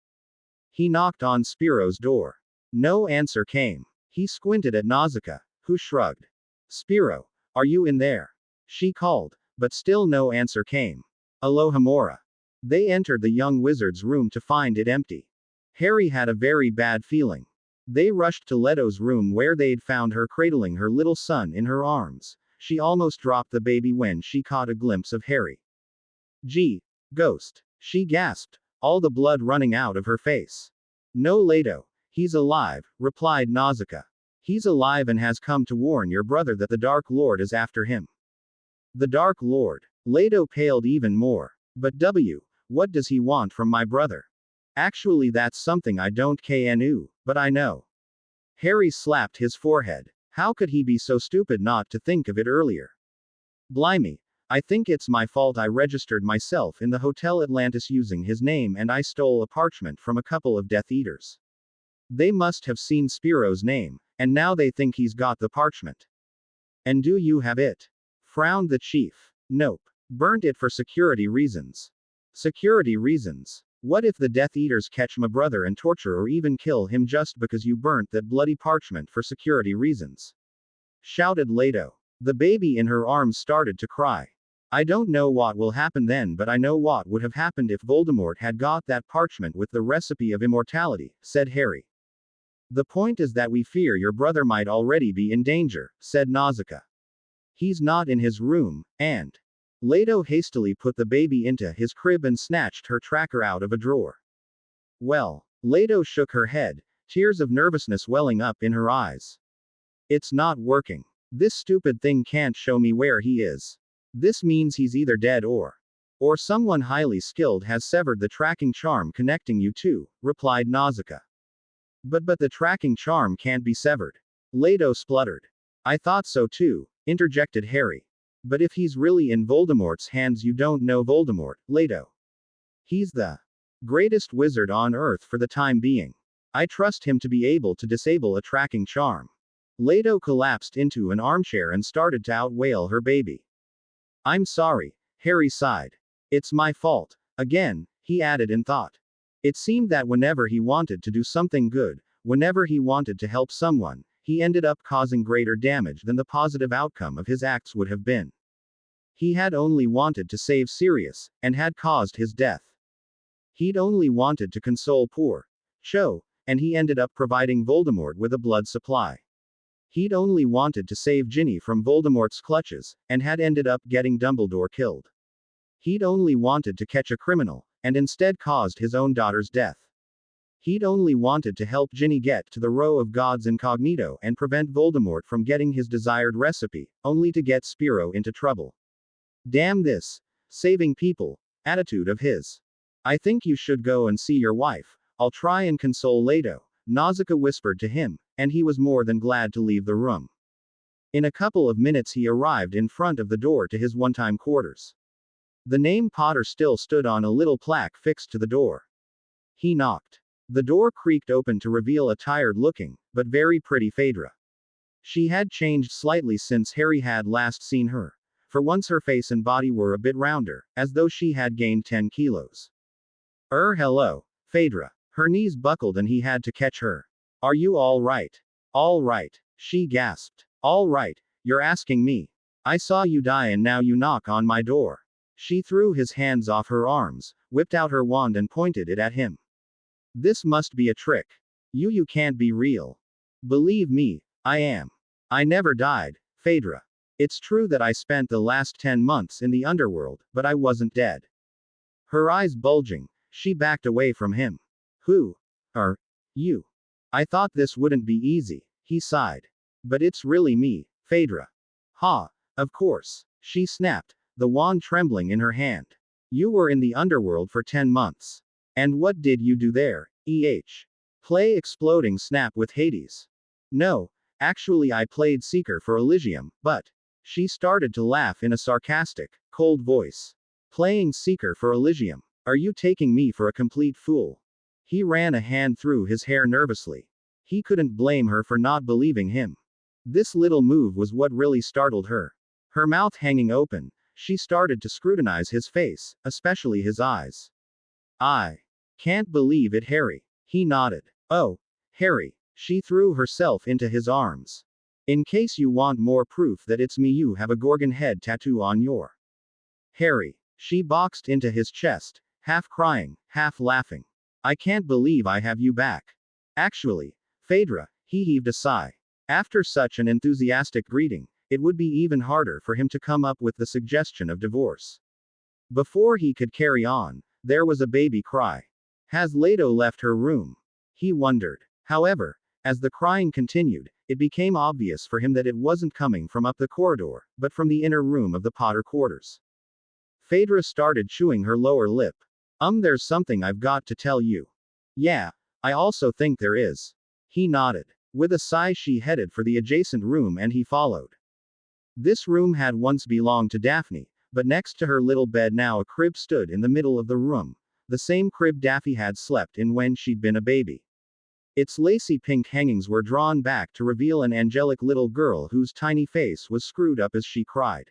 He knocked on Spiro's door. No answer came. He squinted at Nausicaa, who shrugged. "Spiro, are you in there?" She called, but still no answer came. "Alohomora." They entered the young wizard's room to find it empty. Harry had a very bad feeling. They rushed to Leto's room where they'd found her cradling her little son in her arms. She almost dropped the baby when she caught a glimpse of Harry. "Gee, ghost," she gasped, all the blood running out of her face. "No, Leto. He's alive," replied Nausicaa. "He's alive and has come to warn your brother that the Dark Lord is after him." "The Dark Lord?" Leto paled even more. "But what does he want from my brother?" "Actually, that's something I don't know, but I know." Harry slapped his forehead. How could he be so stupid not to think of it earlier? "Blimey. I think it's my fault. I registered myself in the Hotel Atlantis using his name and I stole a parchment from a couple of Death Eaters. They must have seen Spiro's name, and now they think he's got the parchment." "And do you have it?" Frowned the chief. "Nope. Burnt it for security reasons." Security reasons. What if the Death Eaters catch my brother and torture or even kill him just because you burnt that bloody parchment for security reasons? Shouted Leto. The baby in her arms started to cry. I don't know what will happen then, but I know what would have happened if Voldemort had got that parchment with the recipe of immortality, said Harry. The point is that we fear your brother might already be in danger, said Nausicaa. He's not in his room, and Leto hastily put the baby into his crib and snatched her tracker out of a drawer. Well, Leto shook her head, tears of nervousness welling up in her eyes. It's not working. This stupid thing can't show me where he is. This means he's either dead or someone highly skilled has severed the tracking charm connecting you two, replied Nausicaa. But the tracking charm can't be severed. Leto spluttered. I thought so too, interjected Harry. But if he's really in Voldemort's hands, you don't know Voldemort, Leto. He's the greatest wizard on Earth for the time being. I trust him to be able to disable a tracking charm. Leto collapsed into an armchair and started to outwail her baby. I'm sorry, Harry sighed. It's my fault. Again, he added in thought. It seemed that whenever he wanted to do something good, whenever he wanted to help someone, he ended up causing greater damage than the positive outcome of his acts would have been. He had only wanted to save Sirius, and had caused his death. He'd only wanted to console poor Cho, and he ended up providing Voldemort with a blood supply. He'd only wanted to save Ginny from Voldemort's clutches, and had ended up getting Dumbledore killed. He'd only wanted to catch a criminal, and instead caused his own daughter's death. He'd only wanted to help Ginny get to the row of gods incognito and prevent Voldemort from getting his desired recipe, only to get Spiro into trouble. Damn this saving people attitude of his. I think you should go and see your wife. I'll try and console Leto, Nausicaa whispered to him, and he was more than glad to leave the room. In a couple of minutes he arrived in front of the door to his one-time quarters. The name Potter still stood on a little plaque fixed to the door. He knocked. The door creaked open to reveal a tired-looking, but very pretty Phaedra. She had changed slightly since Harry had last seen her. For once her face and body were a bit rounder, as though she had gained 10 kilos. Hello, Phaedra. Her knees buckled and he had to catch her. Are you all right? All right, she gasped. All right, you're asking me. I saw you die and now you knock on my door. She threw his hands off her arms, whipped out her wand and pointed it at him. This must be a trick. You can't be real. Believe me, I am. I never died, Phaedra. It's true that I spent the last 10 months in the underworld, but I wasn't dead. Her eyes bulging, she backed away from him. Who are you? I thought this wouldn't be easy, he sighed. But it's really me, Phaedra. Ha, of course, she snapped, the wand trembling in her hand. You were in the underworld for 10 months. And what did you do there, Play exploding snap with Hades. No, actually I played Seeker for Elysium, but. She started to laugh in a sarcastic, cold voice. Playing Seeker for Elysium. Are you taking me for a complete fool? He ran a hand through his hair nervously. He couldn't blame her for not believing him. This little move was what really startled her. Her mouth hanging open, she started to scrutinize his face, especially his eyes. I can't believe it, Harry. He nodded. Oh, Harry. She threw herself into his arms. In case you want more proof that it's me, you have a Gorgon head tattoo on your Harry. She boxed into his chest, half crying, half laughing. I can't believe I have you back. Actually, Phaedra, he heaved a sigh. After such an enthusiastic greeting, it would be even harder for him to come up with the suggestion of divorce. Before he could carry on, there was a baby cry. Has Leto left her room? He wondered. However, as the crying continued, it became obvious for him that it wasn't coming from up the corridor, but from the inner room of the Potter quarters. Phaedra started chewing her lower lip. There's something I've got to tell you. Yeah, I also think there is. He nodded. With a sigh she headed for the adjacent room and he followed. This room had once belonged to Daphne, but next to her little bed now a crib stood in the middle of the room. The same crib Daphne had slept in when she'd been a baby. Its lacy pink hangings were drawn back to reveal an angelic little girl whose tiny face was screwed up as she cried.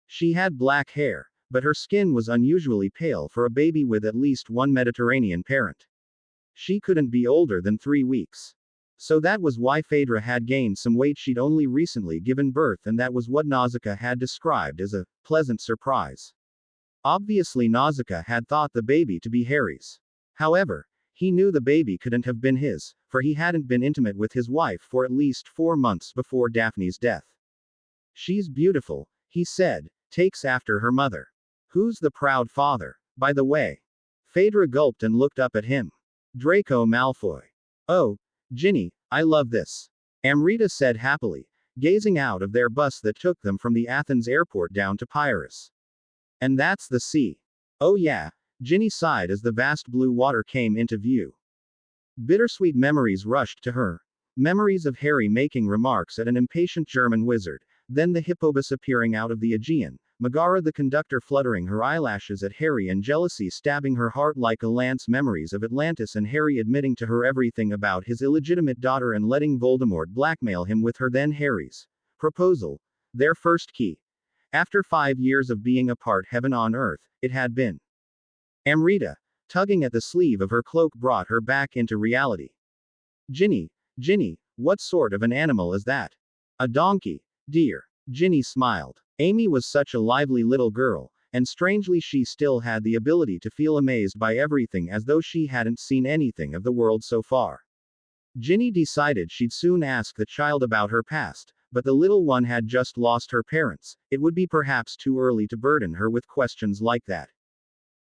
She had black hair, but her skin was unusually pale for a baby with at least one Mediterranean parent. She couldn't be older than 3 weeks. So that was why Phaedra had gained some weight. She'd only recently given birth, and that was what Nausicaa had described as a pleasant surprise. Obviously, Nausicaa had thought the baby to be Harry's. However, he knew the baby couldn't have been his, for he hadn't been intimate with his wife for at least 4 months before Daphne's death. She's beautiful, he said, takes after her mother. Who's the proud father, by the way? Phaedra gulped and looked up at him. Draco Malfoy. Oh, Ginny, I love this. Amrita said happily, gazing out of their bus that took them from the Athens airport down to Pyrrhus. And that's the sea. Oh yeah, Ginny sighed as the vast blue water came into view. Bittersweet memories rushed to her. Memories of Harry making remarks at an impatient German wizard, then the hippobus appearing out of the Aegean, Megara the conductor fluttering her eyelashes at Harry and jealousy stabbing her heart like a lance, memories of Atlantis and Harry admitting to her everything about his illegitimate daughter and letting Voldemort blackmail him with her, then Harry's proposal, their first key. After 5 years of being apart, heaven on earth, it had been. Amrita, tugging at the sleeve of her cloak, brought her back into reality. Ginny, what sort of an animal is that? A donkey, dear. Ginny smiled. Amy was such a lively little girl, and strangely she still had the ability to feel amazed by everything as though she hadn't seen anything of the world so far. Ginny decided she'd soon ask the child about her past, but the little one had just lost her parents. It would be perhaps too early to burden her with questions like that.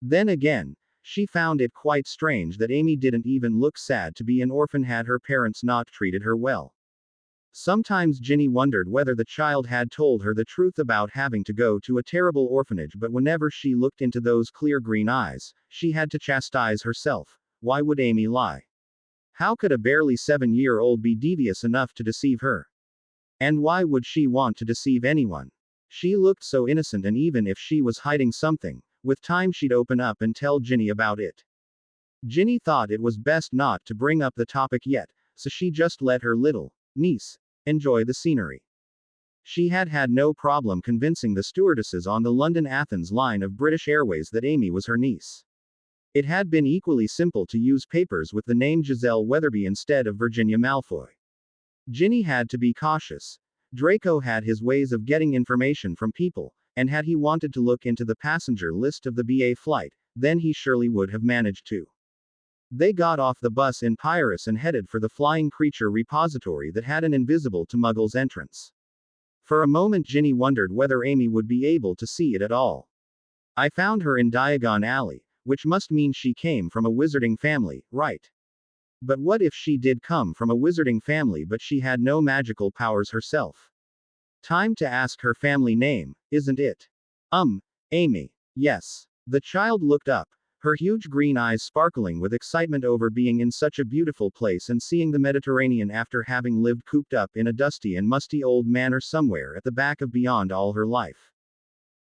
Then again, she found it quite strange that Amy didn't even look sad to be an orphan had her parents not treated her well. Sometimes Ginny wondered whether the child had told her the truth about having to go to a terrible orphanage, but whenever she looked into those clear green eyes, she had to chastise herself. Why would Amy lie? How could a barely 7-year-old be devious enough to deceive her? And why would she want to deceive anyone? She looked so innocent, and even if she was hiding something, with time she'd open up and tell Ginny about it. Ginny thought it was best not to bring up the topic yet, so she just let her little niece enjoy the scenery. She had had no problem convincing the stewardesses on the London-Athens line of British Airways that Amy was her niece. It had been equally simple to use papers with the name Giselle Weatherby instead of Virginia Malfoy. Ginny had to be cautious. Draco had his ways of getting information from people, and had he wanted to look into the passenger list of the BA flight, then he surely would have managed to. They got off the bus in Pyrrhus and headed for the flying creature repository that had an invisible to Muggles entrance. For a moment Ginny wondered whether Amy would be able to see it at all. I found her in Diagon Alley, which must mean she came from a wizarding family, right? But what if she did come from a wizarding family but she had no magical powers herself? Time to ask her family name, isn't it? Amy. Yes. The child looked up, her huge green eyes sparkling with excitement over being in such a beautiful place and seeing the Mediterranean after having lived cooped up in a dusty and musty old manor somewhere at the back of beyond all her life.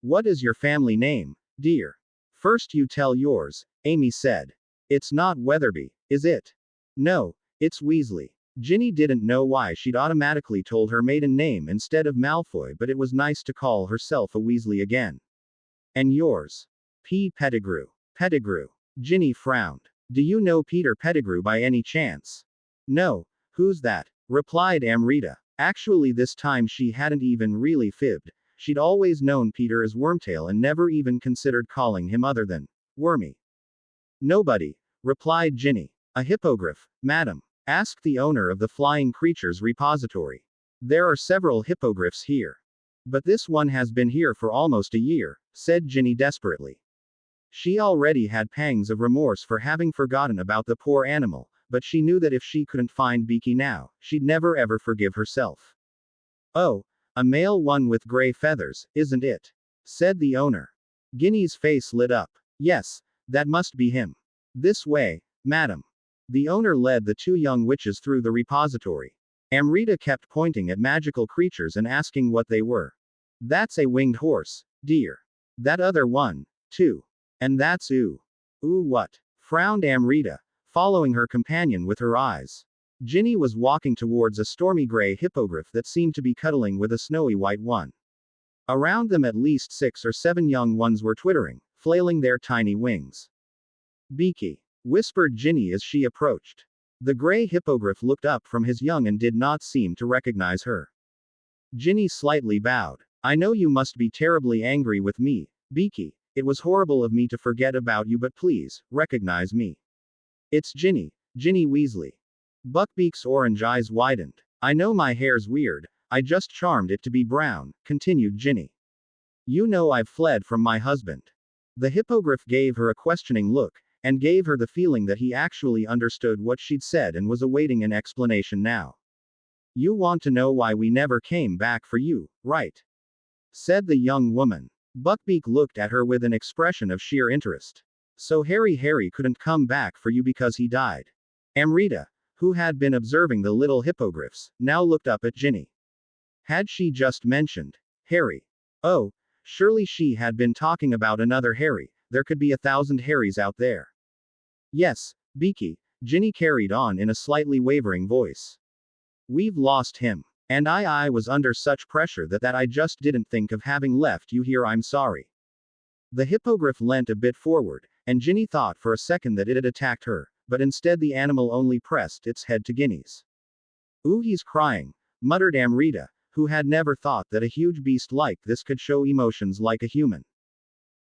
What is your family name, dear? First you tell yours, Amy said. It's not Weatherby, is it? No, it's Weasley. Ginny didn't know why she'd automatically told her maiden name instead of Malfoy, but it was nice to call herself a Weasley again. And yours? P. Pettigrew. Pettigrew. Ginny frowned. Do you know Peter Pettigrew by any chance? No, who's that? Replied Amrita. Actually, this time she hadn't even really fibbed. She'd always known Peter as Wormtail and never even considered calling him other than Wormy. Nobody, replied Ginny. A hippogriff, madam. Ask the owner of the flying creatures repository. There are several hippogriffs here. But this one has been here for almost a year, said Ginny desperately. She already had pangs of remorse for having forgotten about the poor animal, but she knew that if she couldn't find Beaky now, she'd never ever forgive herself. Oh, a male one with gray feathers, isn't it? Said the owner. Ginny's face lit up. Yes, that must be him. This way, madam. The owner led the two young witches through the repository. Amrita kept pointing at magical creatures and asking what they were. That's a winged horse, dear. That other one, too. And that's Ooh. Ooh what? Frowned Amrita, following her companion with her eyes. Ginny was walking towards a stormy gray hippogriff that seemed to be cuddling with a snowy white one. Around them at least 6 or 7 young ones were twittering, flailing their tiny wings. Beaky, whispered Ginny as she approached. The gray hippogriff looked up from his young and did not seem to recognize her. Ginny slightly bowed. I know you must be terribly angry with me, Beaky. It was horrible of me to forget about you, but please, recognize me. It's Ginny, Ginny Weasley. Buckbeak's orange eyes widened. I know my hair's weird, I just charmed it to be brown, continued Ginny. You know I've fled from my husband. The hippogriff gave her a questioning look, and gave her the feeling that he actually understood what she'd said and was awaiting an explanation now. You want to know why we never came back for you, right? Said the young woman. Buckbeak looked at her with an expression of sheer interest. So Harry couldn't come back for you because he died. Amrita, who had been observing the little hippogriffs, now looked up at Ginny. Had she just mentioned Harry? Oh, surely she had been talking about another Harry. There could be 1,000 Harrys out there. Yes, Beaky, Ginny carried on in a slightly wavering voice. We've lost him. And I was under such pressure that I just didn't think of having left you here. I'm sorry. The hippogriff leant a bit forward, and Ginny thought for a second that it had attacked her, but instead the animal only pressed its head to Ginny's. Ooh, he's crying, muttered Amrita, who had never thought that a huge beast like this could show emotions like a human.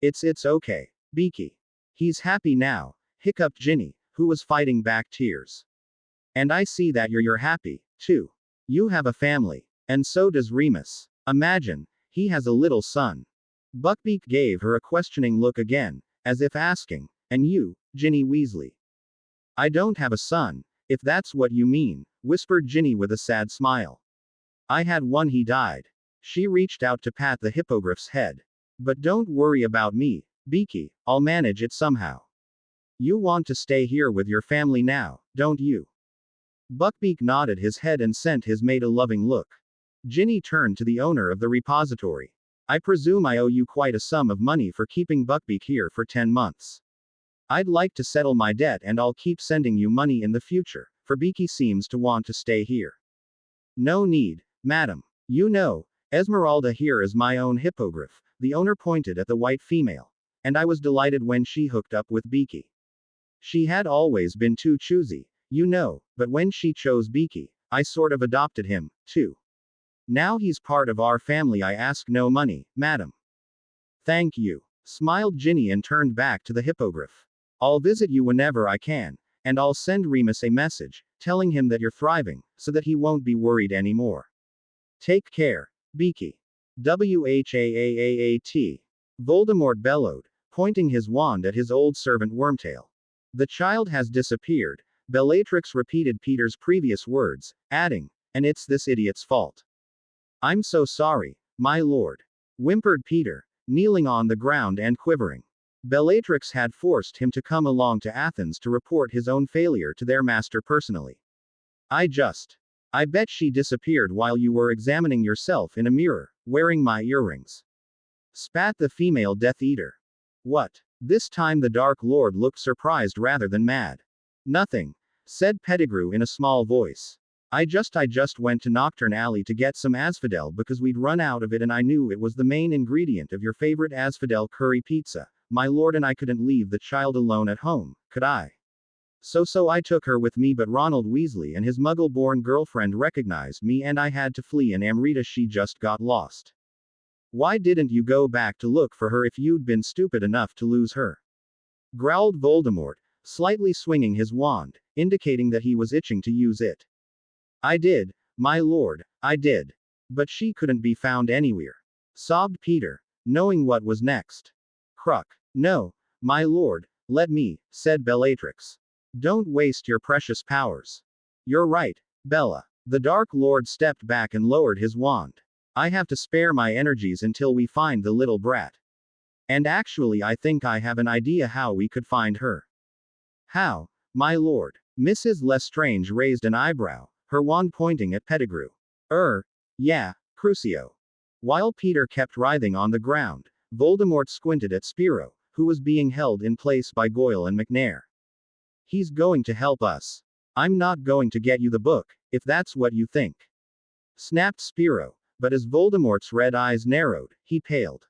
It's okay, Beaky. He's happy now, hiccuped Ginny, who was fighting back tears. And I see that you're happy, too. You have a family. And so does Remus. Imagine, he has a little son. Buckbeak gave her a questioning look again, as if asking, and you, Ginny Weasley? I don't have a son, if that's what you mean, whispered Ginny with a sad smile. I had one, he died. She reached out to pat the hippogriff's head. But don't worry about me, Beaky, I'll manage it somehow. You want to stay here with your family now, don't you? Buckbeak nodded his head and sent his mate a loving look. Ginny turned to the owner of the repository. I presume I owe you quite a sum of money for keeping Buckbeak here for 10 months. I'd like to settle my debt and I'll keep sending you money in the future, for Beaky seems to want to stay here. No need, madam. You know, Esmeralda here is my own hippogriff, the owner pointed at the white female. And I was delighted when she hooked up with Beaky. She had always been too choosy, you know, but when she chose Beaky, I sort of adopted him, too. Now he's part of our family. I ask no money, madam. Thank you, smiled Ginny and turned back to the hippogriff. I'll visit you whenever I can, and I'll send Remus a message, telling him that you're thriving, so that he won't be worried anymore. Take care, Beaky. Whaat. Voldemort bellowed, pointing his wand at his old servant Wormtail. The child has disappeared. Bellatrix repeated Peter's previous words, adding, and it's this idiot's fault. I'm so sorry, my lord, whimpered Peter, kneeling on the ground and quivering. Bellatrix had forced him to come along to Athens to report his own failure to their master personally. I bet she disappeared while you were examining yourself in a mirror, wearing my earrings. Spat the female Death Eater. What? This time the Dark Lord looked surprised rather than mad. Nothing, said Pettigrew in a small voice. I just went to Nocturne Alley to get some asphodel because we'd run out of it and I knew it was the main ingredient of your favorite asphodel curry pizza, my lord, and I couldn't leave the child alone at home, could I? So I took her with me, but Ronald Weasley and his muggle-born girlfriend recognized me and I had to flee, and Amrita, she just got lost. Why didn't you go back to look for her if you'd been stupid enough to lose her? Growled Voldemort, slightly swinging his wand, indicating that he was itching to use it. I did, my lord, I did. But she couldn't be found anywhere. Sobbed Peter, knowing what was next. Cruck. No, my lord, let me, said Bellatrix. Don't waste your precious powers. You're right, Bella. The Dark Lord stepped back and lowered his wand. I have to spare my energies until we find the little brat. And actually I think I have an idea how we could find her. How, my lord? Mrs. Lestrange raised an eyebrow, her wand pointing at Pettigrew. Yeah, Crucio. While Peter kept writhing on the ground, Voldemort squinted at Spiro, who was being held in place by Goyle and McNair. He's going to help us. I'm not going to get you the book, if that's what you think. Snapped Spiro, but as Voldemort's red eyes narrowed, he paled.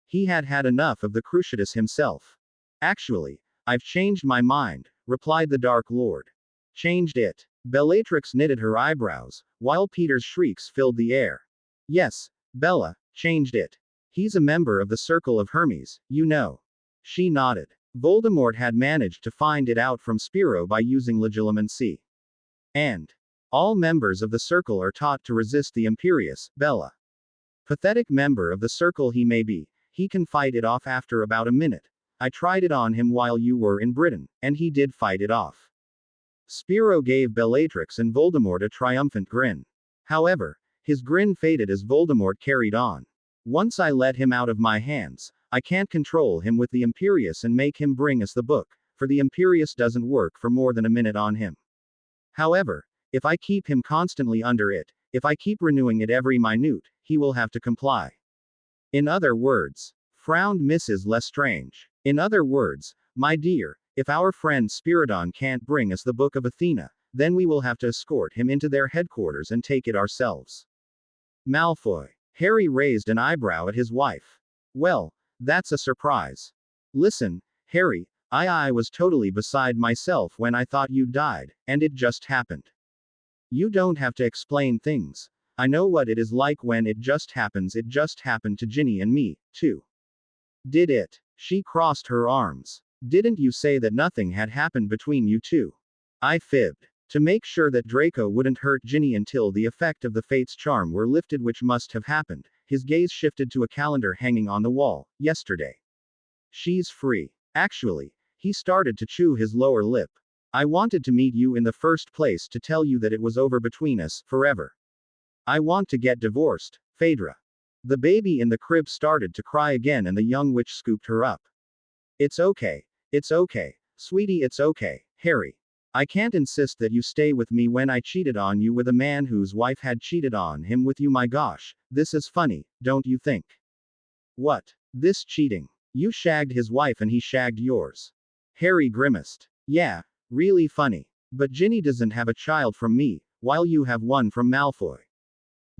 He had had enough of the Cruciatus himself. Actually, I've changed my mind, replied the Dark Lord. Changed it? Bellatrix knitted her eyebrows, while Peter's shrieks filled the air. Yes, Bella, changed it. He's a member of the Circle of Hermes, you know. She nodded. Voldemort had managed to find it out from Spiro by using legilimency. And all members of the Circle are taught to resist the Imperius, Bella. Pathetic member of the Circle he may be, he can fight it off after about a minute. I tried it on him while you were in Britain, and he did fight it off. Spiro gave Bellatrix and Voldemort a triumphant grin. However, his grin faded as Voldemort carried on. Once I let him out of my hands, I can't control him with the Imperius and make him bring us the book, for the Imperius doesn't work for more than a minute on him. However, if I keep him constantly under it, if I keep renewing it every minute, he will have to comply. In other words, frowned Mrs. Lestrange. In other words, my dear, if our friend Spiridon can't bring us the Book of Athena, then we will have to escort him into their headquarters and take it ourselves. Malfoy. Harry raised an eyebrow at his wife. Well, that's a surprise. Listen, Harry, I was totally beside myself when I thought you died, and it just happened. You don't have to explain things. I know what it is like when it just happens. It just happened to Ginny and me, too. Did it? She crossed her arms. Didn't you say that nothing had happened between you two? I fibbed. To make sure that Draco wouldn't hurt Ginny until the effect of the Fate's charm were lifted, which must have happened. His gaze shifted to a calendar hanging on the wall. Yesterday. She's free. Actually, he started to chew his lower lip. I wanted to meet you in the first place to tell you that it was over between us, forever. I want to get divorced, Phaedra. The baby in the crib started to cry again and the young witch scooped her up. It's okay, sweetie, it's okay, Harry. I can't insist that you stay with me when I cheated on you with a man whose wife had cheated on him with you. My gosh, this is funny, don't you think? What? This cheating? You shagged his wife and he shagged yours. Harry grimaced. Yeah, really funny. But Ginny doesn't have a child from me, while you have one from Malfoy.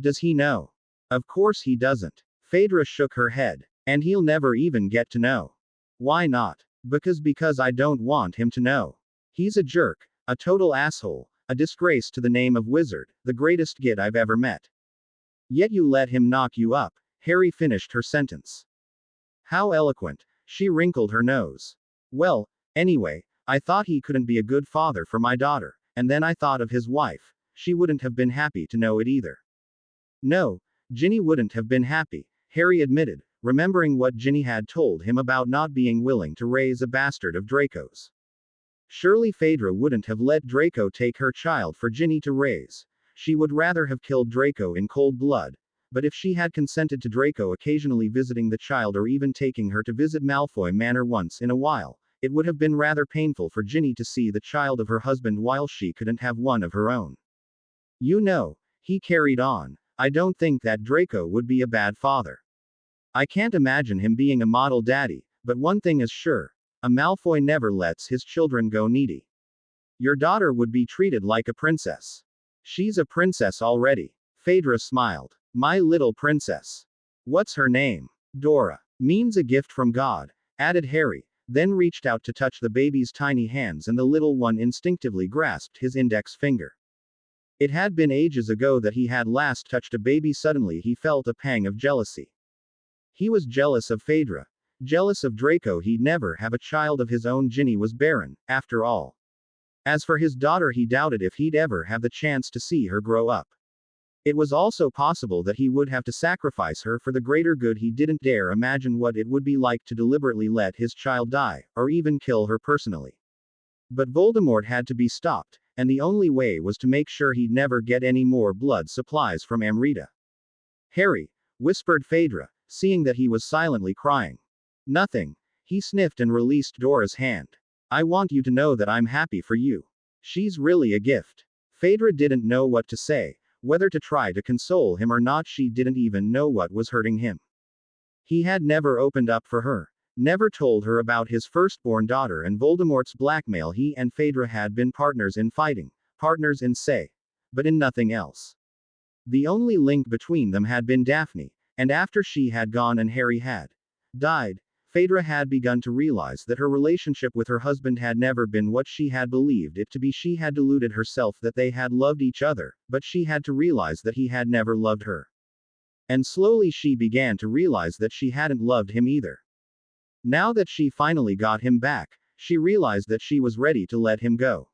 Does he know? Of course he doesn't. Phaedra shook her head. And he'll never even get to know. Why not? Because I don't want him to know. He's a jerk, a total asshole, a disgrace to the name of wizard, the greatest git I've ever met. Yet you let him knock you up. Harry finished her sentence. How eloquent. She wrinkled her nose. Well, anyway, I thought he couldn't be a good father for my daughter, and then I thought of his wife. She wouldn't have been happy to know it either. No, Ginny wouldn't have been happy, Harry admitted, remembering what Ginny had told him about not being willing to raise a bastard of Draco's. Surely Phaedra wouldn't have let Draco take her child for Ginny to raise. She would rather have killed Draco in cold blood. But if she had consented to Draco occasionally visiting the child or even taking her to visit Malfoy Manor once in a while, it would have been rather painful for Ginny to see the child of her husband while she couldn't have one of her own. You know, he carried on, I don't think that Draco would be a bad father. I can't imagine him being a model daddy, but one thing is sure. A Malfoy never lets his children go needy. Your daughter would be treated like a princess. She's a princess already. Phaedra smiled. My little princess. What's her name? Dora. Means a gift from God, added Harry, then reached out to touch the baby's tiny hands and the little one instinctively grasped his index finger. It had been ages ago that he had last touched a baby. Suddenly he felt a pang of jealousy. He was jealous of Phaedra. Jealous of Draco. He'd never have a child of his own. Ginny was barren, after all. As for his daughter, he doubted if he'd ever have the chance to see her grow up. It was also possible that he would have to sacrifice her for the greater good. He didn't dare imagine what it would be like to deliberately let his child die, or even kill her personally. But Voldemort had to be stopped, and the only way was to make sure he'd never get any more blood supplies from Amrita. Harry, whispered Phaedra, seeing that he was silently crying. Nothing. He sniffed and released Dora's hand. I want you to know that I'm happy for you. She's really a gift. Phaedra didn't know what to say, whether to try to console him or not. She didn't even know what was hurting him. He had never opened up for her, never told her about his firstborn daughter and Voldemort's blackmail. He and Phaedra had been partners in fighting, partners in say, but in nothing else. The only link between them had been Daphne, and after she had gone and Harry had died, Phaedra had begun to realize that her relationship with her husband had never been what she had believed it to be. She had deluded herself that they had loved each other, but she had to realize that he had never loved her. And slowly she began to realize that she hadn't loved him either. Now that she finally got him back, she realized that she was ready to let him go.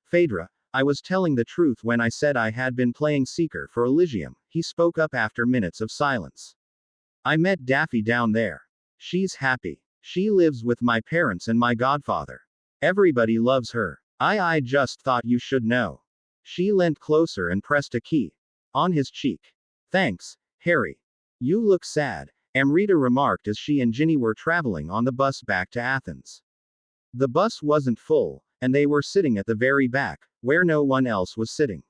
Phaedra, I was telling the truth when I said I had been playing Seeker for Elysium, he spoke up after minutes of silence. I met Daffy down there. She's happy. She lives with my parents and my godfather. Everybody loves her. I just thought you should know. She leant closer and pressed a key on his cheek. Thanks, Harry. You look sad, Amrita remarked as she and Ginny were traveling on the bus back to Athens. The bus wasn't full, and they were sitting at the very back, where no one else was sitting.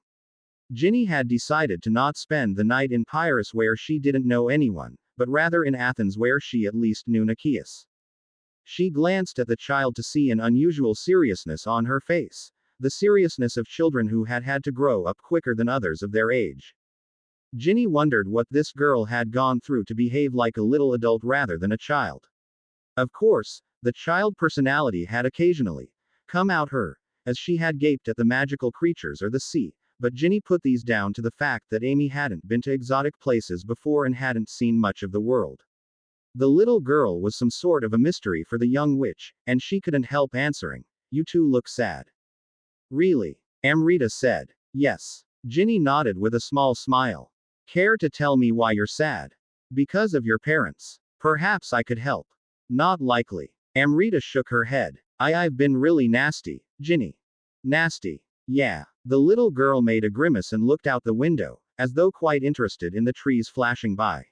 Ginny had decided to not spend the night in Pyrrhus where she didn't know anyone, but rather in Athens where she at least knew Nicias. She glanced at the child to see an unusual seriousness on her face, the seriousness of children who had had to grow up quicker than others of their age. Ginny wondered what this girl had gone through to behave like a little adult rather than a child. Of course, the child personality had occasionally come out her, as she had gaped at the magical creatures or the sea, but Ginny put these down to the fact that Amy hadn't been to exotic places before and hadn't seen much of the world. The little girl was some sort of a mystery for the young witch, and she couldn't help answering, "You two look sad." "Really?" Amrita said. "Yes." Ginny nodded with a small smile. "Care to tell me why you're sad?" "Because of your parents. Perhaps I could help." "Not likely." Amrita shook her head. I've been really nasty, Ginny." "Nasty?" "Yeah." The little girl made a grimace and looked out the window, as though quite interested in the trees flashing by.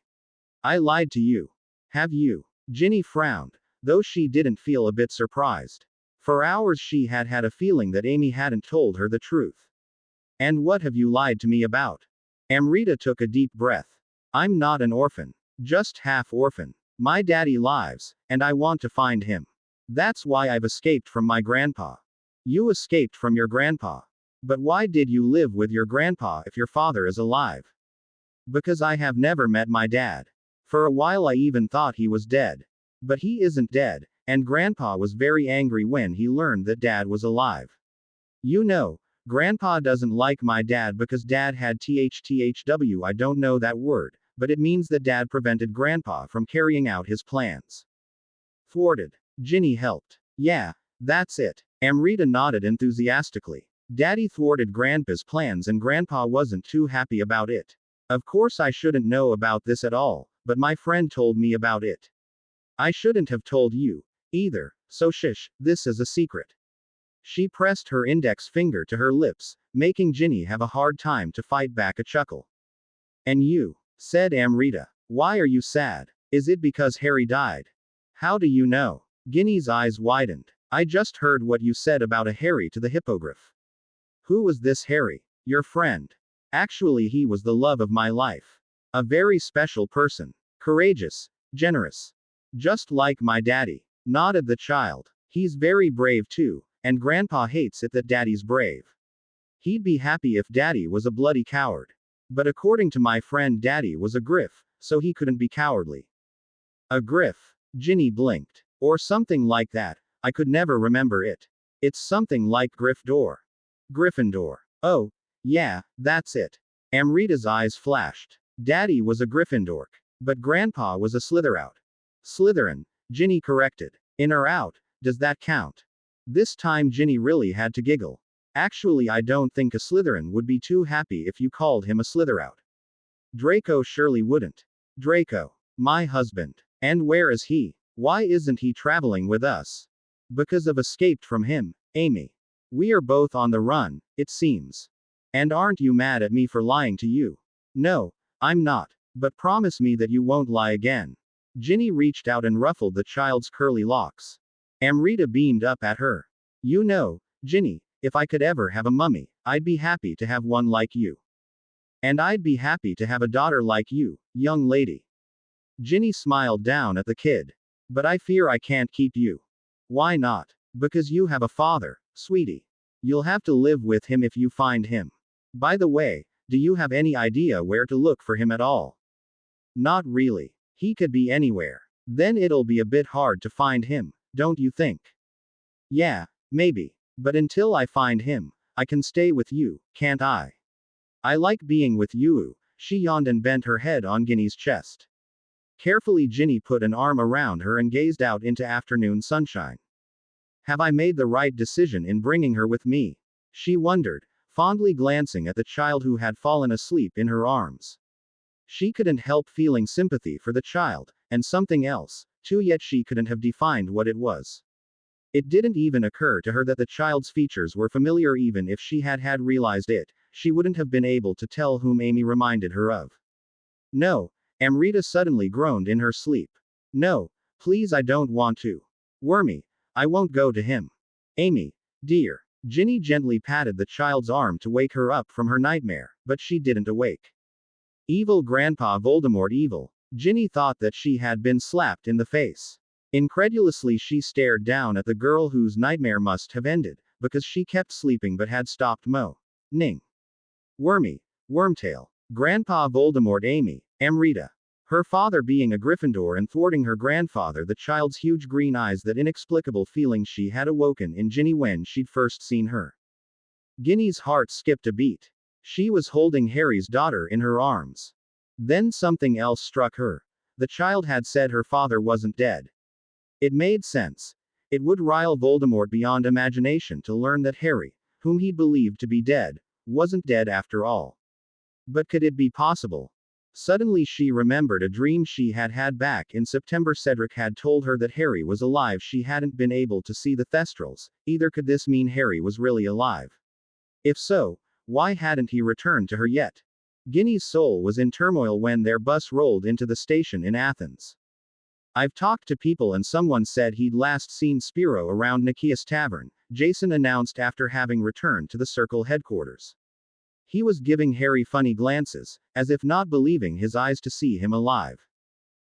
"I lied to you. Have you?" Ginny frowned, though she didn't feel a bit surprised. For hours she had had a feeling that Amy hadn't told her the truth. "And what have you lied to me about?" Amrita took a deep breath. "I'm not an orphan. Just half orphan. My daddy lives, and I want to find him. That's why I've escaped from my grandpa." "You escaped from your grandpa? But why did you live with your grandpa if your father is alive?" "Because I have never met my dad. For a while I even thought he was dead. But he isn't dead, and grandpa was very angry when he learned that dad was alive. You know, grandpa doesn't like my dad because dad had THTHW. I don't know that word, but it means that dad prevented grandpa from carrying out his plans." "Thwarted." Ginny helped. "Yeah, that's it." Amrita nodded enthusiastically. "Daddy thwarted grandpa's plans and grandpa wasn't too happy about it. Of course I shouldn't know about this at all, but my friend told me about it. I shouldn't have told you either, so shush, this is a secret." She pressed her index finger to her lips, making Ginny have a hard time to fight back a chuckle. "And you?" said Amrita. "Why are you sad? Is it because Harry died?" "How do you know?" Ginny's eyes widened. "I just heard what you said about a Harry to the hippogriff." "Who was this Harry?" "Your friend. Actually, he was the love of my life. A very special person. Courageous. Generous. Just like my daddy," nodded the child. "He's very brave too, and grandpa hates it that daddy's brave. He'd be happy if daddy was a bloody coward. But according to my friend, daddy was a griff, so he couldn't be cowardly." "A griff?" Ginny blinked. "Or something like that. I could never remember it. It's something like Gryffindor." "Gryffindor. Oh, yeah, that's it." Amrita's eyes flashed. "Daddy was a Gryffindor. But grandpa was a Slytherout." "Slytherin," Ginny corrected. "In or out, does that count?" This time Ginny really had to giggle. "Actually, I don't think a Slytherin would be too happy if you called him a Slytherout. Draco surely wouldn't." "Draco. My husband. And where is he? Why isn't he traveling with us?" "Because I've escaped from him, Amy. We are both on the run, it seems. And aren't you mad at me for lying to you?" "No, I'm not. But promise me that you won't lie again." Ginny reached out and ruffled the child's curly locks. Amrita beamed up at her. "You know, Ginny, if I could ever have a mummy, I'd be happy to have one like you. And I'd be happy to have a daughter like you, young lady." Ginny smiled down at the kid. "But I fear I can't keep you." "Why not?" "Because you have a father, sweetie. You'll have to live with him if you find him. By the way, Do you have any idea where to look for him at all? Not really. He could be anywhere. Then it'll be a bit hard to find him, don't you think? Yeah, maybe. But until I find him, I can stay with you, can't I? I like being with you. She yawned and bent her head on Ginny's chest. Carefully, Ginny put an arm around her and gazed out into afternoon sunshine. Have I made the right decision in bringing her with me? She wondered, fondly glancing at the child who had fallen asleep in her arms. She couldn't help feeling sympathy for the child, and something else, too, yet she couldn't have defined what it was. It didn't even occur to her that the child's features were familiar. Even if she had realized it, she wouldn't have been able to tell whom Amy reminded her of. No, Amrita suddenly groaned in her sleep. No, please, I don't want to. Wormy, I won't go to him. Amy, dear. Ginny gently patted the child's arm to wake her up from her nightmare, but she didn't awake. Evil Grandpa Voldemort, evil. Ginny thought that she had been slapped in the face. Incredulously, she stared down at the girl whose nightmare must have ended, because she kept sleeping but had stopped moaning. Wormy, Wormtail, Grandpa Voldemort, Amy, Amrita. Her father being a Gryffindor and thwarting her grandfather, the child's huge green eyes, that inexplicable feeling she had awoken in Ginny when she'd first seen her. Ginny's heart skipped a beat. She was holding Harry's daughter in her arms. Then something else struck her. The child had said her father wasn't dead. It made sense. It would rile Voldemort beyond imagination to learn that Harry, whom he believed to be dead, wasn't dead after all. But could it be possible? Suddenly she remembered a dream she had had back in September. Cedric had told her that Harry was alive. She hadn't been able to see the Thestrals. Either could this mean Harry was really alive? If so, why hadn't he returned to her yet? Ginny's soul was in turmoil when their bus rolled into the station in Athens. I've talked to people and someone said he'd last seen Spiro around Nikias Tavern, Jason announced after having returned to the Circle headquarters. He was giving Harry funny glances, as if not believing his eyes to see him alive.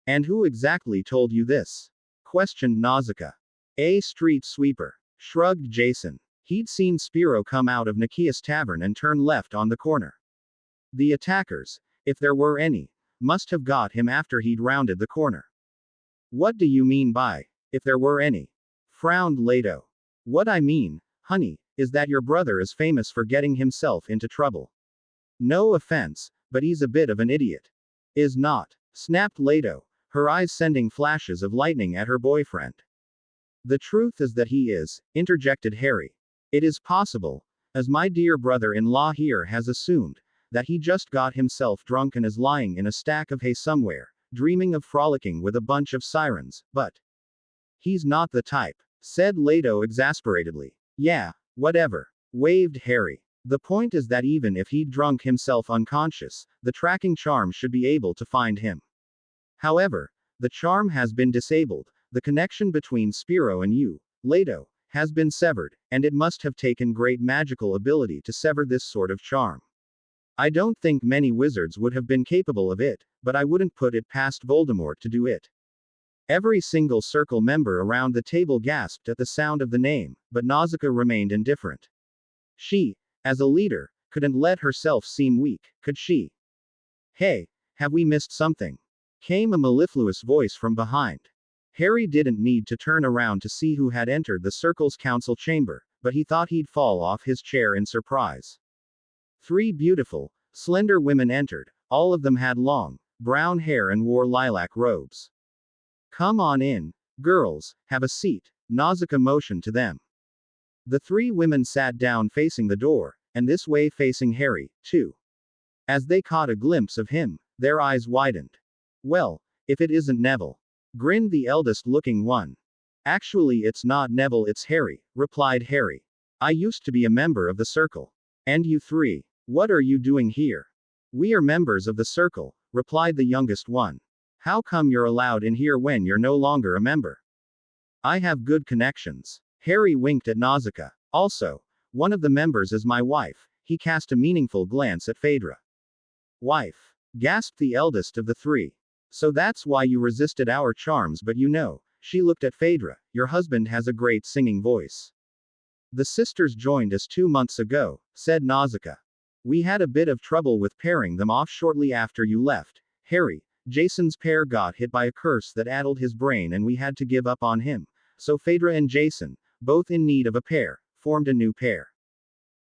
And who exactly told you this? Questioned Nausicaa. A street sweeper. Shrugged Jason. He'd seen Spiro come out of Nikias Tavern and turn left on the corner. The attackers, if there were any, must have got him after he'd rounded the corner. What do you mean by, if there were any? Frowned Leto. What I mean, honey, is that your brother is famous for getting himself into trouble. No offense, but he's a bit of an idiot. Is not? Snapped Leto, her eyes sending flashes of lightning at her boyfriend. The truth is that he is, interjected Harry. It is possible, as my dear brother-in-law here has assumed, that he just got himself drunk and is lying in a stack of hay somewhere, dreaming of frolicking with a bunch of sirens, but he's not the type, said Leto exasperatedly. Yeah, whatever, waved Harry. The point is that even if he'd drunk himself unconscious, the tracking charm should be able to find him. However, the charm has been disabled, the connection between Spiro and you, Leto, has been severed, and it must have taken great magical ability to sever this sort of charm. I don't think many wizards would have been capable of it, but I wouldn't put it past Voldemort to do it. Every single Circle member around the table gasped at the sound of the name, but Nausicaa remained indifferent. She, as a leader, couldn't let herself seem weak, could she? Hey, have we missed something? Came a mellifluous voice from behind. Harry didn't need to turn around to see who had entered the Circle's council chamber, but he thought he'd fall off his chair in surprise. 3 beautiful, slender women entered. All of them had long, brown hair and wore lilac robes. Come on in, girls, have a seat, Nausicaa motioned to them. The 3 women sat down facing the door, and this way facing Harry, too. As they caught a glimpse of him, their eyes widened. Well, if it isn't Neville, grinned the eldest looking one. Actually, it's not Neville, it's Harry, replied Harry. I used to be a member of the Circle. And you 3, what are you doing here? We are members of the Circle, replied the youngest one. How come you're allowed in here when you're no longer a member? I have good connections. Harry winked at Nausicaa. Also, one of the members is my wife. He cast a meaningful glance at Phaedra. Wife, gasped the eldest of the 3. So that's why you resisted our charms, but you know, she looked at Phaedra, your husband has a great singing voice. The sisters joined us 2 months ago, said Nausicaa. We had a bit of trouble with pairing them off shortly after you left, Harry. Jason's pair got hit by a curse that addled his brain and we had to give up on him. So Phaedra and Jason, both in need of a pair, formed a new pair.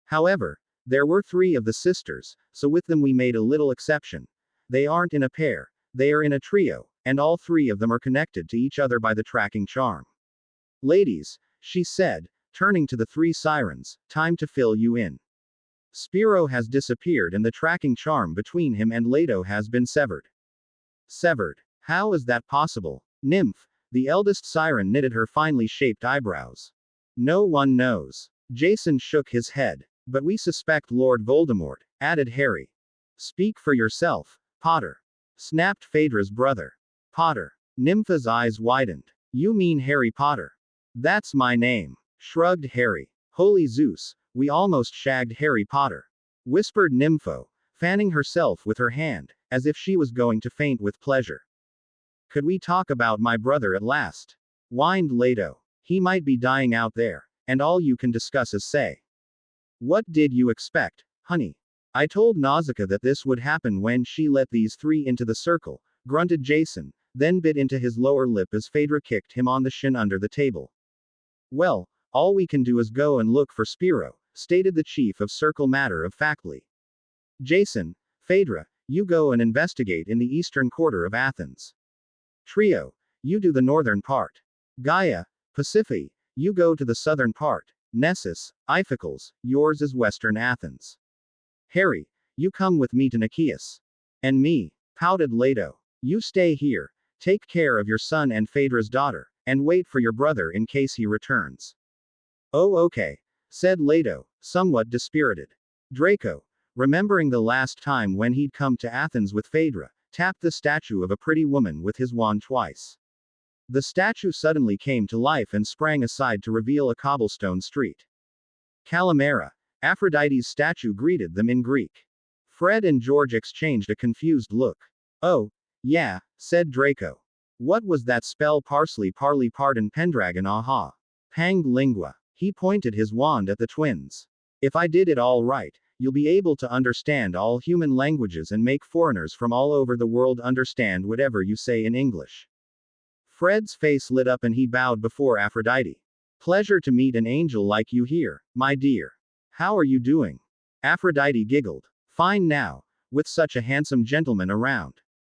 However, there were 3 of the sisters, so with them we made a little exception. They aren't in a pair, they are in a trio, and all 3 of them are connected to each other by the tracking charm. Ladies, she said, turning to the 3 sirens, time to fill you in. Spiro has disappeared and the tracking charm between him and Leto has been severed. Severed. How is that possible? Nymph, the eldest siren, knitted her finely shaped eyebrows. No one knows. Jason shook his head. But we suspect Lord Voldemort, added Harry. Speak for yourself, Potter. Snapped Phaedra's brother. Potter. Nympha's eyes widened. You mean Harry Potter? That's my name, shrugged Harry. Holy Zeus, we almost shagged Harry Potter. Whispered Nympho, fanning herself with her hand, as if she was going to faint with pleasure. Could we talk about my brother at last? Whined Leto. He might be dying out there, and all you can discuss is say. What did you expect, honey? I told Nausicaa that this would happen when she let these 3 into the circle, grunted Jason, then bit into his lower lip as Phaedra kicked him on the shin under the table. Well, all we can do is go and look for Spiro, stated the chief of circle matter-of-factly. Jason, Phaedra, you go and investigate in the eastern quarter of Athens. Trio, you do the northern part. Gaia, Pasiphae, you go to the southern part. Nessus, Iphicles, yours is western Athens. Harry, you come with me to Nikias. And me, pouted Leto. You stay here, take care of your son and Phaedra's daughter, and wait for your brother in case he returns. Oh okay, said Leto, somewhat dispirited. Draco, remembering the last time when he'd come to Athens with Phaedra, tapped the statue of a pretty woman with his wand twice. The statue suddenly came to life and sprang aside to reveal a cobblestone street. Calimera, Aphrodite's statue, greeted them in Greek. Fred and George exchanged a confused look. Oh, yeah, said Draco. What was that spell? Parsley, parley, pardon, Pendragon, aha. Panged Lingua. He pointed his wand at the twins. If I did it all right, you'll be able to understand all human languages and make foreigners from all over the world understand whatever you say in English. Fred's face lit up and he bowed before Aphrodite. Pleasure to meet an angel like you here, my dear. How are you doing? Aphrodite giggled. Fine now, with such a handsome gentleman around.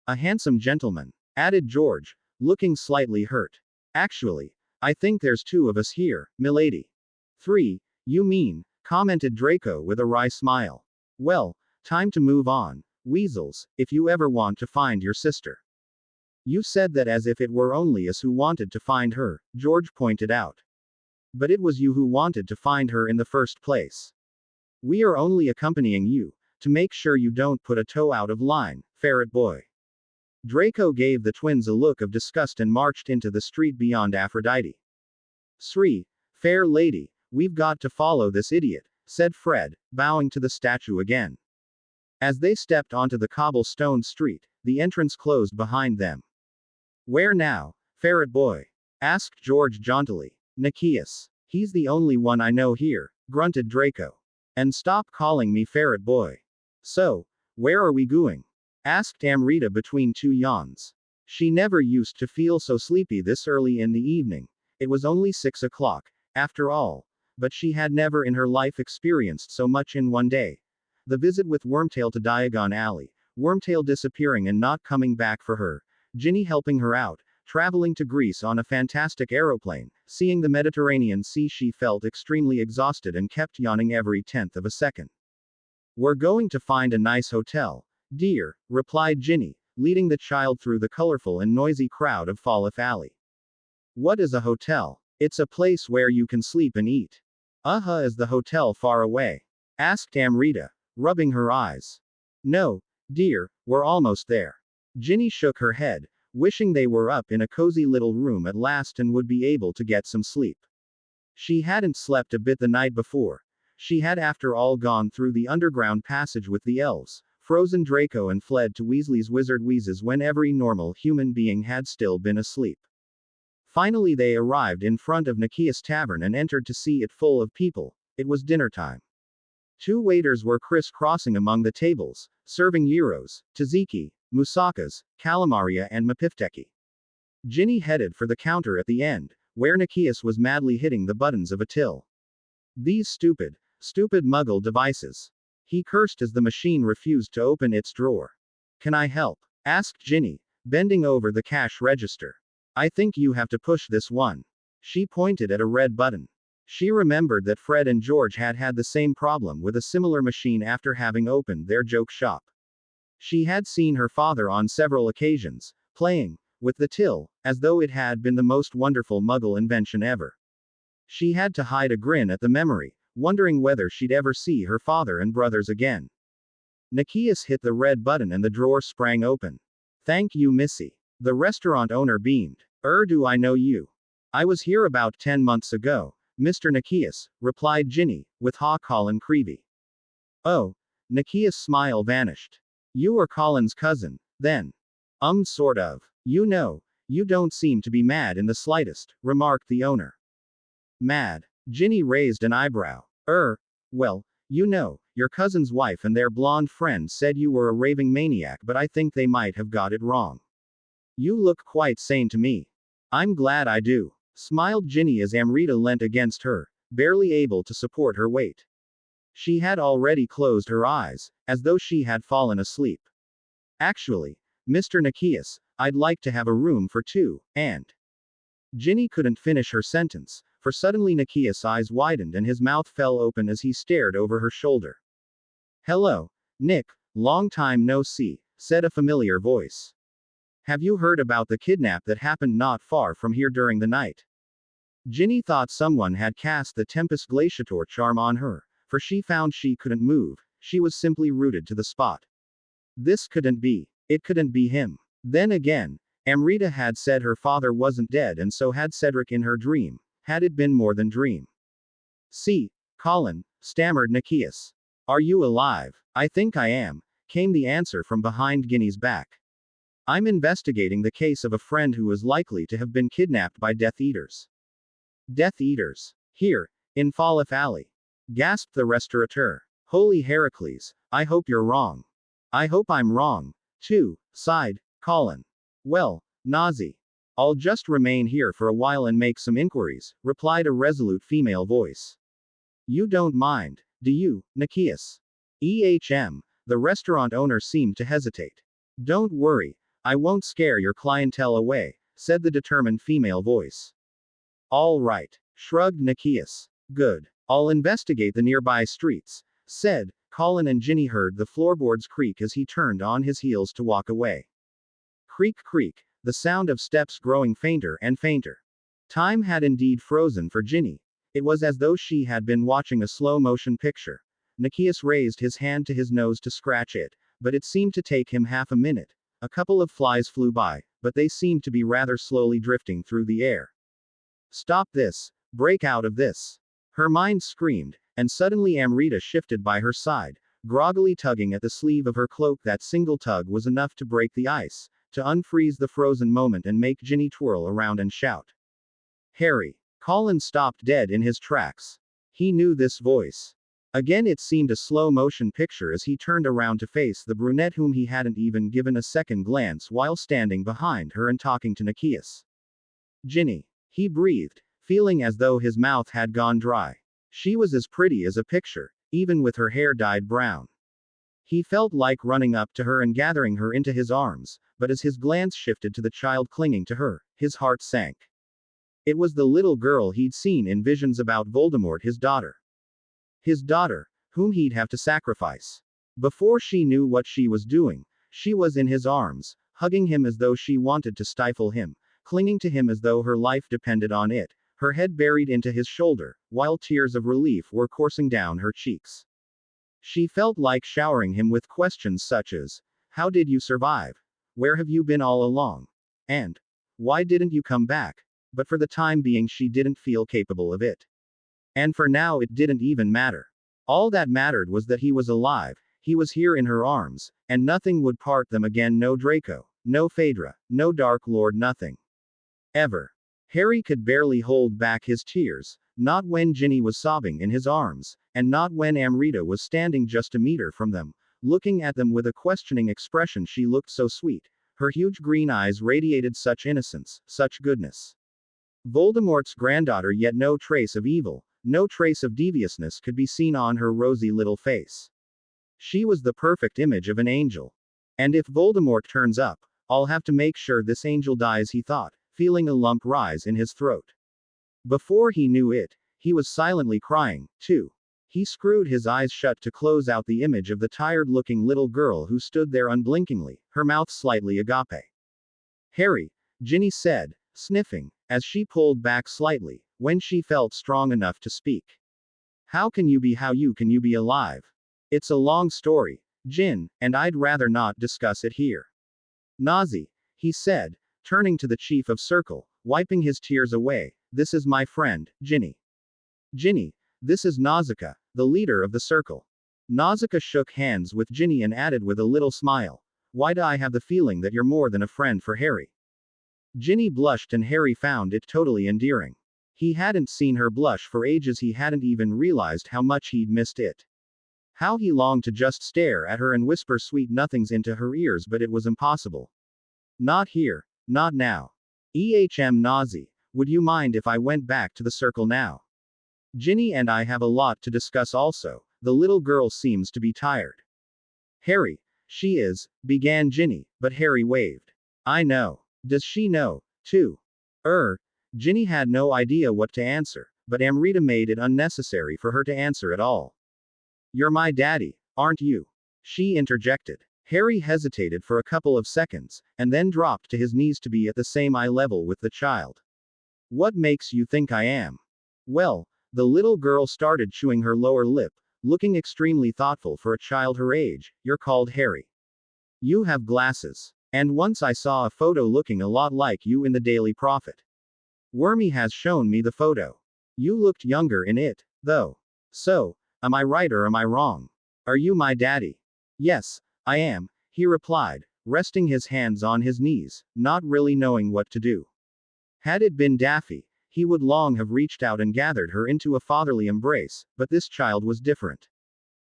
A handsome gentleman, added George, looking slightly hurt. Actually, I think there's 2 of us here, milady. 3, you mean, commented Draco with a wry smile. Well, time to move on, weasels, if you ever want to find your sister. You said that as if it were only us who wanted to find her, George pointed out. But it was you who wanted to find her in the first place. We are only accompanying you, to make sure you don't put a toe out of line, ferret boy. Draco gave the twins a look of disgust and marched into the street beyond Aphrodite. Sri, fair lady, we've got to follow this idiot, said Fred, bowing to the statue again. As they stepped onto the cobblestone street, the entrance closed behind them. Where now, ferret boy? Asked George jauntily. Nikias. He's the only one I know here, grunted Draco. And stop calling me ferret boy. So, where are we going? Asked Amrita between 2 yawns. She never used to feel so sleepy this early in the evening. It was only 6 o'clock, after all. But she had never in her life experienced so much in one day. The visit with Wormtail to Diagon Alley, Wormtail disappearing and not coming back for her, Ginny helping her out, traveling to Greece on a fantastic aeroplane, seeing the Mediterranean Sea. She felt extremely exhausted and kept yawning every 10th of a second. We're going to find a nice hotel, dear, replied Ginny, leading the child through the colorful and noisy crowd of Falif Alley. What is a hotel? It's a place where you can sleep and eat. Is the hotel far away? Asked Amrita, rubbing her eyes. No, dear, we're almost there. Ginny shook her head, wishing they were up in a cozy little room at last and would be able to get some sleep. She hadn't slept a bit the night before. She had after all gone through the underground passage with the elves, frozen Draco and fled to Weasley's wizard wheezes when every normal human being had still been asleep. Finally they arrived in front of Nikias Tavern and entered to see it full of people. It was dinner time. Two waiters were criss-crossing among the tables, serving gyros, tzatziki, moussakas, calamaria and mapifteki. Ginny headed for the counter at the end, where Nikias was madly hitting the buttons of a till. These stupid muggle devices. He cursed as the machine refused to open its drawer. Can I help? Asked Ginny, bending over the cash register. I think you have to push this one. She pointed at a red button. She remembered that Fred and George had had the same problem with a similar machine after having opened their joke shop. She had seen her father on several occasions, playing with the till, as though it had been the most wonderful muggle invention ever. She had to hide a grin at the memory, wondering whether she'd ever see her father and brothers again. Nikias hit the red button and the drawer sprang open. Thank you, Missy. The restaurant owner beamed. Do I know you? I was here about 10 months ago, Mr. Nikias, replied Ginny, with Colin Creevy. Oh, Nikias' smile vanished. You are Colin's cousin, then. Sort of. You know, you don't seem to be mad in the slightest, remarked the owner. Mad? Ginny raised an eyebrow. Well, you know, your cousin's wife and their blonde friend said you were a raving maniac, but I think they might have got it wrong. You look quite sane to me. I'm glad I do, smiled Ginny as Amrita leant against her, barely able to support her weight. She had already closed her eyes, as though she had fallen asleep. Actually, Mr. Nikias, I'd like to have a room for two, and. Ginny couldn't finish her sentence, for suddenly Nikias' eyes widened and his mouth fell open as he stared over her shoulder. Hello, Nick, long time no see, said a familiar voice. Have you heard about the kidnap that happened not far from here during the night? Ginny thought someone had cast the Tempest Glaciator charm on her, for she found she couldn't move, she was simply rooted to the spot. This couldn't be. It couldn't be him. Then again, Amrita had said her father wasn't dead and so had Cedric in her dream, had it been more than dream. See, Colin, stammered Nikias. Are you alive? I think I am, came the answer from behind Ginny's back. I'm investigating the case of a friend who is likely to have been kidnapped by Death Eaters. Death Eaters? Here, in Falif Alley. Gasped the restaurateur. Holy Heracles, I hope you're wrong. I hope I'm wrong, too, sighed Colin. Well, Nazi. I'll just remain here for a while and make some inquiries, replied a resolute female voice. You don't mind, do you, Nikias? The restaurant owner seemed to hesitate. Don't worry, I won't scare your clientele away, said the determined female voice. All right, shrugged Nikias. Good. I'll investigate the nearby streets, said Colin, and Ginny heard the floorboards creak as he turned on his heels to walk away. Creak, creak, the sound of steps growing fainter and fainter. Time had indeed frozen for Ginny. It was as though she had been watching a slow-motion picture. Nikias raised his hand to his nose to scratch it, but it seemed to take him half a minute. A couple of flies flew by, but they seemed to be rather slowly drifting through the air. Stop this! Break out of this! Her mind screamed, and suddenly Amrita shifted by her side, groggily tugging at the sleeve of her cloak. That single tug was enough to break the ice, to unfreeze the frozen moment and make Ginny twirl around and shout. Harry! Colin stopped dead in his tracks. He knew this voice. Again it seemed a slow-motion picture as he turned around to face the brunette whom he hadn't even given a second glance while standing behind her and talking to Nikias. Ginny. He breathed, feeling as though his mouth had gone dry. She was as pretty as a picture, even with her hair dyed brown. He felt like running up to her and gathering her into his arms, but as his glance shifted to the child clinging to her, his heart sank. It was the little girl he'd seen in visions about Voldemort, his daughter. His daughter, whom he'd have to sacrifice. Before she knew what she was doing, she was in his arms, hugging him as though she wanted to stifle him, clinging to him as though her life depended on it, her head buried into his shoulder, while tears of relief were coursing down her cheeks. She felt like showering him with questions such as, how did you survive? Where have you been all along? And, why didn't you come back? But for the time being she didn't feel capable of it. And for now it didn't even matter. All that mattered was that he was alive, he was here in her arms, and nothing would part them again. No Draco, no Phaedra, no Dark Lord, nothing. Ever. Harry could barely hold back his tears, Not when Ginny was sobbing in his arms, and not when Amrita was standing just a meter from them, looking at them with a questioning expression. She looked so sweet. Her huge green eyes radiated such innocence, such goodness. Voldemort's granddaughter, yet no trace of evil, no trace of deviousness could be seen on her rosy little face. She was the perfect image of an angel. And if Voldemort turns up, I'll have to make sure this angel dies, he thought, feeling a lump rise in his throat. Before he knew it, he was silently crying, too. He screwed his eyes shut to close out the image of the tired-looking little girl who stood there unblinkingly, her mouth slightly agape. Harry, Ginny said, sniffing, as she pulled back slightly, when she felt strong enough to speak. How can you be alive? It's a long story, Jin, and I'd rather not discuss it here. Nazi, he said, turning to the chief of circle, wiping his tears away, this is my friend, Ginny. Ginny, this is Nausicaa, the leader of the circle. Nausicaa shook hands with Ginny and added with a little smile, why do I have the feeling that you're more than a friend for Harry? Ginny blushed and Harry found it totally endearing. He hadn't seen her blush for ages, he hadn't even realized how much he'd missed it. How he longed to just stare at her and whisper sweet nothings into her ears, but it was impossible. Not here, not now. Nazi, would you mind if I went back to the circle now? Ginny and I have a lot to discuss also, the little girl seems to be tired. Harry, she is, began Ginny, but Harry waved. I know. Does she know, too? Ginny had no idea what to answer, but Amrita made it unnecessary for her to answer at all. You're my daddy, aren't you? She interjected. Harry hesitated for a couple of seconds, and then dropped to his knees to be at the same eye level with the child. What makes you think I am? Well, the little girl started chewing her lower lip, looking extremely thoughtful for a child her age. You're called Harry. You have glasses. And once I saw a photo looking a lot like you in the Daily Prophet. Wormy has shown me the photo. You looked younger in it, though. So, am I right or am I wrong? Are you my daddy? Yes, I am, he replied, resting his hands on his knees, not really knowing what to do. Had it been Daffy, he would long have reached out and gathered her into a fatherly embrace, but this child was different.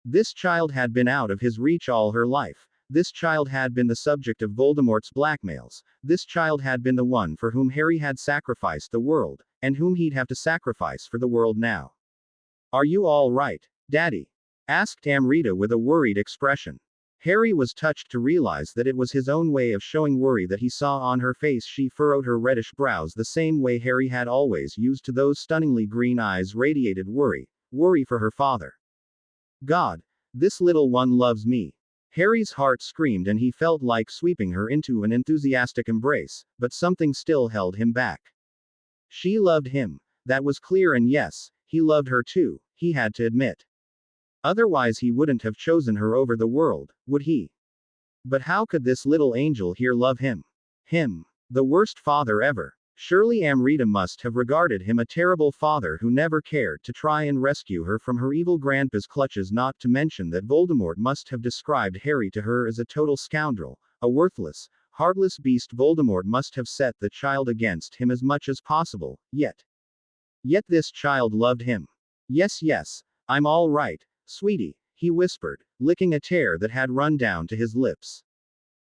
This child had been out of his reach all her life. This child had been the subject of Voldemort's blackmails. This child had been the one for whom Harry had sacrificed the world, and whom he'd have to sacrifice for the world now. Are you all right, Daddy? Asked Amrita with a worried expression. Harry was touched to realize that it was his own way of showing worry that he saw on her face. She furrowed her reddish brows the same way Harry had always used to. Those stunningly green eyes radiated worry, worry for her father. God, this little one loves me. Harry's heart screamed and he felt like sweeping her into an enthusiastic embrace, but something still held him back. She loved him. That was clear, and yes, he loved her too, he had to admit. Otherwise he wouldn't have chosen her over the world, would he? But how could this little angel here love him? Him. The worst father ever. Surely Amrita must have regarded him a terrible father who never cared to try and rescue her from her evil grandpa's clutches, not to mention that Voldemort must have described Harry to her as a total scoundrel, a worthless, heartless beast. Voldemort must have set the child against him as much as possible, yet this child loved him. Yes, I'm all right, sweetie, he whispered, licking a tear that had run down to his lips.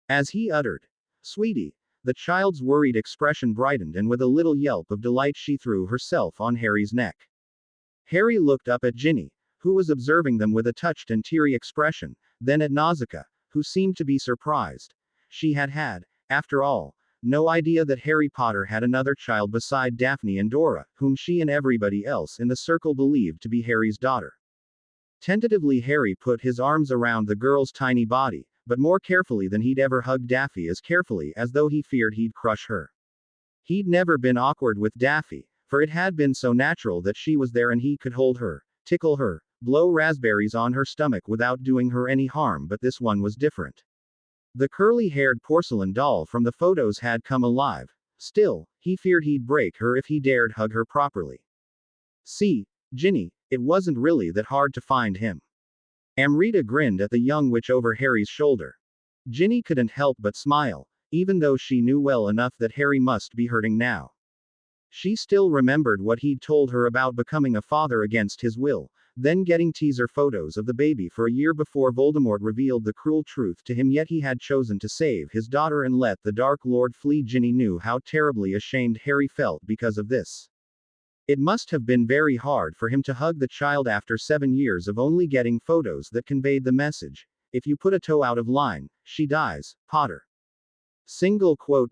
As he uttered, sweetie, the child's worried expression brightened, and with a little yelp of delight she threw herself on Harry's neck. Harry looked up at Ginny, who was observing them with a touched and teary expression, then at Nausicaa, who seemed to be surprised. She had, after all, no idea that Harry Potter had another child beside Daphne and Dora, whom she and everybody else in the circle believed to be Harry's daughter. Tentatively Harry put his arms around the girl's tiny body, but more carefully than he'd ever hugged Daffy, as carefully as though he feared he'd crush her. He'd never been awkward with Daffy, for it had been so natural that she was there and he could hold her, tickle her, blow raspberries on her stomach without doing her any harm, but this one was different. The curly-haired porcelain doll from the photos had come alive. Still, he feared he'd break her if he dared hug her properly. See, Ginny, it wasn't really that hard to find him. Amrita grinned at the young witch over Harry's shoulder. Ginny couldn't help but smile, even though she knew well enough that Harry must be hurting now. She still remembered what he'd told her about becoming a father against his will, then getting teaser photos of the baby for a year before Voldemort revealed the cruel truth to him, yet he had chosen to save his daughter and let the Dark Lord flee. Ginny knew how terribly ashamed Harry felt because of this. It must have been very hard for him to hug the child after 7 years of only getting photos that conveyed the message: if you put a toe out of line, she dies, Potter. Single quote.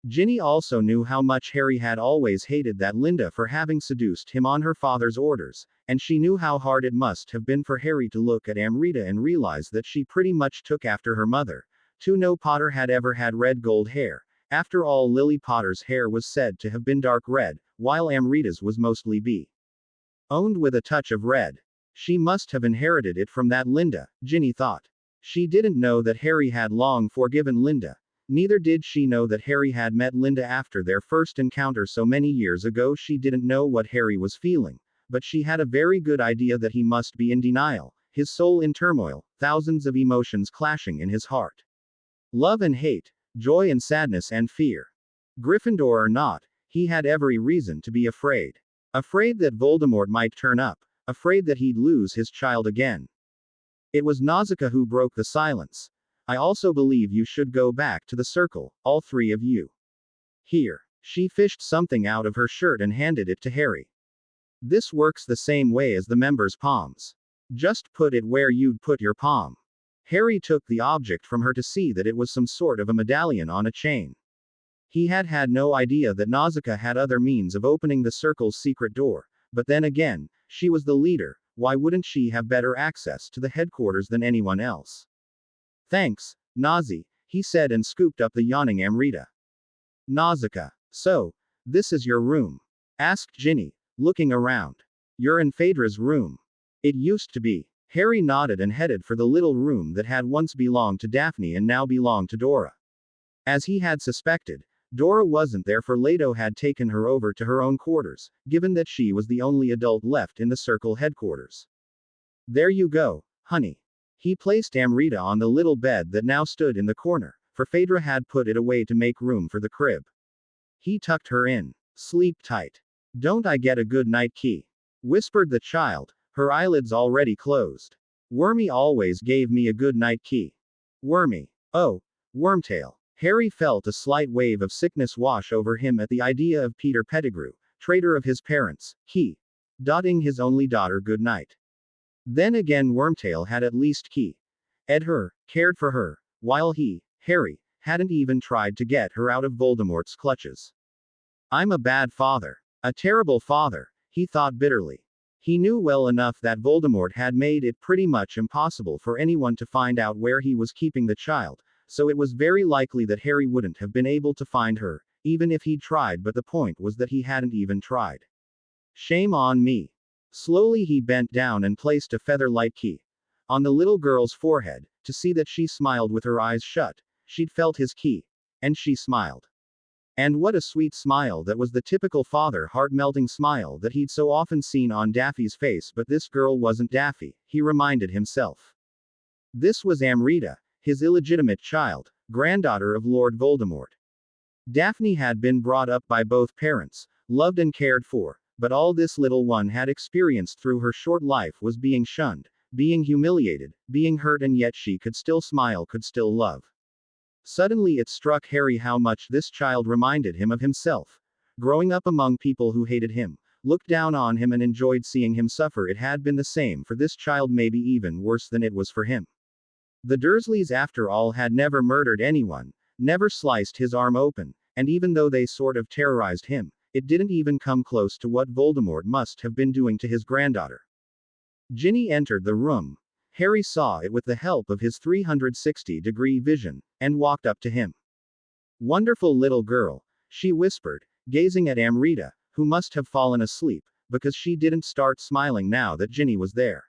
Ginny also knew how much Harry had always hated that Linda for having seduced him on her father's orders, and she knew how hard it must have been for Harry to look at Amrita and realize that she pretty much took after her mother. To no Potter had ever had red gold hair. After all, Lily Potter's hair was said to have been dark red, while Amrita's was mostly owned with a touch of red. She must have inherited it from that Linda, Ginny thought. She didn't know that Harry had long forgiven Linda. Neither did she know that Harry had met Linda after their first encounter so many years ago. She didn't know what Harry was feeling, but she had a very good idea that he must be in denial, his soul in turmoil, thousands of emotions clashing in his heart. Love and hate, joy and sadness and fear. Gryffindor or not, he had every reason to be afraid. Afraid that Voldemort might turn up, afraid that he'd lose his child again. It was Nausicaa who broke the silence. I also believe you should go back to the circle, all three of you. Here. She fished something out of her shirt and handed it to Harry. This works the same way as the members' palms. Just put it where you'd put your palm. Harry took the object from her to see that it was some sort of a medallion on a chain. He had had no idea that Nausicaa had other means of opening the circle's secret door, but then again, she was the leader. Why wouldn't she have better access to the headquarters than anyone else? Thanks, Nazi, he said and scooped up the yawning Amrita. Nausicaa. So, this is your room? Asked Ginny, looking around. You're in Phaedra's room. It used to be. Harry nodded and headed for the little room that had once belonged to Daphne and now belonged to Dora. As he had suspected, Dora wasn't there, for Leto had taken her over to her own quarters, given that she was the only adult left in the circle headquarters. There you go, honey. He placed Amrita on the little bed that now stood in the corner, for Phaedra had put it away to make room for the crib. He tucked her in. Sleep tight. Don't I get a good night key? Whispered the child, her eyelids already closed. Wormy always gave me a good night key. Wormy. Oh, Wormtail. Harry felt a slight wave of sickness wash over him at the idea of Peter Pettigrew, traitor of his parents, dotting his only daughter good night. Then again, Wormtail had at least ed her, cared for her, while he, Harry, hadn't even tried to get her out of Voldemort's clutches. I'm a bad father. A terrible father, he thought bitterly. He knew well enough that Voldemort had made it pretty much impossible for anyone to find out where he was keeping the child, so it was very likely that Harry wouldn't have been able to find her, even if he'd tried, but the point was that he hadn't even tried. Shame on me. Slowly he bent down and placed a feather-light key on the little girl's forehead, to see that she smiled with her eyes shut. She'd felt his key. And she smiled. And what a sweet smile that was, the typical father heart-melting smile that he'd so often seen on Daffy's face. But this girl wasn't Daffy, he reminded himself. This was Amrita, his illegitimate child, granddaughter of Lord Voldemort. Daphne had been brought up by both parents, loved and cared for, but all this little one had experienced through her short life was being shunned, being humiliated, being hurt, and yet she could still smile, could still love. Suddenly it struck Harry how much this child reminded him of himself. Growing up among people who hated him, looked down on him, and enjoyed seeing him suffer, it had been the same for this child, maybe even worse than it was for him. The Dursleys, after all, had never murdered anyone, never sliced his arm open, and even though they sort of terrorized him, it didn't even come close to what Voldemort must have been doing to his granddaughter. Ginny entered the room. Harry saw it with the help of his 360-degree vision, and walked up to him. Wonderful little girl, she whispered, gazing at Amrita, who must have fallen asleep, because she didn't start smiling now that Ginny was there.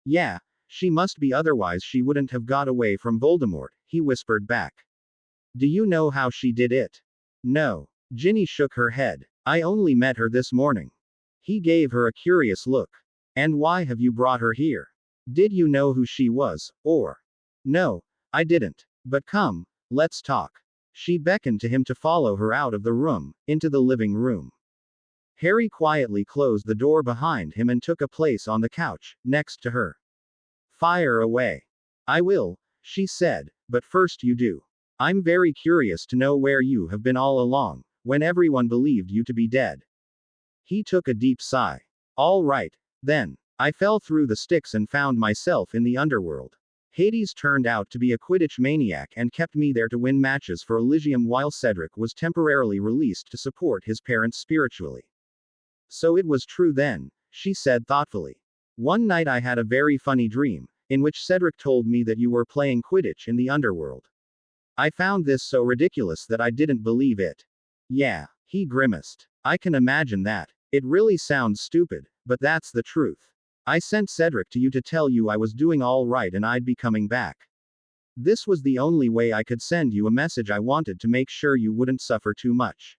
Yeah, she must be, otherwise she wouldn't have got away from Voldemort, he whispered back. Do you know how she did it? No. Ginny shook her head. I only met her this morning. He gave her a curious look. And why have you brought her here? Did you know who she was, or? No, I didn't. But come, let's talk. She beckoned to him to follow her out of the room, into the living room. Harry quietly closed the door behind him and took a place on the couch, next to her. Fire away. I will, she said, but first you do. I'm very curious to know where you have been all along, when everyone believed you to be dead. He took a deep sigh. All right, then. I fell through the sticks and found myself in the underworld. Hades turned out to be a Quidditch maniac and kept me there to win matches for Elysium while Cedric was temporarily released to support his parents spiritually. So it was true then, she said thoughtfully. One night I had a very funny dream, in which Cedric told me that you were playing Quidditch in the underworld. I found this so ridiculous that I didn't believe it. Yeah, he grimaced. I can imagine that. It really sounds stupid, but that's the truth. I sent Cedric to you to tell you I was doing all right and I'd be coming back. This was the only way I could send you a message. I wanted to make sure you wouldn't suffer too much.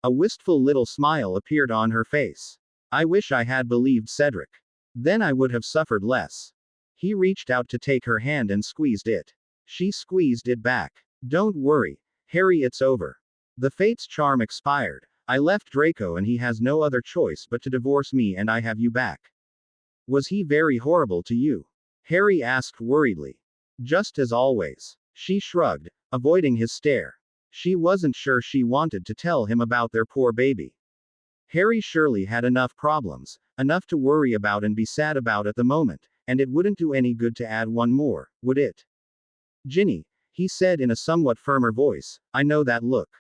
A wistful little smile appeared on her face. I wish I had believed Cedric. Then I would have suffered less. He reached out to take her hand and squeezed it. She squeezed it back. Don't worry, Harry, it's over. The Fate's charm expired. I left Draco and he has no other choice but to divorce me and I have you back. Was he very horrible to you? Harry asked worriedly. Just as always. She shrugged, avoiding his stare. She wasn't sure she wanted to tell him about their poor baby. Harry surely had enough problems, enough to worry about and be sad about at the moment, and it wouldn't do any good to add one more, would it? Ginny, he said in a somewhat firmer voice, I know that look.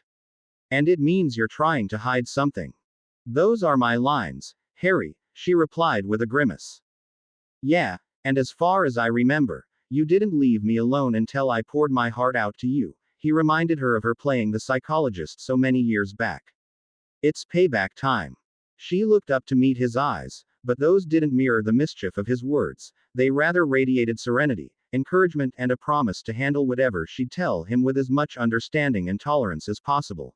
And it means you're trying to hide something. Those are my lines, Harry, she replied with a grimace. Yeah, and as far as I remember, you didn't leave me alone until I poured my heart out to you, he reminded her of her playing the psychologist so many years back. It's payback time. She looked up to meet his eyes, but those didn't mirror the mischief of his words, they rather radiated serenity, encouragement, and a promise to handle whatever she'd tell him with as much understanding and tolerance as possible.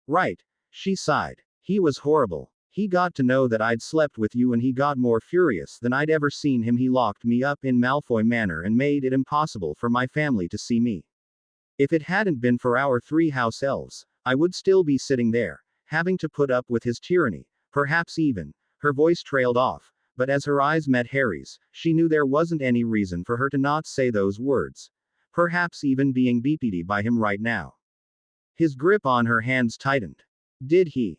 Right, she sighed. He was horrible. He got to know that I'd slept with you and he got more furious than I'd ever seen him. He locked me up in Malfoy Manor and made it impossible for my family to see me. If it hadn't been for our 3 house elves, I would still be sitting there, having to put up with his tyranny, perhaps even. Her voice trailed off, but as her eyes met Harry's, she knew there wasn't any reason for her to not say those words. Perhaps even being BPD by him right now. His grip on her hands tightened. Did he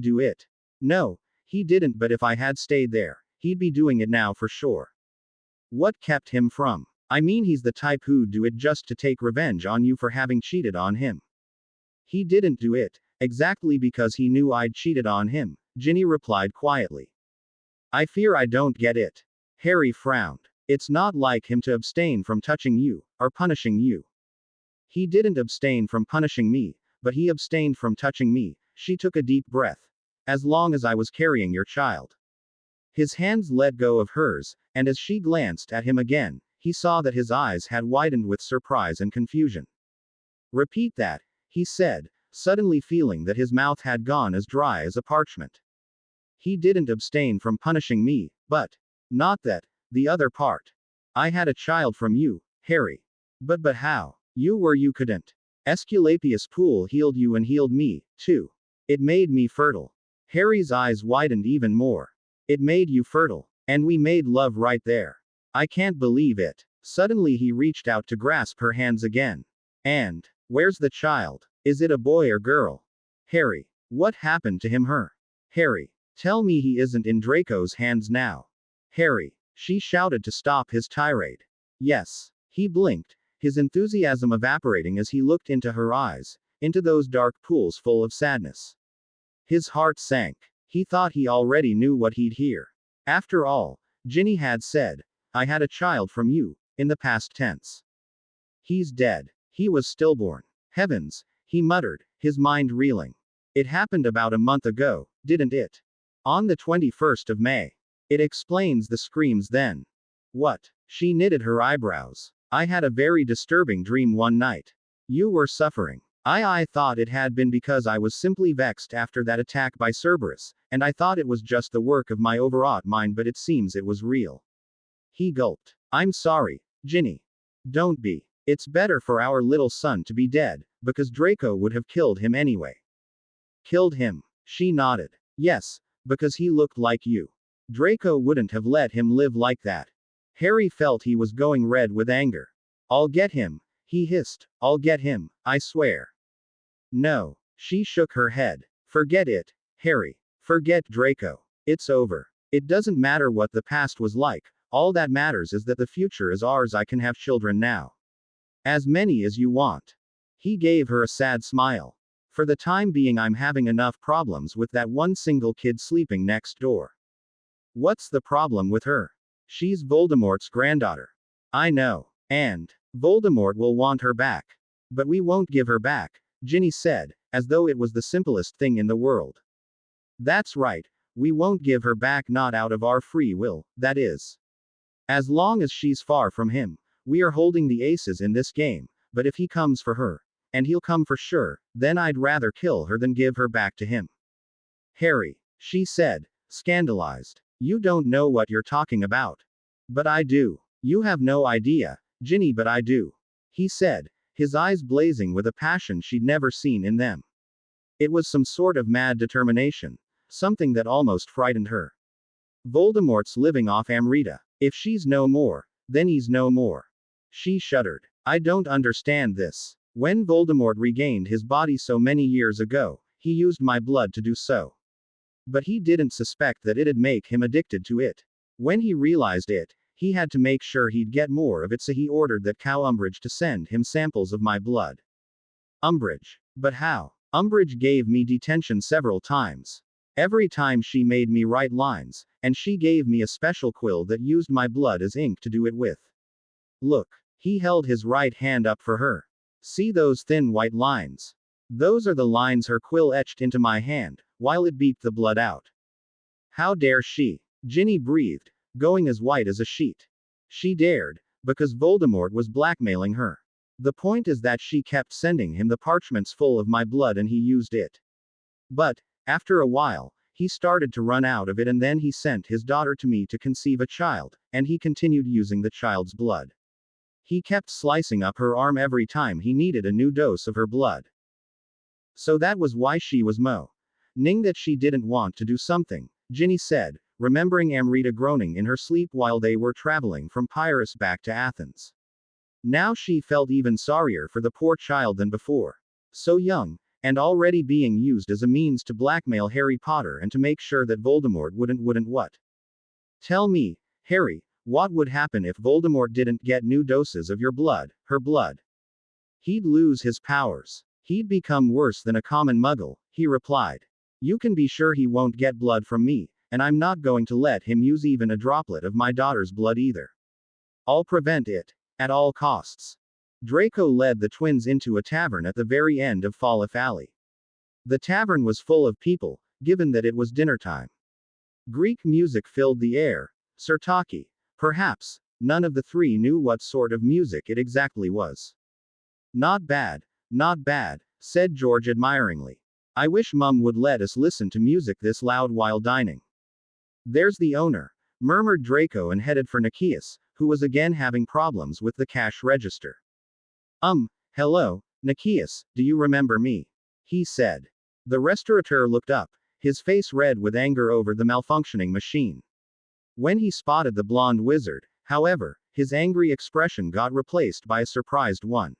do it? No, he didn't, but if I had stayed there, he'd be doing it now for sure. What kept him from? I mean, he's the type who'd do it just to take revenge on you for having cheated on him. He didn't do it, exactly because he knew I'd cheated on him, Ginny replied quietly. I fear I don't get it. Harry frowned. It's not like him to abstain from touching you, or punishing you. He didn't abstain from punishing me, but he abstained from touching me, she took a deep breath. As long as I was carrying your child. His hands let go of hers, and as she glanced at him again, he saw that his eyes had widened with surprise and confusion. Repeat that, he said, suddenly feeling that his mouth had gone as dry as a parchment. He didn't abstain from punishing me, but. Not that. The other part. I had a child from you, Harry. But how? You couldn't. Esculapius Pool healed you and healed me, too. It made me fertile. Harry's eyes widened even more. It made you fertile. And we made love right there. I can't believe it. Suddenly he reached out to grasp her hands again. And, where's the child? Is it a boy or girl? Harry. What happened to him? Her. Harry. Tell me he isn't in Draco's hands now. Harry. She shouted to stop his tirade. Yes. He blinked, his enthusiasm evaporating as he looked into her eyes, into those dark pools full of sadness. His heart sank. He thought he already knew what he'd hear. After all, Ginny had said, I had a child from you, in the past tense. He's dead. He was stillborn. Heavens, he muttered, his mind reeling. It happened about a month ago, didn't it? On the 21st of May. It explains the screams then. What? She knitted her eyebrows. I had a very disturbing dream one night. You were suffering. I thought it had been because I was simply vexed after that attack by Cerberus, and I thought it was just the work of my overwrought mind, but it seems it was real. He gulped. I'm sorry, Ginny. Don't be. It's better for our little son to be dead, because Draco would have killed him anyway. Killed him. She nodded. Yes, because he looked like you. Draco wouldn't have let him live like that. Harry felt he was going red with anger. I'll get him, he hissed. I'll get him, I swear. No. She shook her head. Forget it, Harry. Forget Draco. It's over. It doesn't matter what the past was like, all that matters is that the future is ours. I can have children now. As many as you want. He gave her a sad smile. For the time being, I'm having enough problems with that one single kid sleeping next door. What's the problem with her? She's Voldemort's granddaughter. I know. And Voldemort will want her back. But we won't give her back, Ginny said, as though it was the simplest thing in the world. That's right, we won't give her back, not out of our free will, that is. As long as she's far from him, we are holding the aces in this game, but if he comes for her, and he'll come for sure, then I'd rather kill her than give her back to him. Harry, she said, scandalized. You don't know what you're talking about. But I do. You have no idea, Ginny, but I do. He said, his eyes blazing with a passion she'd never seen in them. It was some sort of mad determination, something that almost frightened her. Voldemort's living off Amrita. If she's no more, then he's no more. She shuddered. I don't understand this. When Voldemort regained his body so many years ago, he used my blood to do so. But he didn't suspect that it'd make him addicted to it. When he realized it, he had to make sure he'd get more of it, so he ordered that cow Umbridge to send him samples of my blood. Umbridge. But how? Umbridge gave me detention several times. Every time she made me write lines, and she gave me a special quill that used my blood as ink to do it with. Look. He held his right hand up for her. See those thin white lines? Those are the lines her quill etched into my hand, while it beeped the blood out. How dare she? Ginny breathed, going as white as a sheet. She dared, because Voldemort was blackmailing her. The point is that she kept sending him the parchments full of my blood and he used it. But, after a while, he started to run out of it, and then he sent his daughter to me to conceive a child, and he continued using the child's blood. He kept slicing up her arm every time he needed a new dose of her blood. So that was why she was moaning that she didn't want to do something, Ginny said, remembering Amrita groaning in her sleep while they were traveling from Pyrrhus back to Athens. Now she felt even sorrier for the poor child than before. So young, and already being used as a means to blackmail Harry Potter and to make sure that Voldemort wouldn't what? Tell me, Harry, what would happen if Voldemort didn't get new doses of your blood, her blood? He'd lose his powers. He'd become worse than a common muggle, he replied. You can be sure he won't get blood from me, and I'm not going to let him use even a droplet of my daughter's blood either. I'll prevent it. At all costs. Draco led the twins into a tavern at the very end of Falif Alley. The tavern was full of people, given that it was dinner time. Greek music filled the air. Sirtaki. Perhaps, none of the three knew what sort of music it exactly was. Not bad, said George admiringly. I wish Mum would let us listen to music this loud while dining. There's the owner, murmured Draco and headed for Nikias, who was again having problems with the cash register. Hello, Nikias, do you remember me? He said. The restaurateur looked up, his face red with anger over the malfunctioning machine. When he spotted the blonde wizard, however, his angry expression got replaced by a surprised one.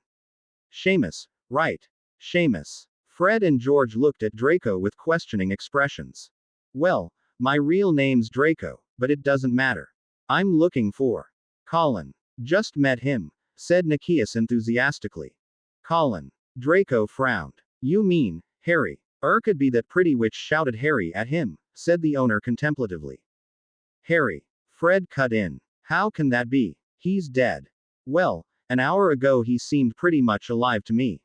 Seamus, right. Seamus. Fred and George looked at Draco with questioning expressions. Well, my real name's Draco, but it doesn't matter. I'm looking for Colin. Just met him, said Nikias enthusiastically. Colin. Draco frowned. You mean, Harry? Could be that pretty witch, shouted Harry at him, said the owner contemplatively. Harry. Fred cut in. How can that be? He's dead. Well, an hour ago he seemed pretty much alive to me.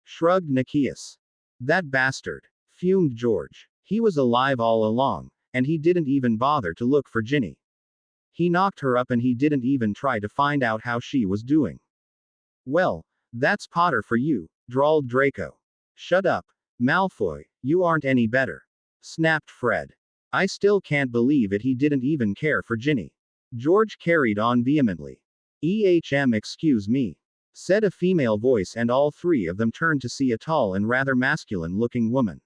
Shrugged Nikias. That bastard. Fumed George. He was alive all along, and he didn't even bother to look for Ginny. He knocked her up and he didn't even try to find out how she was doing. Well, that's Potter for you, drawled Draco. Shut up, Malfoy, you aren't any better. Snapped Fred. I still can't believe it, he didn't even care for Ginny. George carried on vehemently. Excuse me, said a female voice, and all three of them turned to see a tall and rather masculine-looking woman.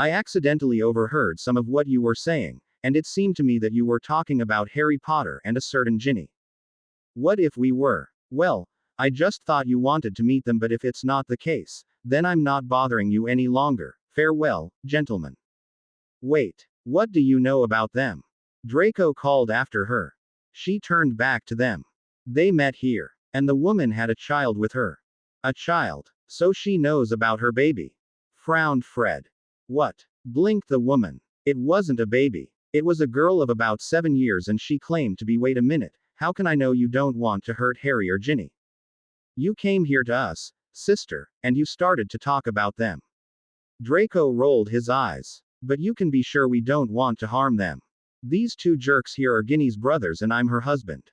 I accidentally overheard some of what you were saying, and it seemed to me that you were talking about Harry Potter and a certain Ginny. What if we were? Well, I just thought you wanted to meet them, but if it's not the case, then I'm not bothering you any longer. Farewell, gentlemen. Wait, what do you know about them? Draco called after her. She turned back to them. They met here, and the woman had a child with her. A child, so she knows about her baby. Frowned Fred. What? Blinked the woman. It wasn't a baby. It was a girl of about 7 years, and she claimed to be. Wait a minute, how can I know you don't want to hurt Harry or Ginny? You came here to us, sister, and you started to talk about them. Draco rolled his eyes. But you can be sure we don't want to harm them. These two jerks here are Ginny's brothers and I'm her husband.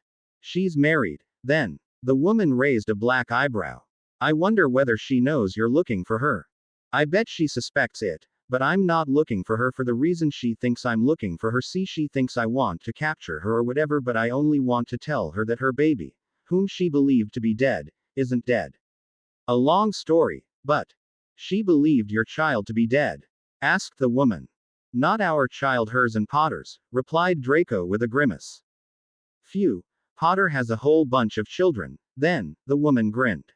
She's married, then. The woman raised a black eyebrow. I wonder whether she knows you're looking for her. I bet she suspects it, but I'm not looking for her for the reason she thinks I'm looking for her. See, she thinks I want to capture her or whatever, but I only want to tell her that her baby, whom she believed to be dead, isn't dead. A long story, but she believed your child to be dead? Asked the woman. Not our child, hers and Potter's, replied Draco with a grimace. Phew, Potter has a whole bunch of children. Then, the woman grinned.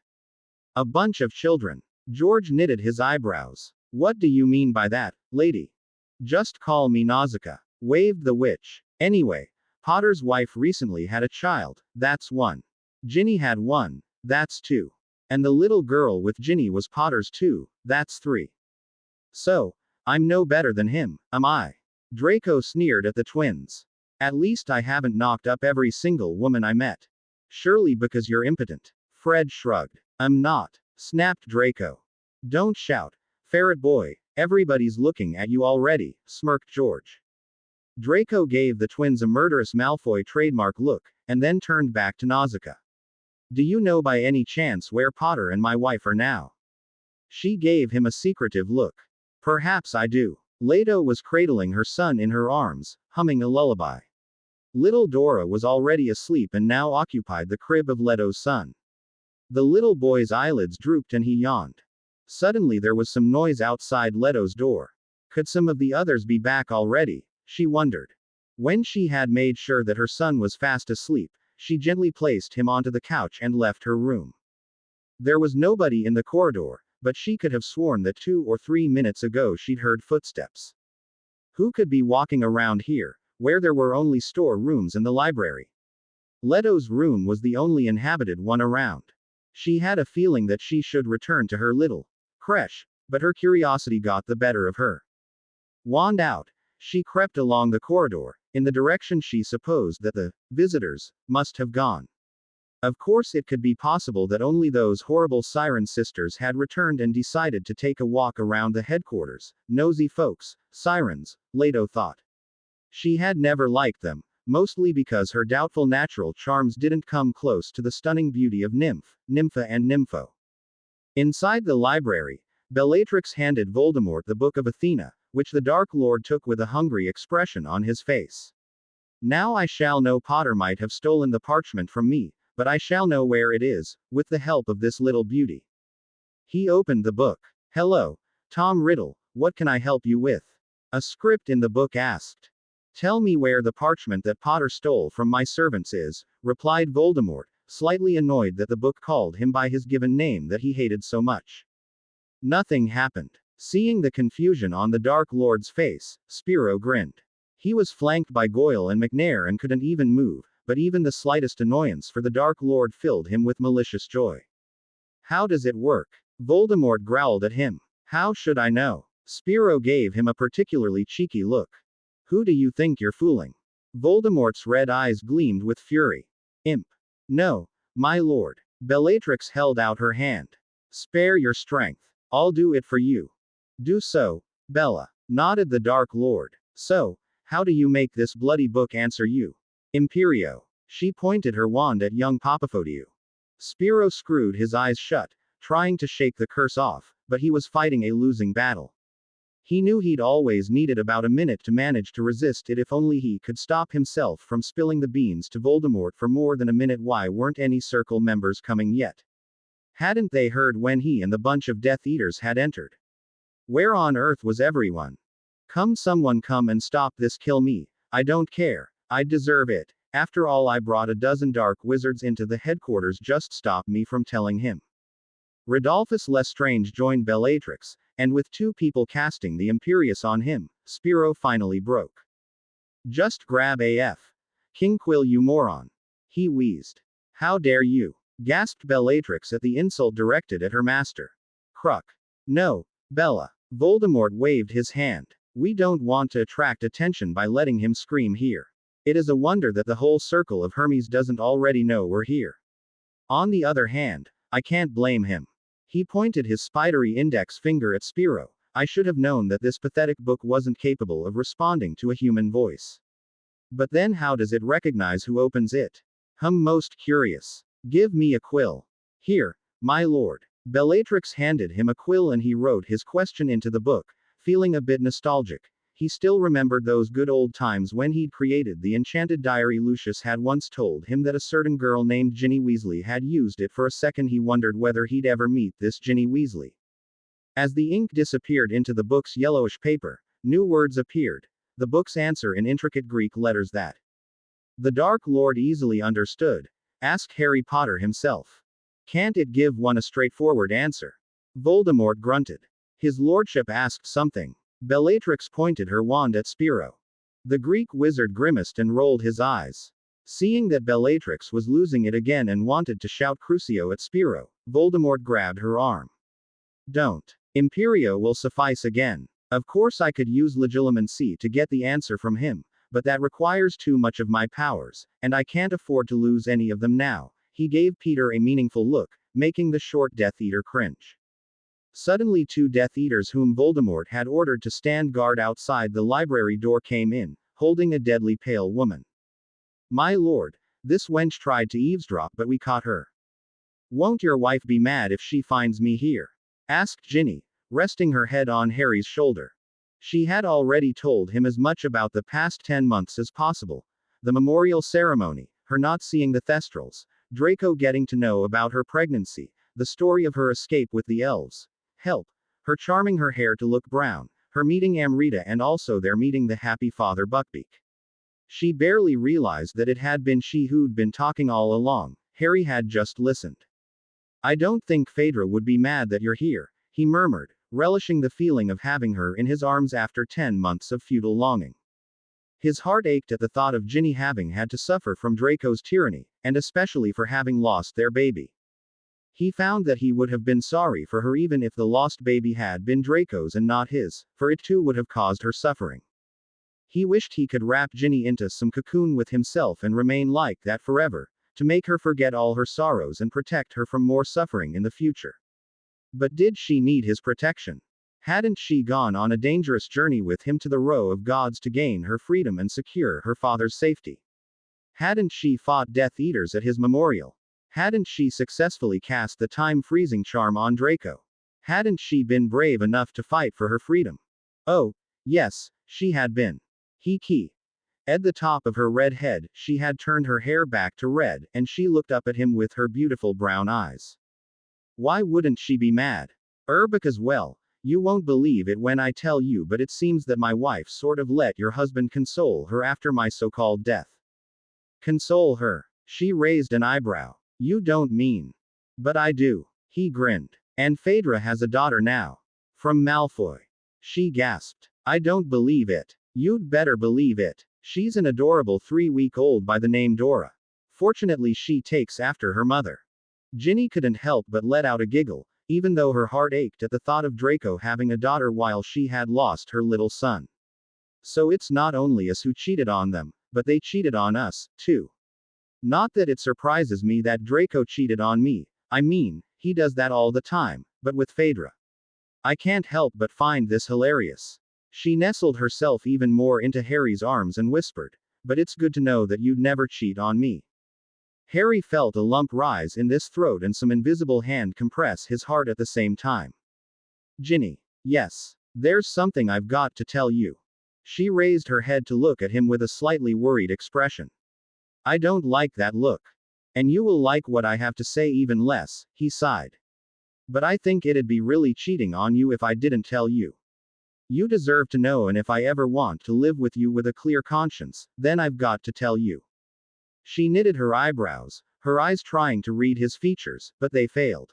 A bunch of children. George knitted his eyebrows. What do you mean by that, lady? Just call me Nausicaa, waved the witch. Anyway, Potter's wife recently had a child, that's one. Ginny had one, that's two. And the little girl with Ginny was Potter's too, that's three. So, I'm no better than him, am I? Draco sneered at the twins. At least I haven't knocked up every single woman I met. Surely because you're impotent. Fred shrugged. I'm not, snapped Draco. Don't shout, ferret boy, everybody's looking at you already, smirked George. Draco gave the twins a murderous Malfoy trademark look, and then turned back to Nausicaa. Do you know by any chance where Potter and my wife are now? She gave him a secretive look. Perhaps I do. Leto was cradling her son in her arms, humming a lullaby. Little Dora was already asleep and now occupied the crib of Leto's son. The little boy's eyelids drooped and he yawned. Suddenly there was some noise outside Leto's door. Could some of the others be back already? She wondered. When she had made sure that her son was fast asleep, she gently placed him onto the couch and left her room. There was nobody in the corridor, but she could have sworn that 2 or 3 minutes ago she'd heard footsteps. Who could be walking around here, where there were only store rooms and the library? Leto's room was the only inhabited one around. She had a feeling that she should return to her little creche, but her curiosity got the better of her. Wand out, she crept along the corridor, in the direction she supposed that the visitors must have gone. Of course, it could be possible that only those horrible siren sisters had returned and decided to take a walk around the headquarters. Nosy folks, sirens, Leto thought. She had never liked them, mostly because her doubtful natural charms didn't come close to the stunning beauty of Nympha and Nympho. Inside the library, Bellatrix handed Voldemort the Book of Athena, which the Dark Lord took with a hungry expression on his face. Now I shall know. Potter might have stolen the parchment from me, but I shall know where it is, with the help of this little beauty. He opened the book. Hello, Tom Riddle, what can I help you with? A script in the book asked. Tell me where the parchment that Potter stole from my servants is, replied Voldemort, slightly annoyed that the book called him by his given name that he hated so much. Nothing happened. Seeing the confusion on the Dark Lord's face, Spiro grinned. He was flanked by Goyle and McNair and couldn't even move, but even the slightest annoyance for the Dark Lord filled him with malicious joy. How does it work? Voldemort growled at him. How should I know? Spiro gave him a particularly cheeky look. Who do you think you're fooling? Voldemort's red eyes gleamed with fury. Imp. No, my lord. Bellatrix held out her hand. Spare your strength. I'll do it for you. Do so, Bella, nodded the Dark Lord. So, how do you make this bloody book answer you? Imperio. She pointed her wand at young Papafodiou. Spiro screwed his eyes shut, trying to shake the curse off, but he was fighting a losing battle. He knew he'd always needed about a minute to manage to resist it if only he could stop himself from spilling the beans to Voldemort for more than a minute. Why weren't any circle members coming yet? Hadn't they heard when he and the bunch of Death Eaters had entered? Where on earth was everyone? Come someone come and stop this, kill me. I don't care. I deserve it. After all, I brought a dozen dark wizards into the headquarters, just stop me from telling him. Rodolphus Lestrange joined Bellatrix, and with two people casting the Imperious on him, Spiro finally broke. Just grab AF. King Quill, you moron. He wheezed. How dare you? Gasped Bellatrix at the insult directed at her master. Cruck. No, Bella. Voldemort waved his hand. We don't want to attract attention by letting him scream here. It is a wonder that the whole circle of Hermes doesn't already know we're here. On the other hand, I can't blame him. He pointed his spidery index finger at Spiro. I should have known that this pathetic book wasn't capable of responding to a human voice. But then how does it recognize who opens it? Most curious. Give me a quill. Here, my lord. Bellatrix handed him a quill and he wrote his question into the book, feeling a bit nostalgic. He still remembered those good old times when he'd created the enchanted diary. Lucius had once told him that a certain girl named Ginny Weasley had used it. For a second he wondered whether he'd ever meet this Ginny Weasley. As the ink disappeared into the book's yellowish paper, new words appeared. The book's answer in intricate Greek letters that the Dark Lord easily understood. Ask Harry Potter himself. Can't it give one a straightforward answer? Voldemort grunted. His lordship asked something. Bellatrix pointed her wand at Spiro. The Greek wizard grimaced and rolled his eyes. Seeing that Bellatrix was losing it again and wanted to shout Crucio at Spiro, Voldemort grabbed her arm. Don't. Imperio will suffice again. Of course I could use Legilimency to get the answer from him, but that requires too much of my powers, and I can't afford to lose any of them now. He gave Peter a meaningful look, making the short Death Eater cringe. Suddenly two Death Eaters whom Voldemort had ordered to stand guard outside the library door came in, holding a deadly pale woman. My lord, this wench tried to eavesdrop but we caught her. Won't your wife be mad if she finds me here? Asked Ginny, resting her head on Harry's shoulder. She had already told him as much about the past 10 months as possible. The memorial ceremony, her not seeing the Thestrals, Draco getting to know about her pregnancy, the story of her escape with the elves. Help. Her charming her hair to look brown, her meeting Amrita and also their meeting the happy father Buckbeak. She barely realized that it had been she who'd been talking all along. Harry had just listened. I don't think Phaedra would be mad that you're here, he murmured, relishing the feeling of having her in his arms after 10 months of futile longing. His heart ached at the thought of Ginny having had to suffer from Draco's tyranny, and especially for having lost their baby. He found that he would have been sorry for her even if the lost baby had been Draco's and not his, for it too would have caused her suffering. He wished he could wrap Ginny into some cocoon with himself and remain like that forever, to make her forget all her sorrows and protect her from more suffering in the future. But did she need his protection? Hadn't she gone on a dangerous journey with him to the row of gods to gain her freedom and secure her father's safety? Hadn't she fought Death Eaters at his memorial? Hadn't she successfully cast the time-freezing charm on Draco? Hadn't she been brave enough to fight for her freedom? Oh, yes, she had been. At the top of her red head, she had turned her hair back to red, and she looked up at him with her beautiful brown eyes. Why wouldn't she be mad? Because well, you won't believe it when I tell you, but it seems that my wife sort of let your husband console her after my so-called death. Console her? She raised an eyebrow. You don't mean. But I do. He grinned. And Phaedra has a daughter now. From Malfoy. She gasped. I don't believe it. You'd better believe it. She's an adorable 3-week-old by the name Dora. Fortunately she takes after her mother. Ginny couldn't help but let out a giggle, even though her heart ached at the thought of Draco having a daughter while she had lost her little son. So it's not only us who cheated on them, but they cheated on us, too. Not that it surprises me that Draco cheated on me, I mean, he does that all the time, but with Phaedra. I can't help but find this hilarious. She nestled herself even more into Harry's arms and whispered, but it's good to know that you'd never cheat on me. Harry felt a lump rise in his throat and some invisible hand compress his heart at the same time. Ginny. Yes. There's something I've got to tell you. She raised her head to look at him with a slightly worried expression. I don't like that look. And you will like what I have to say even less, he sighed. But I think it'd be really cheating on you if I didn't tell you. You deserve to know, and if I ever want to live with you with a clear conscience, then I've got to tell you. She knitted her eyebrows, her eyes trying to read his features, but they failed.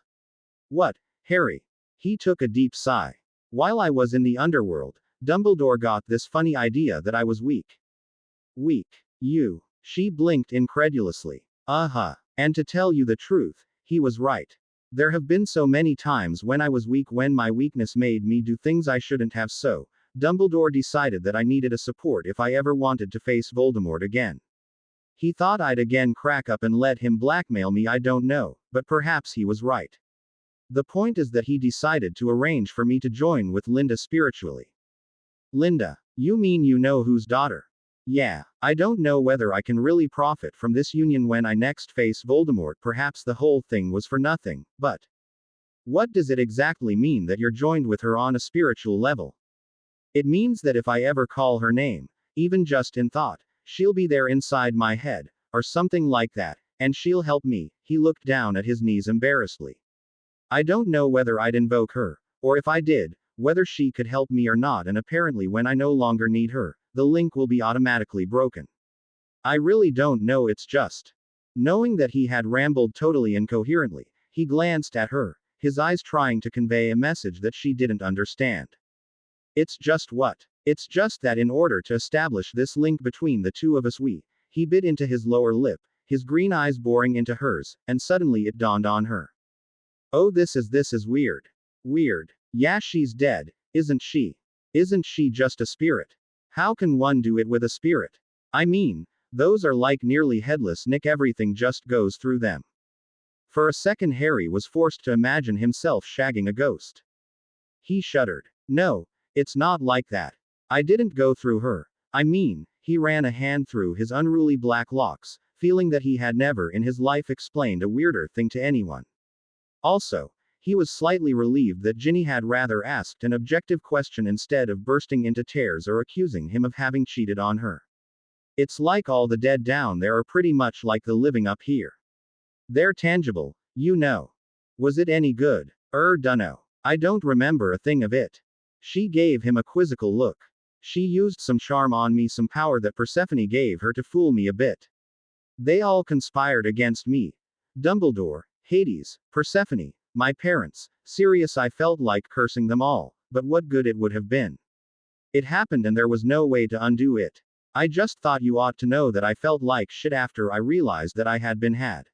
What, Harry? He took a deep sigh. While I was in the underworld, Dumbledore got this funny idea that I was weak. Weak. You. She blinked incredulously. Uh-huh. And to tell you the truth, he was right. There have been so many times when I was weak, when my weakness made me do things I shouldn't have, so Dumbledore decided that I needed a support if I ever wanted to face Voldemort again. He thought I'd again crack up and let him blackmail me, I don't know, but perhaps he was right. The point is that he decided to arrange for me to join with Linda spiritually. Linda? You mean you know whose daughter? Yeah, I don't know whether I can really profit from this union when I next face Voldemort. Perhaps the whole thing was for nothing, but what does it exactly mean that you're joined with her on a spiritual level? It means that if I ever call her name, even just in thought, she'll be there inside my head, or something like that, and she'll help me. He looked down at his knees embarrassedly. I don't know whether I'd invoke her, or if I did, whether she could help me or not, and apparently when I no longer need her, the link will be automatically broken. I really don't know, it's just. Knowing that he had rambled totally incoherently, he glanced at her, his eyes trying to convey a message that she didn't understand. It's just what? It's just that in order to establish this link between the two of us, he bit into his lower lip, his green eyes boring into hers, and suddenly it dawned on her. Oh, this is weird. Weird. Yeah, she's dead, isn't she? Isn't she just a spirit? How can one do it with a spirit? I mean, those are like nearly headless Nick, everything just goes through them. For a second Harry was forced to imagine himself shagging a ghost. He shuddered. No, it's not like that. I didn't go through her. I mean, he ran a hand through his unruly black locks, feeling that he had never in his life explained a weirder thing to anyone. Also, he was slightly relieved that Ginny had rather asked an objective question instead of bursting into tears or accusing him of having cheated on her. It's like all the dead down there are pretty much like the living up here. They're tangible, you know. Was it any good? Dunno. I don't remember a thing of it. She gave him a quizzical look. She used some charm on me, some power that Persephone gave her to fool me a bit. They all conspired against me. Dumbledore, Hades, Persephone, my parents. Serious, I felt like cursing them all, but what good it would have been. It happened and there was no way to undo it. I just thought you ought to know that I felt like shit after I realized that I had been had.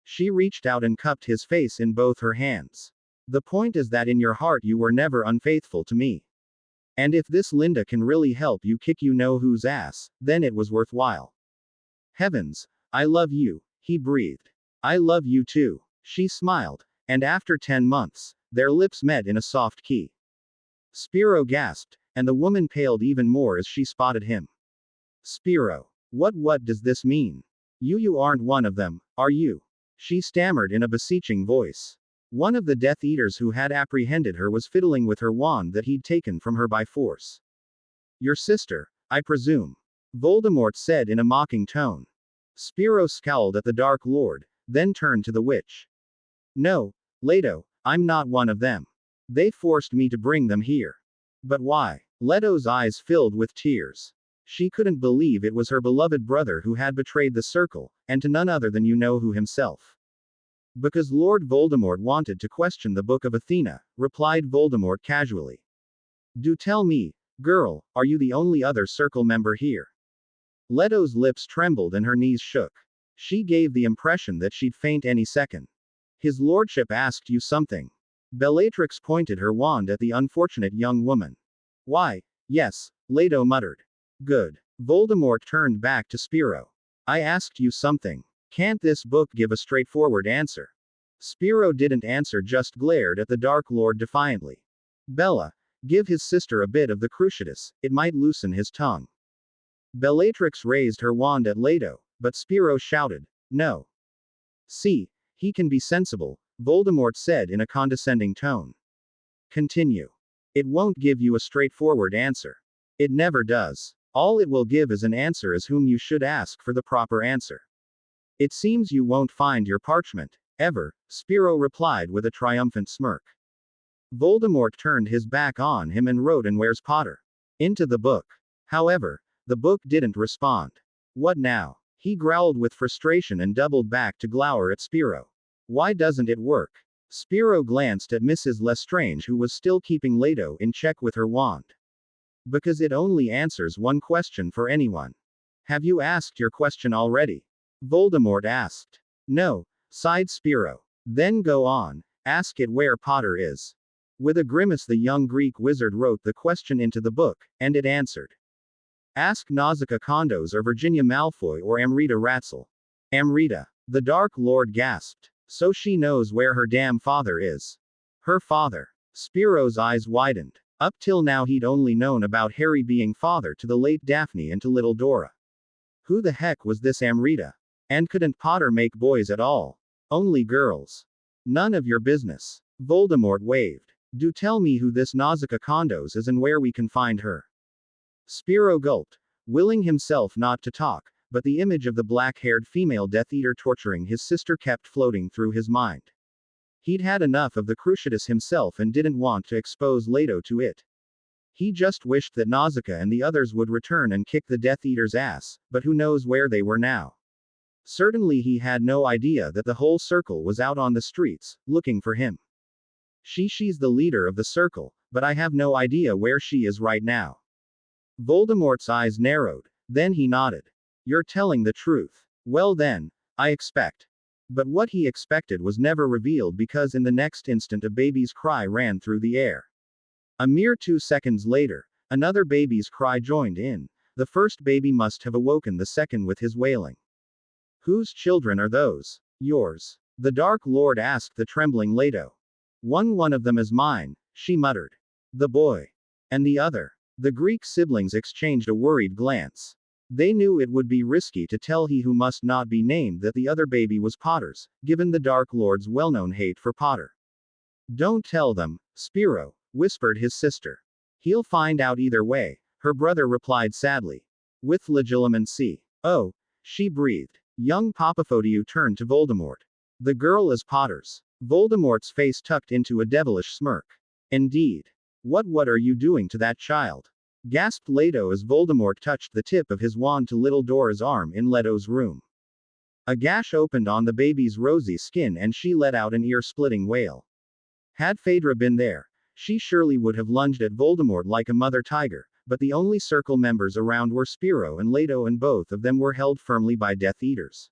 She reached out and cupped his face in both her hands. The point is that in your heart you were never unfaithful to me. And if this Linda can really help you kick you know whose ass, then it was worthwhile. Heavens, I love you, he breathed. I love you too. She smiled, and after 10 months, their lips met in a soft key. Spiro gasped, and the woman paled even more as she spotted him. Spiro, what does this mean? You aren't one of them, are you? She stammered in a beseeching voice. One of the Death Eaters who had apprehended her was fiddling with her wand that he'd taken from her by force. Your sister, I presume. Voldemort said in a mocking tone. Spiro scowled at the Dark Lord, then turned to the witch. No, Leto, I'm not one of them. They forced me to bring them here. But why? Leto's eyes filled with tears. She couldn't believe it was her beloved brother who had betrayed the circle, and to none other than you-know-who himself. Because Lord Voldemort wanted to question the Book of Athena, replied Voldemort casually. Do tell me, girl, are you the only other circle member here? Leto's lips trembled and her knees shook. She gave the impression that she'd faint any second. His lordship asked you something. Bellatrix pointed her wand at the unfortunate young woman. Why, yes, Leto muttered. Good. Voldemort turned back to Spiro. I asked you something. Can't this book give a straightforward answer? Spiro didn't answer, just glared at the Dark Lord defiantly. Bella, give his sister a bit of the cruciatus, it might loosen his tongue. Bellatrix raised her wand at Leto, but Spiro shouted, no. See, he can be sensible, Voldemort said in a condescending tone. Continue. It won't give you a straightforward answer. It never does. All it will give is an answer as whom you should ask for the proper answer. It seems you won't find your parchment, ever, Spiro replied with a triumphant smirk. Voldemort turned his back on him and wrote "And where's Potter?" into the book. However, the book didn't respond. What now? He growled with frustration and doubled back to glower at Spiro. Why doesn't it work? Spiro glanced at Mrs. Lestrange, who was still keeping Leto in check with her wand. Because it only answers one question for anyone. Have you asked your question already? Voldemort asked. No, sighed Spiro. Then go on, ask it where Potter is. With a grimace, the young Greek wizard wrote the question into the book, and it answered. Ask Nausicaa Condos or Virginia Malfoy or Amrita Ratzel. Amrita. The Dark Lord gasped. So she knows where her damn father is. Her father. Spiro's eyes widened. Up till now he'd only known about Harry being father to the late Daphne and to little Dora. Who the heck was this Amrita? And couldn't Potter make boys at all? Only girls. None of your business. Voldemort waved. Do tell me who this Nausicaa Condos is and where we can find her. Spiro gulped, willing himself not to talk, but the image of the black-haired female Death Eater torturing his sister kept floating through his mind. He'd had enough of the Cruciatus himself and didn't want to expose Leto to it. He just wished that Nausicaa and the others would return and kick the Death Eater's ass, but who knows where they were now. Certainly he had no idea that the whole circle was out on the streets, looking for him. She's the leader of the circle, but I have no idea where she is right now. Voldemort's eyes narrowed, then he nodded. You're telling the truth. Well then, I expect. But what he expected was never revealed because in the next instant a baby's cry ran through the air. A mere 2 seconds later, another baby's cry joined in. The first baby must have awoken the second with his wailing. Whose children are those? Yours. The Dark Lord asked the trembling Leto. One of them is mine, she muttered. The boy. And the other. The Greek siblings exchanged a worried glance. They knew it would be risky to tell he who must not be named that the other baby was Potter's, given the Dark Lord's well-known hate for Potter. Don't tell them, Spiro, whispered his sister. He'll find out either way, her brother replied sadly. With legilimency. Oh, she breathed. Young Papafodiou turned to Voldemort. The girl is Potter's. Voldemort's face tucked into a devilish smirk. Indeed. What are you doing to that child? Gasped Leto as Voldemort touched the tip of his wand to little Dora's arm in Leto's room. A gash opened on the baby's rosy skin and she let out an ear-splitting wail. Had Phaedra been there, she surely would have lunged at Voldemort like a mother tiger, but the only circle members around were Spiro and Leto, and both of them were held firmly by Death Eaters.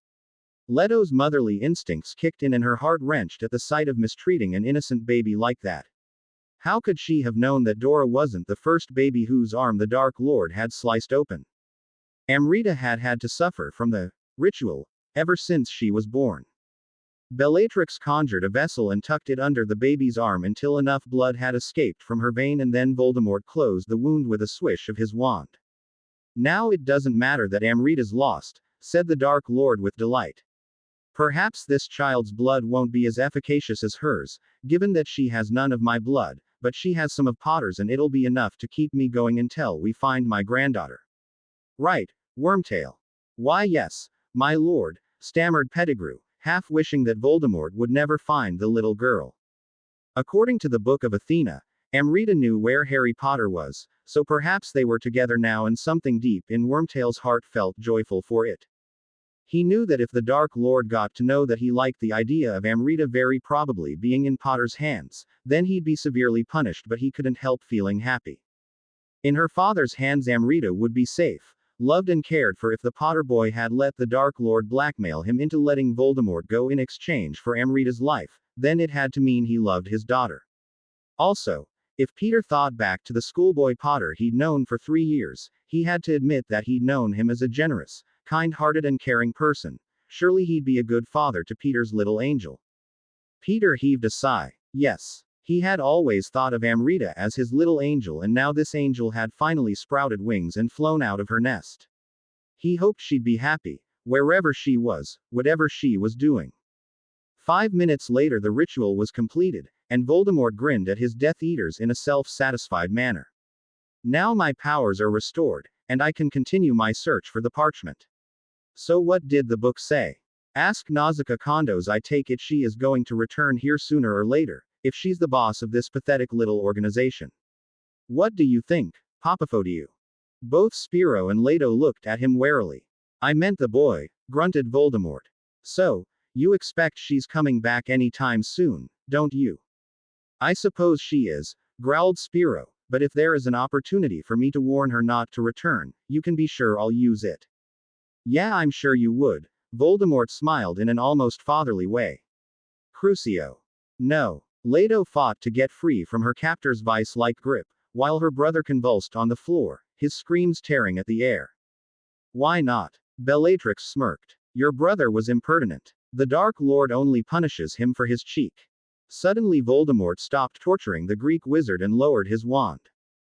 Leto's motherly instincts kicked in and her heart wrenched at the sight of mistreating an innocent baby like that. How could she have known that Dora wasn't the first baby whose arm the Dark Lord had sliced open? Amrita had to suffer from the ritual ever since she was born. Bellatrix conjured a vessel and tucked it under the baby's arm until enough blood had escaped from her vein, and then Voldemort closed the wound with a swish of his wand. Now it doesn't matter that Amrita's lost, said the Dark Lord with delight. Perhaps this child's blood won't be as efficacious as hers, given that she has none of my blood, but she has some of Potter's and it'll be enough to keep me going until we find my granddaughter. Right, Wormtail. Why yes, my lord, stammered Pettigrew, half wishing that Voldemort would never find the little girl. According to the Book of Athena, Amrita knew where Harry Potter was, so perhaps they were together now, and something deep in Wormtail's heart felt joyful for it. He knew that if the Dark Lord got to know that he liked the idea of Amrita very probably being in Potter's hands, then he'd be severely punished, but he couldn't help feeling happy. In her father's hands Amrita would be safe, loved and cared for. If the Potter boy had let the Dark Lord blackmail him into letting Voldemort go in exchange for Amrita's life, then it had to mean he loved his daughter. Also, if Peter thought back to the schoolboy Potter he'd known for 3 years, he had to admit that he'd known him as a generous, kind-hearted and caring person. Surely he'd be a good father to Peter's little angel. Peter heaved a sigh. Yes. He had always thought of Amrita as his little angel, and now this angel had finally sprouted wings and flown out of her nest. He hoped she'd be happy, wherever she was, whatever she was doing. 5 minutes later the ritual was completed, and Voldemort grinned at his Death Eaters in a self-satisfied manner. Now my powers are restored, and I can continue my search for the parchment. So what did the book say? Ask Nausicaa Condos. I take it she is going to return here sooner or later. if she's the boss of this pathetic little organization. What do you think, Papaphodio? Both Spiro and Leto looked at him warily. I meant the boy, grunted Voldemort. So, you expect she's coming back any time soon, don't you? I suppose she is, growled Spiro, but if there is an opportunity for me to warn her not to return, you can be sure I'll use it. Yeah, I'm sure you would, Voldemort smiled in an almost fatherly way. Crucio. No. Leto fought to get free from her captor's vice-like grip, while her brother convulsed on the floor, his screams tearing at the air. Why not? Bellatrix smirked. Your brother was impertinent. The Dark Lord only punishes him for his cheek. Suddenly Voldemort stopped torturing the Greek wizard and lowered his wand.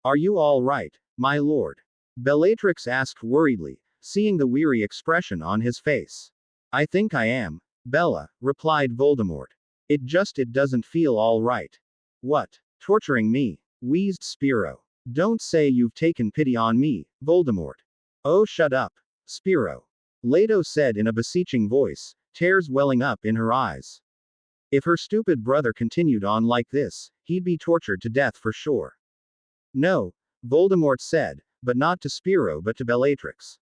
Are you all right, my lord? Bellatrix asked worriedly, seeing the weary expression on his face. I think I am, Bella, replied Voldemort. It doesn't feel all right. What? Torturing me? Wheezed Spiro. Don't say you've taken pity on me, Voldemort. Oh, shut up, Spiro. Leto said in a beseeching voice, tears welling up in her eyes. If her stupid brother continued on like this, he'd be tortured to death for sure. No, Voldemort said, but not to Spiro but to Bellatrix.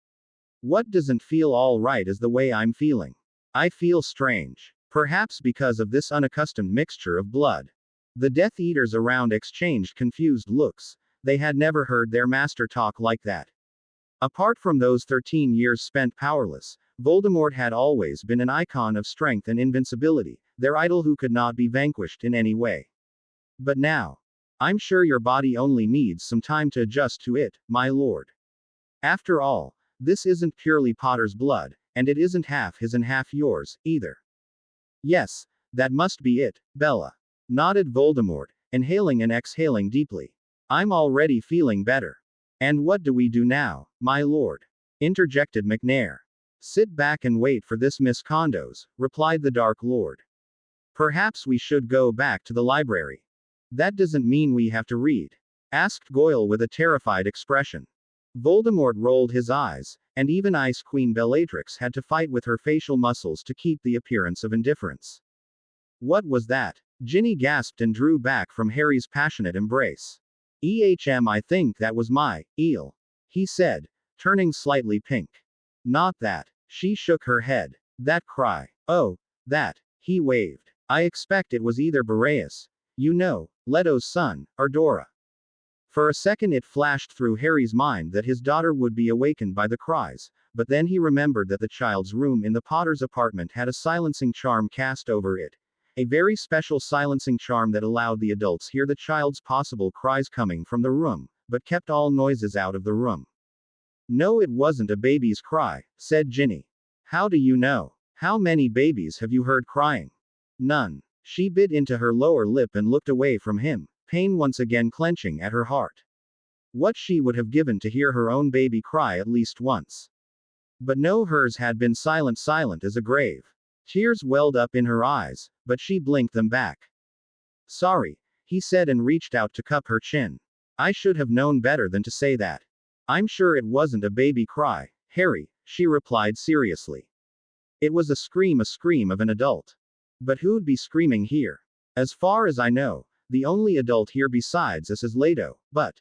What doesn't feel all right is the way I'm feeling. I feel strange. Perhaps because of this unaccustomed mixture of blood. The Death Eaters around exchanged confused looks. They had never heard their master talk like that. Apart from those 13 years spent powerless, Voldemort had always been an icon of strength and invincibility, their idol who could not be vanquished in any way. But now, I'm sure your body only needs some time to adjust to it, my lord. After all, this isn't purely Potter's blood, and it isn't half his and half yours, either. Yes, that must be it, Bella. Nodded Voldemort, inhaling and exhaling deeply. I'm already feeling better. And what do we do now, my lord? Interjected McNair. Sit back and wait for this Miss Condos, replied the Dark Lord. Perhaps we should go back to the library. That doesn't mean we have to read, asked Goyle with a terrified expression. Voldemort rolled his eyes, and even Ice Queen Bellatrix had to fight with her facial muscles to keep the appearance of indifference. What was that? Ginny gasped and drew back from Harry's passionate embrace. I think that was my eel, he said, turning slightly pink. Not that. She shook her head. That cry. Oh, that. He waved. I expect it was either Boreas, you know, Leto's son, or Dora. For a second it flashed through Harry's mind that his daughter would be awakened by the cries, but then he remembered that the child's room in the Potter's apartment had a silencing charm cast over it. A very special silencing charm that allowed the adults hear the child's possible cries coming from the room, but kept all noises out of the room. No, it wasn't a baby's cry, said Ginny. How do you know? How many babies have you heard crying? None. She bit into her lower lip and looked away from him, pain once again clenching at her heart. What she would have given to hear her own baby cry at least once. But no, hers had been silent as a grave. Tears welled up in her eyes, but she blinked them back. Sorry, he said and reached out to cup her chin. I should have known better than to say that. I'm sure it wasn't a baby cry, Harry, she replied seriously. It was a scream of an adult. But who'd be screaming here? As far as I know, the only adult here besides us is Leto, but.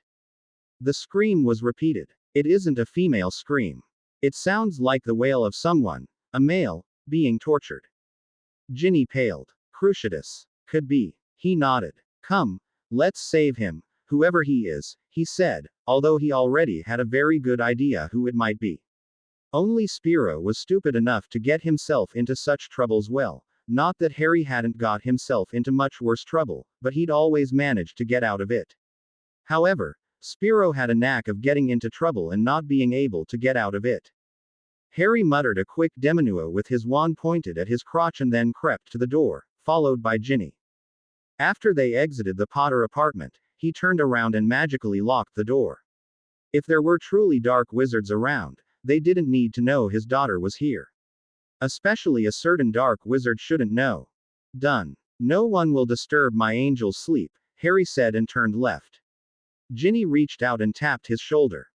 The scream was repeated. It isn't a female scream. It sounds like the wail of someone, a male, being tortured. Ginny paled. Cruciatus. Could be. He nodded. Come, let's save him, whoever he is, he said, although he already had a very good idea who it might be. Only Spiro was stupid enough to get himself into such troubles well. Not that Harry hadn't got himself into much worse trouble, but he'd always managed to get out of it. However, Spiro had a knack of getting into trouble and not being able to get out of it. Harry muttered a quick diminuo with his wand pointed at his crotch and then crept to the door, followed by Ginny. After they exited the Potter apartment, he turned around and magically locked the door. If there were truly dark wizards around, they didn't need to know his daughter was here. Especially a certain dark wizard shouldn't know. Done. No one will disturb my angel's sleep, Harry said and turned left. Ginny reached out and tapped his shoulder.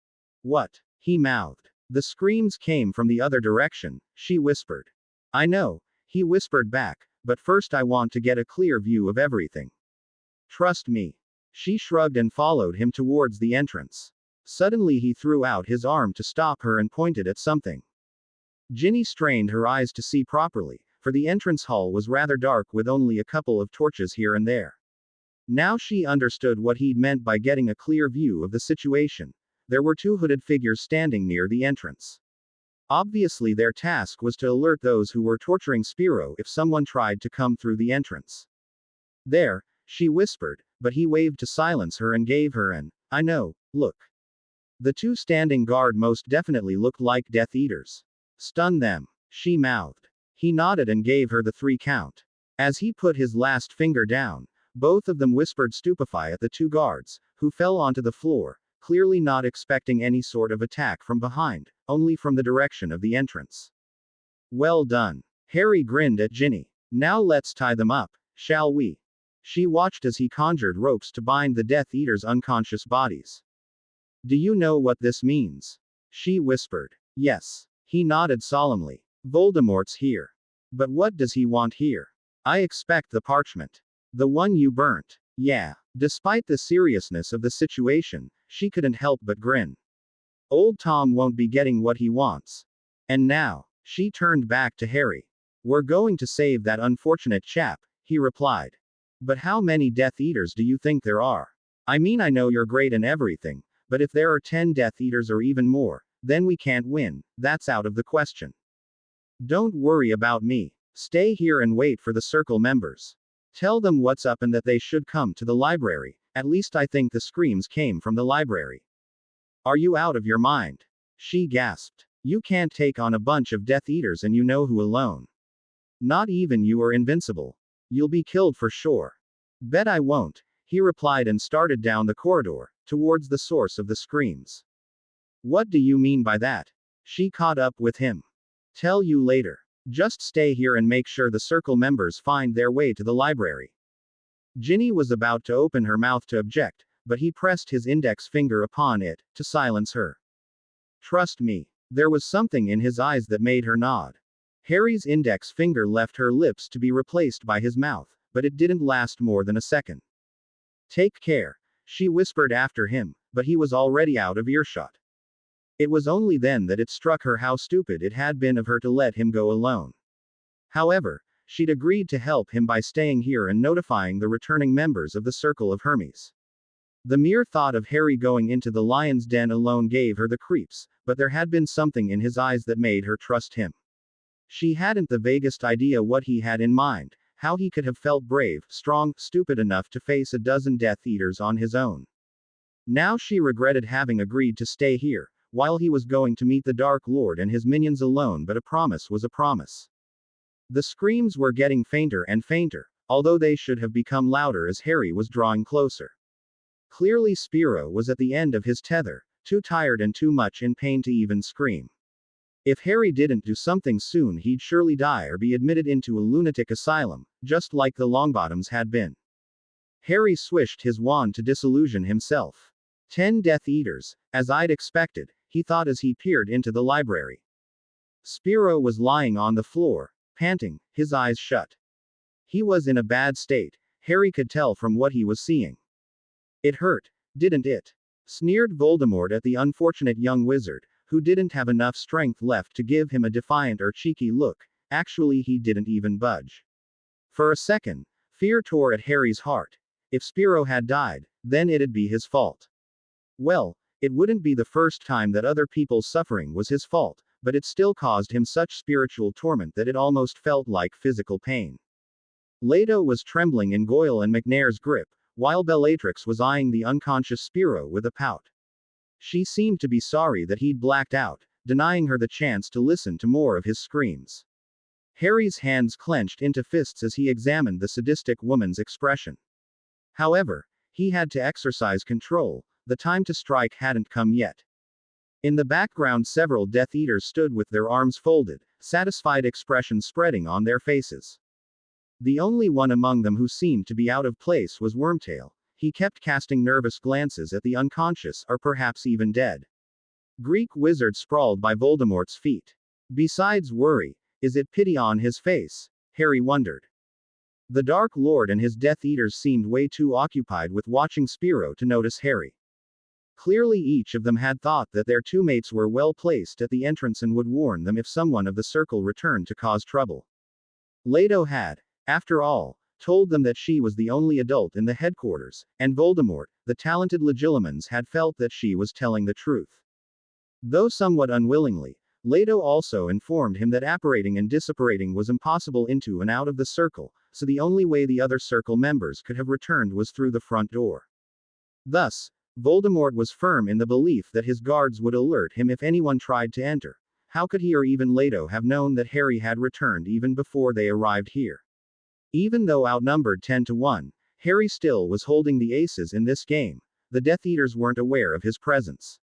What? He mouthed. The screams came from the other direction, she whispered. I know, he whispered back, but first I want to get a clear view of everything. Trust me. She shrugged and followed him towards the entrance. Suddenly he threw out his arm to stop her and pointed at something. Ginny strained her eyes to see properly, for the entrance hall was rather dark with only a couple of torches here and there. Now she understood what he'd meant by getting a clear view of the situation. There were two hooded figures standing near the entrance. Obviously their task was to alert those who were torturing Spiro if someone tried to come through the entrance. There, she whispered, but he waved to silence her and gave her an, I know, look. The two standing guard most definitely looked like Death Eaters. Stun them, she mouthed. He nodded and gave her the 3 count. As he put his last finger down, both of them whispered stupefy at the two guards, who fell onto the floor, clearly not expecting any sort of attack from behind, only from the direction of the entrance. Well done. Harry grinned at Ginny. Now let's tie them up, shall we? She watched as he conjured ropes to bind the Death Eaters' unconscious bodies. Do you know what this means? She whispered. Yes. He nodded solemnly. Voldemort's here. But what does he want here? I expect the parchment. The one you burnt. Yeah. Despite the seriousness of the situation, she couldn't help but grin. Old Tom won't be getting what he wants. And now, she turned back to Harry. We're going to save that unfortunate chap, he replied. But how many Death Eaters do you think there are? I mean, I know you're great and everything, but if there are 10 Death Eaters or even more, then we can't win, that's out of the question. Don't worry about me. Stay here and wait for the circle members. Tell them what's up and that they should come to the library, at least I think the screams came from the library. Are you out of your mind? She gasped. You can't take on a bunch of Death Eaters and you know who alone. Not even you are invincible. You'll be killed for sure. Bet I won't, he replied and started down the corridor, towards the source of the screams. What do you mean by that? She caught up with him. Tell you later. Just stay here and make sure the circle members find their way to the library. Ginny was about to open her mouth to object, but he pressed his index finger upon it, to silence her. Trust me. There was something in his eyes that made her nod. Harry's index finger left her lips to be replaced by his mouth, but it didn't last more than a second. Take care, she whispered after him, but he was already out of earshot. It was only then that it struck her how stupid it had been of her to let him go alone. However, she'd agreed to help him by staying here and notifying the returning members of the Circle of Hermes. The mere thought of Harry going into the lion's den alone gave her the creeps, but there had been something in his eyes that made her trust him. She hadn't the vaguest idea what he had in mind, how he could have felt brave, strong, stupid enough to face a dozen Death Eaters on his own. Now she regretted having agreed to stay here, while he was going to meet the Dark Lord and his minions alone, but a promise was a promise. The screams were getting fainter and fainter, although they should have become louder as Harry was drawing closer. Clearly Spiro was at the end of his tether, too tired and too much in pain to even scream. If Harry didn't do something soon, he'd surely die or be admitted into a lunatic asylum, just like the Longbottoms had been. Harry swished his wand to disillusion himself. 10 Death Eaters, as I'd expected, he thought as he peered into the library. Spiro was lying on the floor, panting, his eyes shut. He was in a bad state, Harry could tell from what he was seeing. It hurt, didn't it? Sneered Voldemort at the unfortunate young wizard, who didn't have enough strength left to give him a defiant or cheeky look. Actually, he didn't even budge. For a second, fear tore at Harry's heart. If Spiro had died, then it'd be his fault. Well, it wouldn't be the first time that other people's suffering was his fault, but it still caused him such spiritual torment that it almost felt like physical pain. Leto was trembling in Goyle and McNair's grip, while Bellatrix was eyeing the unconscious Spiro with a pout. She seemed to be sorry that he'd blacked out, denying her the chance to listen to more of his screams. Harry's hands clenched into fists as he examined the sadistic woman's expression. However, he had to exercise control. The time to strike hadn't come yet. In the background, several Death Eaters stood with their arms folded, satisfied expressions spreading on their faces. The only one among them who seemed to be out of place was Wormtail. He kept casting nervous glances at the unconscious, or perhaps even dead Greek wizard sprawled by Voldemort's feet. Besides worry, is it pity on his face? Harry wondered. The Dark Lord and his Death Eaters seemed way too occupied with watching Spiro to notice Harry. Clearly each of them had thought that their two mates were well placed at the entrance and would warn them if someone of the circle returned to cause trouble. Leto had, after all, told them that she was the only adult in the headquarters, and Voldemort, the talented Legilimens, had felt that she was telling the truth. Though somewhat unwillingly, Leto also informed him that apparating and disapparating was impossible into and out of the circle, so the only way the other circle members could have returned was through the front door. Thus, Voldemort was firm in the belief that his guards would alert him if anyone tried to enter. How could he or even Leto have known that Harry had returned even before they arrived here? Even though outnumbered 10-1, Harry still was holding the aces in this game. The Death Eaters weren't aware of his presence.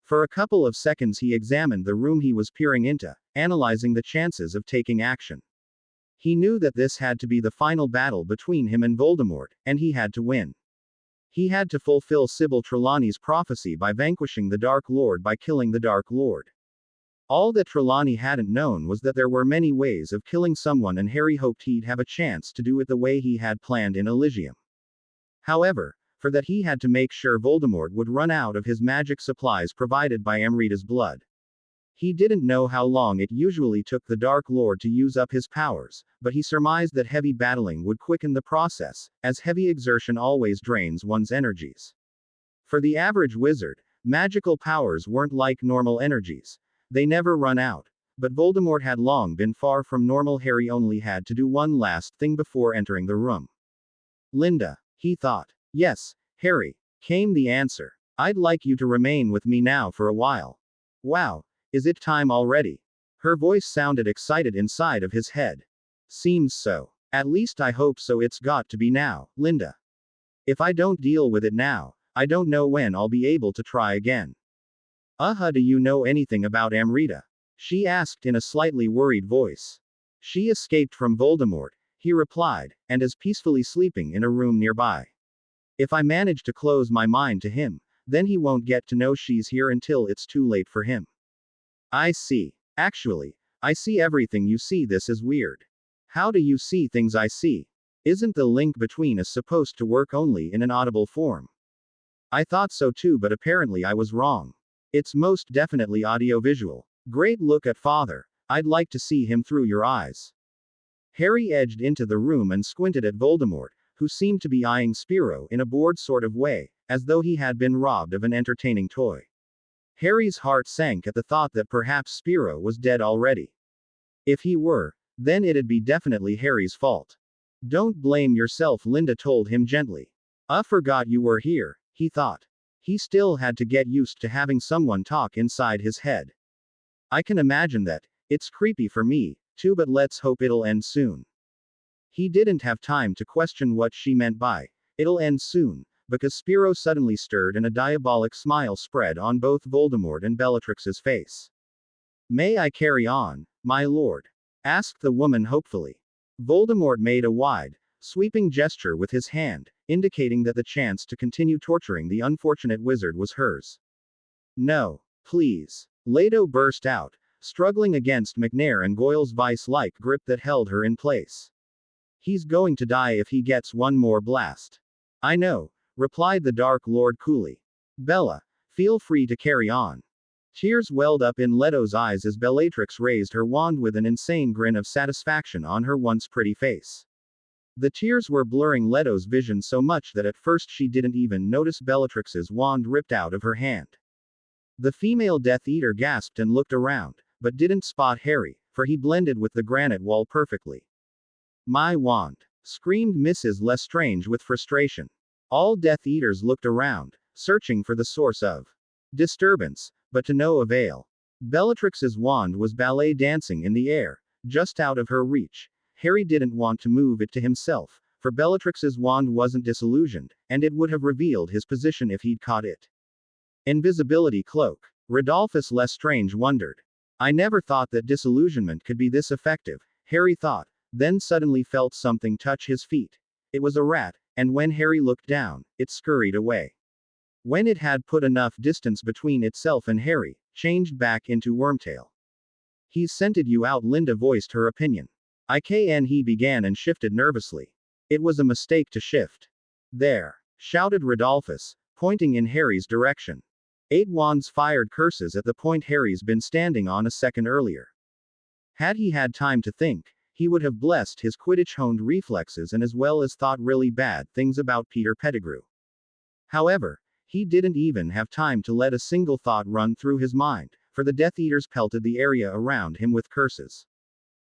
For a couple of seconds he examined the room he was peering into, analyzing the chances of taking action. He knew that this had to be the final battle between him and Voldemort, and he had to win. He had to fulfill Sybil Trelawney's prophecy by vanquishing the Dark Lord by killing the Dark Lord. All that Trelawney hadn't known was that there were many ways of killing someone, and Harry hoped he'd have a chance to do it the way he had planned in Elysium. However, for that he had to make sure Voldemort would run out of his magic supplies provided by Amrita's blood. He didn't know how long it usually took the Dark Lord to use up his powers, but he surmised that heavy battling would quicken the process, as heavy exertion always drains one's energies. For the average wizard, magical powers weren't like normal energies. They never run out. But Voldemort had long been far from normal. Harry only had to do one last thing before entering the room. Linda, he thought. Yes, Harry, came the answer. I'd like you to remain with me now for a while. Wow, is it time already? Her voice sounded excited inside of his head. Seems so. At least I hope so. It's got to be now, Linda. If I don't deal with it now, I don't know when I'll be able to try again. Do you know anything about Amrita? She asked in a slightly worried voice. She escaped from Voldemort, he replied, and is peacefully sleeping in a room nearby. If I manage to close my mind to him, then he won't get to know she's here until it's too late for him. I see. Actually, I see everything you see. This is weird. How do you see things I see? Isn't the link between us supposed to work only in an audible form? I thought so too, but apparently I was wrong. It's most definitely audiovisual. Great, look at Father. I'd like to see him through your eyes. Harry edged into the room and squinted at Voldemort, who seemed to be eyeing Spiro in a bored sort of way, as though he had been robbed of an entertaining toy. Harry's heart sank at the thought that perhaps Spiro was dead already. If he were, then it'd be definitely Harry's fault. Don't blame yourself, Linda told him gently. Forgot you were here, he thought. He still had to get used to having someone talk inside his head. I can imagine that. It's creepy for me, too, but let's hope it'll end soon. He didn't have time to question what she meant by, it'll end soon, because Spiro suddenly stirred and a diabolic smile spread on both Voldemort and Bellatrix's face. May I carry on, my lord? Asked the woman hopefully. Voldemort made a wide, sweeping gesture with his hand, indicating that the chance to continue torturing the unfortunate wizard was hers. No, please. Leto burst out, struggling against McNair and Goyle's vice-like grip that held her in place. He's going to die if he gets one more blast. I know, replied the Dark Lord coolly. Bella, feel free to carry on. Tears welled up in Leto's eyes as Bellatrix raised her wand with an insane grin of satisfaction on her once pretty face. The tears were blurring Leto's vision so much that at first she didn't even notice Bellatrix's wand ripped out of her hand. The female Death Eater gasped and looked around, but didn't spot Harry, for he blended with the granite wall perfectly. My wand! Screamed Mrs. Lestrange with frustration. All Death Eaters looked around, searching for the source of disturbance, but to no avail. Bellatrix's wand was ballet dancing in the air, just out of her reach. Harry didn't want to move it to himself, for Bellatrix's wand wasn't disillusioned, and it would have revealed his position if he'd caught it. Invisibility cloak. Rodolphus Lestrange wondered. I never thought that disillusionment could be this effective, Harry thought, then suddenly felt something touch his feet. It was a rat, and when Harry looked down, it scurried away. When it had put enough distance between itself and Harry, changed back into Wormtail. He's scented you out, Linda voiced her opinion. He began and shifted nervously. It was a mistake to shift. There! Shouted Rodolphus, pointing in Harry's direction. 8 wands fired curses at the point Harry's been standing on a second earlier. Had he had time to think, he would have blessed his Quidditch-honed reflexes and as well as thought really bad things about Peter Pettigrew. However, he didn't even have time to let a single thought run through his mind, for the Death Eaters pelted the area around him with curses.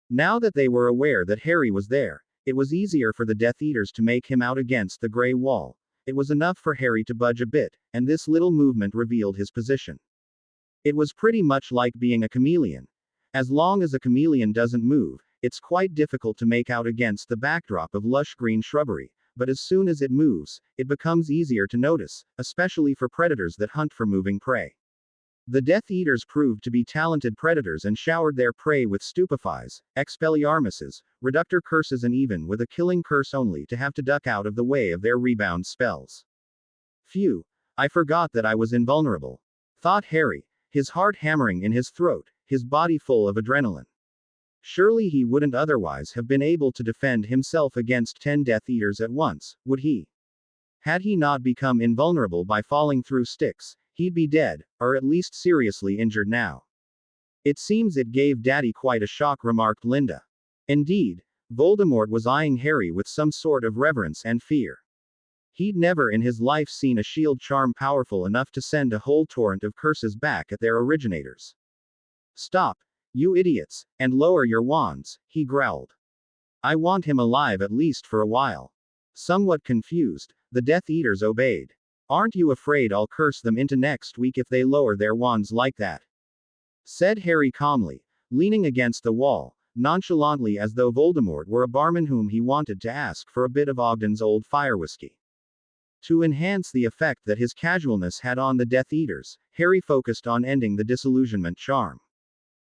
Now that they were aware that Harry was there, it was easier for the Death Eaters to make him out against the grey wall. It was enough for Harry to budge a bit, and this little movement revealed his position. It was pretty much like being a chameleon. As long as a chameleon doesn't move, it's quite difficult to make out against the backdrop of lush green shrubbery, but as soon as it moves, it becomes easier to notice, especially for predators that hunt for moving prey. The Death Eaters proved to be talented predators and showered their prey with stupefies, expelliarmuses, reductor curses and even with a killing curse only to have to duck out of the way of their rebound spells. Phew, I forgot that I was invulnerable, thought Harry, his heart hammering in his throat, his body full of adrenaline. Surely he wouldn't otherwise have been able to defend himself against 10 Death Eaters at once, would he? Had he not become invulnerable by falling through sticks, he'd be dead, or at least seriously injured now. It seems it gave Daddy quite a shock, remarked Linda. Indeed, Voldemort was eyeing Harry with some sort of reverence and fear. He'd never in his life seen a shield charm powerful enough to send a whole torrent of curses back at their originators. Stop, you idiots, and lower your wands, he growled. I want him alive at least for a while. Somewhat confused, the Death Eaters obeyed. Aren't you afraid I'll curse them into next week if they lower their wands like that? Said Harry calmly, leaning against the wall, nonchalantly as though Voldemort were a barman whom he wanted to ask for a bit of Ogden's old fire whiskey. To enhance the effect that his casualness had on the Death Eaters, Harry focused on ending the disillusionment charm.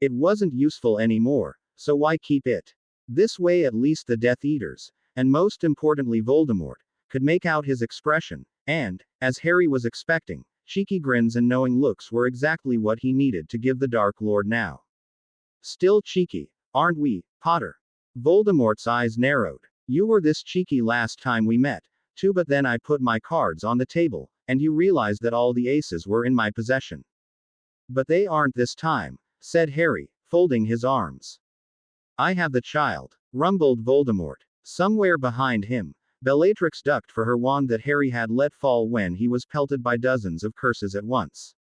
It wasn't useful anymore, so why keep it? This way at least the Death Eaters, and most importantly Voldemort, could make out his expression, and, as Harry was expecting, cheeky grins and knowing looks were exactly what he needed to give the Dark Lord now. Still cheeky, aren't we, Potter? Voldemort's eyes narrowed. You were this cheeky last time we met, too, but then I put my cards on the table, and you realized that all the aces were in my possession. But they aren't this time, said Harry, folding his arms. I have the child, rumbled Voldemort. Somewhere behind him, Bellatrix ducked for her wand that Harry had let fall when he was pelted by dozens of curses at once.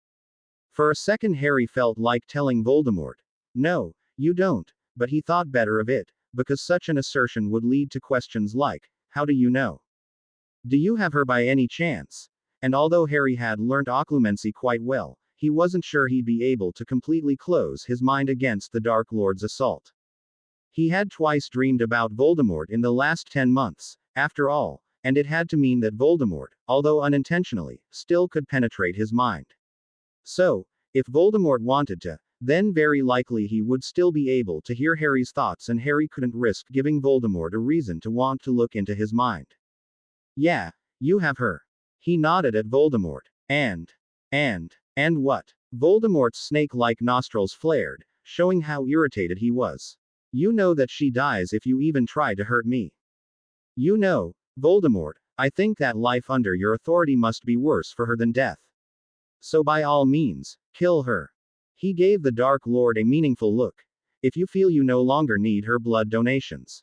For a second Harry felt like telling Voldemort, no, you don't, but he thought better of it, because such an assertion would lead to questions like, how do you know? Do you have her by any chance? And although Harry had learnt occlumency quite well, he wasn't sure he'd be able to completely close his mind against the Dark Lord's assault. He had twice dreamed about Voldemort in the last 10 months, after all, and it had to mean that Voldemort, although unintentionally, still could penetrate his mind. So, if Voldemort wanted to, then very likely he would still be able to hear Harry's thoughts, and Harry couldn't risk giving Voldemort a reason to want to look into his mind. Yeah, you have her. He nodded at Voldemort. And what? Voldemort's snake-like nostrils flared, showing how irritated he was. You know that she dies if you even try to hurt me. You know, Voldemort, I think that life under your authority must be worse for her than death. So by all means, kill her. He gave the Dark Lord a meaningful look. If you feel you no longer need her blood donations.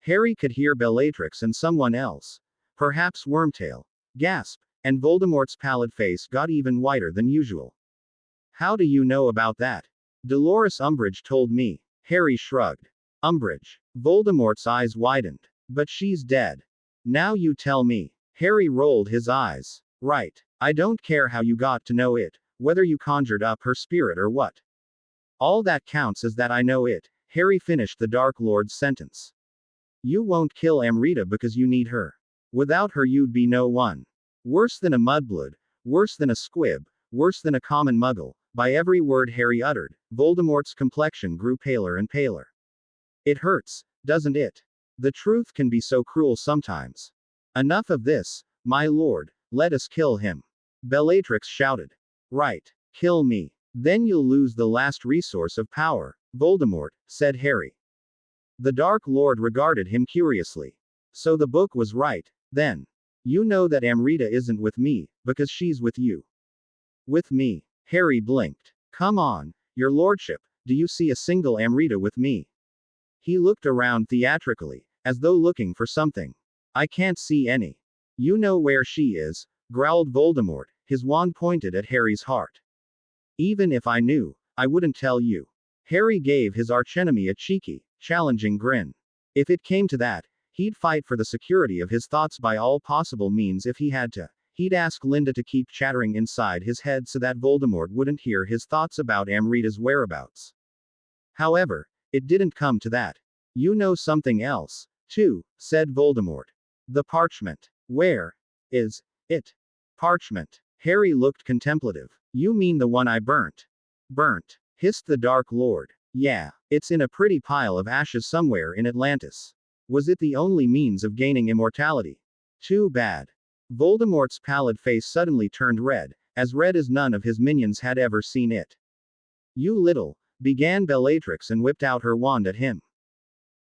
Harry could hear Bellatrix and someone else, perhaps Wormtail, gasp, and Voldemort's pallid face got even whiter than usual. How do you know about that? Dolores Umbridge told me. Harry shrugged. Umbridge. Voldemort's eyes widened. But she's dead. Now you tell me. Harry rolled his eyes. Right. I don't care how you got to know it, whether you conjured up her spirit or what. All that counts is that I know it. Harry finished the Dark Lord's sentence. You won't kill Amrita because you need her. Without her you'd be no one. Worse than a mudblood, worse than a squib, worse than a common muggle. By every word Harry uttered, Voldemort's complexion grew paler and paler. It hurts, doesn't it? The truth can be so cruel sometimes. Enough of this, my lord, let us kill him. Bellatrix shouted. Right, kill me. Then you'll lose the last resource of power, Voldemort, said Harry. The Dark Lord regarded him curiously. So the book was right, then. You know that Amrita isn't with me, because she's with you. With me. Harry blinked. Come on, your lordship, do you see a single Amrita with me? He looked around theatrically, as though looking for something. I can't see any. You know where she is, growled Voldemort, his wand pointed at Harry's heart. Even if I knew, I wouldn't tell you. Harry gave his archenemy a cheeky, challenging grin. If it came to that, he'd fight for the security of his thoughts by all possible means if he had to. He'd ask Linda to keep chattering inside his head so that Voldemort wouldn't hear his thoughts about Amrita's whereabouts. However, it didn't come to that. You know something else, too, said Voldemort. The parchment. Where is it? Parchment. Harry looked contemplative. You mean the one I burnt? Burnt, hissed the Dark Lord. Yeah, it's in a pretty pile of ashes somewhere in Atlantis. Was it the only means of gaining immortality? Too bad. Voldemort's pallid face suddenly turned red as none of his minions had ever seen it. You little, began Bellatrix and whipped out her wand at him.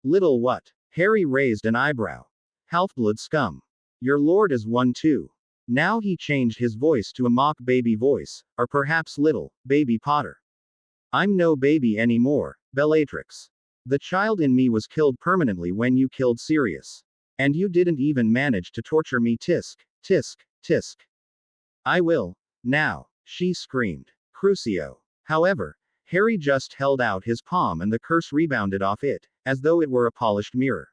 Little what? Harry raised an eyebrow. Half-blood scum. Your lord is one too. Now he changed his voice to a mock baby voice, or perhaps little, baby Potter. I'm no baby anymore, Bellatrix. The child in me was killed permanently when you killed Sirius. And you didn't even manage to torture me, tisk, tisk, tisk. I will. Now, she screamed. Crucio. However, Harry just held out his palm and the curse rebounded off it, as though it were a polished mirror.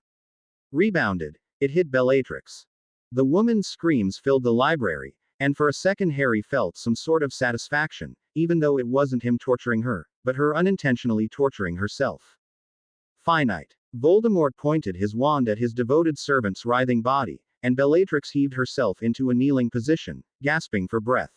Rebounded, it hit Bellatrix. The woman's screams filled the library, and for a second Harry felt some sort of satisfaction, even though it wasn't him torturing her, but her unintentionally torturing herself. Finite. Voldemort pointed his wand at his devoted servant's writhing body, and Bellatrix heaved herself into a kneeling position, gasping for breath.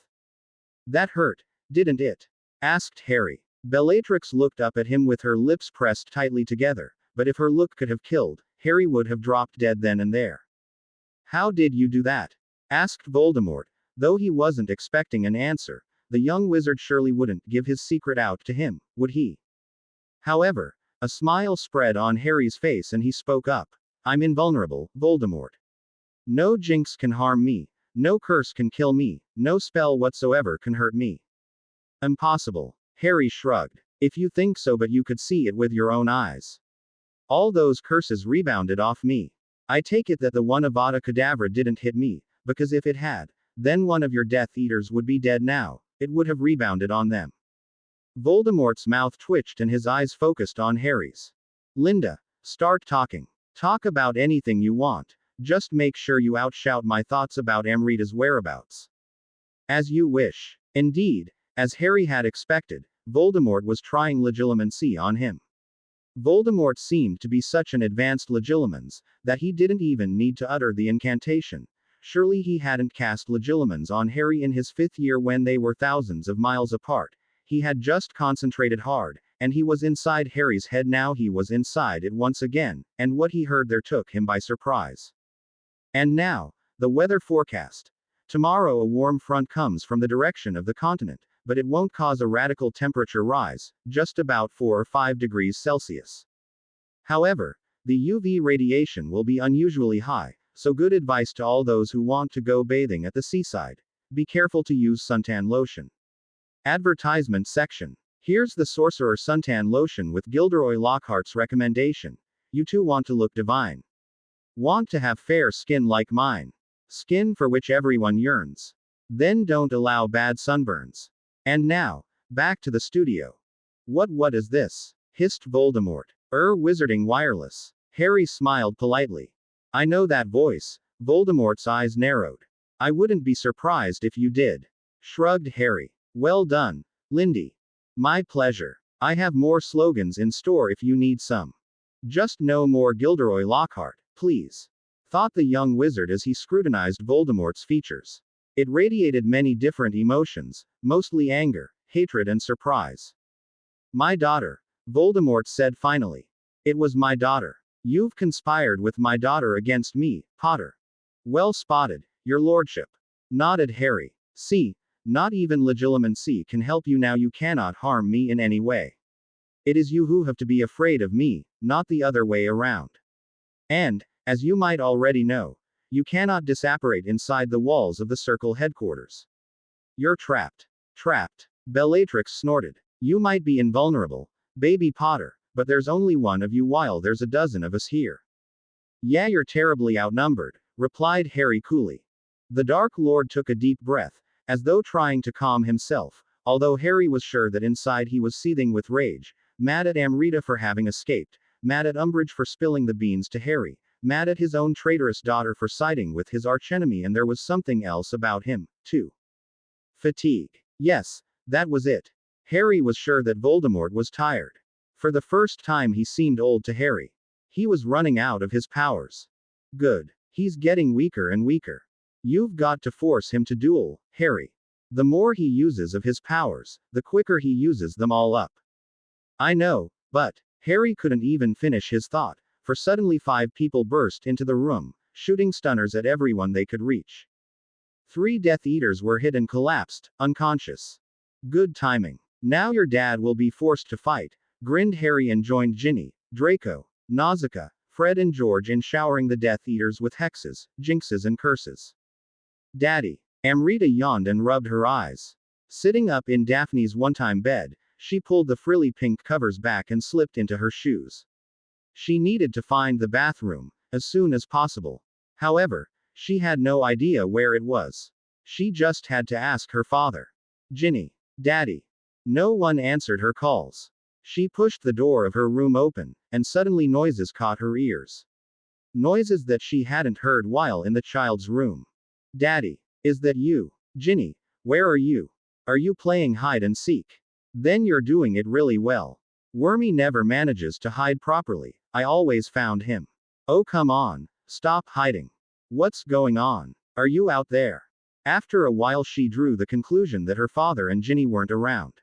That hurt, didn't it? Asked Harry. Bellatrix looked up at him with her lips pressed tightly together, but if her look could have killed, Harry would have dropped dead then and there. How did you do that? Asked Voldemort, though he wasn't expecting an answer. The young wizard surely wouldn't give his secret out to him, would he? However, a smile spread on Harry's face and he spoke up. I'm invulnerable, Voldemort. No jinx can harm me, no curse can kill me, no spell whatsoever can hurt me. Impossible. Harry shrugged. If you think so, but you could see it with your own eyes. All those curses rebounded off me. I take it that the one Avada Kedavra didn't hit me, because if it had, then one of your Death Eaters would be dead now, it would have rebounded on them. Voldemort's mouth twitched and his eyes focused on Harry's. Linda, start talking. Talk about anything you want. Just make sure you outshout my thoughts about Amrita's whereabouts. As you wish. Indeed, as Harry had expected, Voldemort was trying legilimency on him. Voldemort seemed to be such an advanced legilimens, that he didn't even need to utter the incantation. Surely he hadn't cast legilimens on Harry in his 5th year when they were thousands of miles apart. He had just concentrated hard, and he was inside Harry's head now. He was inside it once again, and what he heard there took him by surprise. And now, the weather forecast. Tomorrow a warm front comes from the direction of the continent, but it won't cause a radical temperature rise, just about 4 or 5 degrees Celsius. However, the UV radiation will be unusually high, so good advice to all those who want to go bathing at the seaside. Be careful to use suntan lotion. Advertisement section. Here's the Sorcerer Suntan Lotion with Gilderoy Lockhart's recommendation. You too want to look divine. Want to have fair skin like mine. Skin for which everyone yearns. Then don't allow bad sunburns. And now, back to the studio. What is this? Hissed Voldemort. Wizarding wireless. Harry smiled politely. I know that voice. Voldemort's eyes narrowed. I wouldn't be surprised if you did. Shrugged Harry. Well done, Lindy. My pleasure. I have more slogans in store if you need some. Just no more Gilderoy Lockhart, please. Thought the young wizard as he scrutinized Voldemort's features. It radiated many different emotions, mostly anger, hatred and surprise. My daughter, Voldemort said finally. It was my daughter. You've conspired with my daughter against me, Potter. Well spotted, your lordship. Nodded Harry. See, not even legilimency can help you now. You cannot harm me in any way. It is you who have to be afraid of me, not the other way around. And, as you might already know, you cannot disapparate inside the walls of the Circle headquarters. You're trapped. Trapped. Bellatrix snorted. You might be invulnerable, baby Potter, but there's only one of you while there's a dozen of us here. Yeah, you're terribly outnumbered, replied Harry coolly. The Dark Lord took a deep breath, as though trying to calm himself, although Harry was sure that inside he was seething with rage, mad at Amrita for having escaped, mad at Umbridge for spilling the beans to Harry, mad at his own traitorous daughter for siding with his archenemy, and there was something else about him, too. Fatigue. Yes, that was it. Harry was sure that Voldemort was tired. For the first time he seemed old to Harry. He was running out of his powers. Good. He's getting weaker and weaker. You've got to force him to duel, Harry. The more he uses of his powers, the quicker he uses them all up. I know, but Harry couldn't even finish his thought, for suddenly 5 people burst into the room, shooting stunners at everyone they could reach. 3 Death Eaters were hit and collapsed, unconscious. Good timing. Now your dad will be forced to fight, grinned Harry and joined Ginny, Draco, Nausicaa, Fred and George in showering the Death Eaters with hexes, jinxes and curses. Daddy. Amrita yawned and rubbed her eyes. Sitting up in Daphne's one-time bed, she pulled the frilly pink covers back and slipped into her shoes. She needed to find the bathroom, as soon as possible. However, she had no idea where it was. She just had to ask her father. Ginny. Daddy. No one answered her calls. She pushed the door of her room open, and suddenly noises caught her ears. Noises that she hadn't heard while in the child's room. Daddy. Is that you? Ginny. Where are you? Are you playing hide and seek? Then you're doing it really well. Wormy never manages to hide properly. I always found him. Oh come on. Stop hiding. What's going on? Are you out there? After a while she drew the conclusion that her father and Ginny weren't around.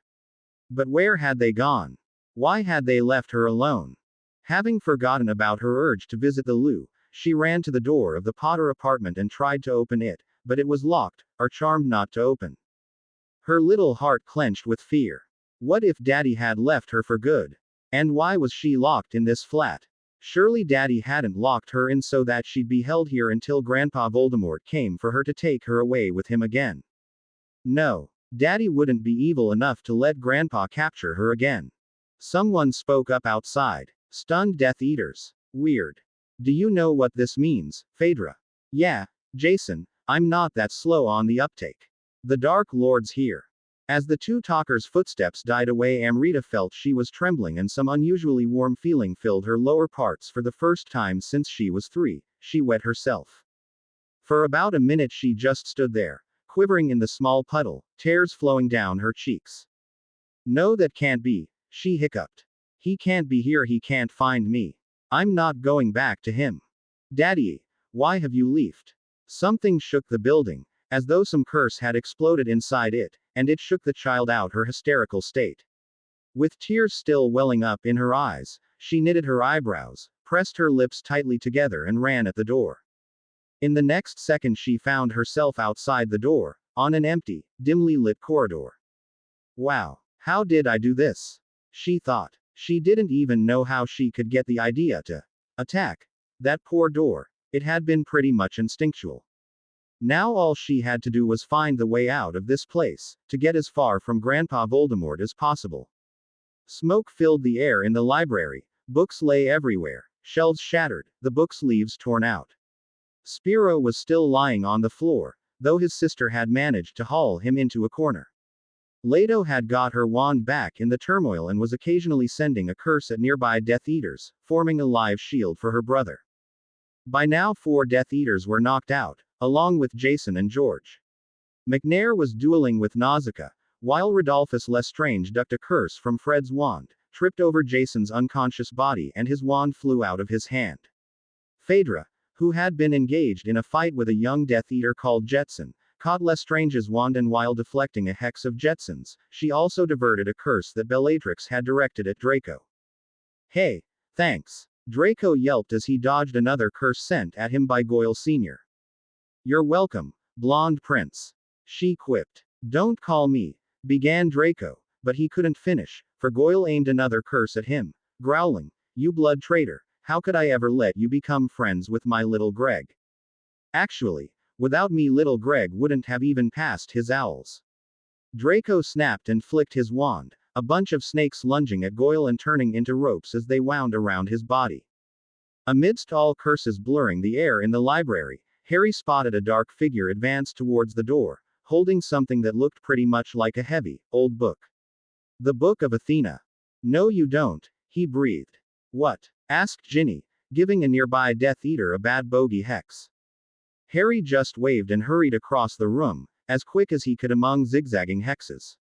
But where had they gone? Why had they left her alone? Having forgotten about her urge to visit the loo, she ran to the door of the Potter apartment and tried to open it, but it was locked, or charmed not to open. Her little heart clenched with fear. What if Daddy had left her for good? And why was she locked in this flat? Surely Daddy hadn't locked her in so that she'd be held here until Grandpa Voldemort came for her to take her away with him again. No. Daddy wouldn't be evil enough to let Grandpa capture her again. Someone spoke up outside. Stunned Death Eaters. Weird. Do you know what this means, Phaedra? Yeah, Jason, I'm not that slow on the uptake. The Dark Lord's here. As the 2 talkers' footsteps died away, Amrita felt she was trembling and some unusually warm feeling filled her lower parts for the first time since she was 3. She wet herself. For about a minute she just stood there, quivering in the small puddle, tears flowing down her cheeks. No, that can't be, she hiccuped. He can't be here, he can't find me. I'm not going back to him. Daddy, why have you left? Something shook the building, as though some curse had exploded inside it, and it shook the child out her hysterical state. With tears still welling up in her eyes, she knitted her eyebrows, pressed her lips tightly together and ran at the door. In the next second she found herself outside the door, on an empty, dimly lit corridor. Wow, how did I do this? She thought. She didn't even know how she could get the idea to attack that poor door. It had been pretty much instinctual. Now all she had to do was find the way out of this place, to get as far from Grandpa Voldemort as possible. Smoke filled the air in the library, books lay everywhere, shelves shattered, the book's leaves torn out. Spiro was still lying on the floor, though his sister had managed to haul him into a corner. Leto had got her wand back in the turmoil and was occasionally sending a curse at nearby Death Eaters, forming a live shield for her brother. By now 4 Death Eaters were knocked out, along with Jason and George. McNair was dueling with Nausicaa, while Rodolphus Lestrange ducked a curse from Fred's wand, tripped over Jason's unconscious body and his wand flew out of his hand. Phaedra, who had been engaged in a fight with a young Death Eater called Jetson, caught Lestrange's wand and while deflecting a hex of Jetson's, she also diverted a curse that Bellatrix had directed at Draco. Hey, thanks. Draco yelped as he dodged another curse sent at him by Goyle Sr. You're welcome, blonde prince. She quipped. Don't call me, began Draco, but he couldn't finish, for Goyle aimed another curse at him, growling, "You blood traitor, how could I ever let you become friends with my little Greg? Actually, without me little Greg wouldn't have even passed his owls." Draco snapped and flicked his wand, a bunch of snakes lunging at Goyle and turning into ropes as they wound around his body. Amidst all curses blurring the air in the library, Harry spotted a dark figure advance towards the door, holding something that looked pretty much like a heavy, old book. The Book of Athena. "No you don't," he breathed. "What?" asked Ginny, giving a nearby Death Eater a bad bogey hex. Harry just waved and hurried across the room, as quick as he could among zigzagging hexes.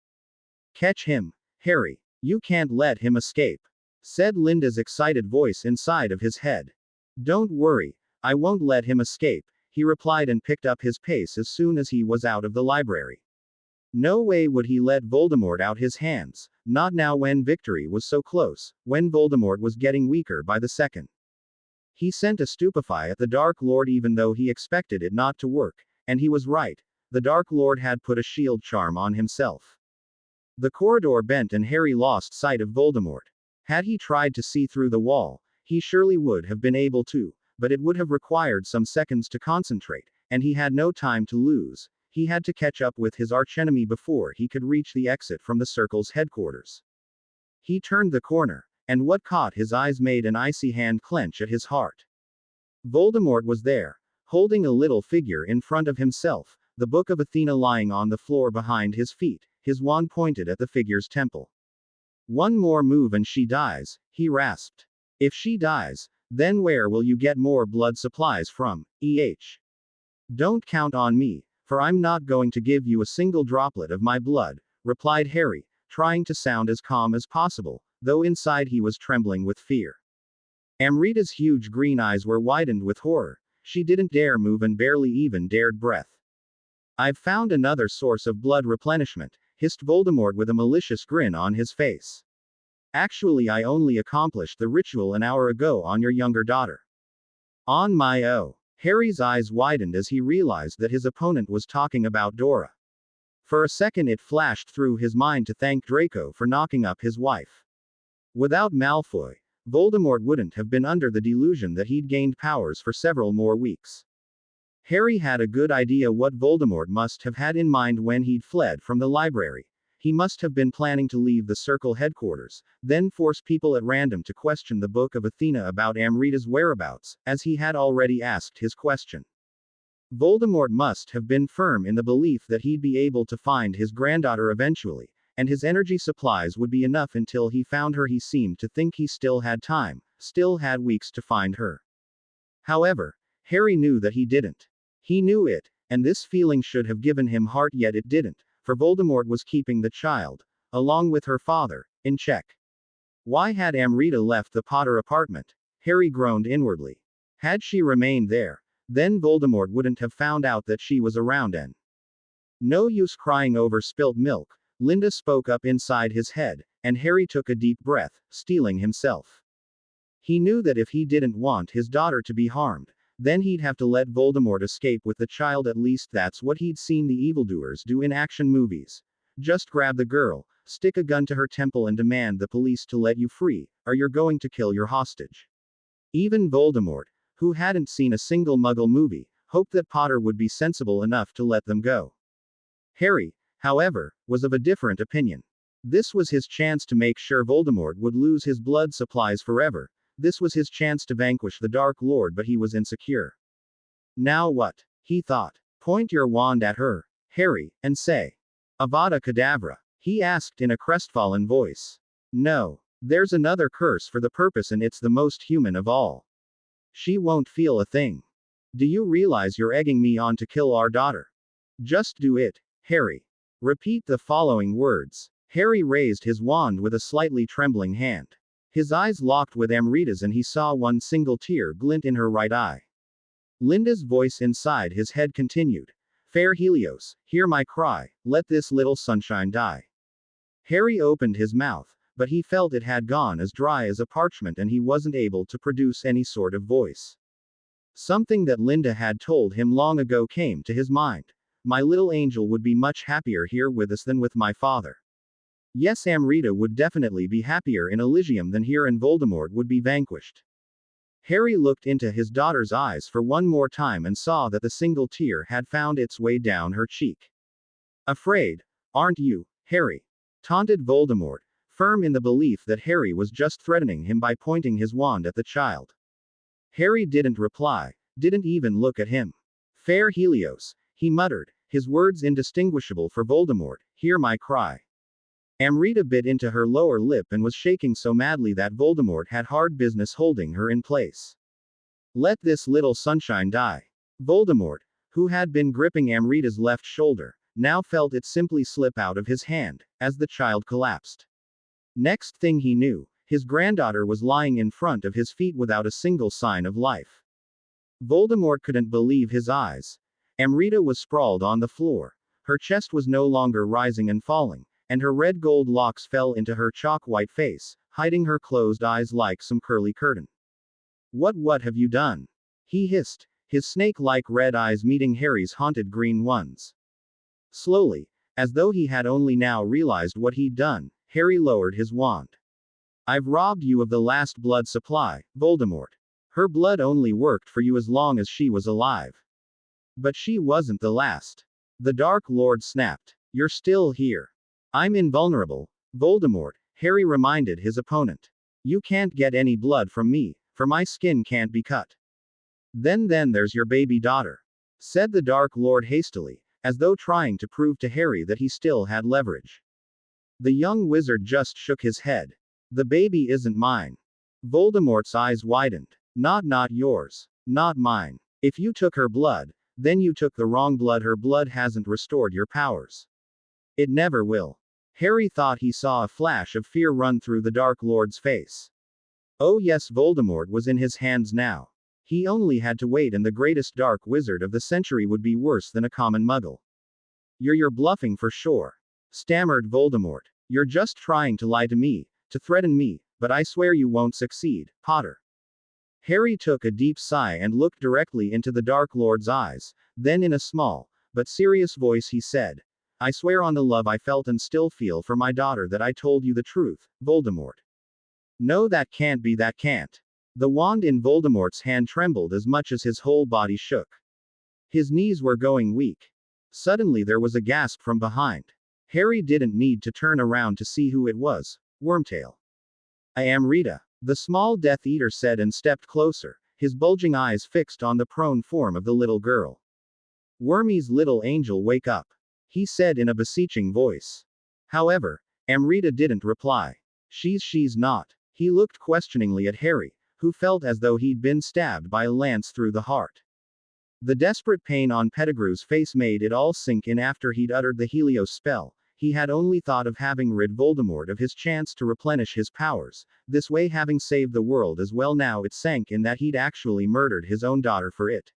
"Catch him, Harry. You can't let him escape," said Linda's excited voice inside of his head. "Don't worry, I won't let him escape," he replied and picked up his pace as soon as he was out of the library. No way would he let Voldemort out his hands, not now when victory was so close, when Voldemort was getting weaker by the second. He sent a stupefy at the Dark Lord even though he expected it not to work, and he was right. The Dark Lord had put a shield charm on himself. The corridor bent and Harry lost sight of Voldemort. Had he tried to see through the wall, he surely would have been able to, but it would have required some seconds to concentrate, and he had no time to lose. He had to catch up with his archenemy before he could reach the exit from the Circle's headquarters. He turned the corner, and what caught his eyes made an icy hand clench at his heart. Voldemort was there, holding a little figure in front of himself, the Book of Athena lying on the floor behind his feet, his wand pointed at the figure's temple. "One more move and she dies," he rasped. "If she dies, then where will you get more blood supplies from, Don't count on me, for I'm not going to give you a single droplet of my blood," replied Harry, trying to sound as calm as possible, though inside he was trembling with fear. Amrita's huge green eyes were widened with horror. She didn't dare move and barely even dared breath. "I've found another source of blood replenishment," hissed Voldemort with a malicious grin on his face. "Actually, I only accomplished the ritual an hour ago on your younger daughter." "On my o." Harry's eyes widened as he realized that his opponent was talking about Dora. For a second it flashed through his mind to thank Draco for knocking up his wife. Without Malfoy, Voldemort wouldn't have been under the delusion that he'd gained powers for several more weeks. Harry had a good idea what Voldemort must have had in mind when he'd fled from the library. He must have been planning to leave the Circle headquarters, then force people at random to question the Book of Athena about Amrita's whereabouts, as he had already asked his question. Voldemort must have been firm in the belief that he'd be able to find his granddaughter eventually, and his energy supplies would be enough until he found her. He seemed to think he still had time, still had weeks to find her. However, Harry knew that he didn't. He knew it, and this feeling should have given him heart, yet it didn't, for Voldemort was keeping the child, along with her father, in check. Why had Amrita left the Potter apartment? Harry groaned inwardly. Had she remained there, then Voldemort wouldn't have found out that she was around and. "No use crying over spilt milk," Linda spoke up inside his head, and Harry took a deep breath, steeling himself. He knew that if he didn't want his daughter to be harmed, then he'd have to let Voldemort escape with the child. At least that's what he'd seen the evildoers do in action movies. Just grab the girl, stick a gun to her temple and demand the police to let you free, or you're going to kill your hostage. Even Voldemort, who hadn't seen a single Muggle movie, hoped that Potter would be sensible enough to let them go. Harry, however, was of a different opinion. This was his chance to make sure Voldemort would lose his blood supplies forever. This was his chance to vanquish the Dark Lord, but he was insecure. "Now what?" he thought. "Point your wand at her, Harry, and say, Avada Kedavra," he asked in a crestfallen voice. "No. There's another curse for the purpose, and it's the most human of all. She won't feel a thing. Do you realize you're egging me on to kill our daughter? Just do it, Harry. Repeat the following words." Harry raised his wand with a slightly trembling hand. His eyes locked with Amrita's and he saw one single tear glint in her right eye. Linda's voice inside his head continued. "Fair Helios, hear my cry, let this little sunshine die." Harry opened his mouth, but he felt it had gone as dry as a parchment and he wasn't able to produce any sort of voice. Something that Linda had told him long ago came to his mind. "My little angel would be much happier here with us than with my father." Yes, Amrita would definitely be happier in Elysium than here, and Voldemort would be vanquished. Harry looked into his daughter's eyes for one more time and saw that the single tear had found its way down her cheek. Afraid, aren't you, Harry? Taunted Voldemort, firm in the belief that Harry was just threatening him by pointing his wand at the child. Harry didn't reply, didn't even look at him. Fair Helios, he muttered, his words indistinguishable for Voldemort, hear my cry. Amrita bit into her lower lip and was shaking so madly that Voldemort had hard business holding her in place. Let this little sunshine die. Voldemort, who had been gripping Amrita's left shoulder, now felt it simply slip out of his hand, as the child collapsed. Next thing he knew, his granddaughter was lying in front of his feet without a single sign of life. Voldemort couldn't believe his eyes. Amrita was sprawled on the floor. Her chest was no longer rising and falling, and her red gold locks fell into her chalk-white face, hiding her closed eyes like some curly curtain. What have you done? He hissed, his snake-like red eyes meeting Harry's haunted green ones. Slowly, as though he had only now realized what he'd done, Harry lowered his wand. I've robbed you of the last blood supply, Voldemort. Her blood only worked for you as long as she was alive. But she wasn't the last. The Dark Lord snapped. You're still here. I'm invulnerable, Voldemort, Harry reminded his opponent. You can't get any blood from me, for my skin can't be cut. Then there's your baby daughter, said the Dark Lord hastily, as though trying to prove to Harry that he still had leverage. The young wizard just shook his head. The baby isn't mine. Voldemort's eyes widened. Not yours. Not mine. If you took her blood, then you took the wrong blood. Her blood hasn't restored your powers. It never will. Harry thought he saw a flash of fear run through the Dark Lord's face. Oh yes, Voldemort was in his hands now. He only had to wait, and the greatest dark wizard of the century would be worse than a common muggle. You're bluffing for sure, stammered Voldemort. You're just trying to lie to me, to threaten me, but I swear you won't succeed, Potter. Harry took a deep sigh and looked directly into the Dark Lord's eyes, then in a small, but serious voice he said, I swear on the love I felt and still feel for my daughter that I told you the truth, Voldemort. No, that can't be, that can't. The wand in Voldemort's hand trembled as much as his whole body shook. His knees were going weak. Suddenly there was a gasp from behind. Harry didn't need to turn around to see who it was. Wormtail. I am Rita, the small Death Eater said and stepped closer, his bulging eyes fixed on the prone form of the little girl. Wormy's little angel, wake up, he said in a beseeching voice. However, Amrita didn't reply. She's not. He looked questioningly at Harry, who felt as though he'd been stabbed by a lance through the heart. The desperate pain on Pettigrew's face made it all sink in. After he'd uttered the Helios spell, he had only thought of having rid Voldemort of his chance to replenish his powers, this way having saved the world as well. Now it sank in that he'd actually murdered his own daughter for it.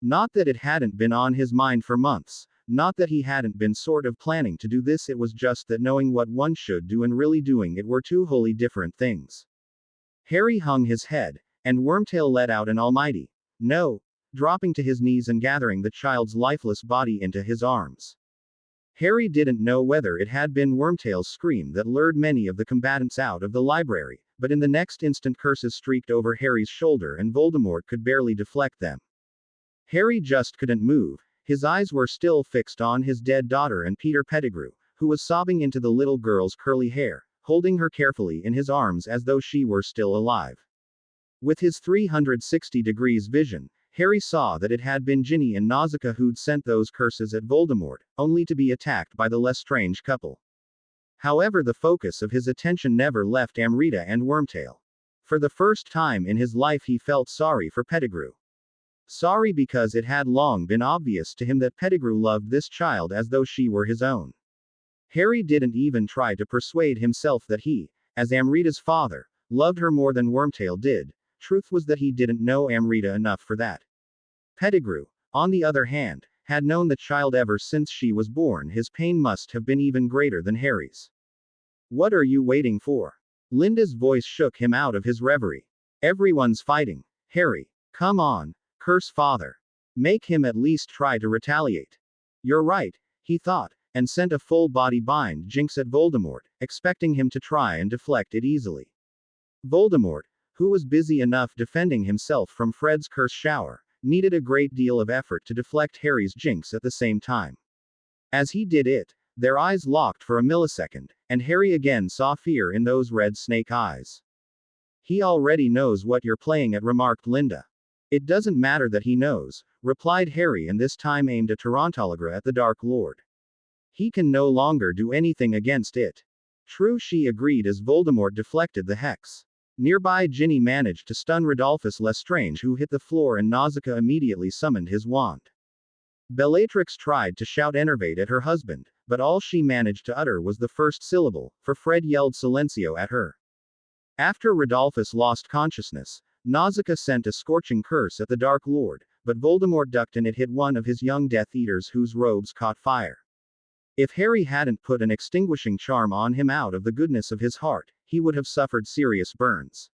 Not that it hadn't been on his mind for months, not that he hadn't been sort of planning to do this, it was just that knowing what one should do and really doing it were two wholly different things. Harry hung his head, and Wormtail let out an almighty no, dropping to his knees and gathering the child's lifeless body into his arms. Harry didn't know whether it had been Wormtail's scream that lured many of the combatants out of the library, but in the next instant curses streaked over Harry's shoulder and Voldemort could barely deflect them. Harry just couldn't move, his eyes were still fixed on his dead daughter and Peter Pettigrew, who was sobbing into the little girl's curly hair, holding her carefully in his arms as though she were still alive. With his 360 degrees vision, Harry saw that it had been Ginny and Nausicaa who'd sent those curses at Voldemort, only to be attacked by the Lestrange couple. However, the focus of his attention never left Amrita and Wormtail. For the first time in his life he felt sorry for Pettigrew. Sorry because it had long been obvious to him that Pettigrew loved this child as though she were his own. Harry didn't even try to persuade himself that he, as Amrita's father, loved her more than Wormtail did. Truth was that he didn't know Amrita enough for that. Pettigrew, on the other hand, had known the child ever since she was born. His pain must have been even greater than Harry's. What are you waiting for? Linda's voice shook him out of his reverie. Everyone's fighting. Harry, come on, curse father. Make him at least try to retaliate. You're right, he thought, and sent a full-body bind jinx at Voldemort, expecting him to try and deflect it easily. Voldemort, who was busy enough defending himself from Fred's curse shower, needed a great deal of effort to deflect Harry's jinx at the same time. As he did it, their eyes locked for a millisecond, and Harry again saw fear in those red snake eyes. "He already knows what you're playing at," remarked Linda. "It doesn't matter that he knows," replied Harry, and this time aimed a Tarantalagra at the Dark Lord. "He can no longer do anything against it." "True," she agreed as Voldemort deflected the hex. Nearby, Ginny managed to stun Rodolphus Lestrange, who hit the floor, and Nausicaa immediately summoned his wand. Bellatrix tried to shout Enervate at her husband, but all she managed to utter was the first syllable, for Fred yelled Silencio at her. After Rodolphus lost consciousness, Nausicaa sent a scorching curse at the Dark Lord, but Voldemort ducked and it hit one of his young Death Eaters whose robes caught fire. If Harry hadn't put an extinguishing charm on him out of the goodness of his heart, he would have suffered serious burns.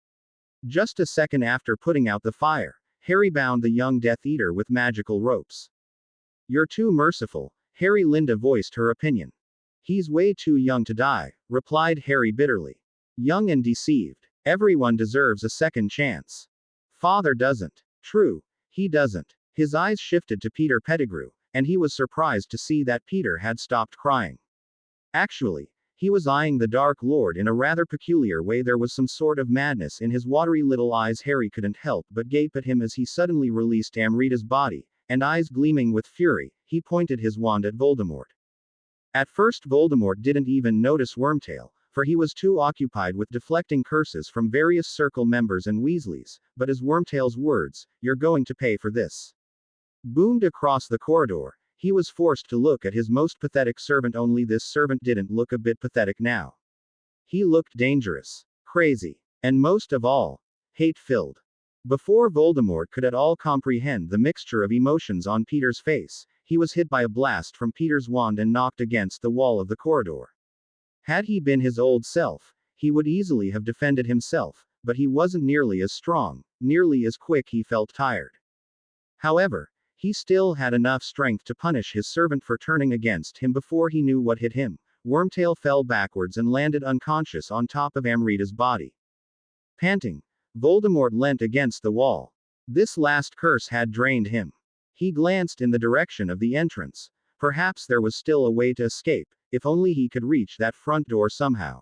Just a second after putting out the fire, Harry bound the young Death Eater with magical ropes. "You're too merciful," Linda voiced her opinion. "He's way too young to die," replied Harry bitterly. "Young and deceived. Everyone deserves a second chance." "Father doesn't." "True, he doesn't." His eyes shifted to Peter Pettigrew, and he was surprised to see that Peter had stopped crying. Actually, he was eyeing the Dark Lord in a rather peculiar way. There was some sort of madness in his watery little eyes. Harry couldn't help but gape at him as he suddenly released Amrita's body, and eyes gleaming with fury, he pointed his wand at Voldemort. At first Voldemort didn't even notice Wormtail, for he was too occupied with deflecting curses from various Circle members and Weasleys, but as Wormtail's words, "You're going to pay for this," boomed across the corridor, he was forced to look at his most pathetic servant. Only this servant didn't look a bit pathetic now. He looked dangerous, crazy, and most of all, hate-filled. Before Voldemort could at all comprehend the mixture of emotions on Peter's face, he was hit by a blast from Peter's wand and knocked against the wall of the corridor. Had he been his old self, he would easily have defended himself, but he wasn't nearly as strong, nearly as quick. He felt tired. However, he still had enough strength to punish his servant for turning against him. Before he knew what hit him, Wormtail fell backwards and landed unconscious on top of Amrita's body. Panting, Voldemort leant against the wall. This last curse had drained him. He glanced in the direction of the entrance. Perhaps there was still a way to escape, if only he could reach that front door somehow.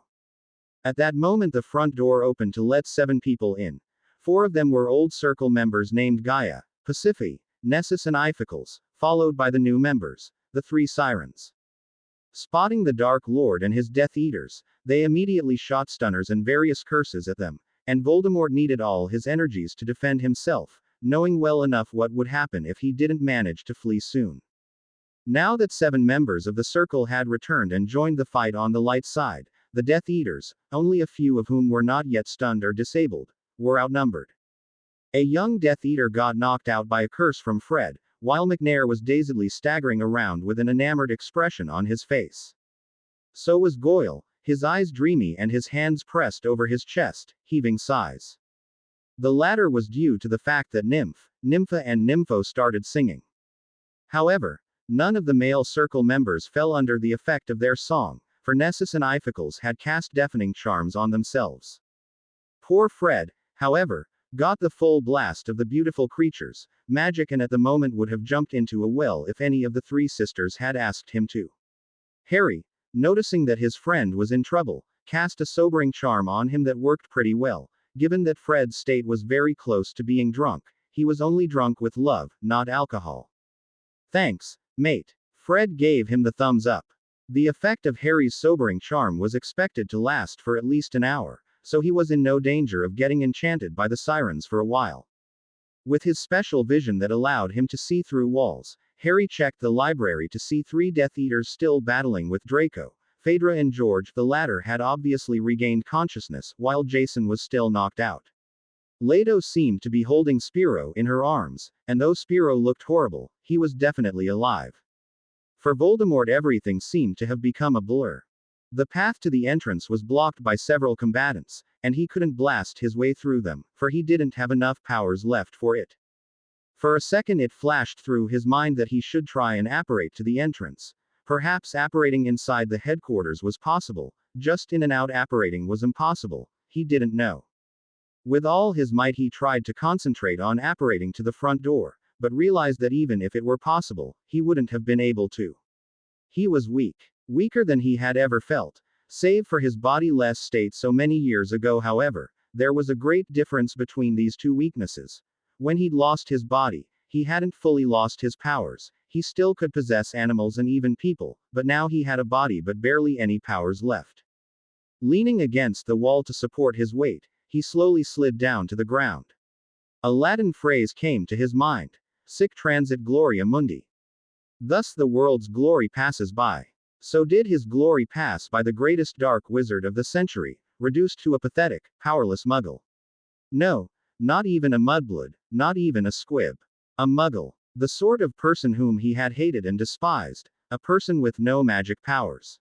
At that moment the front door opened to let 7 people in. 4 of them were old Circle members named Gaia, Pasiphae, Nessus and Iphickles, followed by the new members, the 3 Sirens. Spotting the Dark Lord and his Death Eaters, they immediately shot stunners and various curses at them, and Voldemort needed all his energies to defend himself, knowing well enough what would happen if he didn't manage to flee soon. Now that 7 members of the Circle had returned and joined the fight on the light side, the Death Eaters, only a few of whom were not yet stunned or disabled, were outnumbered. A young Death Eater got knocked out by a curse from Fred, while McNair was dazedly staggering around with an enamored expression on his face. So was Goyle, his eyes dreamy and his hands pressed over his chest, heaving sighs. The latter was due to the fact that Nympha and Nympho started singing. However, none of the male Circle members fell under the effect of their song, for Nessus and Iphickles had cast deafening charms on themselves. Poor Fred, however, got the full blast of the beautiful creature's magic and at the moment would have jumped into a well if any of the 3 sisters had asked him to. Harry, noticing that his friend was in trouble, cast a sobering charm on him that worked pretty well. Given that Fred's state was very close to being drunk, he was only drunk with love, not alcohol. "Thanks, mate." Fred gave him the thumbs up. The effect of Harry's sobering charm was expected to last for at least an hour, so he was in no danger of getting enchanted by the Sirens for a while. With his special vision that allowed him to see through walls, Harry checked the library to see 3 Death Eaters still battling with Draco, Phaedra and George. The latter had obviously regained consciousness, while Jason was still knocked out. Leto seemed to be holding Spiro in her arms, and though Spiro looked horrible, he was definitely alive. For Voldemort everything seemed to have become a blur. The path to the entrance was blocked by several combatants, and he couldn't blast his way through them, for he didn't have enough powers left for it. For a second it flashed through his mind that he should try and apparate to the entrance, Perhaps apparating inside the headquarters was possible, just in and out apparating was impossible, he didn't know. With all his might he tried to concentrate on apparating to the front door, but realized that even if it were possible, he wouldn't have been able to. He was weak. Weaker than he had ever felt. Save for his bodiless state so many years ago, however, there was a great difference between these two weaknesses. When he'd lost his body, he hadn't fully lost his powers. He still could possess animals and even people, but now he had a body but barely any powers left. Leaning against the wall to support his weight, he slowly slid down to the ground. A Latin phrase came to his mind. Sic transit gloria mundi. Thus the world's glory passes by. So did his glory pass by the greatest dark wizard of the century, reduced to a pathetic, powerless muggle. No, not even a mudblood, not even a squib. A muggle. The sort of person whom he had hated and despised, a person with no magic powers.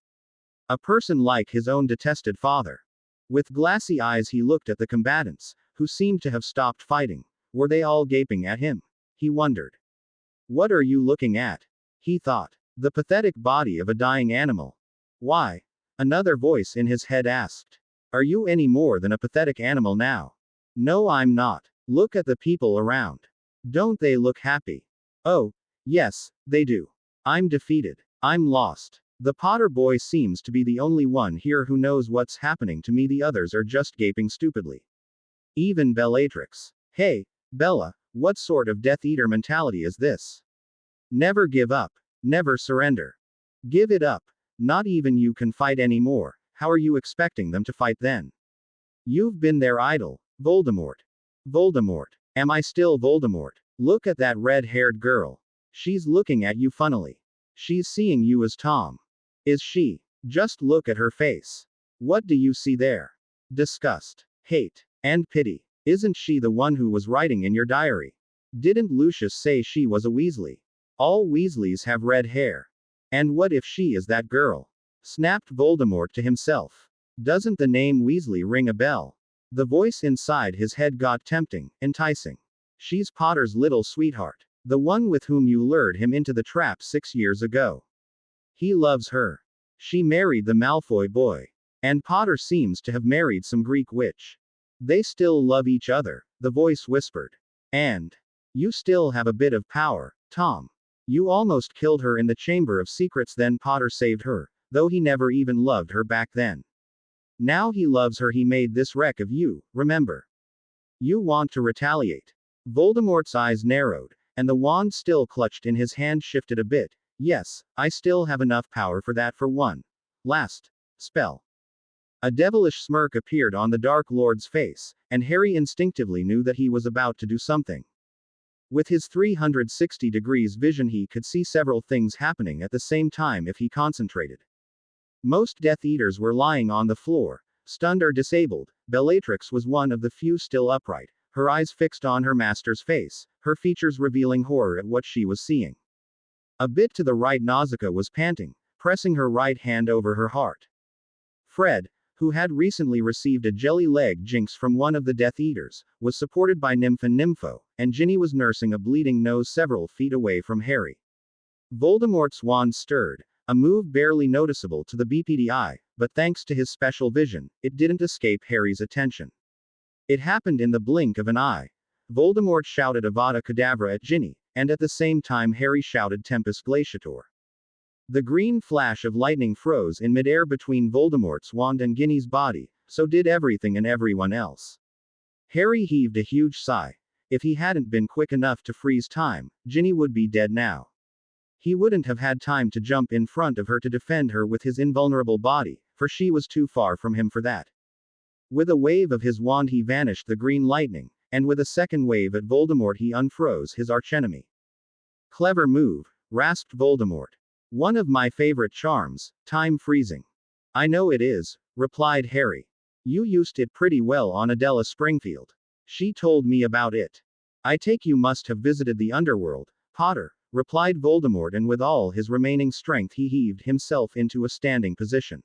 A person like his own detested father. With glassy eyes he looked at the combatants, who seemed to have stopped fighting. Were they all gaping at him? He wondered. What are you looking at? He thought. The pathetic body of a dying animal. Why? Another voice in his head asked. Are you any more than a pathetic animal now? No, I'm not. Look at the people around. Don't they look happy? Oh, yes, they do. I'm defeated. I'm lost. The Potter boy seems to be the only one here who knows what's happening to me. The others are just gaping stupidly. Even Bellatrix. Hey, Bella, what sort of Death Eater mentality is this? Never give up. Never surrender. Give it up. Not even you can fight anymore. How are you expecting them to fight then? You've been their idol, Voldemort. Voldemort. Am I still Voldemort? Look at that red-haired girl. She's looking at you funnily. She's seeing you as Tom. Is she? Just look at her face. What do you see there? Disgust, hate, and pity. Isn't she the one who was writing in your diary? Didn't Lucius say she was a Weasley? All Weasleys have red hair. And what if she is that girl? Snapped Voldemort to himself. Doesn't the name Weasley ring a bell? The voice inside his head got tempting, enticing. She's Potter's little sweetheart. The one with whom you lured him into the trap 6 years ago. He loves her. She married the Malfoy boy. And Potter seems to have married some Greek witch. They still love each other, the voice whispered. And you still have a bit of power, Tom. You almost killed her in the Chamber of Secrets, then Potter saved her, though he never even loved her back then. Now he loves her. He made this wreck of you, remember? You want to retaliate. Voldemort's eyes narrowed, and the wand still clutched in his hand shifted a bit. Yes, I still have enough power for that for one last spell. A devilish smirk appeared on the Dark Lord's face, and Harry instinctively knew that he was about to do something. With his 360 degrees vision he could see several things happening at the same time if he concentrated. Most Death Eaters were lying on the floor, stunned or disabled. Bellatrix was one of the few still upright, her eyes fixed on her master's face, her features revealing horror at what she was seeing. A bit to the right Nausicaa was panting, pressing her right hand over her heart. Fred, who had recently received a jelly leg jinx from one of the Death Eaters, was supported by Nymph and Nympho, and Ginny was nursing a bleeding nose several feet away from Harry. Voldemort's wand stirred, a move barely noticeable to the BPDI, but thanks to his special vision, it didn't escape Harry's attention. It happened in the blink of an eye. Voldemort shouted Avada Kedavra at Ginny, and at the same time Harry shouted Tempus Glaciator. The green flash of lightning froze in midair between Voldemort's wand and Ginny's body, so did everything and everyone else. Harry heaved a huge sigh. If he hadn't been quick enough to freeze time, Ginny would be dead now. He wouldn't have had time to jump in front of her to defend her with his invulnerable body, for she was too far from him for that. With a wave of his wand he vanished the green lightning, and with a second wave at Voldemort he unfroze his archenemy. Clever move, rasped Voldemort. One of my favorite charms, time freezing. I know it is, replied Harry. You used it pretty well on Adela Springfield. She told me about it. I take you must have visited the underworld, Potter, replied Voldemort, and with all his remaining strength he heaved himself into a standing position.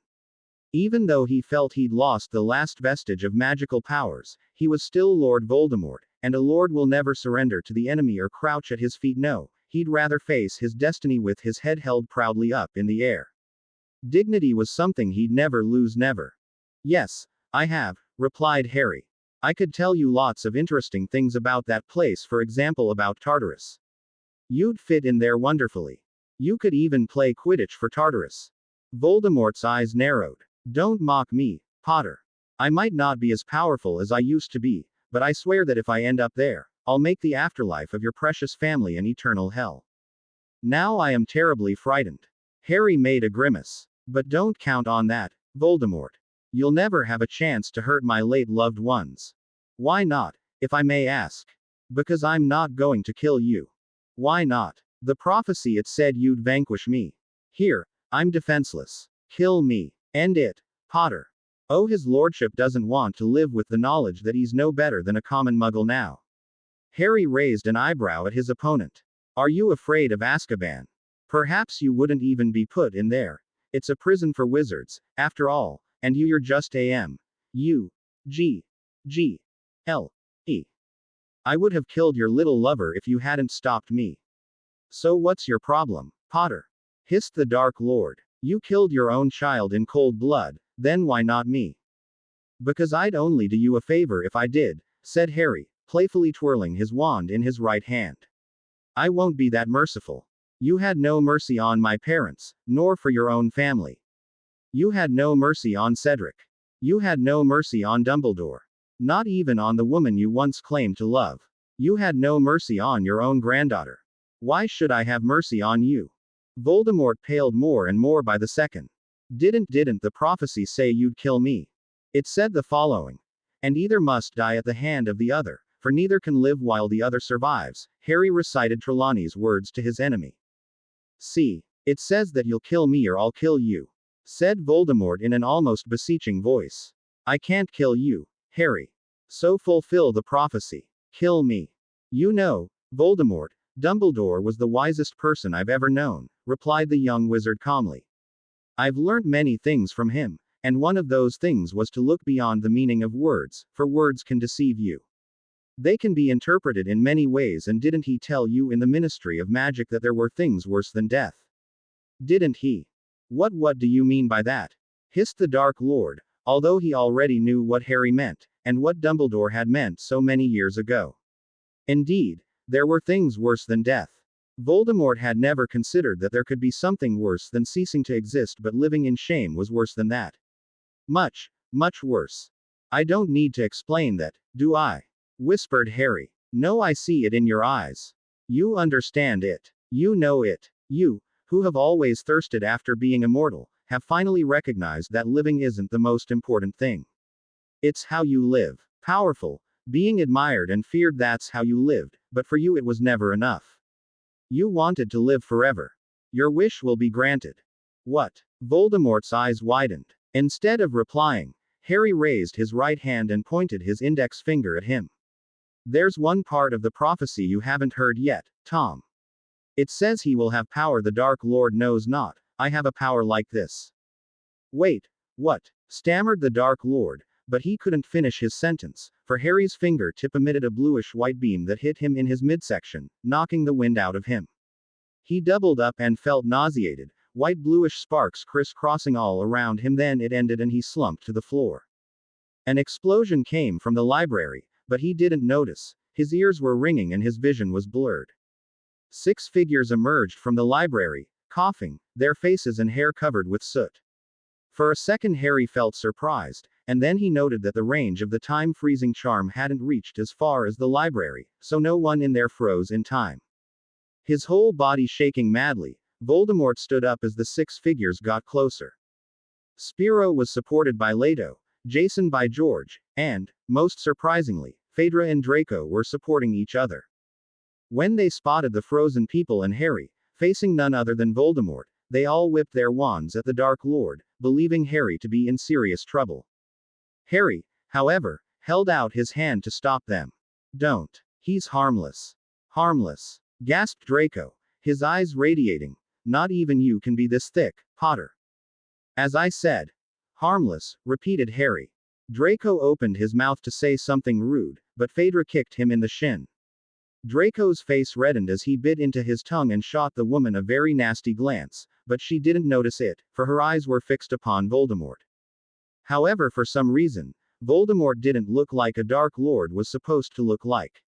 Even though he felt he'd lost the last vestige of magical powers, he was still Lord Voldemort, and a lord will never surrender to the enemy or crouch at his feet. No, he'd rather face his destiny with his head held proudly up in the air. Dignity was something he'd never lose, never. Yes, I have, replied Harry. I could tell you lots of interesting things about that place, for example about Tartarus. You'd fit in there wonderfully. You could even play Quidditch for Tartarus. Voldemort's eyes narrowed. Don't mock me, Potter. I might not be as powerful as I used to be, but I swear that if I end up there, I'll make the afterlife of your precious family an eternal hell. Now I am terribly frightened. Harry made a grimace. But don't count on that, Voldemort. You'll never have a chance to hurt my late loved ones. Why not, if I may ask? Because I'm not going to kill you. Why not? The prophecy, it said you'd vanquish me. Here, I'm defenseless. Kill me. End it, Potter. Oh, his lordship doesn't want to live with the knowledge that he's no better than a common muggle now. Harry raised an eyebrow at his opponent. Are you afraid of Azkaban? Perhaps you wouldn't even be put in there. It's a prison for wizards, after all, and you're just G.L.E. I would have killed your little lover if you hadn't stopped me. So what's your problem, Potter? Hissed the Dark Lord. You killed your own child in cold blood, then why not me? Because I'd only do you a favor if I did, said Harry, playfully twirling his wand in his right hand. I won't be that merciful. You had no mercy on my parents, nor for your own family. You had no mercy on Cedric. You had no mercy on Dumbledore. Not even on the woman you once claimed to love. You had no mercy on your own granddaughter. Why should I have mercy on you? Voldemort paled more and more by the second. Didn't the prophecy say you'd kill me? It said the following. And either must die at the hand of the other, for neither can live while the other survives. Harry recited Trelawney's words to his enemy. See, it says that you'll kill me or I'll kill you, said Voldemort in an almost beseeching voice. I can't kill you, Harry. So fulfill the prophecy. Kill me. You know, Voldemort, Dumbledore was the wisest person I've ever known, replied the young wizard calmly. I've learned many things from him, and one of those things was to look beyond the meaning of words, for words can deceive you. They can be interpreted in many ways, and didn't he tell you in the Ministry of Magic that there were things worse than death? Didn't he? What do you mean by that? Hissed the Dark Lord, although he already knew what Harry meant, and what Dumbledore had meant so many years ago. Indeed, there were things worse than death. Voldemort had never considered that there could be something worse than ceasing to exist, but living in shame was worse than that. Much, much worse. I don't need to explain that, do I? Whispered Harry. No, I see it in your eyes. You understand it. You know it. You, who have always thirsted after being immortal, have finally recognized that living isn't the most important thing. It's how you live. Powerful, being admired and feared, that's how you lived, but for you it was never enough. You wanted to live forever. Your wish will be granted. What? Voldemort's eyes widened. Instead of replying, Harry raised his right hand and pointed his index finger at him. There's one part of the prophecy you haven't heard yet, Tom. It says he will have power the Dark Lord knows not. I have a power like this. Wait, what? Stammered the Dark Lord, but he couldn't finish his sentence, for Harry's fingertip emitted a bluish-white beam that hit him in his midsection, knocking the wind out of him. He doubled up and felt nauseated, white-bluish sparks crisscrossing all around him. Then it ended and he slumped to the floor. An explosion came from the library, but he didn't notice. His ears were ringing and his vision was blurred. 6 figures emerged from the library, coughing, their faces and hair covered with soot. For a second Harry felt surprised, and then he noted that the range of the time-freezing charm hadn't reached as far as the library, so no one in there froze in time. His whole body shaking madly, Voldemort stood up as the 6 figures got closer. Spiro was supported by Leto, Jason by George, and, most surprisingly, Phaedra and Draco were supporting each other. When they spotted the frozen people and Harry, facing none other than Voldemort, they all whipped their wands at the Dark Lord, believing Harry to be in serious trouble. Harry, however, held out his hand to stop them. Don't. He's harmless. Harmless, gasped Draco, his eyes radiating. Not even you can be this thick, Potter. As I said. Harmless, repeated Harry. Draco opened his mouth to say something rude, but Phaedra kicked him in the shin. Draco's face reddened as he bit into his tongue and shot the woman a very nasty glance, but she didn't notice it, for her eyes were fixed upon Voldemort. However, for some reason, Voldemort didn't look like a Dark Lord was supposed to look like.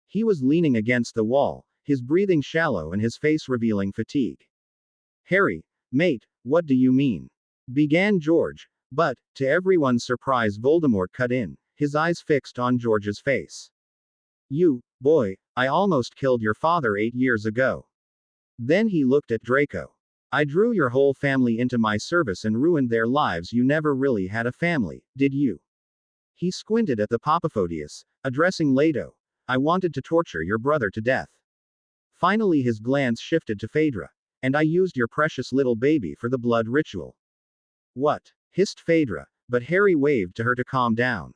He was leaning against the wall, his breathing shallow and his face revealing fatigue. Harry, mate, what do you mean? Began George, but, to everyone's surprise, Voldemort cut in, his eyes fixed on George's face. You, boy, I almost killed your father 8 years ago. Then he looked at Draco. I drew your whole family into my service and ruined their lives. You never really had a family, did you? He squinted at the Popophodius, addressing Leto. I wanted to torture your brother to death. Finally his glance shifted to Phaedra. And I used your precious little baby for the blood ritual. What? Hissed Phaedra, but Harry waved to her to calm down.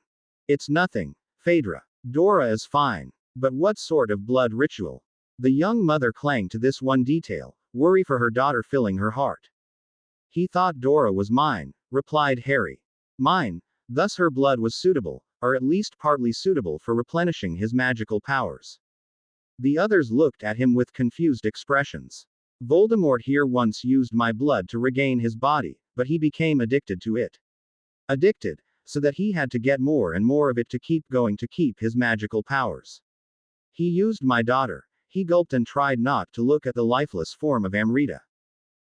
It's nothing, Phaedra. Dora is fine. But what sort of blood ritual? The young mother clung to this one detail, worry for her daughter filling her heart. He thought Dora was mine, replied Harry. Mine, thus her blood was suitable, or at least partly suitable for replenishing his magical powers. The others looked at him with confused expressions. Voldemort here once used my blood to regain his body, but he became addicted to it. Addicted, so that he had to get more and more of it to keep going to keep his magical powers. He used my daughter. He gulped and tried not to look at the lifeless form of Amrita.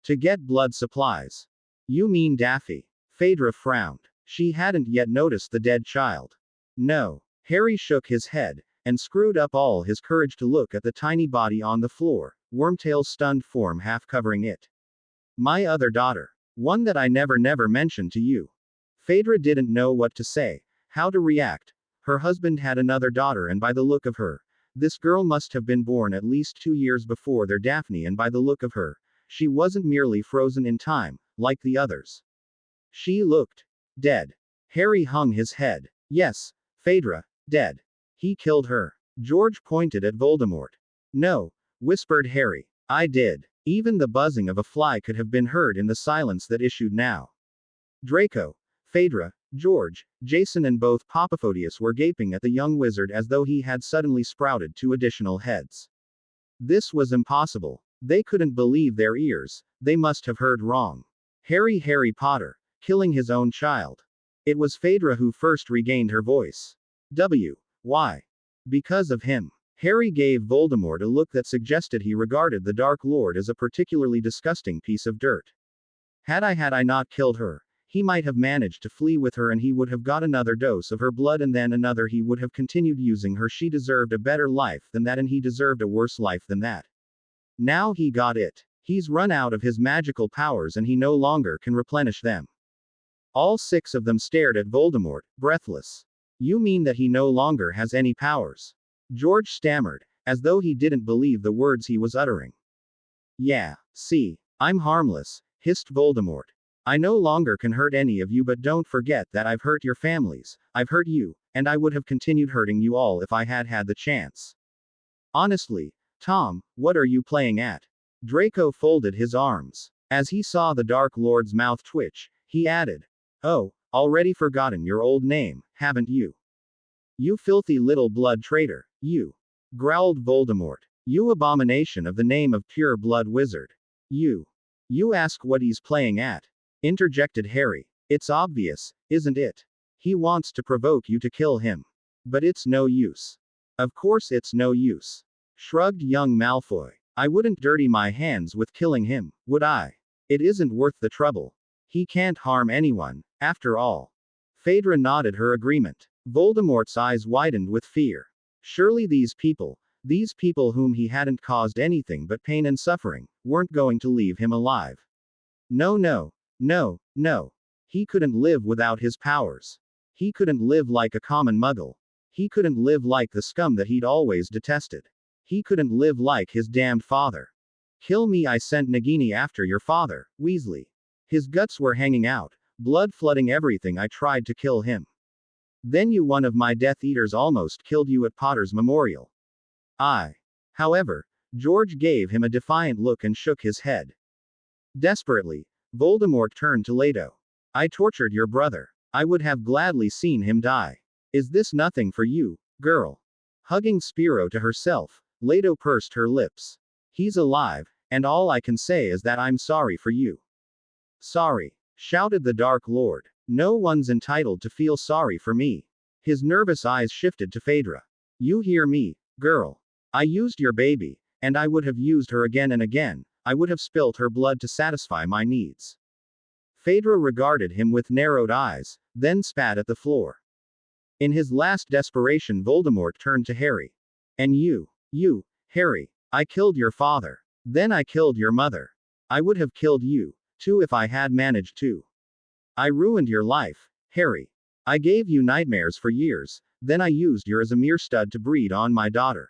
To get blood supplies. You mean Daffy? Phaedra frowned. She hadn't yet noticed the dead child. No. Harry shook his head, and screwed up all his courage to look at the tiny body on the floor, Wormtail's stunned form half covering it. My other daughter. One that I never mentioned to you. Phaedra didn't know what to say, how to react. Her husband had another daughter, and by the look of her, this girl must have been born at least 2 years before their Daphne, and by the look of her, she wasn't merely frozen in time, like the others. She looked dead. Harry hung his head. Yes, Phaedra, dead. He killed her. George pointed at Voldemort. No, whispered Harry. I did. Even the buzzing of a fly could have been heard in the silence that issued now. Draco, Phaedra, George, Jason and both Popophodius were gaping at the young wizard as though he had suddenly sprouted 2 additional heads. This was impossible. They couldn't believe their ears. They must have heard wrong. Harry Potter, killing his own child. It was Phaedra who first regained her voice. Why? Because of him. Harry gave Voldemort a look that suggested he regarded the Dark Lord as a particularly disgusting piece of dirt. Had I not killed her, he might have managed to flee with her, and he would have got another dose of her blood, and then another. He would have continued using her. She deserved a better life than that, and he deserved a worse life than that. Now he got it. He's run out of his magical powers and he no longer can replenish them. All 6 of them stared at Voldemort, breathless. You mean that he no longer has any powers? George stammered, as though he didn't believe the words he was uttering. Yeah, see, I'm harmless, hissed Voldemort. I no longer can hurt any of you, but don't forget that I've hurt your families, I've hurt you, and I would have continued hurting you all if I had had the chance. Honestly, Tom, what are you playing at? Draco folded his arms. As he saw the Dark Lord's mouth twitch, he added, Oh, already forgotten your old name, haven't you? You filthy little blood traitor, you. Growled Voldemort. You abomination of the name of pure blood wizard. You ask what he's playing at? Interjected Harry. It's obvious, isn't it? He wants to provoke you to kill him. But it's no use. Of course it's no use. Shrugged young Malfoy. I wouldn't dirty my hands with killing him, would I? It isn't worth the trouble. He can't harm anyone, after all. Phaedra nodded her agreement. Voldemort's eyes widened with fear. Surely these people whom he hadn't caused anything but pain and suffering, weren't going to leave him alive. No. He couldn't live without his powers. He couldn't live like a common muggle. He couldn't live like the scum that he'd always detested. He couldn't live like his damned father. Kill me, I sent Nagini after your father, Weasley. His guts were hanging out, blood flooding everything. I tried to kill him. Then one of my Death Eaters almost killed you at Potter's Memorial. However, George gave him a defiant look and shook his head. Desperately, Voldemort turned to Leto. I tortured your brother. I would have gladly seen him die. Is this nothing for you, girl? Hugging Spiro to herself, Leto pursed her lips. He's alive, and all I can say is that I'm sorry for you. Sorry, shouted the Dark Lord. No one's entitled to feel sorry for me. His nervous eyes shifted to Phaedra. You hear me, girl. I used your baby, and I would have used her again and again. I would have spilt her blood to satisfy my needs. Phaedra regarded him with narrowed eyes, then spat at the floor. In his last desperation, Voldemort turned to Harry. And you, Harry, I killed your father. Then I killed your mother. I would have killed you, too, if I had managed to. I ruined your life, Harry. I gave you nightmares for years, then I used you as a mere stud to breed on my daughter.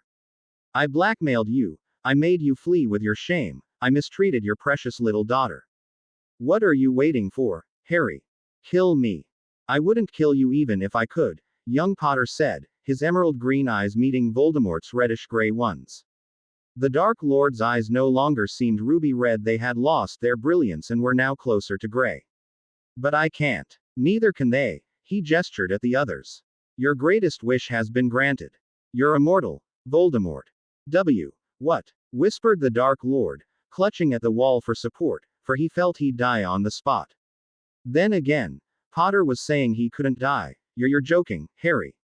I blackmailed you, I made you flee with your shame, I mistreated your precious little daughter. What are you waiting for, Harry? Kill me. I wouldn't kill you even if I could, young Potter said, his emerald green eyes meeting Voldemort's reddish-gray ones. The Dark Lord's eyes no longer seemed ruby red, they had lost their brilliance and were now closer to gray. But I can't. Neither can they, he gestured at the others. Your greatest wish has been granted. You're immortal, Voldemort. What? Whispered the Dark Lord, clutching at the wall for support, for he felt he'd die on the spot. Then again, Potter was saying he couldn't die. You're joking, Harry.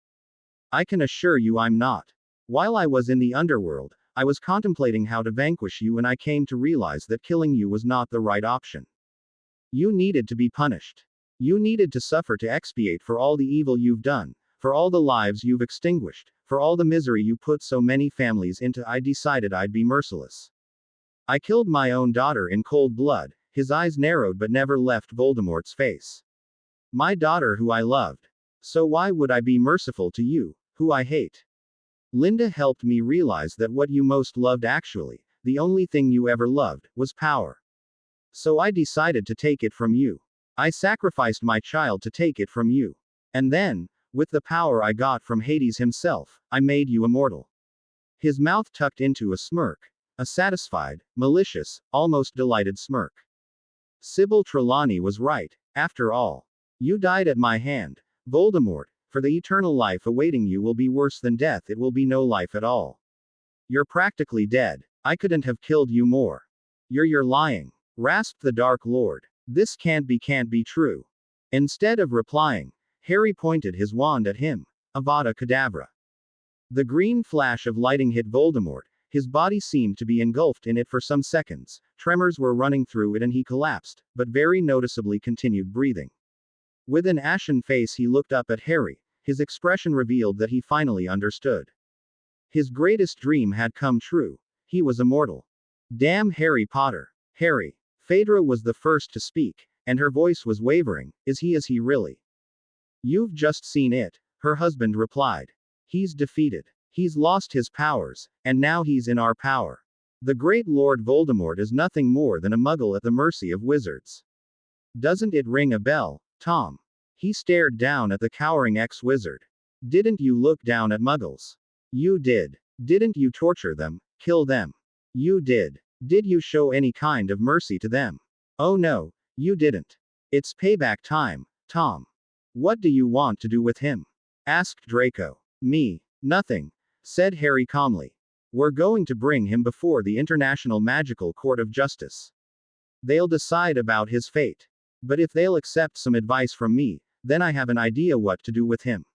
I can assure you I'm not. While I was in the underworld, I was contemplating how to vanquish you and I came to realize that killing you was not the right option. You needed to be punished. You needed to suffer to expiate for all the evil you've done, for all the lives you've extinguished, for all the misery you put so many families into. I decided I'd be merciless. I killed my own daughter in cold blood. His eyes narrowed but never left Voldemort's face. My daughter who I loved. So why would I be merciful to you, who I hate? Linda helped me realize that what you most loved, actually, the only thing you ever loved, was power. So I decided to take it from you. I sacrificed my child to take it from you. And then, with the power I got from Hades himself, I made you immortal. His mouth tucked into a smirk. A satisfied, malicious, almost delighted smirk. Sybil Trelawney was right, after all. You died at my hand, Voldemort, for the eternal life awaiting you will be worse than death, it will be no life at all. You're practically dead. I couldn't have killed you more. You're lying, rasped the Dark Lord. This can't be true. Instead of replying, Harry pointed his wand at him. Avada Kedavra. The green flash of lighting hit Voldemort. His body seemed to be engulfed in it for some seconds. Tremors were running through it and he collapsed, but very noticeably continued breathing. With an ashen face he looked up at Harry. His expression revealed that he finally understood. His greatest dream had come true. He was immortal. Damn Harry Potter. Harry. Phaedra was the first to speak, and her voice was wavering. Is he really? You've just seen it, her husband replied. He's defeated. He's lost his powers, and now he's in our power. The great Lord Voldemort is nothing more than a muggle at the mercy of wizards. Doesn't it ring a bell, Tom? He stared down at the cowering ex-wizard. Didn't you look down at muggles? You did. Didn't you torture them, kill them? You did. Did you show any kind of mercy to them? Oh no, you didn't. It's payback time, Tom. What do you want to do with him? Asked Draco. Me. Nothing, said Harry calmly. We're going to bring him before the International Magical Court of Justice. They'll decide about his fate. But if they'll accept some advice from me, then I have an idea what to do with him.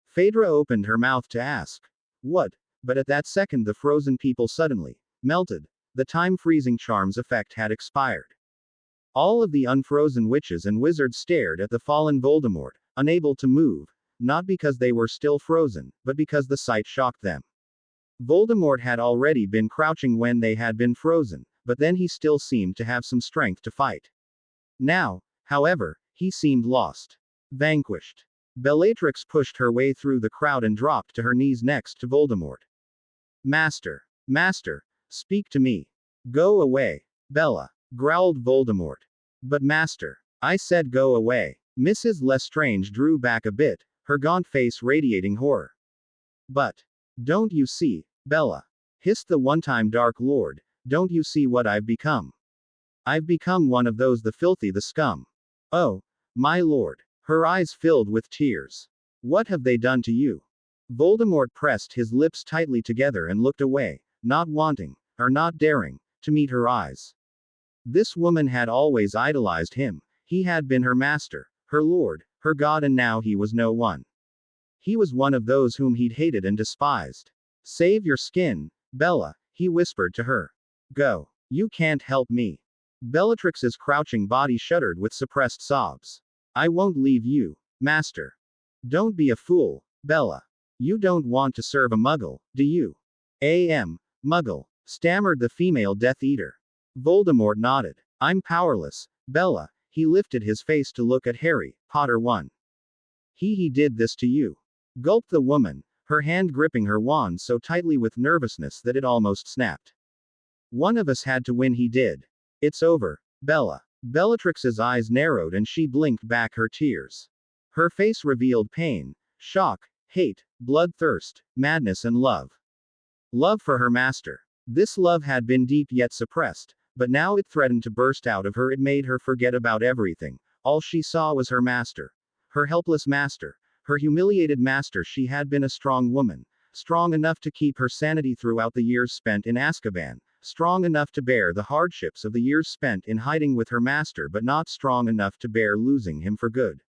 Phaedra opened her mouth to ask, what? But at that second the frozen people suddenly melted. The time-freezing charm's effect had expired. All of the unfrozen witches and wizards stared at the fallen Voldemort, unable to move, not because they were still frozen, but because the sight shocked them. Voldemort had already been crouching when they had been frozen, but then he still seemed to have some strength to fight. Now, however, he seemed lost. Vanquished. Bellatrix pushed her way through the crowd and dropped to her knees next to Voldemort. Master, speak to me. Go away, Bella, growled Voldemort. But master, I said go away. Mrs. Lestrange drew back a bit, her gaunt face radiating horror. But, don't you see, Bella? Hissed the one-time Dark Lord, don't you see what I've become? I've become one of those, the filthy, the scum. Oh, my lord. Her eyes filled with tears. What have they done to you? Voldemort pressed his lips tightly together and looked away, not wanting, or not daring, to meet her eyes. This woman had always idolized him. He had been her master, her lord, her god, and now he was no one. He was one of those whom he'd hated and despised. Save your skin, Bella, he whispered to her. Go. You can't help me. Bellatrix's crouching body shuddered with suppressed sobs. I won't leave you, master. Don't be a fool, Bella. You don't want to serve a muggle, do you? Muggle, stammered the female Death Eater. Voldemort nodded. I'm powerless, Bella. He lifted his face to look at Harry Potter 1. He did this to you. Gulped the woman, her hand gripping her wand so tightly with nervousness that it almost snapped. One of us had to win, he did. It's over, Bella. Bellatrix's eyes narrowed and she blinked back her tears. Her face revealed pain, shock, hate, bloodthirst, madness, and love. Love for her master. This love had been deep yet suppressed, but now it threatened to burst out of her. It made her forget about everything. All she saw was her master. Her helpless master. Her humiliated master. She had been a strong woman. Strong enough to keep her sanity throughout the years spent in Azkaban. Strong enough to bear the hardships of the years spent in hiding with her master, but not strong enough to bear losing him for good.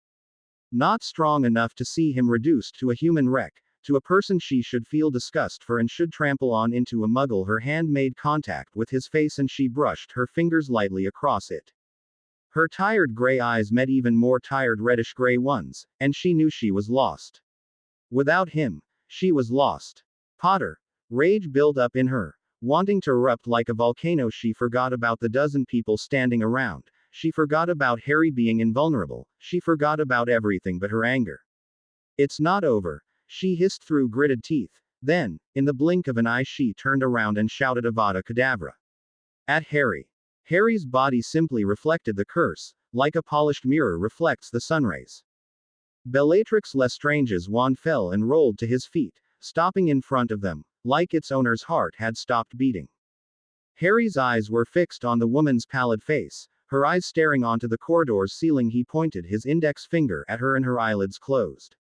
Not strong enough to see him reduced to a human wreck, to a person she should feel disgust for and should trample on into a muggle. Her hand made contact with his face and she brushed her fingers lightly across it. Her tired gray eyes met even more tired reddish gray ones, and she knew she was lost. Without him, she was lost. Potter. Rage built up in her, wanting to erupt like a volcano. She forgot about the dozen people standing around. She forgot about Harry being invulnerable. She forgot about everything but her anger. It's not over, she hissed through gritted teeth. Then, in the blink of an eye, she turned around and shouted Avada Kedavra at Harry. Harry's body simply reflected the curse, like a polished mirror reflects the sunrays. Bellatrix Lestrange's wand fell and rolled to his feet, stopping in front of them, like its owner's heart had stopped beating. Harry's eyes were fixed on the woman's pallid face, her eyes staring onto the corridor's ceiling. He pointed his index finger at her and her eyelids closed.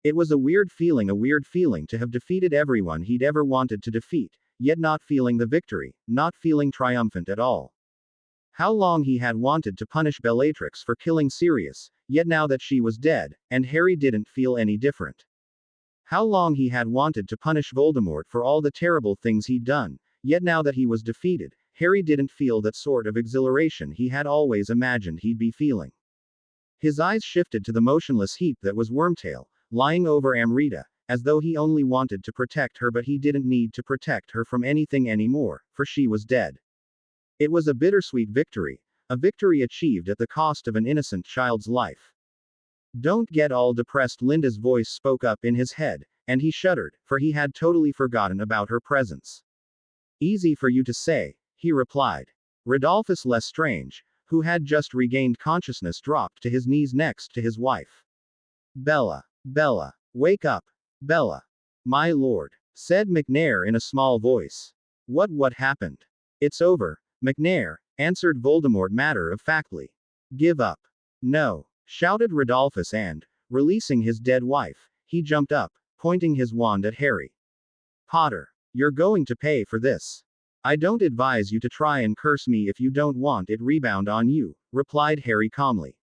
It was a weird feeling to have defeated everyone he'd ever wanted to defeat, yet not feeling the victory, not feeling triumphant at all. How long he had wanted to punish Bellatrix for killing Sirius, yet now that she was dead, and Harry didn't feel any different. How long he had wanted to punish Voldemort for all the terrible things he'd done, yet now that he was defeated, Harry didn't feel that sort of exhilaration he had always imagined he'd be feeling. His eyes shifted to the motionless heap that was Wormtail, lying over Amrita, as though he only wanted to protect her, but he didn't need to protect her from anything anymore, for she was dead. It was a bittersweet victory, a victory achieved at the cost of an innocent child's life. Don't get all depressed, Linda's voice spoke up in his head, and he shuddered, for he had totally forgotten about her presence. Easy for you to say, he replied. Rodolphus Lestrange, who had just regained consciousness, dropped to his knees next to his wife. Bella, wake up, Bella. My lord, said McNair in a small voice. What happened? It's over, McNair, answered Voldemort matter-of-factly. Give up. No, shouted Rodolphus and, releasing his dead wife, he jumped up, pointing his wand at Harry. Potter, you're going to pay for this. I don't advise you to try and curse me if you don't want it rebound on you, replied Harry calmly.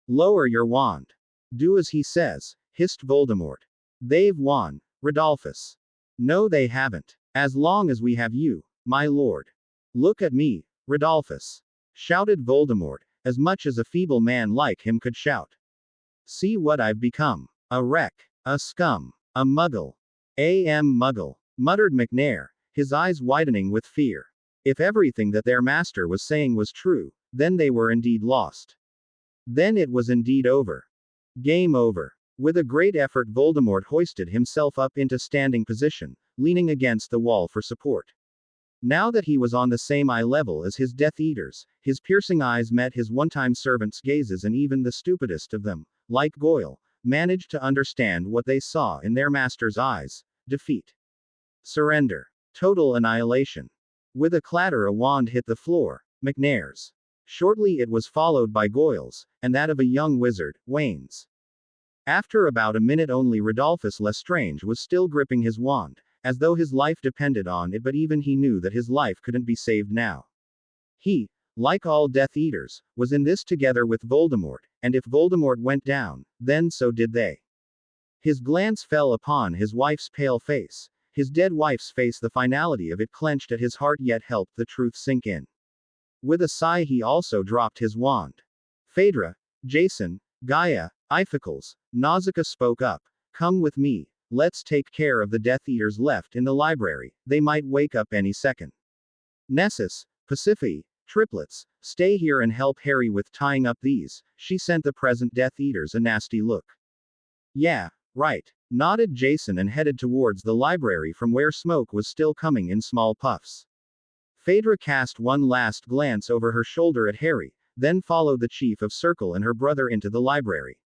Lower your wand. Do as he says, hissed Voldemort. They've won, Rodolphus. No, they haven't. As long as we have you, my lord. Look at me, Rodolphus, shouted Voldemort, as much as a feeble man like him could shout. See what I've become. A wreck, a scum, a muggle. Muggle, muttered McNair, his eyes widening with fear. If everything that their master was saying was true, then they were indeed lost. Then it was indeed over. Game over. With a great effort, Voldemort hoisted himself up into standing position, leaning against the wall for support. Now that he was on the same eye level as his Death Eaters, his piercing eyes met his one-time servant's gazes, and even the stupidest of them, like Goyle, managed to understand what they saw in their master's eyes: defeat. Surrender. Total annihilation. With a clatter, a wand hit the floor, McNair's. Shortly it was followed by Goyle's, and that of a young wizard, Wayne's. After about a minute only, Rodolphus Lestrange was still gripping his wand, as though his life depended on it, but even he knew that his life couldn't be saved now. He, like all Death Eaters, was in this together with Voldemort, and if Voldemort went down, then so did they. His glance fell upon his wife's pale face, his dead wife's face, the finality of it clenched at his heart yet helped the truth sink in. With a sigh he also dropped his wand. Phaedra, Jason, Gaia, Iphicles, Nausicaa spoke up. Come with me, let's take care of the Death Eaters left in the library, they might wake up any second. Nessus, Pasiphae, triplets, stay here and help Harry with tying up these, she sent the present Death Eaters a nasty look. Yeah, right, nodded Jason and headed towards the library from where smoke was still coming in small puffs. Phaedra cast one last glance over her shoulder at Harry, then followed the chief of Circle and her brother into the library.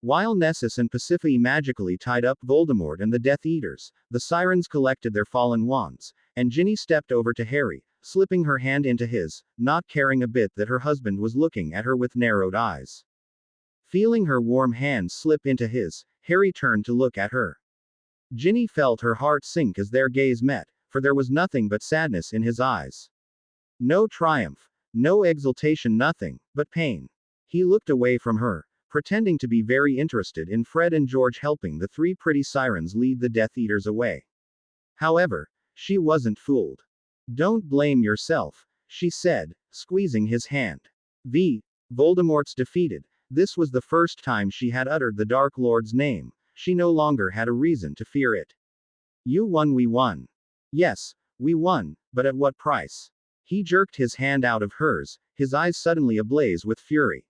While Nessus and Pasiphae magically tied up Voldemort and the Death Eaters, the sirens collected their fallen wands, and Ginny stepped over to Harry, slipping her hand into his, not caring a bit that her husband was looking at her with narrowed eyes. Feeling her warm hand slip into his, Harry turned to look at her. Ginny felt her heart sink as their gaze met, for there was nothing but sadness in his eyes. No triumph, no exultation, nothing but pain. He looked away from her, pretending to be very interested in Fred and George helping the three pretty sirens lead the Death Eaters away. However, she wasn't fooled. Don't blame yourself, she said, squeezing his hand. Voldemort's defeated. This was the first time she had uttered the Dark Lord's name. She no longer had a reason to fear it. You won, we won. Yes, we won, but at what price? He jerked his hand out of hers, his eyes suddenly ablaze with fury.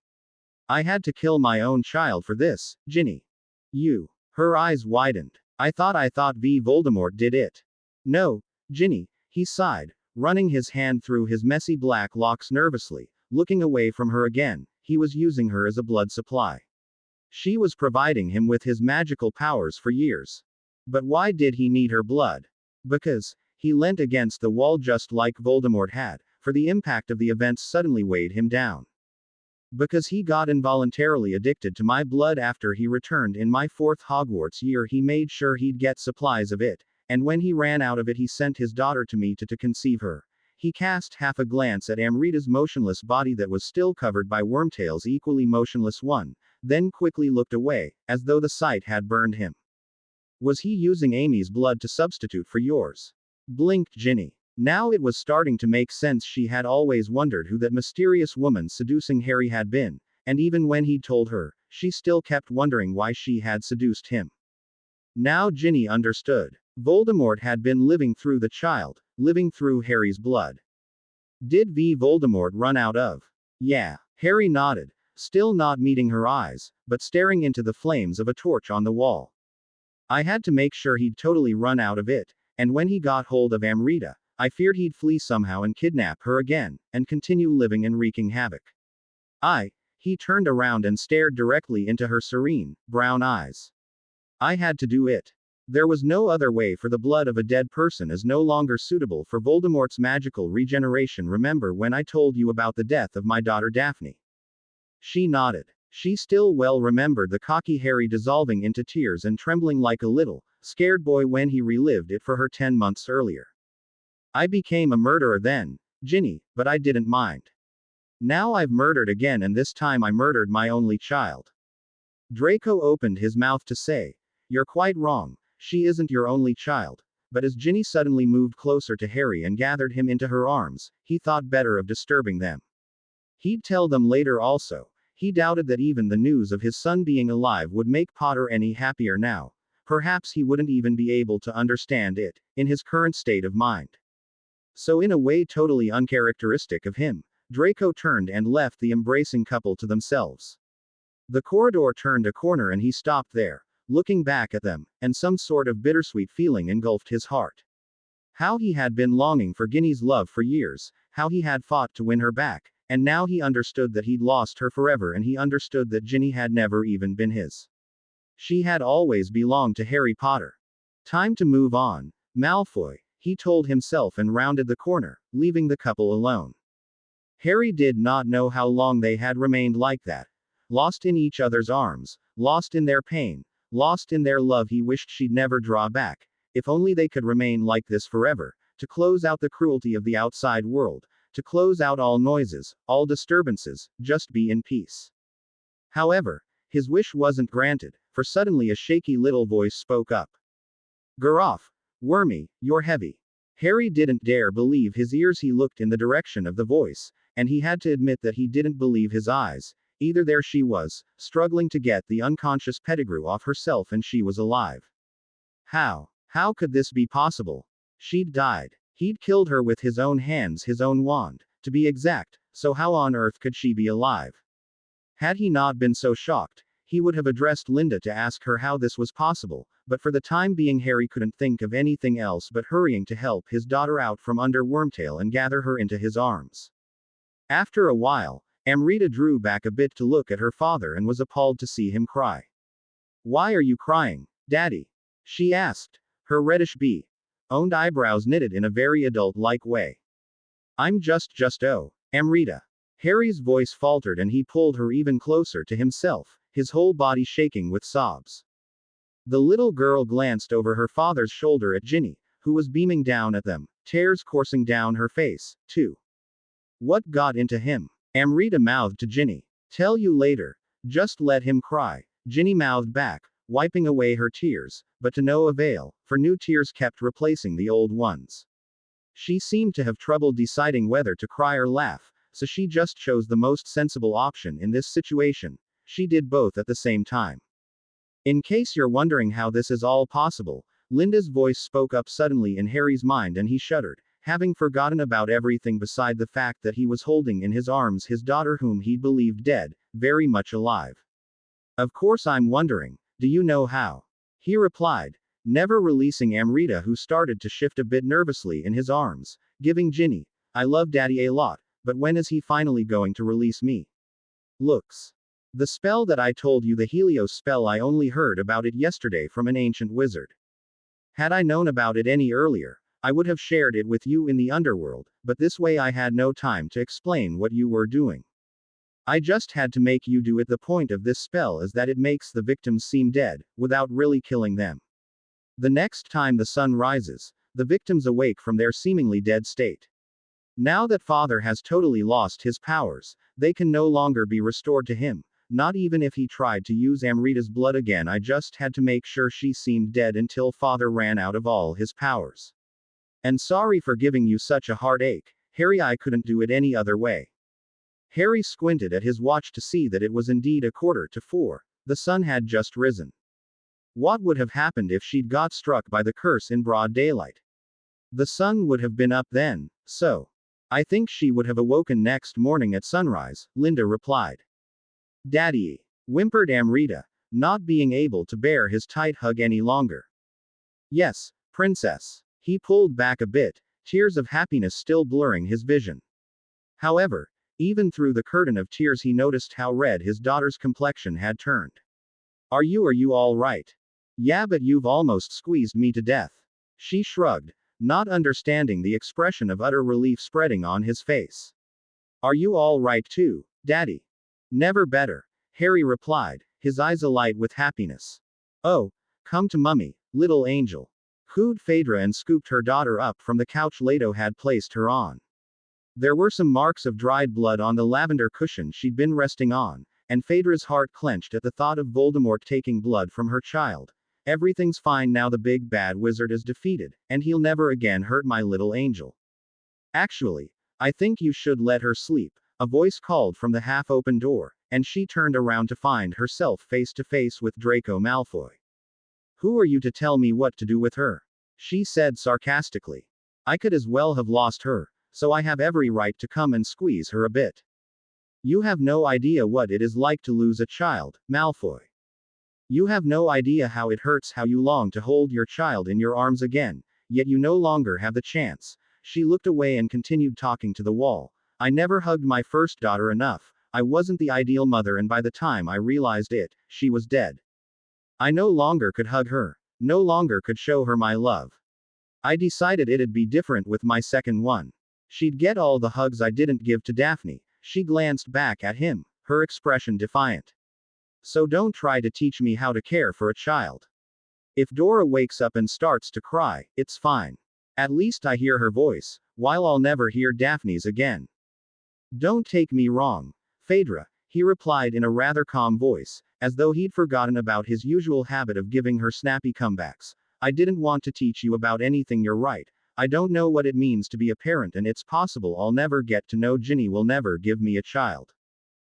I had to kill my own child for this, Ginny. You. Her eyes widened. I thought Voldemort did it. No, Ginny, he sighed, running his hand through his messy black locks nervously, looking away from her again. He was using her as a blood supply. She was providing him with his magical powers for years. But why did he need her blood? Because he leant against the wall just like Voldemort had, for the impact of the events suddenly weighed him down. Because he got involuntarily addicted to my blood after he returned in my 4th Hogwarts year. He made sure he'd get supplies of it, and when he ran out of it he sent his daughter to me to conceive her. He cast half a glance at Amrita's motionless body that was still covered by Wormtail's equally motionless one, then quickly looked away, as though the sight had burned him. Was he using Amy's blood to substitute for yours? Blinked Ginny. Now it was starting to make sense. She had always wondered who that mysterious woman seducing Harry had been, and even when he'd told her, she still kept wondering why she had seduced him. Now Ginny understood. Voldemort had been living through the child, living through Harry's blood. Did Voldemort run out of? Yeah. Harry nodded, still not meeting her eyes, but staring into the flames of a torch on the wall. I had to make sure he'd totally run out of it, and when he got hold of Amrita, I feared he'd flee somehow and kidnap her again, and continue living and wreaking havoc. He turned around and stared directly into her serene, brown eyes. I had to do it. There was no other way, for the blood of a dead person is no longer suitable for Voldemort's magical regeneration. Remember when I told you about the death of my daughter Daphne? She nodded. She still well remembered the cocky Harry dissolving into tears and trembling like a little, scared boy when he relived it for her 10 months earlier. I became a murderer then, Ginny, but I didn't mind. Now I've murdered again, and this time I murdered my only child. Draco opened his mouth to say, you're quite wrong. She isn't your only child. But as Ginny suddenly moved closer to Harry and gathered him into her arms, he thought better of disturbing them. He'd tell them later also. He doubted that even the news of his son being alive would make Potter any happier now. Perhaps he wouldn't even be able to understand it, in his current state of mind. So in a way totally uncharacteristic of him, Draco turned and left the embracing couple to themselves. The corridor turned a corner and he stopped there, looking back at them, and some sort of bittersweet feeling engulfed his heart. How he had been longing for Ginny's love for years, how he had fought to win her back, and now he understood that he'd lost her forever, and he understood that Ginny had never even been his. She had always belonged to Harry Potter. Time to move on, Malfoy, he told himself and rounded the corner, leaving the couple alone. Harry did not know how long they had remained like that. lost in each other's arms, lost in their pain, lost in their love he wished she'd never draw back. If only they could remain like this forever, to close out the cruelty of the outside world, to close out all noises, all disturbances, just be in peace. However, his wish wasn't granted, for suddenly a shaky little voice spoke up. "Get off, Wormy, you're heavy." Harry didn't dare believe his ears. He looked in the direction of the voice, and he had to admit that he didn't believe his eyes. Either there she was, struggling to get the unconscious Pettigrew off herself, and she was alive. How could this be possible? She'd died. He'd killed her with his own hands, his own wand, to be exact, so how on earth could she be alive? Had he not been so shocked, he would have addressed Linda to ask her how this was possible, but for the time being Harry couldn't think of anything else but hurrying to help his daughter out from under Wormtail and gather her into his arms. After a while, Amrita drew back a bit to look at her father and was appalled to see him cry. "Why are you crying, Daddy?" she asked, her reddish owned eyebrows knitted in a very adult-like way. "I'm just Amrita." Harry's voice faltered and he pulled her even closer to himself, his whole body shaking with sobs. The little girl glanced over her father's shoulder at Ginny, who was beaming down at them, tears coursing down her face, too. "What got into him?" Amrita mouthed to Ginny. "Tell you later. Just let him cry," Ginny mouthed back, wiping away her tears, but to no avail, for new tears kept replacing the old ones. She seemed to have trouble deciding whether to cry or laugh, so she just chose the most sensible option in this situation. She did both at the same time. "In case you're wondering how this is all possible," Linda's voice spoke up suddenly in Harry's mind, and he shuddered, having forgotten about everything beside the fact that he was holding in his arms his daughter whom he believed dead, very much alive. "Of course I'm wondering, do you know how?" he replied, never releasing Amrita, who started to shift a bit nervously in his arms, giving Ginny, "I love Daddy a lot, but when is he finally going to release me?" "Looks. The spell that I told you, the Helios spell, I only heard about it yesterday from an ancient wizard. Had I known about it any earlier, I would have shared it with you in the underworld, but this way I had no time to explain what you were doing. I just had to make you do it. The point of this spell is that it makes the victims seem dead, without really killing them. The next time the sun rises, the victims awake from their seemingly dead state. Now that Father has totally lost his powers, they can no longer be restored to him, not even if he tried to use Amrita's blood again. I just had to make sure she seemed dead until Father ran out of all his powers. And sorry for giving you such a heartache, Harry, I couldn't do it any other way." Harry squinted at his watch to see that it was indeed 3:45. The sun had just risen. What would have happened if she'd got struck by the curse in broad daylight? The sun would have been up then, so. "I think she would have awoken next morning at sunrise," Linda replied. "Daddy," whimpered Amrita, not being able to bear his tight hug any longer. "Yes, Princess." He pulled back a bit, tears of happiness still blurring his vision. However, even through the curtain of tears he noticed how red his daughter's complexion had turned. Are you all right?" "Yeah, but you've almost squeezed me to death." She shrugged, not understanding the expression of utter relief spreading on his face. "Are you all right too, Daddy?" "Never better," Harry replied, his eyes alight with happiness. "Oh, come to Mummy, little angel," cooed Phaedra and scooped her daughter up from the couch Leto had placed her on. There were some marks of dried blood on the lavender cushion she'd been resting on, and Phaedra's heart clenched at the thought of Voldemort taking blood from her child. "Everything's fine now, the big bad wizard is defeated, and he'll never again hurt my little angel. Actually, I think you should let her sleep," a voice called from the half-open door, and she turned around to find herself face to face with Draco Malfoy. "Who are you to tell me what to do with her?" she said sarcastically. "I could as well have lost her, so I have every right to come and squeeze her a bit." "You have no idea what it is like to lose a child, Malfoy. You have no idea how it hurts, how you long to hold your child in your arms again, yet you no longer have the chance." She looked away and continued talking to the wall. "I never hugged my first daughter enough. I wasn't the ideal mother, and by the time I realized it, she was dead. I no longer could hug her, no longer could show her my love. I decided it'd be different with my second one. She'd get all the hugs I didn't give to Daphne." She glanced back at him, her expression defiant. So don't try to teach me how to care for a child. If Dora wakes up and starts to cry, it's fine. At least I hear her voice, while I'll never hear Daphne's again. Don't take me wrong, Phaedra, he replied in a rather calm voice, as though he'd forgotten about his usual habit of giving her snappy comebacks. I didn't want to teach you about anything, you're right. I don't know what it means to be a parent, and it's possible I'll never get to know Ginny will never give me a child.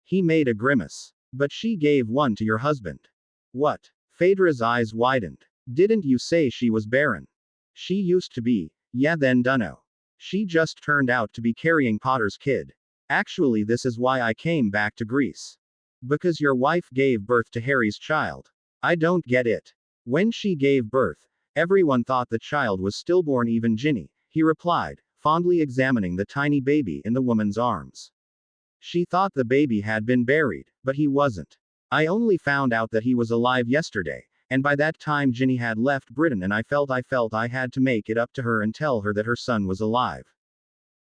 He made a grimace. But she gave one to your husband. What? Phaedra's eyes widened. Didn't you say she was barren? She used to be. Yeah, then dunno. She just turned out to be carrying Potter's kid. Actually, this is why I came back to Greece. Because your wife gave birth to Harry's child. I don't get it. When she gave birth, everyone thought the child was stillborn, even Ginny, he replied, fondly examining the tiny baby in the woman's arms. She thought the baby had been buried, but he wasn't. I only found out that he was alive yesterday, and by that time Ginny had left Britain, and I felt I had to make it up to her and tell her that her son was alive.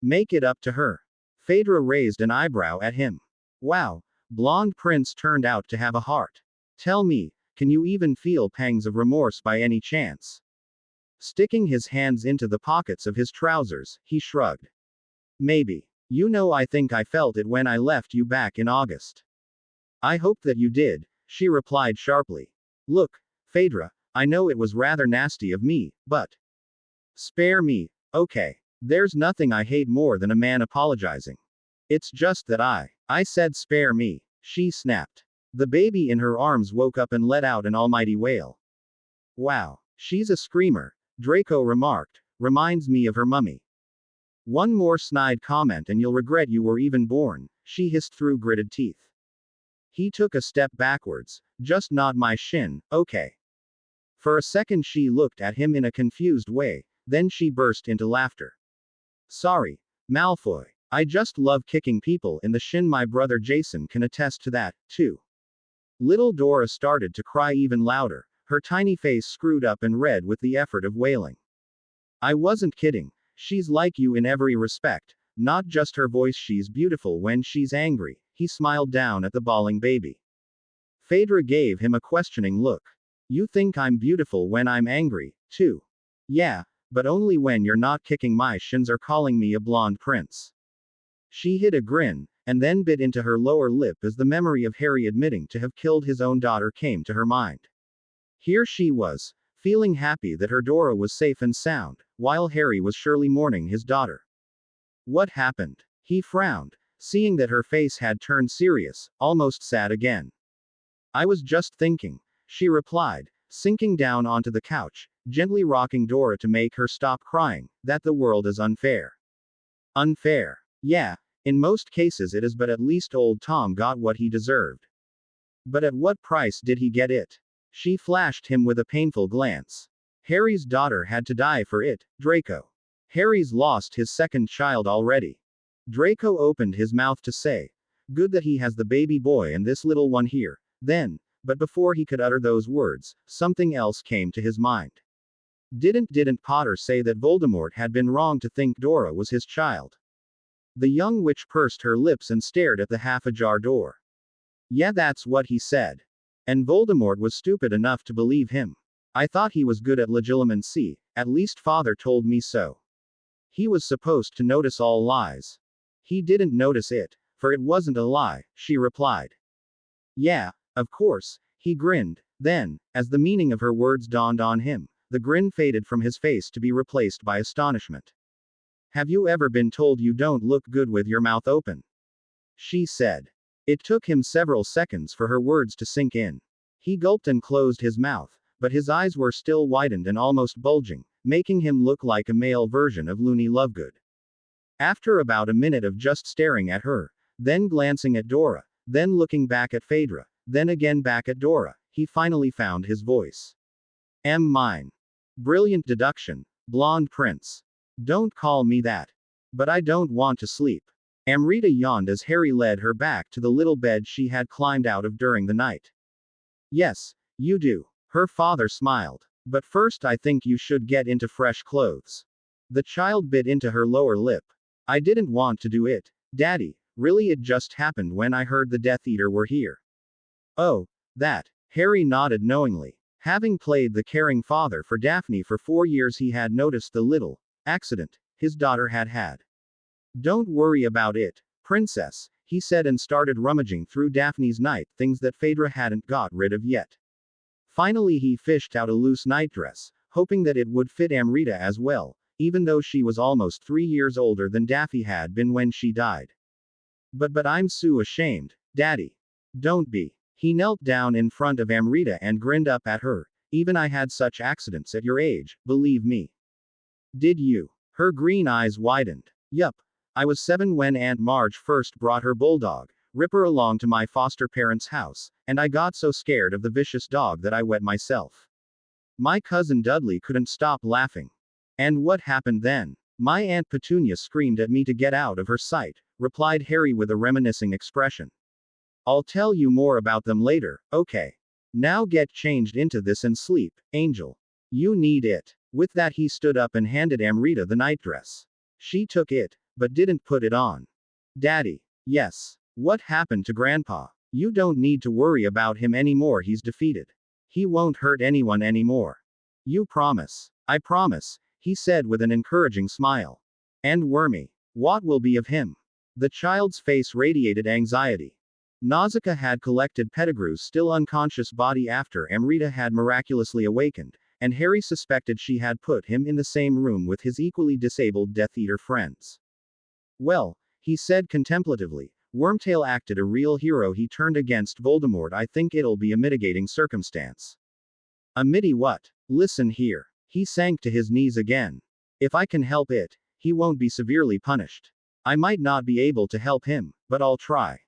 Make it up to her? Phaedra raised an eyebrow at him. Wow, blonde prince turned out to have a heart. Tell me, can you even feel pangs of remorse by any chance? Sticking his hands into the pockets of his trousers, he shrugged. Maybe. You know, I think I felt it when I left you back in August. I hope that you did, she replied sharply. Look, Phaedra, I know it was rather nasty of me, but. Spare me, okay. There's nothing I hate more than a man apologizing. It's just that I said spare me, she snapped. The baby in her arms woke up and let out an almighty wail. Wow, she's a screamer, Draco remarked, reminds me of her mummy. One more snide comment and you'll regret you were even born, she hissed through gritted teeth. He took a step backwards. Just not my shin, okay. For a second she looked at him in a confused way, then she burst into laughter. Sorry, Malfoy. I just love kicking people in the shin. My brother Jason can attest to that, too. Little Dora started to cry even louder, her tiny face screwed up and red with the effort of wailing. I wasn't kidding. She's like you in every respect, not just her voice. She's beautiful when she's angry, he smiled down at the bawling baby. Phaedra gave him a questioning look. You think I'm beautiful when I'm angry, too? Yeah, but only when you're not kicking my shins or calling me a blonde prince. She hid a grin, and then bit into her lower lip as the memory of Harry admitting to have killed his own daughter came to her mind. Here she was, feeling happy that her Dora was safe and sound, while Harry was surely mourning his daughter. What happened? He frowned, seeing that her face had turned serious, almost sad again. I was just thinking, she replied, sinking down onto the couch, gently rocking Dora to make her stop crying, that the world is unfair. Unfair. Yeah, in most cases it is, but at least old Tom got what he deserved. But at what price did he get it? She flashed him with a painful glance. Harry's daughter had to die for it, Draco. Harry's lost his second child already. Draco opened his mouth to say, good that he has the baby boy and this little one here, then, but before he could utter those words, something else came to his mind. Didn't Potter say that Voldemort had been wrong to think Dora was his child? The young witch pursed her lips and stared at the half-ajar door. Yeah, that's what he said. And Voldemort was stupid enough to believe him. I thought he was good at legilimency, at least Father told me so. He was supposed to notice all lies. He didn't notice it, for it wasn't a lie, she replied. Yeah, of course, he grinned, then, as the meaning of her words dawned on him, the grin faded from his face to be replaced by astonishment. Have you ever been told you don't look good with your mouth open? She said. It took him several seconds for her words to sink in. He gulped and closed his mouth, but his eyes were still widened and almost bulging, making him look like a male version of Loony Lovegood. After about a minute of just staring at her, then glancing at Dora, then looking back at Phaedra, then again back at Dora, he finally found his voice. Mine. Brilliant deduction, blonde prince. Don't call me that. But I don't want to sleep. Amrita yawned as Harry led her back to the little bed she had climbed out of during the night. Yes, you do. Her father smiled. But first I think you should get into fresh clothes. The child bit into her lower lip. I didn't want to do it, Daddy. Really, it just happened when I heard the Death Eater were here. Oh, That. Harry nodded knowingly. Having played the caring father for Daphne for 4 years, he had noticed the little accident his daughter had had. Don't worry about it, princess, he said and started rummaging through Daphne's night things that Phaedra hadn't got rid of yet. Finally, he fished out a loose nightdress, hoping that it would fit Amrita as well, even though she was almost 3 years older than Daphne had been when she died. But I'm so ashamed, Daddy. Don't be. He knelt down in front of Amrita and grinned up at her. Even I had such accidents at your age, believe me. Did you? Her green eyes widened. Yup. I was 7 when Aunt Marge first brought her bulldog, Ripper, along to my foster parents' house, and I got so scared of the vicious dog that I wet myself. My cousin Dudley couldn't stop laughing. And what happened then? My Aunt Petunia screamed at me to get out of her sight, replied Harry with a reminiscing expression. I'll tell you more about them later, okay? Now get changed into this and sleep, Angel. You need it. With that, he stood up and handed Amrita the nightdress. She took it, but didn't put it on. Daddy. Yes. What happened to Grandpa? You don't need to worry about him anymore, he's defeated. He won't hurt anyone anymore. You promise? I promise, he said with an encouraging smile. And Wormy. What will be of him? The child's face radiated anxiety. Nausicaa had collected Pettigrew's still unconscious body after Amrita had miraculously awakened, and Harry suspected she had put him in the same room with his equally disabled Death Eater friends. Well, he said contemplatively, Wormtail acted a real hero. He turned against Voldemort. I think it'll be a mitigating circumstance. A miti what? Listen here. He sank to his knees again. If I can help it, he won't be severely punished. I might not be able to help him, but I'll try.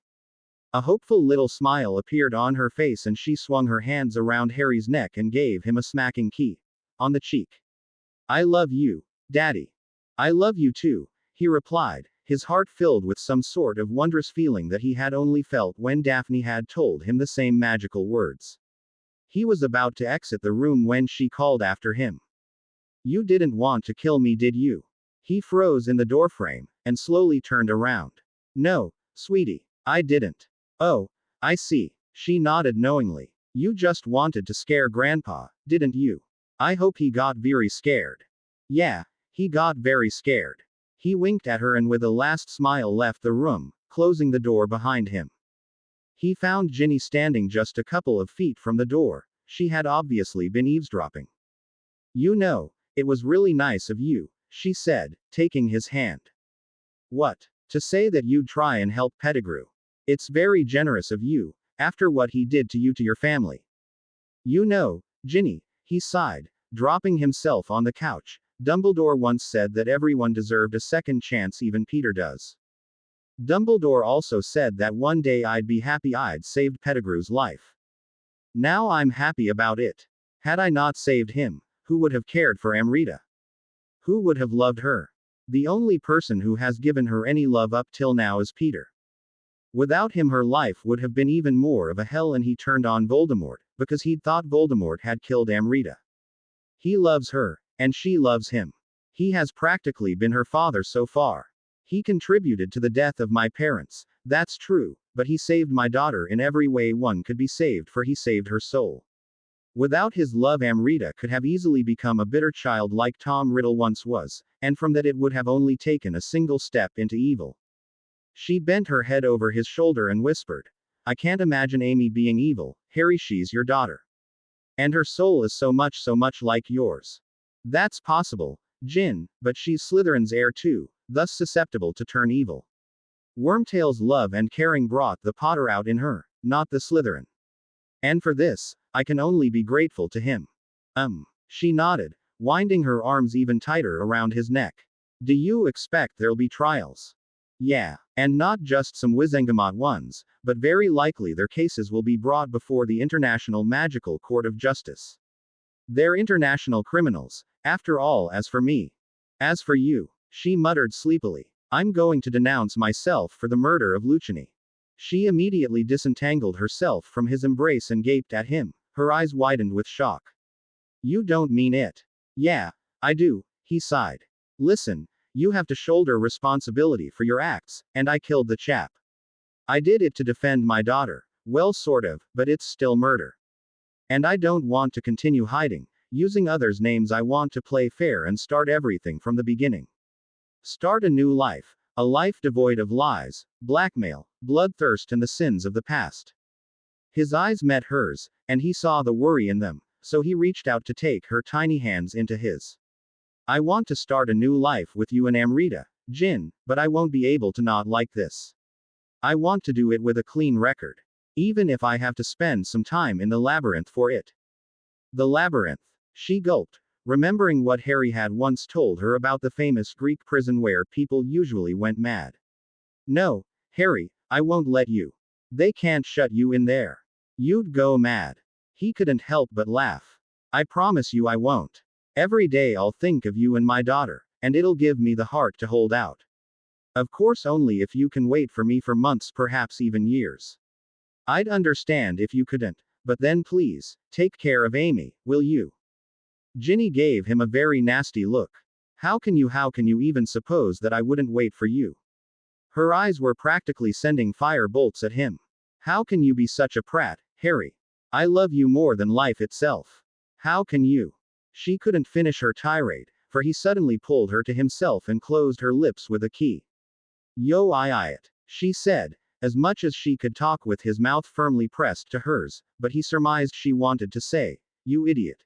A hopeful little smile appeared on her face and she swung her hands around Harry's neck and gave him a smacking key on the cheek. I love you, Daddy. I love you too, he replied, his heart filled with some sort of wondrous feeling that he had only felt when Daphne had told him the same magical words. He was about to exit the room when she called after him. You didn't want to kill me, did you? He froze in the doorframe and slowly turned around. No, sweetie, I didn't. Oh, I see. She nodded knowingly. You just wanted to scare Grandpa, didn't you? I hope he got very scared. Yeah, he got very scared. He winked at her and with a last smile left the room, closing the door behind him. He found Ginny standing just a couple of feet from the door. She had obviously been eavesdropping. You know, it was really nice of you, she said, taking his hand. What? To say that you'd try and help Pettigrew. It's very generous of you, after what he did to you, to your family. You know, Ginny, he sighed, dropping himself on the couch. Dumbledore once said that everyone deserved a second chance, even Peter does. Dumbledore also said that one day I'd be happy I'd saved Pettigrew's life. Now I'm happy about it. Had I not saved him, who would have cared for Amrita? Who would have loved her? The only person who has given her any love up till now is Peter. Without him her life would have been even more of a hell, and he turned on Voldemort, because he'd thought Voldemort had killed Amrita. He loves her, and she loves him. He has practically been her father so far. He contributed to the death of my parents, that's true, but he saved my daughter in every way one could be saved, for he saved her soul. Without his love, Amrita could have easily become a bitter child like Tom Riddle once was, and from that it would have only taken a single step into evil. She bent her head over his shoulder and whispered, I can't imagine Amy being evil, Harry. She's your daughter. And her soul is so much like yours. That's possible, Jin, but she's Slytherin's heir too, thus susceptible to turn evil. Wormtail's love and caring brought the Potter out in her, not the Slytherin. And for this, I can only be grateful to him. She nodded, winding her arms even tighter around his neck. Do you expect there'll be trials? Yeah, and not just some Wizengamot ones, but very likely their cases will be brought before the International Magical Court of Justice. They're international criminals, after all. As for me. As for you, she muttered sleepily, I'm going to denounce myself for the murder of Lucini. She immediately disentangled herself from his embrace and gaped at him, her eyes widened with shock. You don't mean it? Yeah, I do, he sighed. Listen, you have to shoulder responsibility for your acts, and I killed the chap. I did it to defend my daughter. Well, sort of, but it's still murder. And I don't want to continue hiding, using others' names. I want to play fair and start everything from the beginning. Start a new life. A life devoid of lies, blackmail, bloodthirst, and the sins of the past. His eyes met hers, and he saw the worry in them, so he reached out to take her tiny hands into his. I want to start a new life with you and Amrita, Jin, but I won't be able to not like this. I want to do it with a clean record. Even if I have to spend some time in the labyrinth for it. The labyrinth. She gulped, remembering what Harry had once told her about the famous Greek prison where people usually went mad. No, Harry, I won't let you. They can't shut you in there. You'd go mad. He couldn't help but laugh. I promise you I won't. Every day I'll think of you and my daughter, and it'll give me the heart to hold out. Of course, only if you can wait for me for months, perhaps even years. I'd understand if you couldn't, but then please, take care of Amy, will you? Ginny gave him a very nasty look. How can you even suppose that I wouldn't wait for you? Her eyes were practically sending fire bolts at him. How can you be such a prat, Harry? I love you more than life itself. How can you? She couldn't finish her tirade, for he suddenly pulled her to himself and closed her lips with a key. Yo, it, she said, as much as she could talk with his mouth firmly pressed to hers, but he surmised she wanted to say, you idiot.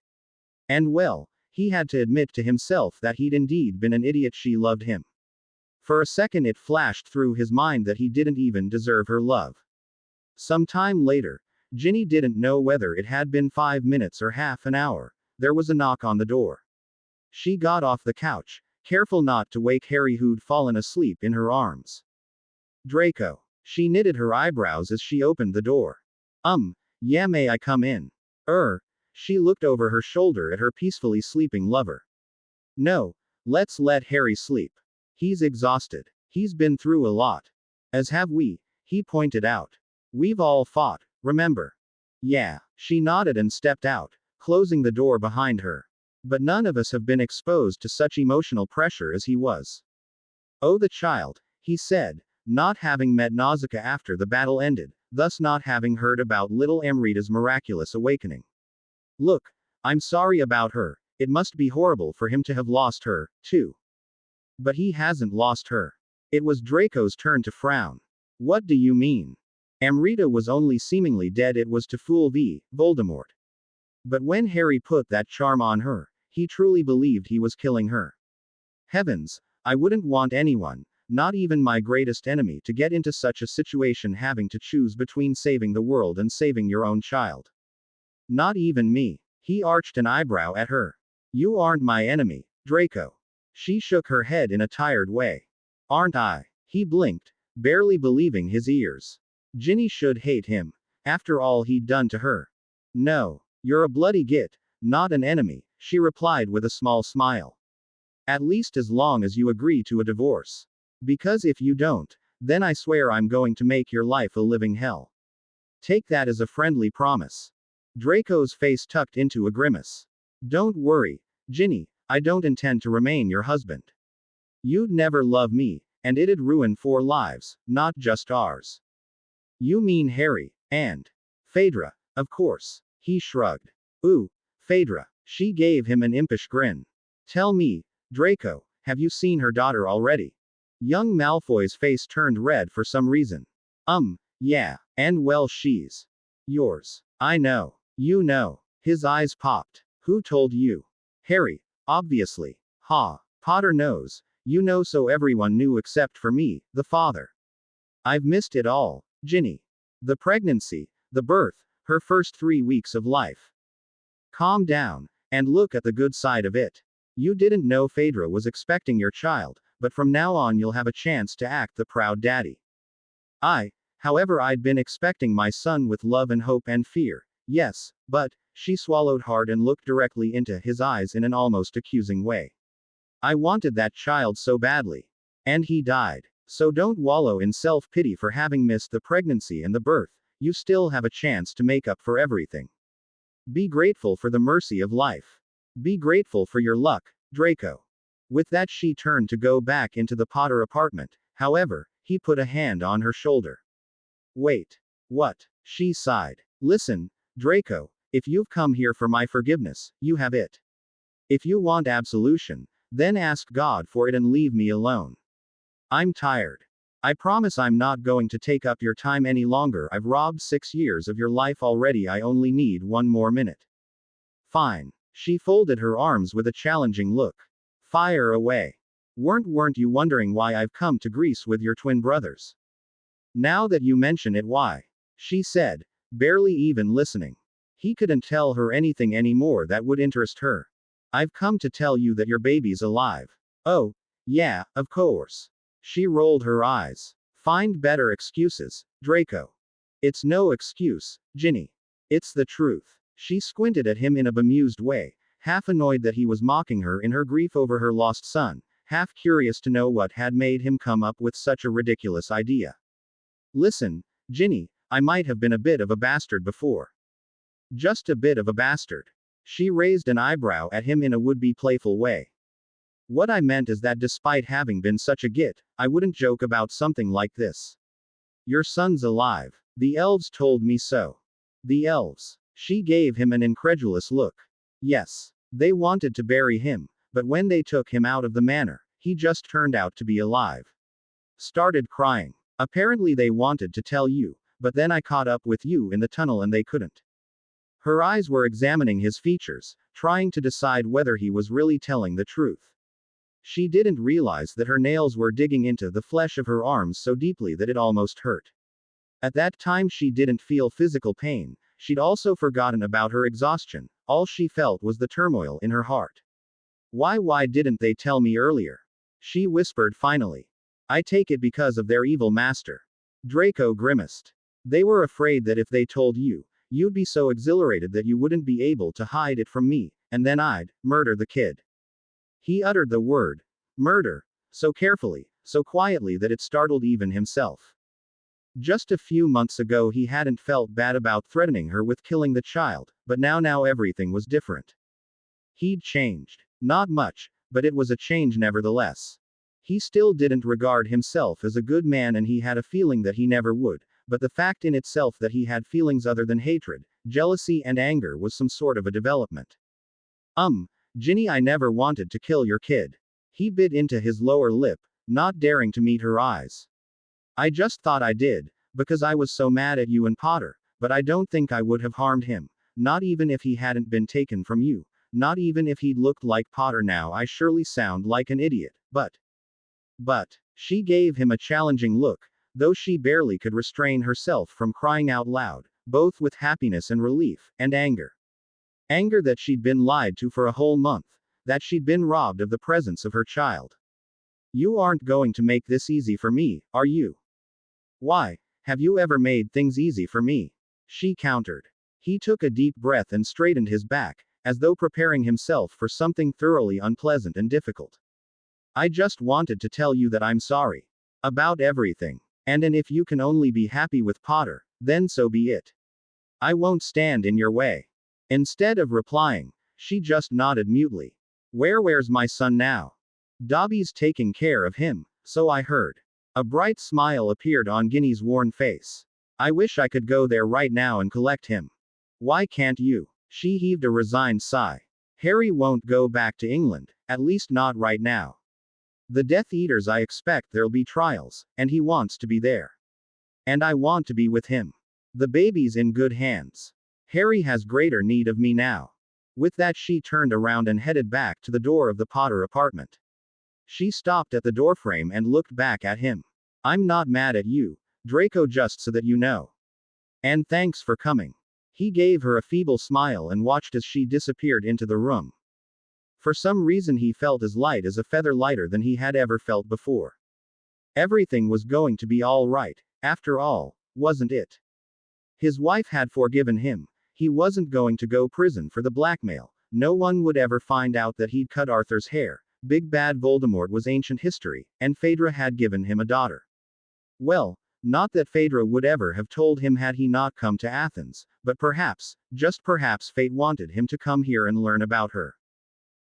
And well, he had to admit to himself that he'd indeed been an idiot. She loved him. For a second it flashed through his mind that he didn't even deserve her love. Some time later, Ginny didn't know whether it had been 5 minutes or half an hour. There was a knock on the door. She got off the couch, careful not to wake Harry, who'd fallen asleep in her arms. Draco. She knitted her eyebrows as she opened the door. Yeah, may I come in? She looked over her shoulder at her peacefully sleeping lover. No, let's let Harry sleep. He's exhausted. He's been through a lot. As have we, he pointed out. We've all fought, remember? Yeah, she nodded and stepped out, closing the door behind her. But none of us have been exposed to such emotional pressure as he was. Oh, the child, he said, not having met Nausicaa after the battle ended, thus not having heard about little Amrita's miraculous awakening. Look, I'm sorry about her. It must be horrible for him to have lost her, too. But he hasn't lost her. It was Draco's turn to frown. What do you mean? Amrita was only seemingly dead. It was to fool Voldemort. But when Harry put that charm on her, he truly believed he was killing her. Heavens, I wouldn't want anyone, not even my greatest enemy, to get into such a situation, having to choose between saving the world and saving your own child. Not even me. He arched an eyebrow at her. You aren't my enemy, Draco. She shook her head in a tired way. Aren't I? He blinked, barely believing his ears. Ginny should hate him, after all he'd done to her. No, you're a bloody git, not an enemy, she replied with a small smile. At least as long as you agree to a divorce. Because if you don't, then I swear I'm going to make your life a living hell. Take that as a friendly promise. Draco's face tucked into a grimace. Don't worry, Ginny, I don't intend to remain your husband. You'd never love me, and it'd ruin 4 lives, not just ours. You mean Harry, and Phaedra, of course. He shrugged. Ooh, Phaedra. She gave him an impish grin. Tell me, Draco, have you seen her daughter already? Young Malfoy's face turned red for some reason. Yeah, and well, she's yours. I know. You know. His eyes popped. Who told you? Harry, obviously. Potter knows. You know, so everyone knew except for me, the father. I've missed it all, Ginny. The pregnancy, the birth, her first 3 weeks of life. Calm down, and look at the good side of it. You didn't know Phaedra was expecting your child, but from now on you'll have a chance to act the proud daddy. However, I'd been expecting my son with love and hope and fear, yes, but, she swallowed hard and looked directly into his eyes in an almost accusing way. I wanted that child so badly. And he died. So don't wallow in self-pity for having missed the pregnancy and the birth. You still have a chance to make up for everything. Be grateful for the mercy of life. Be grateful for your luck, Draco. With that she turned to go back into the Potter apartment. However, he put a hand on her shoulder. Wait. What? She sighed. Listen, Draco, if you've come here for my forgiveness, you have it. If you want absolution, then ask God for it and leave me alone. I'm tired. I promise I'm not going to take up your time any longer. I've robbed 6 years of your life already. I only need one more minute. Fine. She folded her arms with a challenging look. Fire away. Weren't you wondering why I've come to Greece with your twin brothers? Now that you mention it, why? She said, barely even listening. He couldn't tell her anything anymore that would interest her. I've come to tell you that your baby's alive. Oh, yeah, of course. She rolled her eyes. Find better excuses, Draco. It's no excuse, Ginny. It's the truth. She squinted at him in a bemused way, half annoyed that he was mocking her in her grief over her lost son, half curious to know what had made him come up with such a ridiculous idea. Listen, Ginny, I might have been a bit of a bastard before. Just a bit of a bastard. She raised an eyebrow at him in a would-be playful way. What I meant is that despite having been such a git, I wouldn't joke about something like this. Your son's alive. The elves told me so. The elves. She gave him an incredulous look. Yes. They wanted to bury him, but when they took him out of the manor, he just turned out to be alive. Started crying. Apparently they wanted to tell you, but then I caught up with you in the tunnel and they couldn't. Her eyes were examining his features, trying to decide whether he was really telling the truth. She didn't realize that her nails were digging into the flesh of her arms so deeply that it almost hurt. At that time she didn't feel physical pain, she'd also forgotten about her exhaustion, all she felt was the turmoil in her heart. Why didn't they tell me earlier? She whispered finally. I take it because of their evil master. Draco grimaced. They were afraid that if they told you, you'd be so exhilarated that you wouldn't be able to hide it from me, and then I'd murder the kid. He uttered the word, murder, so carefully, so quietly that it startled even himself. Just a few months ago he hadn't felt bad about threatening her with killing the child, but now everything was different. He'd changed. Not much, but it was a change nevertheless. He still didn't regard himself as a good man and he had a feeling that he never would, but the fact in itself that he had feelings other than hatred, jealousy and anger was some sort of a development. Ginny, I never wanted to kill your kid. He bit into his lower lip, not daring to meet her eyes. I just thought I did, because I was so mad at you and Potter, but I don't think I would have harmed him, not even if he hadn't been taken from you, not even if he'd looked like Potter now. I surely sound like an idiot, but, she gave him a challenging look, though she barely could restrain herself from crying out loud, both with happiness and relief, and anger. Anger that she'd been lied to for a whole month, that she'd been robbed of the presence of her child. You aren't going to make this easy for me, are you? Why, have you ever made things easy for me? She countered. He took a deep breath and straightened his back, as though preparing himself for something thoroughly unpleasant and difficult. I just wanted to tell you that I'm sorry. About everything. And if you can only be happy with Potter, then so be it. I won't stand in your way. Instead of replying, she just nodded mutely. Where's my son now? Dobby's taking care of him, so I heard. A bright smile appeared on Ginny's worn face. I wish I could go there right now and collect him. Why can't you? She heaved a resigned sigh. Harry won't go back to England, at least not right now. The Death Eaters, I expect there'll be trials, and he wants to be there. And I want to be with him. The baby's in good hands. Harry has greater need of me now. With that she turned around and headed back to the door of the Potter apartment. She stopped at the doorframe and looked back at him. I'm not mad at you, Draco, just so that you know. And thanks for coming. He gave her a feeble smile and watched as she disappeared into the room. For some reason he felt as light as a feather, lighter than he had ever felt before. Everything was going to be all right, after all, wasn't it? His wife had forgiven him. He wasn't going to go prison for the blackmail. No one would ever find out that he'd cut Arthur's hair. Big bad Voldemort was ancient history, and Phaedra had given him a daughter. Well, not that Phaedra would ever have told him had he not come to Athens, but perhaps, just perhaps, fate wanted him to come here and learn about her.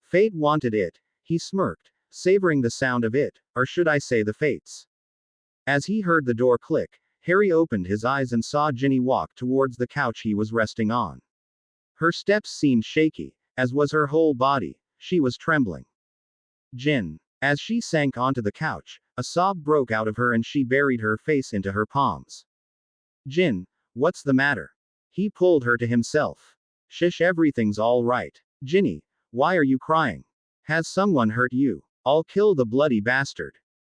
Fate wanted it, he smirked, savoring the sound of it, or should I say the fates. As he heard the door click, Harry opened his eyes and saw Ginny walk towards the couch he was resting on. Her steps seemed shaky, as was her whole body. She was trembling. Jin. As she sank onto the couch, a sob broke out of her and she buried her face into her palms. Jin, what's the matter? He pulled her to himself. Shish, everything's all right. Ginny, why are you crying? Has someone hurt you? I'll kill the bloody bastard.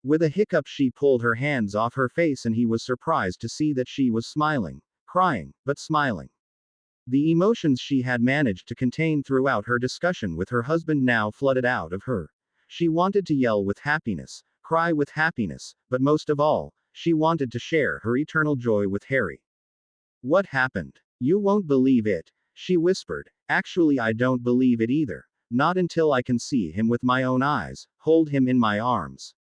With a hiccup, she pulled her hands off her face and he was surprised to see that she was smiling. Crying, but smiling. The emotions she had managed to contain throughout her discussion with her husband now flooded out of her. She wanted to yell with happiness, cry with happiness, but most of all, she wanted to share her eternal joy with Harry. What happened? You won't believe it, she whispered. Actually, I don't believe it either. Not until I can see him with my own eyes, hold him in my arms.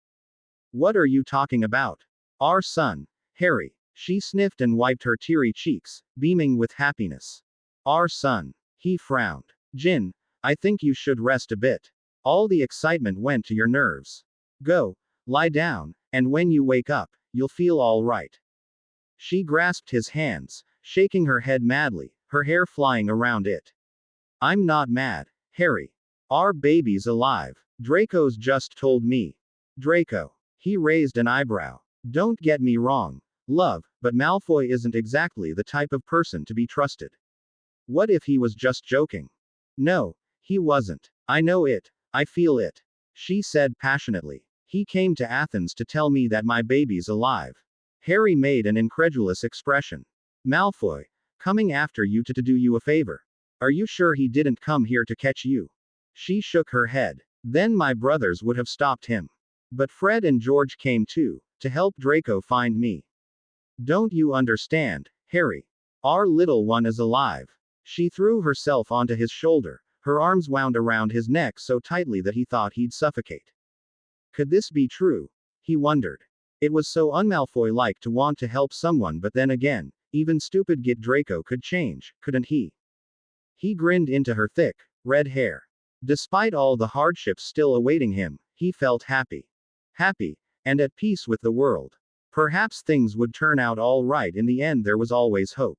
What are you talking about? Our son, Harry. She sniffed and wiped her teary cheeks, beaming with happiness. Our son. He frowned. Jin, I think you should rest a bit. All the excitement went to your nerves. Go, lie down, and when you wake up, you'll feel all right. She grasped his hands, shaking her head madly, her hair flying around it. I'm not mad, Harry. Our baby's alive. Draco's just told me. Draco. He raised an eyebrow. Don't get me wrong, love, but Malfoy isn't exactly the type of person to be trusted. What if he was just joking? No, he wasn't. I know it. I feel it. She said passionately. He came to Athens to tell me that my baby's alive. Harry made an incredulous expression. Malfoy, coming after you to do you a favor. Are you sure he didn't come here to catch you? She shook her head. Then my brothers would have stopped him. But Fred and George came too, to help Draco find me. Don't you understand, Harry? Our little one is alive. She threw herself onto his shoulder, her arms wound around his neck so tightly that he thought he'd suffocate. Could this be true? He wondered. It was so un-Malfoy-like to want to help someone, but then again, even stupid Git Draco could change, couldn't he? He grinned into her thick, red hair. Despite all the hardships still awaiting him, he felt happy. Happy, and at peace with the world. Perhaps things would turn out all right in the end. There was always hope.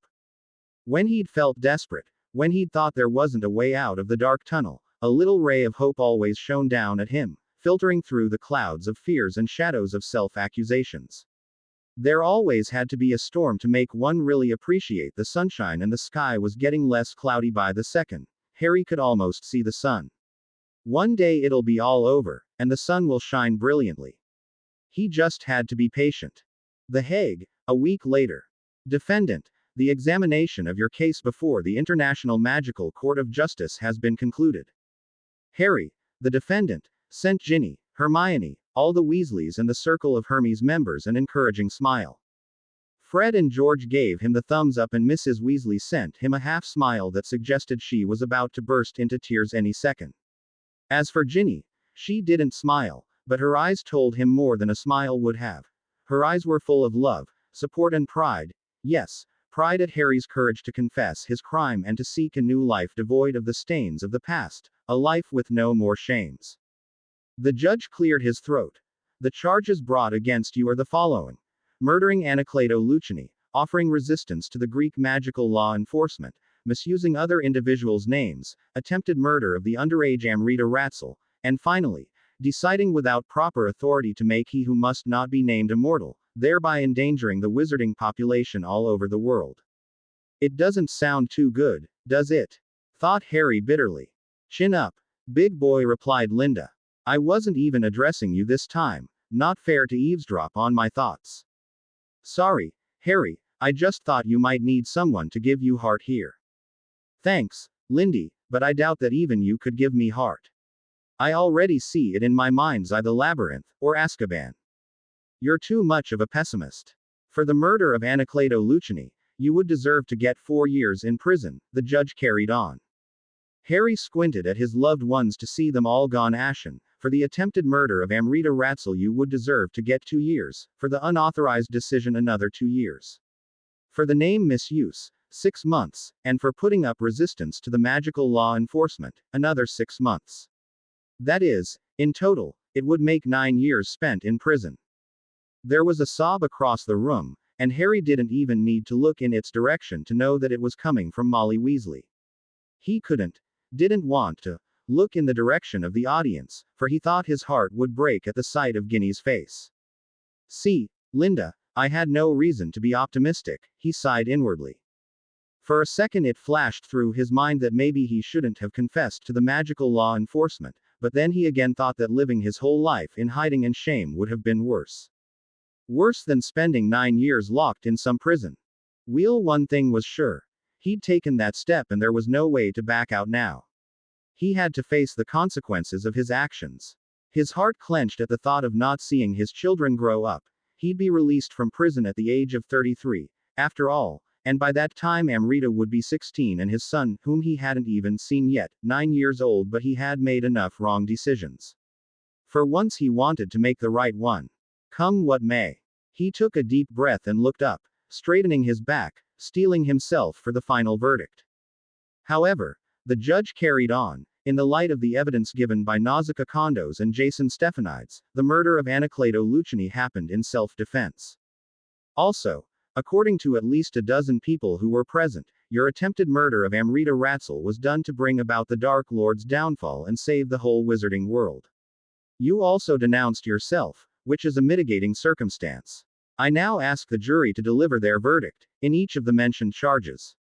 When he'd felt desperate, when he'd thought there wasn't a way out of the dark tunnel, a little ray of hope always shone down at him, filtering through the clouds of fears and shadows of self-accusations. There always had to be a storm to make one really appreciate the sunshine, and the sky was getting less cloudy by the second. Harry could almost see the sun. One day it'll be all over, and the sun will shine brilliantly. He just had to be patient. The Hague, a week later. Defendant, the examination of your case before the International Magical Court of Justice has been concluded. Harry, the defendant, sent Ginny, Hermione, all the Weasleys and the Circle of Hermes members an encouraging smile. Fred and George gave him the thumbs up and Mrs. Weasley sent him a half smile that suggested she was about to burst into tears any second. As for Ginny, she didn't smile, but her eyes told him more than a smile would have. Her eyes were full of love, support and pride. Yes, pride at Harry's courage to confess his crime and to seek a new life devoid of the stains of the past, a life with no more shames. The judge cleared his throat. The charges brought against you are the following: murdering Anacleto Lucchini, offering resistance to the Greek magical law enforcement, misusing other individuals' names, attempted murder of the underage Amrita Ratzel, and finally, deciding without proper authority to make he who must not be named immortal, thereby endangering the wizarding population all over the world. It doesn't sound too good, does it? Thought Harry bitterly. Chin up, big boy, replied Linda. I wasn't even addressing you this time. Not fair to eavesdrop on my thoughts. Sorry, Harry, I just thought you might need someone to give you heart here. Thanks, Lindy, but I doubt that even you could give me heart. I already see it in my mind's eye, the labyrinth, or Azkaban. You're too much of a pessimist. For the murder of Anacleto Lucchini, you would deserve to get 4 years in prison, the judge carried on. Harry squinted at his loved ones to see them all gone ashen. For the attempted murder of Amrita Ratzel you would deserve to get 2 years, for the unauthorized decision another 2 years. For the name misuse, 6 months, and for putting up resistance to the magical law enforcement, another 6 months. That is, in total, it would make 9 years spent in prison. There was a sob across the room, and Harry didn't even need to look in its direction to know that it was coming from Molly Weasley. He didn't want to look in the direction of the audience, for he thought his heart would break at the sight of Ginny's face. See, Linda, I had no reason to be optimistic, he sighed inwardly. For a second it flashed through his mind that maybe he shouldn't have confessed to the magical law enforcement, but then he again thought that living his whole life in hiding and shame would have been worse. Worse than spending 9 years locked in some prison. One thing was sure. He'd taken that step and there was no way to back out now. He had to face the consequences of his actions. His heart clenched at the thought of not seeing his children grow up. He'd be released from prison at the age of 33, after all, and by that time Amrita would be 16 and his son, whom he hadn't even seen yet, 9 years old, but he had made enough wrong decisions. For once he wanted to make the right one. Come what may. He took a deep breath and looked up, straightening his back, steeling himself for the final verdict. However, the judge carried on. In the light of the evidence given by Nausicaa Condos and Jason Stephanides, the murder of Anacleto Lucchini happened in self-defense. Also, according to at least a dozen people who were present, your attempted murder of Amrita Ratzel was done to bring about the Dark Lord's downfall and save the whole wizarding world. You also denounced yourself, which is a mitigating circumstance. I now ask the jury to deliver their verdict, in each of the mentioned charges.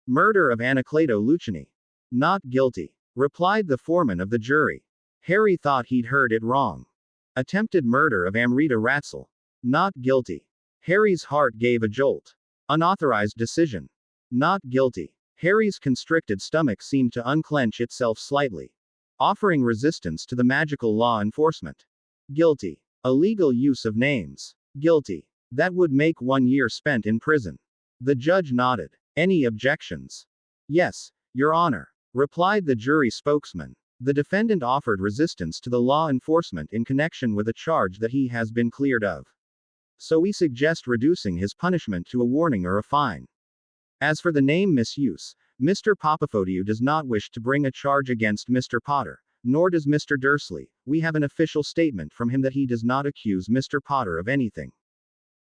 Murder of Anacleto Lucchini. Not guilty, replied the foreman of the jury. Harry thought he'd heard it wrong. Attempted murder of Amrita Ratzel. Not guilty. Harry's heart gave a jolt. Unauthorized decision. Not guilty. Harry's constricted stomach seemed to unclench itself slightly. Offering resistance to the magical law enforcement. Guilty. Illegal use of names. Guilty. That would make 1 year spent in prison. The judge nodded. Any objections? Yes, Your Honor, replied the jury spokesman. The defendant offered resistance to the law enforcement in connection with a charge that he has been cleared of. So we suggest reducing his punishment to a warning or a fine. As for the name misuse, Mr. Papafodiou does not wish to bring a charge against Mr. Potter, nor does Mr. Dursley. We have an official statement from him that he does not accuse Mr. Potter of anything.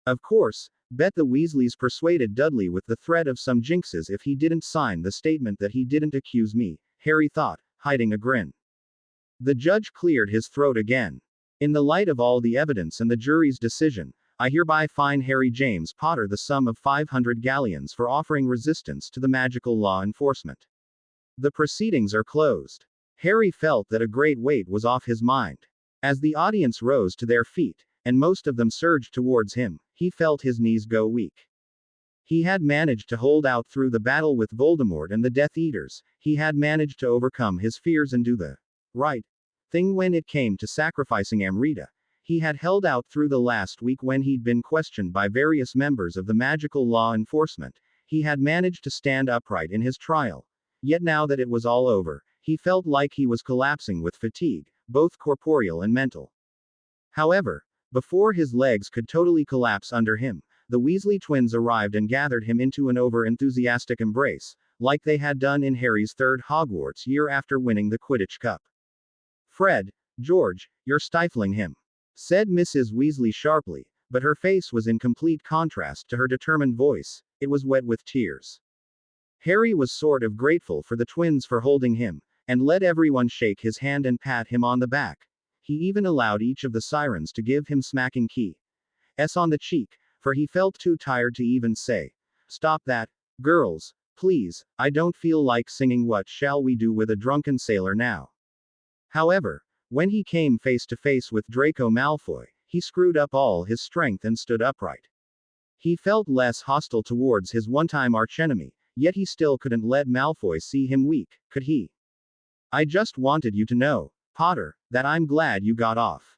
Of course, bet the Weasleys persuaded Dudley with the threat of some jinxes if he didn't sign the statement that he didn't accuse me, Harry thought, hiding a grin. The judge cleared his throat again. In the light of all the evidence and the jury's decision, I hereby fine Harry James Potter the sum of 500 galleons for offering resistance to the magical law enforcement. The proceedings are closed. Harry felt that a great weight was off his mind. As the audience rose to their feet, and most of them surged towards him, he felt his knees go weak. He had managed to hold out through the battle with Voldemort and the Death Eaters. He had managed to overcome his fears and do the right thing when it came to sacrificing Amrita. He had held out through the last week when he'd been questioned by various members of the magical law enforcement. He had managed to stand upright in his trial. Yet now that it was all over, he felt like he was collapsing with fatigue, both corporeal and mental. However, before his legs could totally collapse under him, the Weasley twins arrived and gathered him into an over-enthusiastic embrace, like they had done in Harry's third Hogwarts year after winning the Quidditch Cup. Fred, George, you're stifling him, said Mrs. Weasley sharply, but her face was in complete contrast to her determined voice. It was wet with tears. Harry was sort of grateful for the twins for holding him, and let everyone shake his hand and pat him on the back. He even allowed each of the sirens to give him smacking keys on the cheek, for he felt too tired to even say, "Stop that, girls, please, I don't feel like singing What Shall We Do with a Drunken Sailor now." However, when he came face to face with Draco Malfoy, he screwed up all his strength and stood upright. He felt less hostile towards his one-time archenemy, yet he still couldn't let Malfoy see him weak, could he? "I just wanted you to know, Potter, that I'm glad you got off."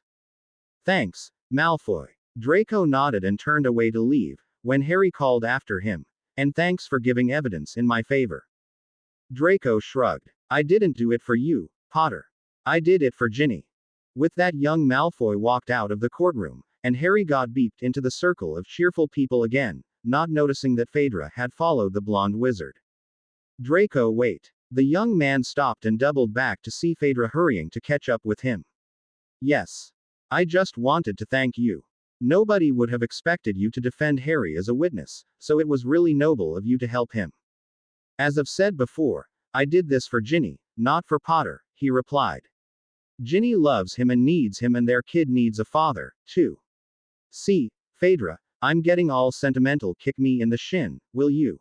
"Thanks, Malfoy." Draco nodded and turned away to leave, when Harry called after him, "And thanks for giving evidence in my favor." Draco shrugged. "I didn't do it for you, Potter. I did it for Ginny." With that, young Malfoy walked out of the courtroom, and Harry got beeped into the circle of cheerful people again, not noticing that Phaedra had followed the blonde wizard. "Draco, wait." The young man stopped and doubled back to see Phaedra hurrying to catch up with him. "Yes. I just wanted to thank you." Nobody would have expected you to defend Harry as a witness, so it was really noble of you to help him. As I've said before, I did this for Ginny, not for Potter, he replied. Ginny loves him and needs him, and their kid needs a father, too. See, Phaedra, I'm getting all sentimental. Kick me in the shin, will you?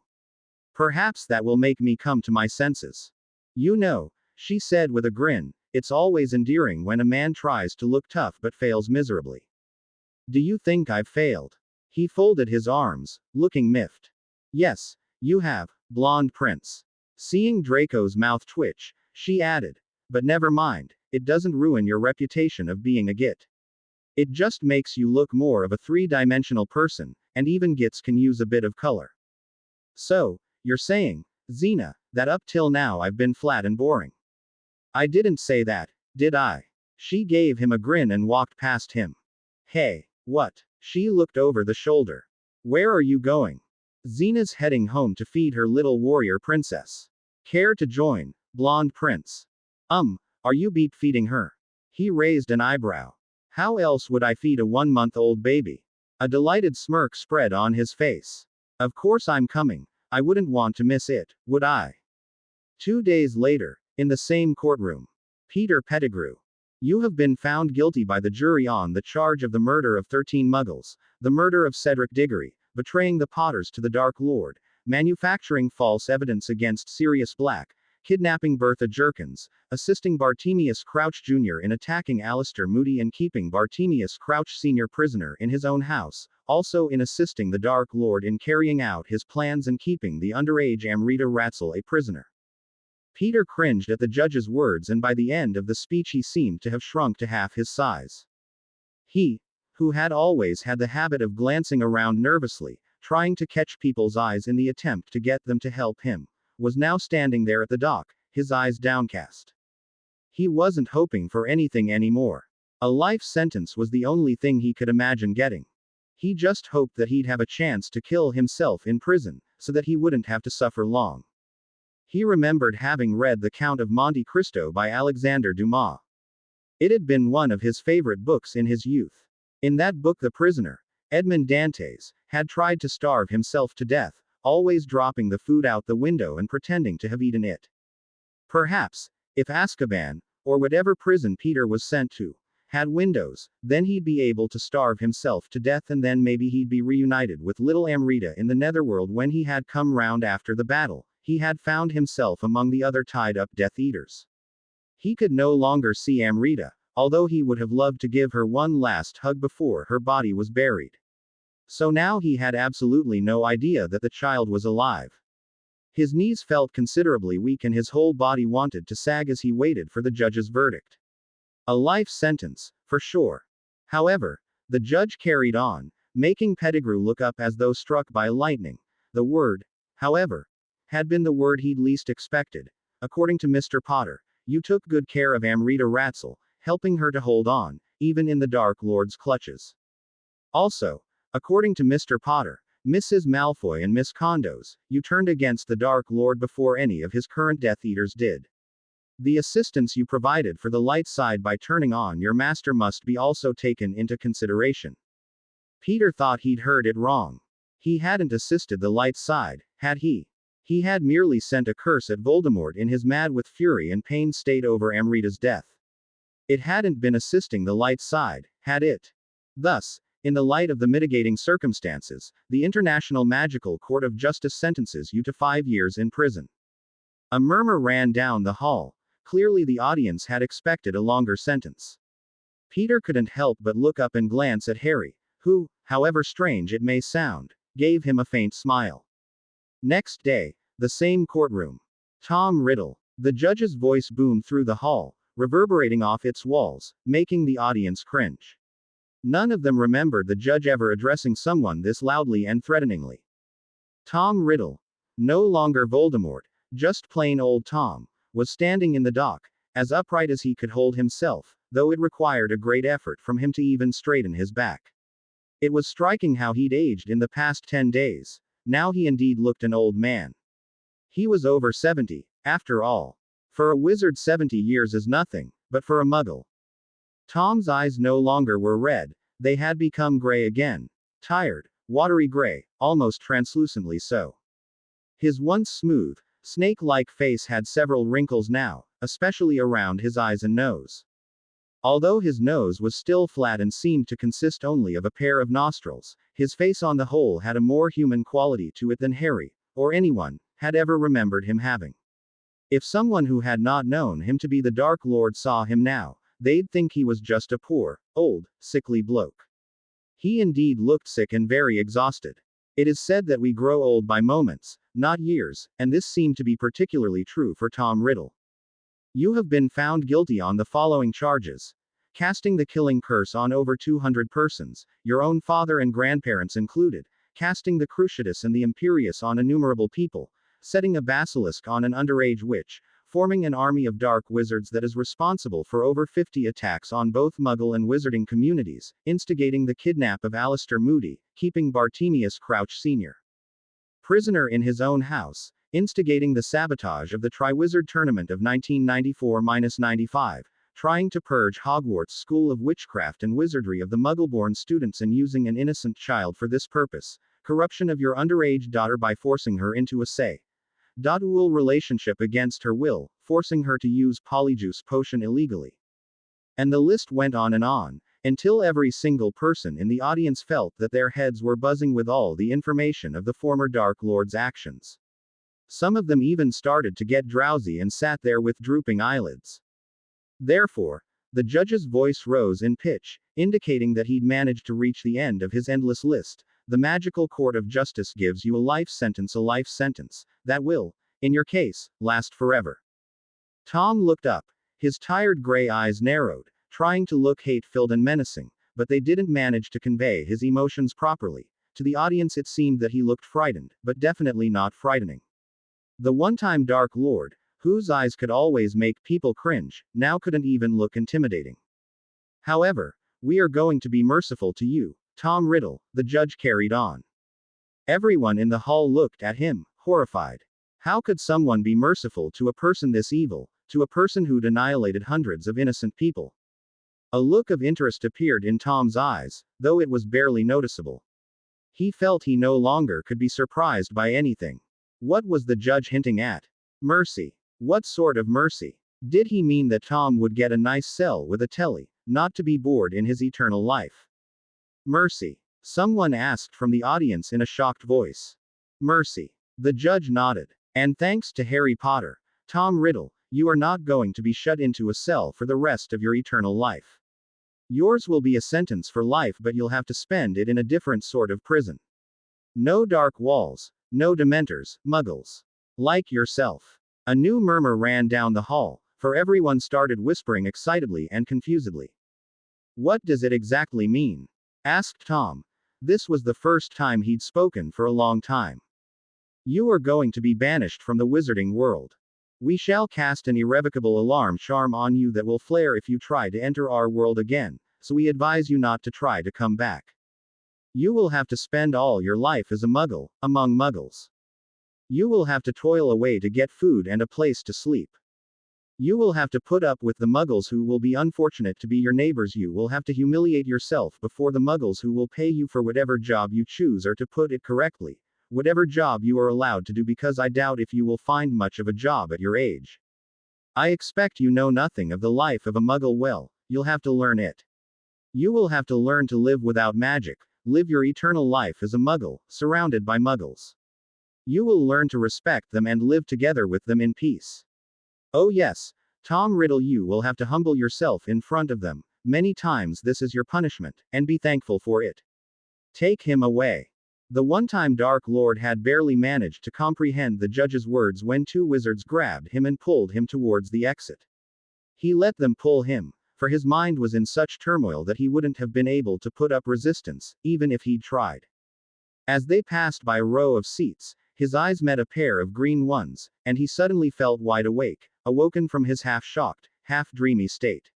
Perhaps that will make me come to my senses. You know, she said with a grin, it's always endearing when a man tries to look tough but fails miserably. Do you think I've failed? He folded his arms, looking miffed. Yes, you have, blonde prince. Seeing Draco's mouth twitch, she added. But never mind, it doesn't ruin your reputation of being a git. It just makes you look more of a three-dimensional person, and even gits can use a bit of color. So, you're saying, Xena, that up till now I've been flat and boring. I didn't say that, did I? She gave him a grin and walked past him. Hey, what? She looked over the shoulder. Where are you going? Xena's heading home to feed her little warrior princess. Care to join, blonde prince? Are you beep feeding her? He raised an eyebrow. How else would I feed a 1-month-old baby? A delighted smirk spread on his face. Of course I'm coming. I wouldn't want to miss it, would I? 2 days later, in the same courtroom. Peter Pettigrew. You have been found guilty by the jury on the charge of the murder of 13 muggles, the murder of Cedric Diggory, betraying the Potters to the Dark Lord, manufacturing false evidence against Sirius Black, kidnapping Bertha Jerkins, assisting Bartemius Crouch Jr. in attacking Alistair Moody and keeping Bartemius Crouch Sr. prisoner in his own house, also in assisting the Dark Lord in carrying out his plans and keeping the underage Amrita Ratzel a prisoner. Peter cringed at the judge's words, and by the end of the speech he seemed to have shrunk to half his size. He, who had always had the habit of glancing around nervously, trying to catch people's eyes in the attempt to get them to help him, was now standing there at the dock, his eyes downcast. He wasn't hoping for anything anymore. A life sentence was the only thing he could imagine getting. He just hoped that he'd have a chance to kill himself in prison, so that he wouldn't have to suffer long. He remembered having read The Count of Monte Cristo by Alexander Dumas. It had been one of his favorite books in his youth. In that book the prisoner, Edmond Dantes, had tried to starve himself to death, always dropping the food out the window and pretending to have eaten it. Perhaps, if Azkaban, or whatever prison Peter was sent to, had windows, then he'd be able to starve himself to death, and then maybe he'd be reunited with little Amrita in the Netherworld. When he had come round after the battle, he had found himself among the other tied-up Death Eaters. He could no longer see Amrita, although he would have loved to give her one last hug before her body was buried. So now he had absolutely no idea that the child was alive. His knees felt considerably weak and his whole body wanted to sag as he waited for the judge's verdict. A life sentence, for sure. However, the judge carried on, making Pettigrew look up as though struck by lightning. The word, however, had been the word he'd least expected. According to Mr. Potter, you took good care of Amrita Ratzel, helping her to hold on, even in the Dark Lord's clutches. Also, according to Mr. Potter, Mrs. Malfoy and Miss Condos, you turned against the Dark Lord before any of his current Death Eaters did. The assistance you provided for the light side by turning on your master must be also taken into consideration. Peter thought he'd heard it wrong. He hadn't assisted the light side, had he? He had merely sent a curse at Voldemort in his mad with fury and pain state over Amrita's death. It hadn't been assisting the light side, had it? Thus, in the light of the mitigating circumstances, the International Magical Court of Justice sentences you to 5 years in prison. A murmur ran down the hall. Clearly the audience had expected a longer sentence. Peter couldn't help but look up and glance at Harry, who, however strange it may sound, gave him a faint smile. Next day, the same courtroom. Tom Riddle. The judge's voice boomed through the hall, reverberating off its walls, making the audience cringe. None of them remembered the judge ever addressing someone this loudly and threateningly. Tom Riddle, no longer Voldemort, just plain old Tom, was standing in the dock, as upright as he could hold himself, though it required a great effort from him to even straighten his back. It was striking how he'd aged in the past 10 days. Now he indeed looked an old man. He was over 70, after all. For a wizard 70 years is nothing, but for a muggle. Tom's eyes no longer were red, They had become gray again. Tired, watery gray, almost translucently so. His once smooth, snake-like face had several wrinkles now, especially around his eyes and nose. Although his nose was still flat and seemed to consist only of a pair of nostrils, his face on the whole had a more human quality to it than Harry, or anyone, had ever remembered him having. If someone who had not known him to be the Dark Lord saw him now, they'd think he was just a poor, old, sickly bloke. He indeed looked sick and very exhausted. It is said that we grow old by moments, not years, and this seemed to be particularly true for Tom Riddle. You have been found guilty on the following charges: casting the killing curse on over 200 persons, your own father and grandparents included, casting the Cruciatus and the Imperius on innumerable people, setting a basilisk on an underage witch, forming an army of dark wizards that is responsible for over 50 attacks on both Muggle and Wizarding communities, instigating the kidnap of Alistair Moody, keeping Bartemius Crouch Sr. prisoner in his own house, instigating the sabotage of the Triwizard Tournament of 1994-95, trying to purge Hogwarts School of Witchcraft and Wizardry of the Muggle-born students and using an innocent child for this purpose, corruption of your underage daughter by forcing her into a say-dual relationship against her will, forcing her to use Polyjuice potion illegally. And the list went on, until every single person in the audience felt that their heads were buzzing with all the information of the former Dark Lord's actions. Some of them even started to get drowsy and sat there with drooping eyelids. Therefore, the judge's voice rose in pitch, indicating that he'd managed to reach the end of his endless list. The magical court of justice gives you a life sentence, that will, in your case, last forever. Tom looked up. His tired gray eyes narrowed, trying to look hate-filled and menacing, but they didn't manage to convey his emotions properly. To the audience it seemed that he looked frightened, but definitely not frightening. The one-time Dark Lord, whose eyes could always make people cringe, now couldn't even look intimidating. However, we are going to be merciful to you, Tom Riddle, the judge carried on. Everyone in the hall looked at him, horrified. How could someone be merciful to a person this evil, to a person who'd annihilated hundreds of innocent people? A look of interest appeared in Tom's eyes, though it was barely noticeable. He felt he no longer could be surprised by anything. What was the judge hinting at? Mercy. What sort of mercy? Did he mean that Tom would get a nice cell with a telly, not to be bored in his eternal life? Mercy. Someone asked from the audience in a shocked voice. Mercy. The judge nodded. And thanks to Harry Potter, Tom Riddle, you are not going to be shut into a cell for the rest of your eternal life. Yours will be a sentence for life, but you'll have to spend it in a different sort of prison. No dark walls, no dementors, muggles. Like yourself. A new murmur ran down the hall, for everyone started whispering excitedly and confusedly. What does it exactly mean? Asked Tom. This was the first time he'd spoken for a long time. You are going to be banished from the wizarding world. We shall cast an irrevocable alarm charm on you that will flare if you try to enter our world again, so we advise you not to try to come back. You will have to spend all your life as a muggle, among muggles. You will have to toil away to get food and a place to sleep. You will have to put up with the muggles who will be unfortunate to be your neighbors. You will have to humiliate yourself before the muggles who will pay you for whatever job you choose, or to put it correctly, whatever job you are allowed to do, because I doubt if you will find much of a job at your age. I expect you know nothing of the life of a muggle. Well, you'll have to learn it. You will have to learn to live without magic, live your eternal life as a muggle, surrounded by muggles. You will learn to respect them and live together with them in peace. Oh yes, Tom Riddle, you will have to humble yourself in front of them, many times. This is your punishment, and be thankful for it. Take him away. The one-time Dark Lord had barely managed to comprehend the judge's words when two wizards grabbed him and pulled him towards the exit. He let them pull him, for his mind was in such turmoil that he wouldn't have been able to put up resistance, even if he'd tried. As they passed by a row of seats, his eyes met a pair of green ones, and he suddenly felt wide awake, awoken from his half-shocked, half-dreamy state.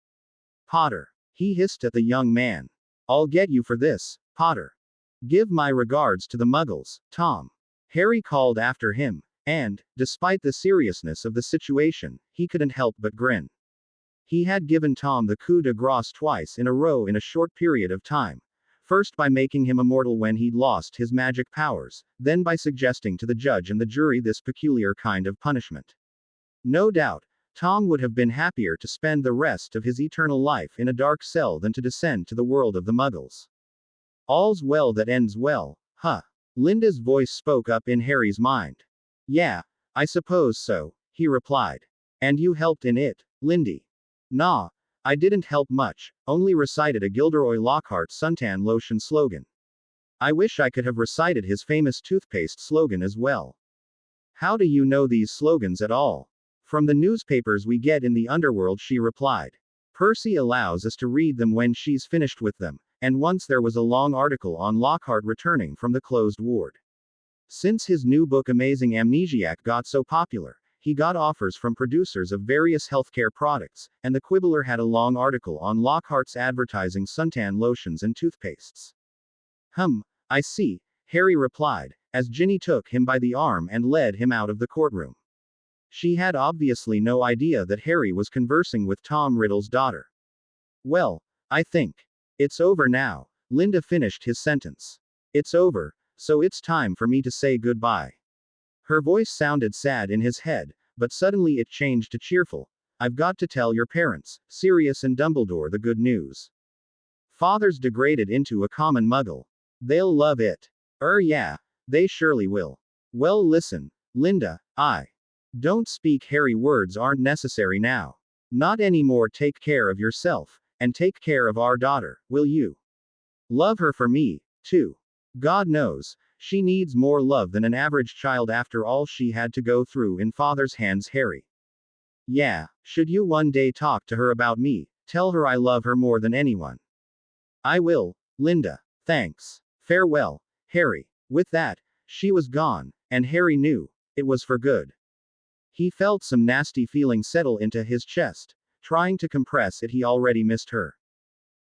Potter. He hissed at the young man. I'll get you for this, Potter. Give my regards to the muggles, Tom. Harry called after him, and, despite the seriousness of the situation, he couldn't help but grin. He had given Tom the coup de grace twice in a row in a short period of time, First by making him immortal when he'd lost his magic powers, then by suggesting to the judge and the jury this peculiar kind of punishment. No doubt, Tom would have been happier to spend the rest of his eternal life in a dark cell than to descend to the world of the Muggles. All's well that ends well, huh? Linda's voice spoke up in Harry's mind. Yeah, I suppose so, he replied. And you helped in it, Lindy? Nah, I didn't help much, only recited a Gilderoy Lockhart suntan lotion slogan. I wish I could have recited his famous toothpaste slogan as well. How do you know these slogans at all? From the newspapers we get in the underworld, she replied. Percy allows us to read them when she's finished with them, and once there was a long article on Lockhart returning from the closed ward. Since his new book Amazing Amnesiac got so popular, he got offers from producers of various healthcare products, and the Quibbler had a long article on Lockhart's advertising suntan lotions and toothpastes. I see, Harry replied, as Ginny took him by the arm and led him out of the courtroom. She had obviously no idea that Harry was conversing with Tom Riddle's daughter. Well, I think it's over now, Linda finished his sentence. It's over, so it's time for me to say goodbye. Her voice sounded sad in his head, but suddenly it changed to cheerful. I've got to tell your parents, Sirius and Dumbledore, the good news. Father's degraded into a common Muggle. They'll love it. Yeah, they surely will. Well, listen, Linda, don't speak, Harry. Words aren't necessary now. Not anymore. Take care of yourself, and take care of our daughter, will you? Love her for me, too. God knows, she needs more love than an average child after all she had to go through in Father's hands, Harry. Yeah, should you one day talk to her about me, tell her I love her more than anyone. I will, Linda. Thanks. Farewell, Harry. With that, she was gone, and Harry knew it was for good. He felt some nasty feeling settle into his chest. Trying to compress it, he already missed her.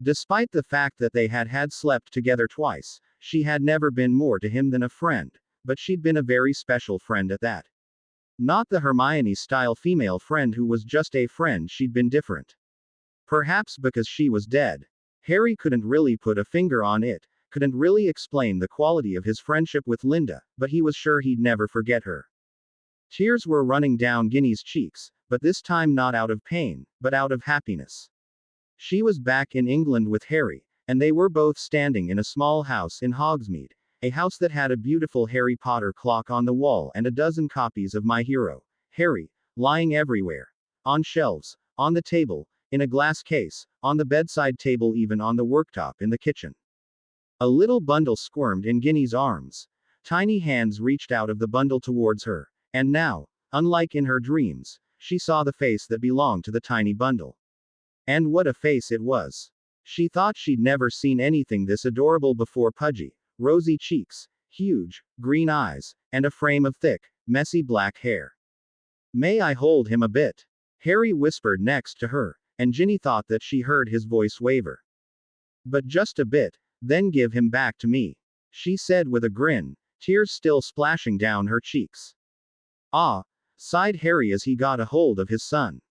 Despite the fact that they had slept together twice, she had never been more to him than a friend, but she'd been a very special friend at that. Not the Hermione-style female friend who was just a friend. She'd been different. Perhaps because she was dead. Harry couldn't really put a finger on it, couldn't really explain the quality of his friendship with Linda, but he was sure he'd never forget her. Tears were running down Ginny's cheeks, but this time not out of pain, but out of happiness. She was back in England with Harry, and they were both standing in a small house in Hogsmeade, a house that had a beautiful Harry Potter clock on the wall and a dozen copies of My Hero, Harry, lying everywhere. On shelves, on the table, in a glass case, on the bedside table, even on the worktop in the kitchen. A little bundle squirmed in Ginny's arms. Tiny hands reached out of the bundle towards her. And now, unlike in her dreams, she saw the face that belonged to the tiny bundle. And what a face it was! She thought she'd never seen anything this adorable before. Pudgy, rosy cheeks, huge, green eyes, and a frame of thick, messy black hair. May I hold him a bit? Harry whispered next to her, and Ginny thought that she heard his voice waver. But just a bit, then give him back to me, she said with a grin, tears still splashing down her cheeks. Ah, sighed Harry as he got a hold of his son.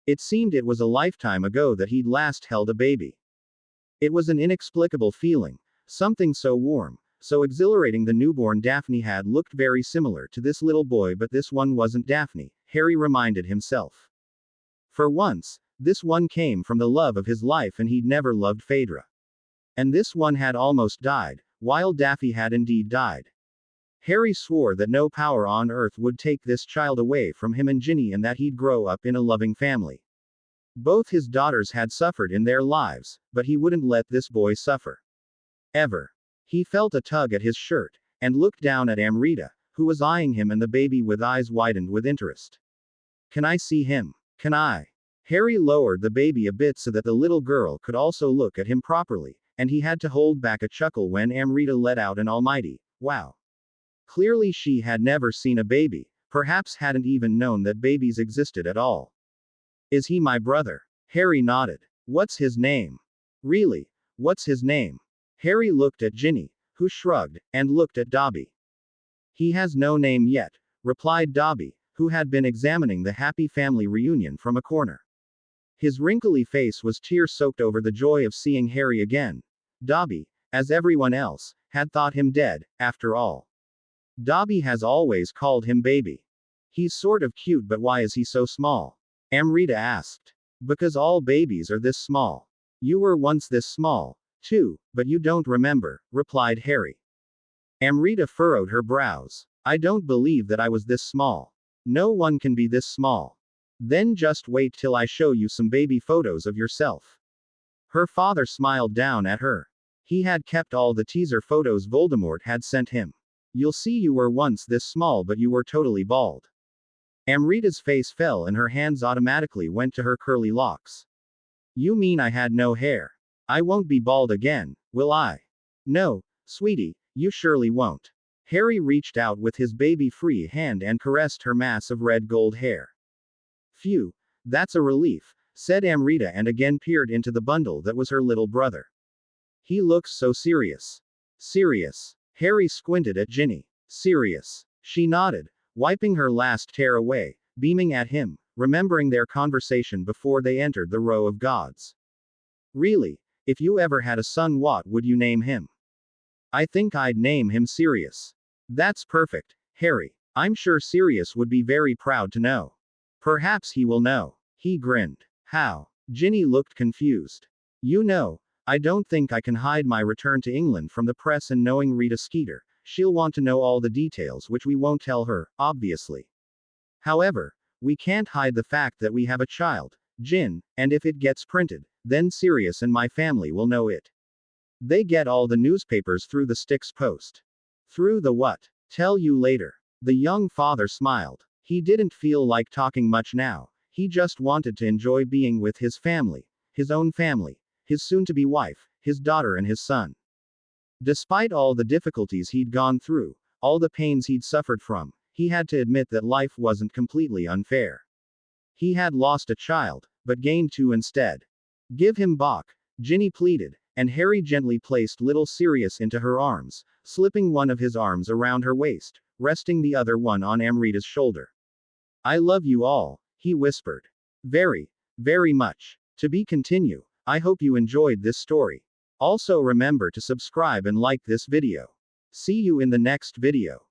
It seemed it was a lifetime ago that he'd last held a baby. It was an inexplicable feeling, something so warm, so exhilarating. The newborn Daphne had looked very similar to this little boy, but this one wasn't Daphne, Harry reminded himself. For once, this one came from the love of his life, and he'd never loved Phaedra. And this one had almost died, while Daffy had indeed died. Harry swore that no power on earth would take this child away from him and Ginny, and that he'd grow up in a loving family. Both his daughters had suffered in their lives, but he wouldn't let this boy suffer. Ever. He felt a tug at his shirt, and looked down at Amrita, who was eyeing him and the baby with eyes widened with interest. Can I see him? Can I? Harry lowered the baby a bit so that the little girl could also look at him properly, and he had to hold back a chuckle when Amrita let out an almighty, wow. Clearly she had never seen a baby, perhaps hadn't even known that babies existed at all. Is he my brother? Harry nodded. What's his name? Really? What's his name? Harry looked at Ginny, who shrugged, and looked at Dobby. He has no name yet, replied Dobby, who had been examining the happy family reunion from a corner. His wrinkly face was tear-soaked over the joy of seeing Harry again. Dobby, as everyone else had thought him dead, after all. Dobby has always called him baby. He's sort of cute, but why is he so small? Amrita asked. Because all babies are this small. You were once this small, too, but you don't remember, replied Harry. Amrita furrowed her brows. I don't believe that I was this small. No one can be this small. Then just wait till I show you some baby photos of yourself. Her father smiled down at her. He had kept all the teaser photos Voldemort had sent him. You'll see, you were once this small, but you were totally bald. Amrita's face fell and her hands automatically went to her curly locks. You mean I had no hair? I won't be bald again, will I? No, sweetie, you surely won't. Harry reached out with his baby-free hand and caressed her mass of red gold hair. Phew, that's a relief, said Amrita and again peered into the bundle that was her little brother. He looks so serious. Serious. Harry squinted at Ginny. Serious. She nodded, wiping her last tear away, beaming at him, remembering their conversation before they entered the row of gods. Really, if you ever had a son, what would you name him? I think I'd name him Sirius. That's perfect, Harry. I'm sure Sirius would be very proud to know. Perhaps he will know. He grinned. How? Ginny looked confused. You know, I don't think I can hide my return to England from the press, and knowing Rita Skeeter, she'll want to know all the details, which we won't tell her, obviously. However, we can't hide the fact that we have a child, Jin, and if it gets printed, then Sirius and my family will know it. They get all the newspapers through the Styx Post. Through the what? Tell you later. The young father smiled. He didn't feel like talking much now. He just wanted to enjoy being with his family, his own family, his soon-to-be wife, his daughter and his son. Despite all the difficulties he'd gone through, all the pains he'd suffered from, he had to admit that life wasn't completely unfair. He had lost a child, but gained two instead. Give him Bach, Ginny pleaded, and Harry gently placed little Sirius into her arms, slipping one of his arms around her waist, resting the other one on Amrita's shoulder. I love you all, he whispered. Very, very much. To be continued. I hope you enjoyed this story. Also remember to subscribe and like this video. See you in the next video.